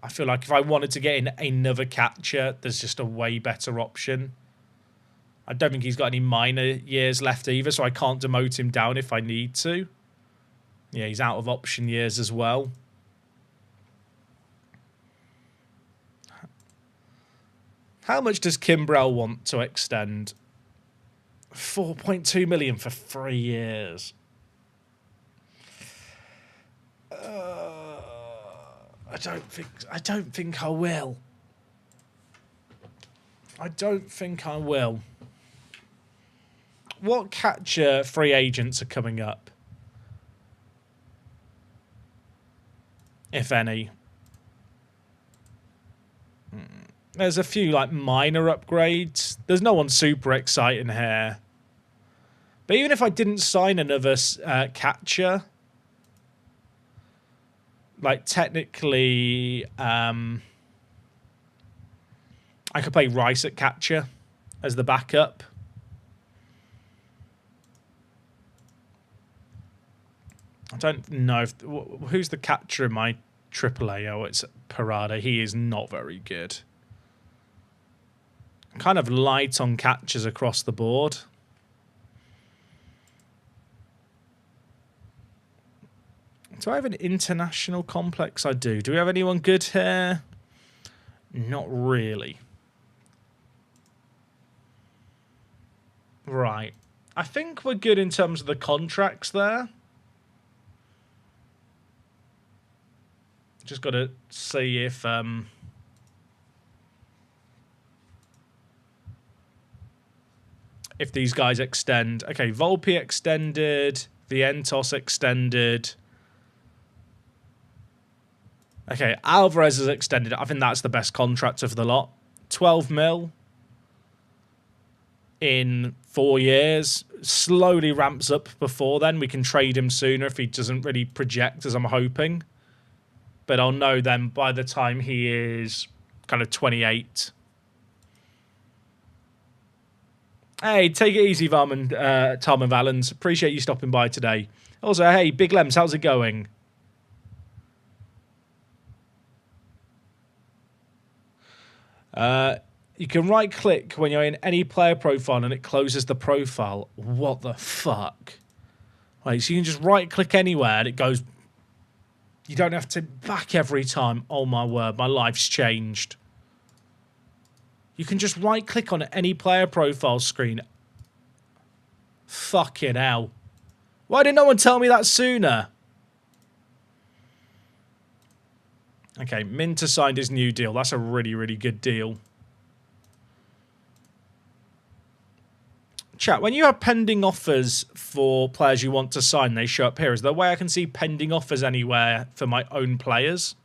I feel like if I wanted to get in another catcher, there's just a way better option. I don't think he's got any minor years left either, so I can't demote him down if I need to. Yeah, he's out of option years as well. How much does Kimbrell want to extend? 4.2 million for 3 years. I don't think I will. I don't think I will. What catcher free agents are coming up? If any. There's a few like minor upgrades. There's no one super exciting here. But even if I didn't sign another catcher, like technically, I could play Rice at catcher as the backup. I don't know if who's the catcher in my AAA. Oh, it's Parada. He is not very good. Kind of light on catchers across the board. Do I have an international complex? I do. Do we have anyone good here? Not really. Right. I think we're good in terms of the contracts there. Just got to see if these guys extend. Okay, Volpe extended. Vientos extended. Okay, Alvarez has extended. I think that's the best contract of the lot. 12 mil in 4 years. Slowly ramps up before then. We can trade him sooner if he doesn't really project as I'm hoping. But I'll know then by the time he is kind of 28. Hey, take it easy, Tom and Valens. Appreciate you stopping by today. Also, hey, Big Lems, how's it going? You can right-click when you're in any player profile and it closes the profile. What the fuck? Right, so you can just right-click anywhere and it goes... You don't have to back every time. Oh, my word. My life's changed. You can just right-click on any player profile screen. Fucking hell. Why did no one tell me that sooner? Okay, Minter signed his new deal. That's a really, really good deal. Chat, when you have pending offers for players you want to sign, they show up here. Is there a way I can see pending offers anywhere for my own players?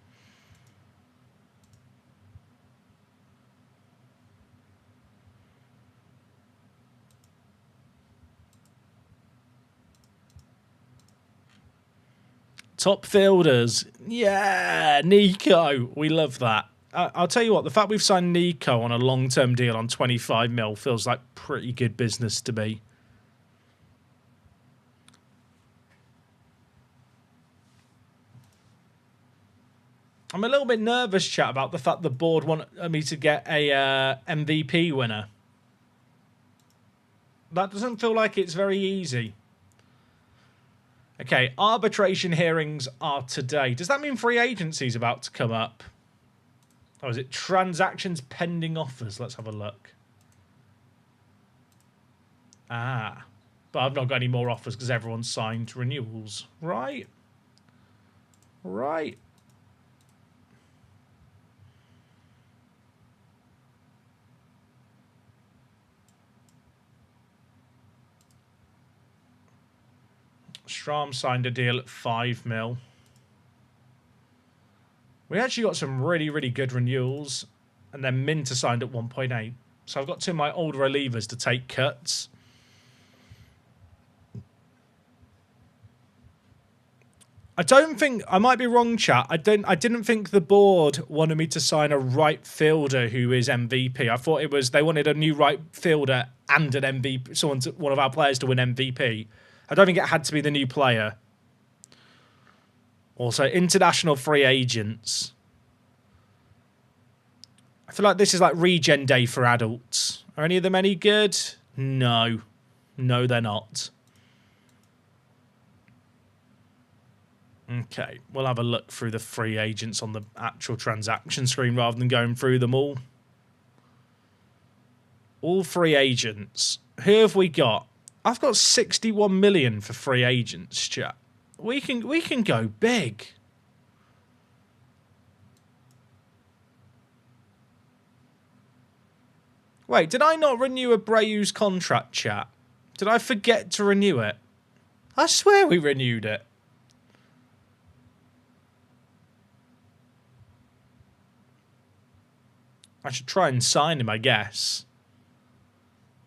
Top fielders. Yeah, Nico. We love that. I'll tell you what, the fact we've signed Nico on a long-term deal on 25 mil feels like pretty good business to me. I'm a little bit nervous, chat, about the fact the board want me to get a MVP winner. That doesn't feel like it's very easy. Okay, arbitration hearings are today. Does that mean free agency's about to come up? Or is it transactions pending offers? Let's have a look. Ah, but I've not got any more offers because everyone's signed renewals. Right. Right. Stram signed a deal at 5 mil. We actually got some really, really good renewals. And then Minter signed at 1.8. So I've got two of my older relievers to take cuts. I don't think... I might be wrong, chat. I didn't think the board wanted me to sign a right fielder who is MVP. I thought it was... They wanted a new right fielder and an MVP. One of our players to win MVP. I don't think it had to be the new player. Also, international free agents. I feel like this is like regen day for adults. Are any of them any good? No. No, they're not. Okay, we'll have a look through the free agents on the actual transaction screen rather than going through them all. All free agents. Who have we got? I've got 61 million for free agents, chat. We can go big. Wait, did I not renew Abreu's contract, chat? Did I forget to renew it? I swear we renewed it. I should try and sign him, I guess.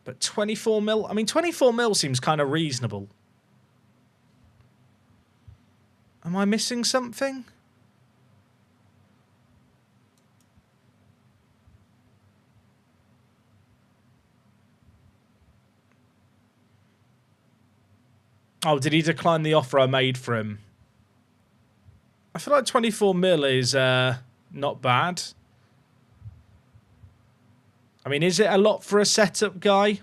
But 24 mil? I mean, 24 mil seems kind of reasonable. Am I missing something? Oh, did he decline the offer I made for him? I feel like 24 mil is not bad. I mean, is it a lot for a setup guy?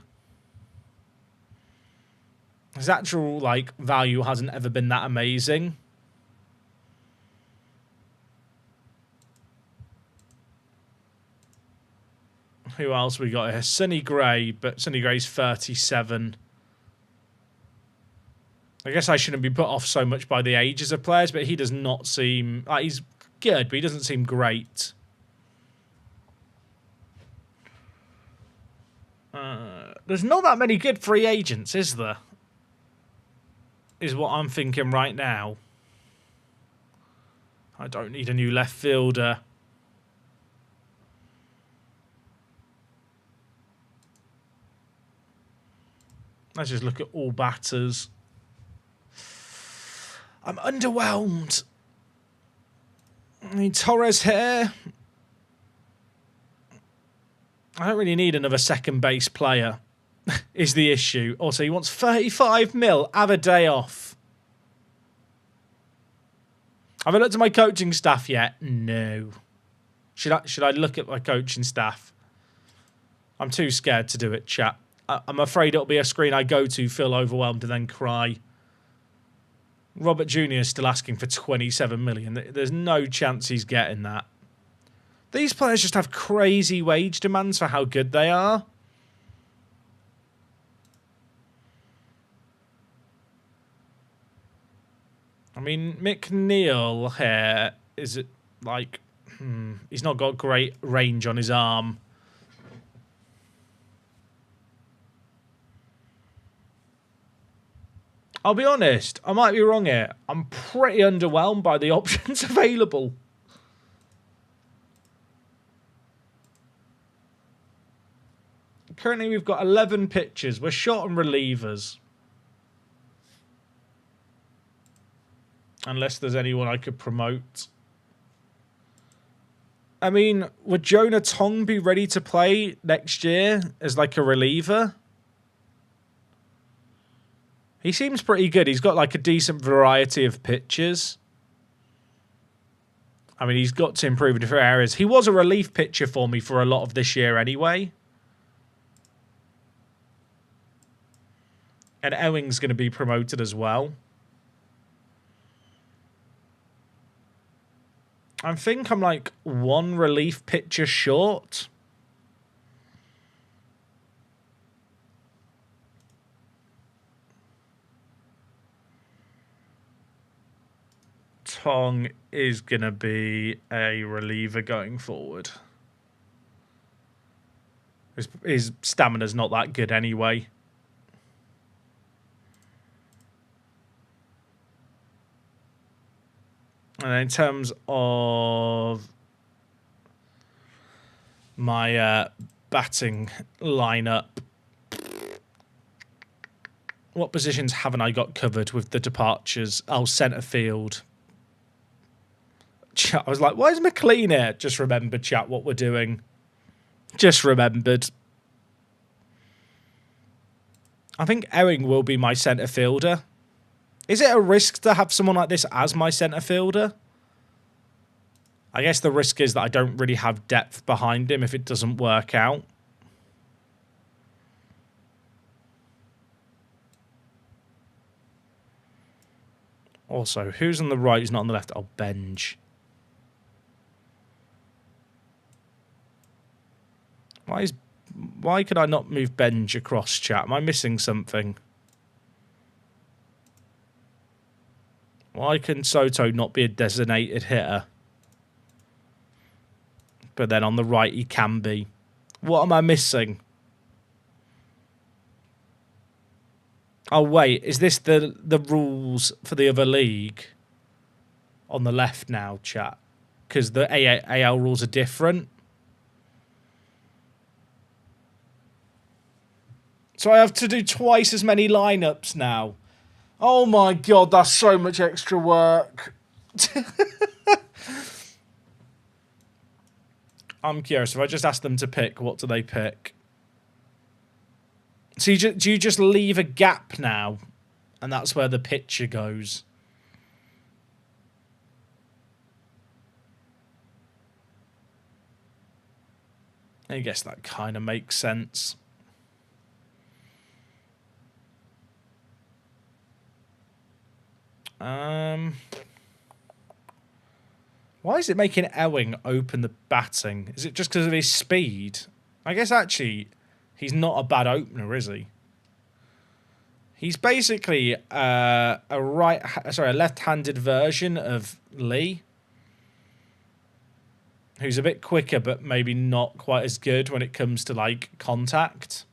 His actual, like, value hasn't ever been that amazing. Who else we got here? Sonny Gray, but Sonny Gray's 37. I guess I shouldn't be put off so much by the ages of players, but he does not seem... he's good, but he doesn't seem great. There's not that many good free agents, is there? Is what I'm thinking right now. I don't need a new left fielder. Let's just look at all batters. I'm underwhelmed. I mean, Torres here. I don't really need another second base player, is the issue. Also, he wants 35 mil. Have a day off. Have I looked at my coaching staff yet? No. Should I look at my coaching staff? I'm too scared to do it, chat. I'm afraid it'll be a screen I go to, feel overwhelmed, and then cry. Robert Jr. is still asking for 27 million. There's no chance he's getting that. These players just have crazy wage demands for how good they are. I mean, McNeil here, is it like... he's not got great range on his arm. I'll be honest, I might be wrong here. I'm pretty underwhelmed by the options available. Currently, we've got 11 pitchers. We're short on relievers. Unless there's anyone I could promote. I mean, would Jonah Tong be ready to play next year as like a reliever? He seems pretty good. He's got like a decent variety of pitches. I mean, he's got to improve in different areas. He was a relief pitcher for me for a lot of this year anyway. And Ewing's going to be promoted as well. I think I'm like one relief pitcher short. Tong is going to be a reliever going forward. His stamina's not that good anyway. And in terms of my batting lineup, what positions haven't I got covered with the departures? Oh, centre field. Chat, I was like, why is McLean here? Just remembered, chat, what we're doing. Just remembered. I think Ewing will be my centre fielder. Is it a risk to have someone like this as my centre fielder? I guess the risk is that I don't really have depth behind him if it doesn't work out. Also, who's on the right who's not on the left? Oh, Benj. Why could I not move Benj across, chat? Am I missing something? Why can Soto not be a designated hitter? But then on the right he can be. What am I missing? Oh wait, is this the rules for the other league? On the left now, chat. Because the AL rules are different. So I have to do twice as many lineups now. Oh my god, that's so much extra work. I'm curious, if I just ask them to pick, what do they pick? So do you just leave a gap now? And that's where the pitcher goes? I guess that kind of makes sense. Why is it making Ewing open the batting? Is it just because of his speed? I guess actually he's not a bad opener, is he? He's basically a left-handed version of Lee, who's a bit quicker but maybe not quite as good when it comes to like contact.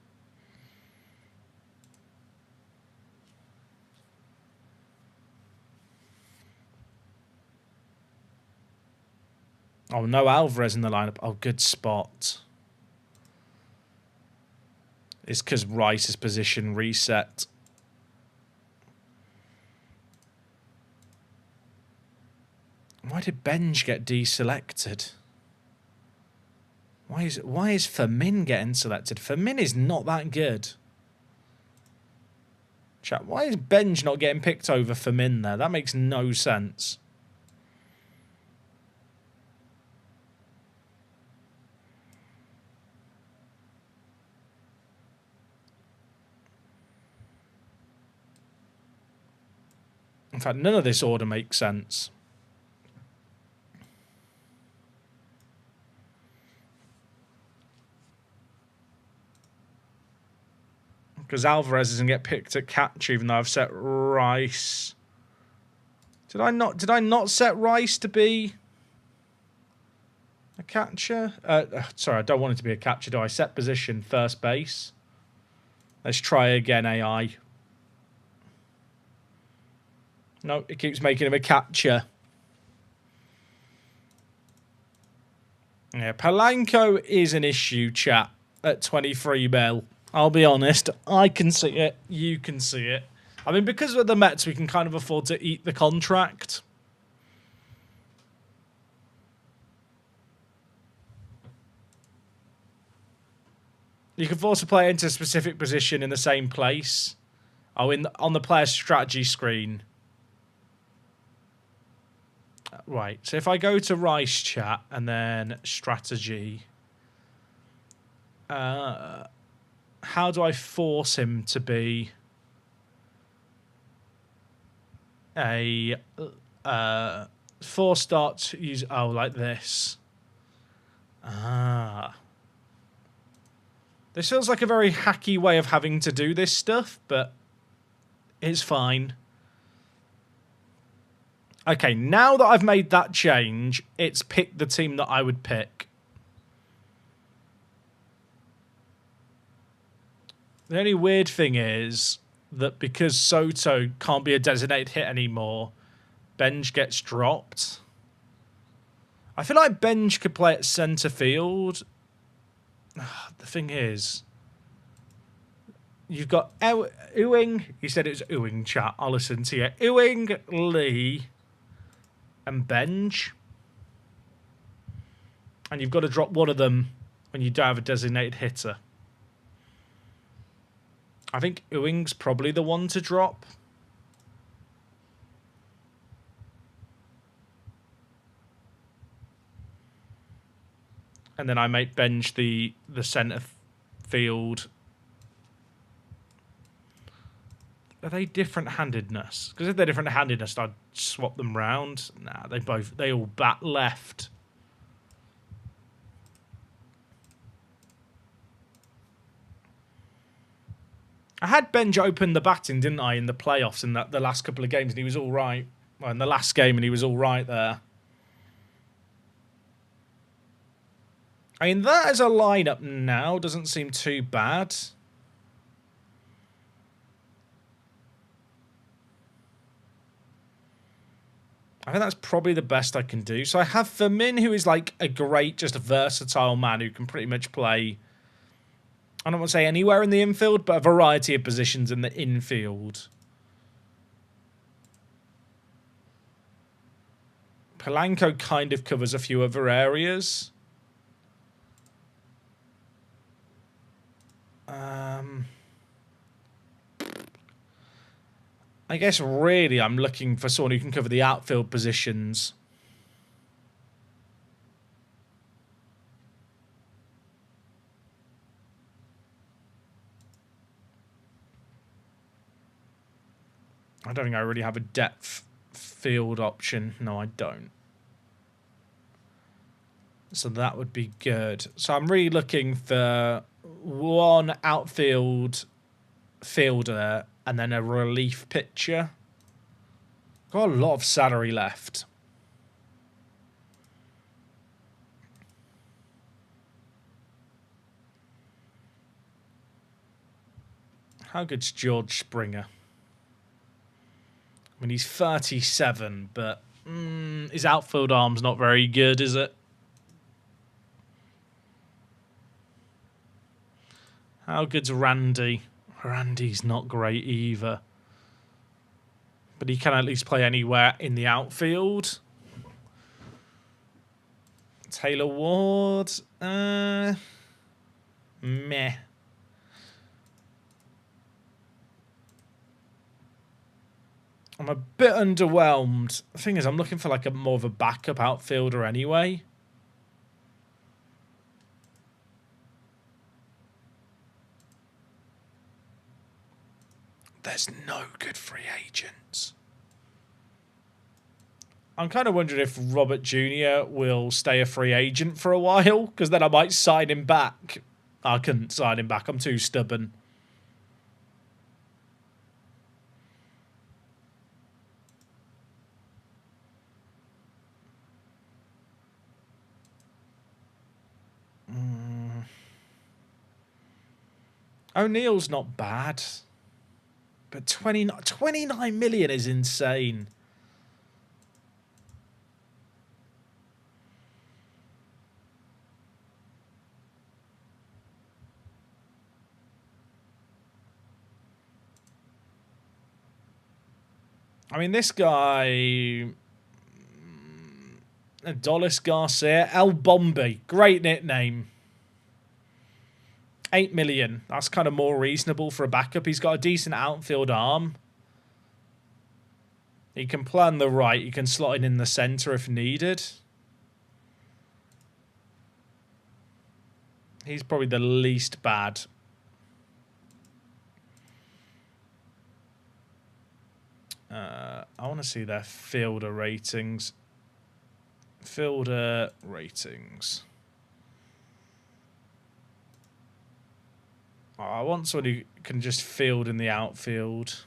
Oh, no Alvarez in the lineup. Oh, good spot. It's because Rice's position reset. Why did Benj get deselected? Why is Firmin getting selected? Firmin is not that good. Chat, why is Benj not getting picked over Firmin there? That makes no sense. In fact, none of this order makes sense. Because Alvarez doesn't get picked at catcher, even though I've set Rice. Did I not set Rice to be a catcher? Sorry, I don't want it to be a catcher, do I? Set position, first base. Let's try again, AI. No, it keeps making him a catcher. Yeah, Polanco is an issue, chat, at 23 mil. I'll be honest, I can see it, you can see it. I mean, because we're the Mets, we can kind of afford to eat the contract. You can force a player into a specific position in the same place. Oh, on the player strategy screen. Right, so if I go to Rice chat and then strategy, how do I force him to be a force start to use? Oh, like this. This feels like a very hacky way of having to do this stuff, but it's fine. Okay, now that I've made that change, it's picked the team that I would pick. The only weird thing is that because Soto can't be a designated hit anymore, Benj gets dropped. I feel like Benj could play at centre field. The thing is, you've got Ewing. You said it was Ewing, chat. I'll listen to you. Ewing, Lee, and Benj. And you've got to drop one of them when you don't have a designated hitter. I think Ewing's probably the one to drop. And then I make Benj the centre field. Are they different-handedness? Because if they're different-handedness, I'd swap them round. Nah, they all bat left. I had Benj open the batting, didn't I, in the playoffs in the last couple of games, and he was all right. Well, in the last game, and he was all right there. I mean, that as a lineup now doesn't seem too bad. I think that's probably the best I can do. So I have Firmin, who is like a great, just a versatile man who can pretty much play, I don't want to say anywhere in the infield, but a variety of positions in the infield. Polanco kind of covers a few other areas. I guess really I'm looking for someone who can cover the outfield positions. I don't think I really have a depth field option. No, I don't. So that would be good. So I'm really looking for one outfield fielder and then a relief pitcher. Got a lot of salary left. How good's George Springer? I mean, he's 37, but his outfield arm's not very good, is it? How good's Randy? Randy's not great either. But he can at least play anywhere in the outfield. Taylor Ward. Meh. I'm a bit underwhelmed. The thing is, I'm looking for like a more of a backup outfielder anyway. There's no good free agents. I'm kind of wondering if Robert Jr. will stay a free agent for a while, because then I might sign him back. I couldn't sign him back. I'm too stubborn. O'Neill's not bad. But 29 million is insane. I mean, this guy, Adolis Garcia, El Bombi, great nickname. 8 million. That's kind of more reasonable for a backup. He's got a decent outfield arm. He can play on the right. He can slot in the centre if needed. He's probably the least bad. I want to see their fielder ratings. Fielder ratings. Oh, I want someone who can just field in the outfield.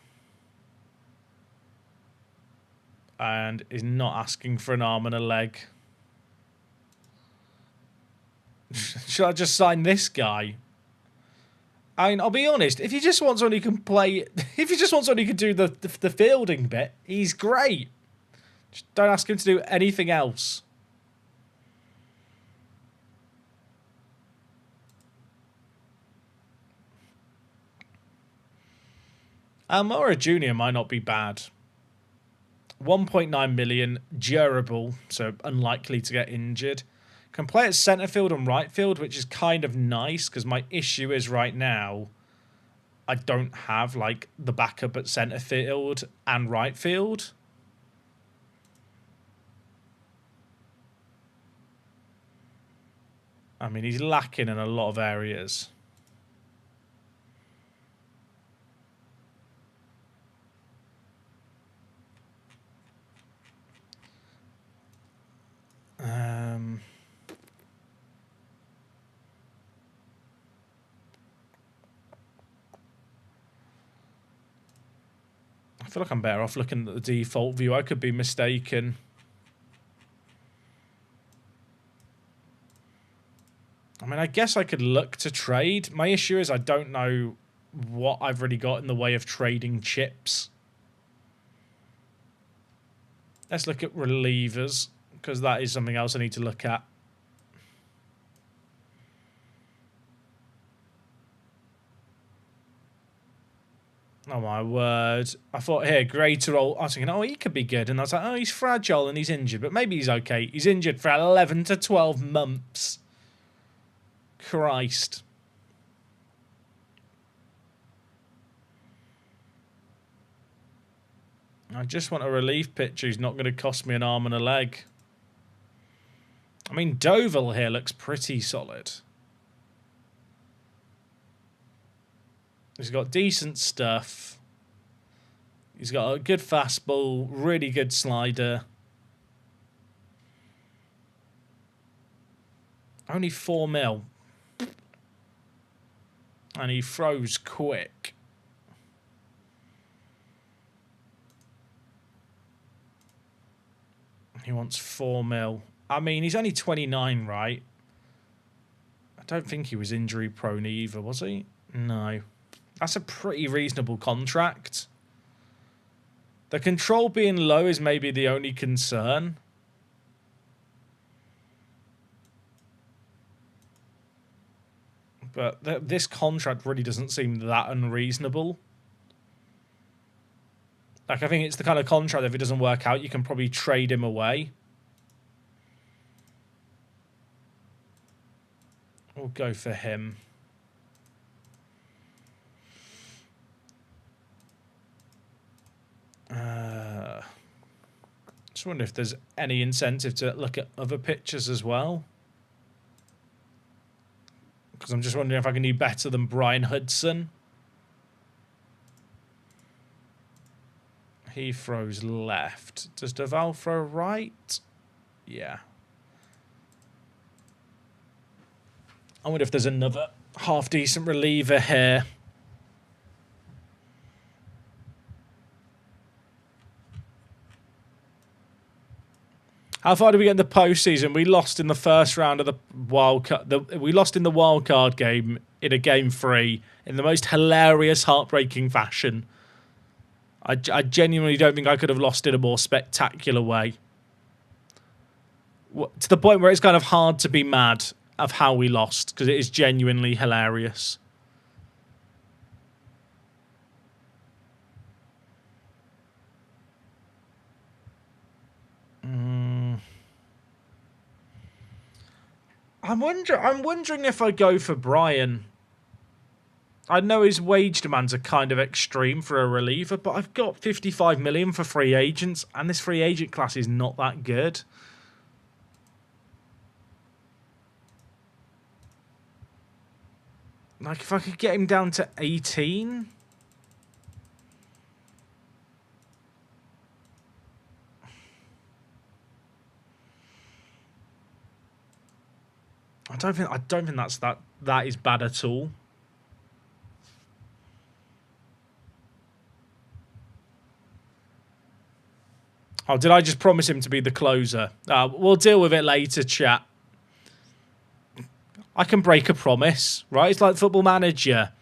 And is not asking for an arm and a leg. Should I just sign this guy? I mean, I'll be honest. If you just want someone who can play, if you just want someone who can do the fielding bit, he's great. Just don't ask him to do anything else. Almora Jr. might not be bad. 1.9 million, durable, so unlikely to get injured. Can play at centre field and right field, which is kind of nice, because my issue is right now, I don't have, like, the backup at centre field and right field. I mean, he's lacking in a lot of areas. I feel like I'm better off looking at the default view. I could be mistaken. I mean, I guess I could look to trade. My issue is I don't know what I've really got in the way of trading chips. Let's look at relievers, because that is something else I need to look at. Oh my word. I thought, here, greater old... I was thinking, oh, he could be good. And I was like, oh, he's fragile and he's injured. But maybe he's okay. He's injured for 11 to 12 months. Christ. I just want a relief pitcher who's not going to cost me an arm and a leg. I mean, Doval here looks pretty solid. He's got decent stuff. He's got a good fastball, really good slider. Only 4 mil. And he throws quick. He wants 4 mil. I mean, he's only 29, right? I don't think he was injury prone either, was he? No. That's a pretty reasonable contract. The control being low is maybe the only concern. But this contract really doesn't seem that unreasonable. Like, I think it's the kind of contract that if it doesn't work out, you can probably trade him away. We'll go for him. Just wonder if there's any incentive to look at other pitchers as well. Because I'm just wondering if I can do better than Brian Hudson. He throws left. Does Doval throw right? Yeah. I wonder if there's another half-decent reliever here. How far did we get in the postseason? We lost in the first round of the wild card. We lost in the wild card game in a game 3 in the most hilarious, heartbreaking fashion. I genuinely don't think I could have lost in a more spectacular way. To the point where it's kind of hard to be mad of how we lost, because it is genuinely hilarious. I'm wondering if I go for Brian. I know his wage demands are kind of extreme for a reliever, but I've got 55 million for free agents, and this free agent class is not that good. Like, if I could get him down to 18... I don't think that is bad at all. Oh, did I just promise him to be the closer? We'll deal with it later, chat. I can break a promise, right? It's like Football Manager.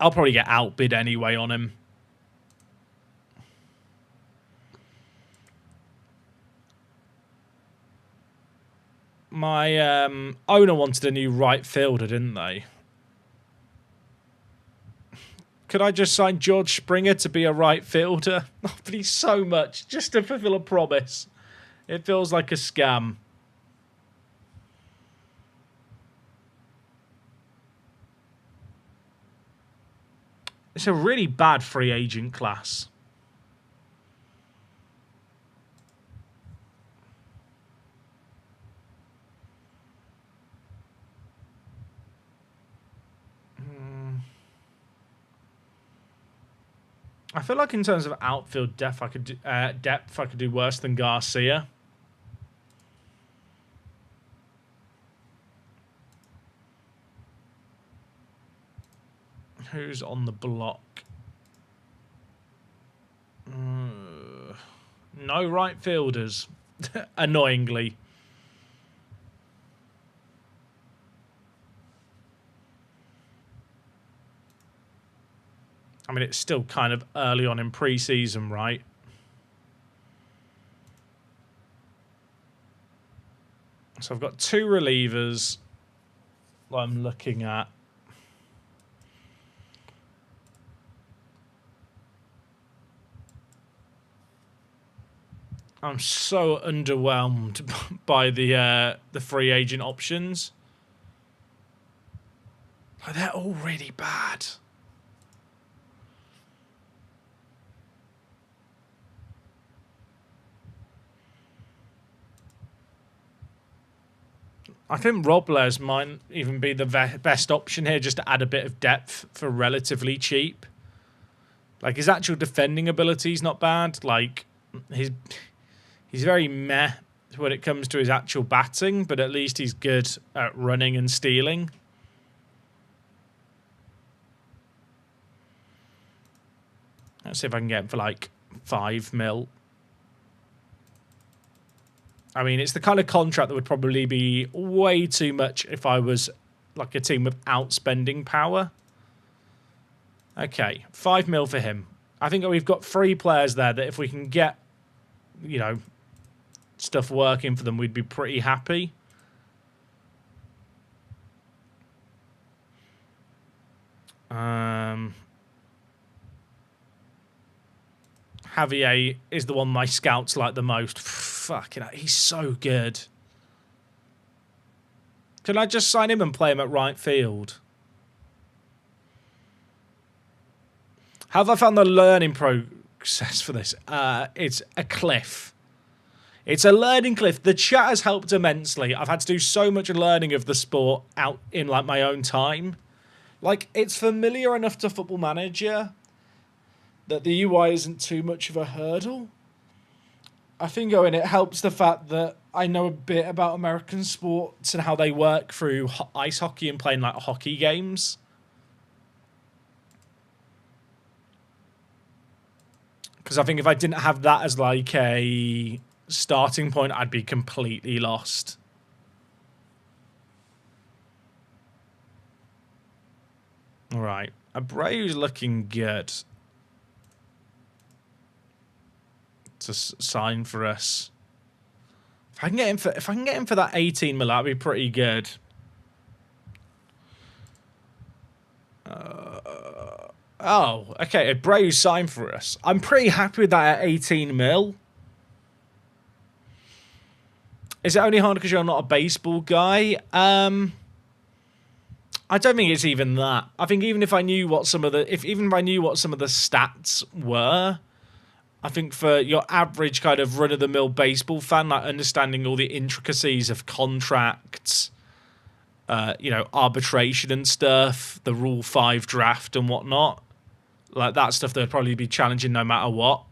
I'll probably get outbid anyway on him. My owner wanted a new right fielder, didn't they? Could I just sign George Springer to be a right fielder? Oh, but he's so much just to fulfill a promise. It feels like a scam. It's a really bad free agent class. I feel like in terms of outfield depth, I could do worse than Garcia. Who's on the block? No right fielders, annoyingly. I mean, it's still kind of early on in pre-season, right? So I've got two relievers that I'm looking at. I'm so underwhelmed by the free agent options. Like, they're all really bad. I think Robles might even be the best option here, just to add a bit of depth for relatively cheap. Like, his actual defending ability is not bad. Like, he's very meh when it comes to his actual batting, but at least he's good at running and stealing. Let's see if I can get him for like 5 mil. I mean, it's the kind of contract that would probably be way too much if I was like a team without spending power. Okay, 5 mil for him. I think we've got 3 players there that if we can get, you know, stuff working for them, we'd be pretty happy. Javier is the one my scouts like the most. Fucking hell, he's so good. Can I just sign him and play him at right field? How have I found the learning process for this? It's a cliff. It's a learning cliff. The chat has helped immensely. I've had to do so much learning of the sport out in like my own time. Like, it's familiar enough to Football Manager that the UI isn't too much of a hurdle. I think, Owen, it helps the fact that I know a bit about American sports and how they work through ice hockey and playing like hockey games. Because I think if I didn't have that as like a starting point, I'd be completely lost. All right, Abreu's looking good to sign for us. If I can get him for that 18 mil, that'd be pretty good. Oh, okay, Abreu signed for us. I'm pretty happy with that at 18 mil. Is it only hard because you're not a baseball guy? I don't think it's even that. I think even if I knew what some of the stats were, I think for your average kind of run-of-the-mill baseball fan, like understanding all the intricacies of contracts, arbitration and stuff, the Rule 5 draft and whatnot, like that stuff that would probably be challenging no matter what.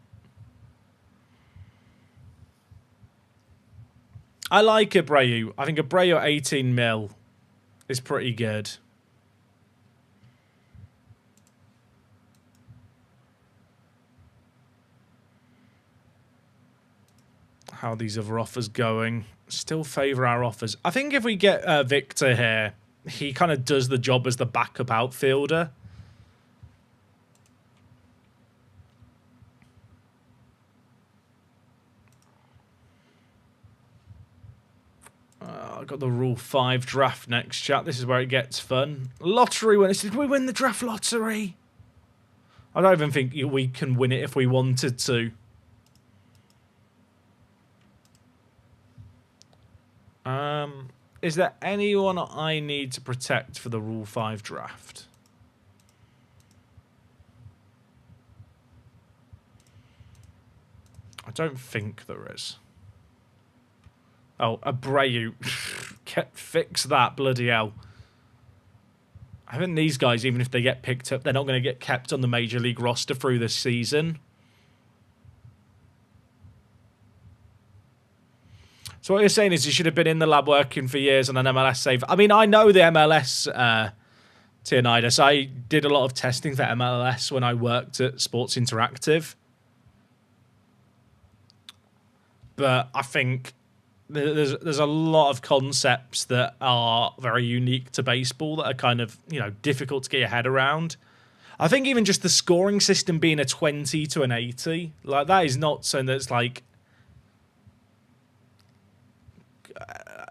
I like Abreu. I think Abreu at 18 mil is pretty good. How are these other offers going? Still favour our offers. I think if we get Victor here, he kind of does the job as the backup outfielder. I've got the Rule 5 draft next, chat. This is where it gets fun. Lottery winners. Did we win the draft lottery? I don't even think we can win it if we wanted to. Is there anyone I need to protect for the Rule 5 draft? I don't think there is. Oh, Abreu. Fix that, bloody hell. I think these guys, even if they get picked up, they're not going to get kept on the Major League roster through this season. So what you're saying is you should have been in the lab working for years on an MLS save. I mean, I know the MLS, Tiernidus. I did a lot of testing for MLS when I worked at Sports Interactive. But I think there's a lot of concepts that are very unique to baseball that are kind of, difficult to get your head around. I think even just the scoring system being a 20 to an 80, like that is not something that's like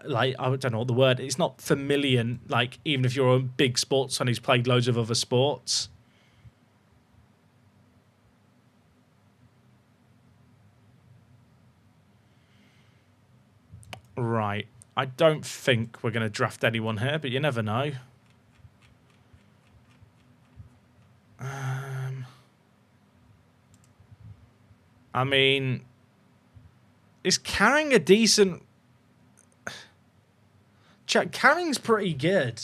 I don't know what the word. It's not familiar. Like even if you're a big sports fan who's played loads of other sports. Right. I don't think we're going to draft anyone here, but you never know. I mean, is carrying a decent... Carring's pretty good.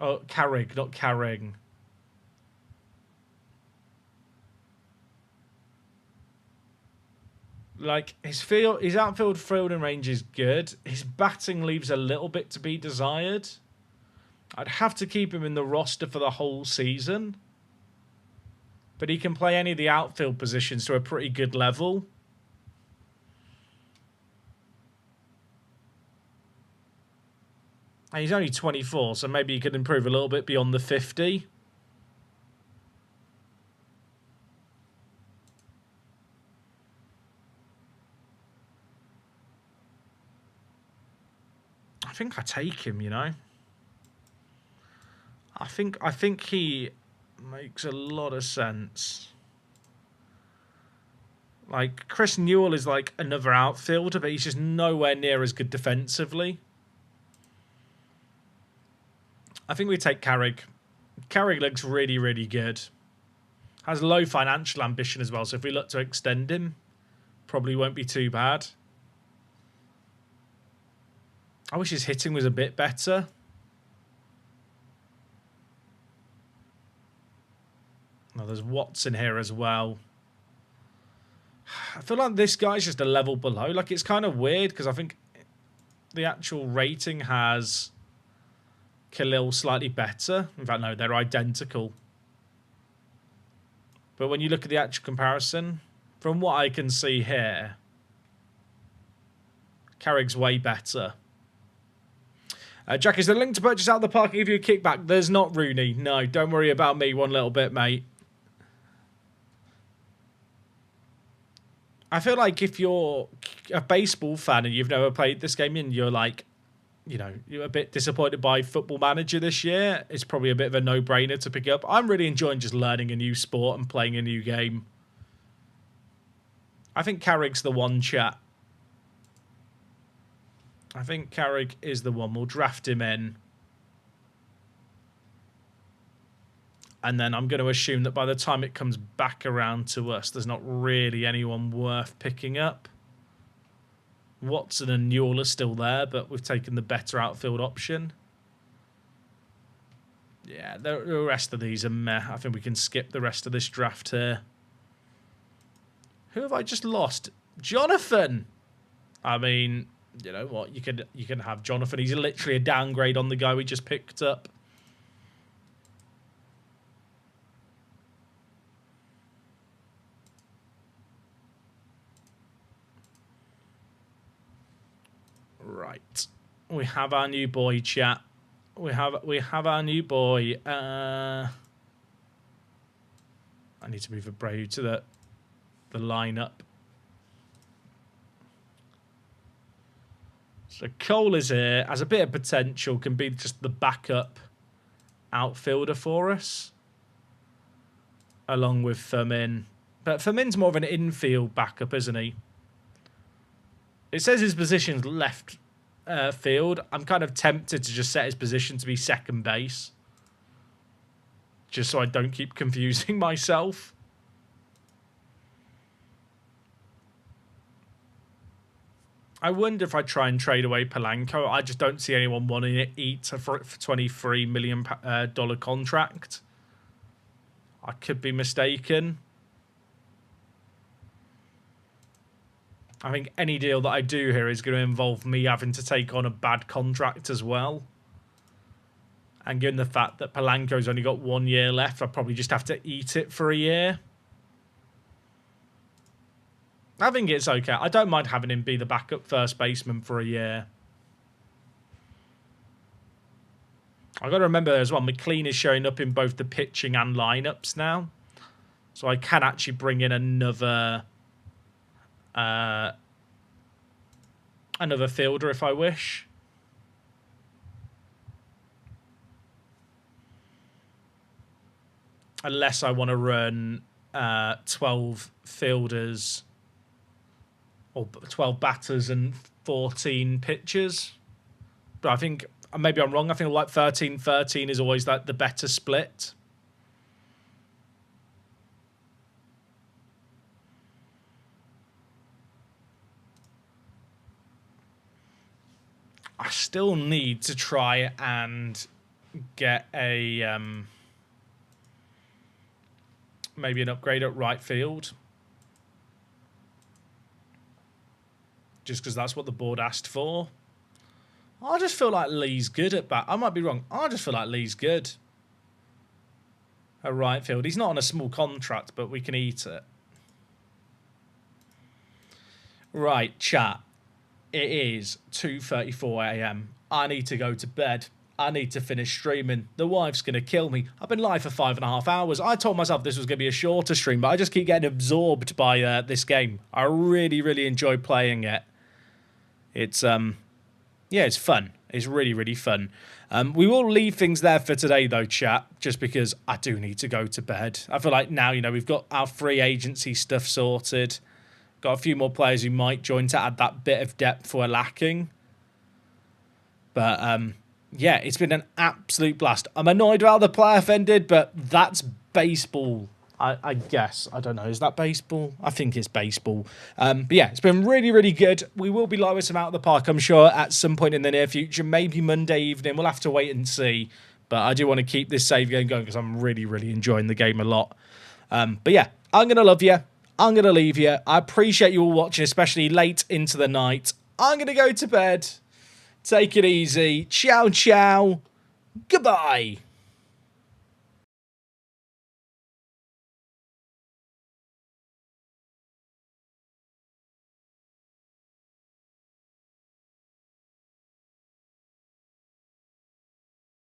Oh, Carrig, not Carring. Like, his outfield fielding range is good. His batting leaves a little bit to be desired. I'd have to keep him in the roster for the whole season. But he can play any of the outfield positions to a pretty good level. And he's only 24, so maybe he could improve a little bit beyond the 50. I think I take him, I think he makes a lot of sense. Like, Chris Newell is like another outfielder, but he's just nowhere near as good defensively. I think we take Carrig. Carrig looks really, really good. Has low financial ambition as well, so if we look to extend him, probably won't be too bad. I wish his hitting was a bit better. Oh, there's Watson here as well. I feel like this guy's just a level below. Like, it's kind of weird because I think the actual rating has Khalil slightly better. In fact, no, they're identical. But when you look at the actual comparison, from what I can see here, Carrick's way better. Jack, is there a link to purchase out of the park and give you a kickback? There's not, Rooney. No, don't worry about me one little bit, mate. I feel like if you're a baseball fan and you've never played this game and you're like, you're a bit disappointed by Football Manager this year, it's probably a bit of a no-brainer to pick up. I'm really enjoying just learning a new sport and playing a new game. I think Carrick's the one, chat. I think Carrick is the one. We'll draft him in. And then I'm going to assume that by the time it comes back around to us, there's not really anyone worth picking up. Watson and Newell are still there, but we've taken the better outfield option. Yeah, the rest of these are meh. I think we can skip the rest of this draft here. Who have I just lost? Jonathan! I mean, you know what? You can have Jonathan. He's literally a downgrade on the guy we just picked up. Right. We have our new boy, chat. We have our new boy. I need to move Abreu to the lineup. So Cole is here, has a bit of potential, can be just the backup outfielder for us, along with Fermin. But Fermin's more of an infield backup, isn't he? It says his position's left field. I'm kind of tempted to just set his position to be second base, just so I don't keep confusing myself. I wonder if I try and trade away Polanco. I just don't see anyone wanting to eat a $23 million contract. I could be mistaken. I think any deal that I do here is going to involve me having to take on a bad contract as well. And given the fact that Polanco's only got 1 year left, I'll probably just have to eat it for a year. I think it's okay. I don't mind having him be the backup first baseman for a year. I've got to remember as well, McLean is showing up in both the pitching and lineups now. So I can actually bring in another fielder if I wish. Unless I want to run 12 fielders or 12 batters and 14 pitchers. But I think, maybe I'm wrong, I think like 13-13 is always like the better split. I still need to try and get a maybe an upgrade at right field. Just because that's what the board asked for. I just feel like Lee's good at bat. I might be wrong. I just feel like Lee's good at right field. He's not on a small contract, but we can eat it. Right, chat. It is 2:34 a.m. I need to go to bed. I need to finish streaming. The wife's going to kill me. I've been live for 5.5 hours. I told myself this was going to be a shorter stream, but I just keep getting absorbed by this game. I really, really enjoy playing it. It's, yeah, it's fun. It's really, really fun. We will leave things there for today, though, chat, just because I do need to go to bed. I feel like now, you know, we've got our free agency stuff sorted. Got a few more players who might join to add that bit of depth we're lacking. But, yeah, it's been an absolute blast. I'm annoyed about the playoff ended, but that's baseball, I guess. I don't know. Is that baseball? I think it's baseball. But, yeah, it's been really, really good. We will be live with some Out of the Park, I'm sure, at some point in the near future. Maybe Monday evening. We'll have to wait and see. But I do want to keep this save game going because I'm really, really enjoying the game a lot. But, yeah, I'm going to love you. I'm going to leave you. I appreciate you all watching, especially late into the night. I'm going to go to bed. Take it easy. Ciao, ciao. Goodbye.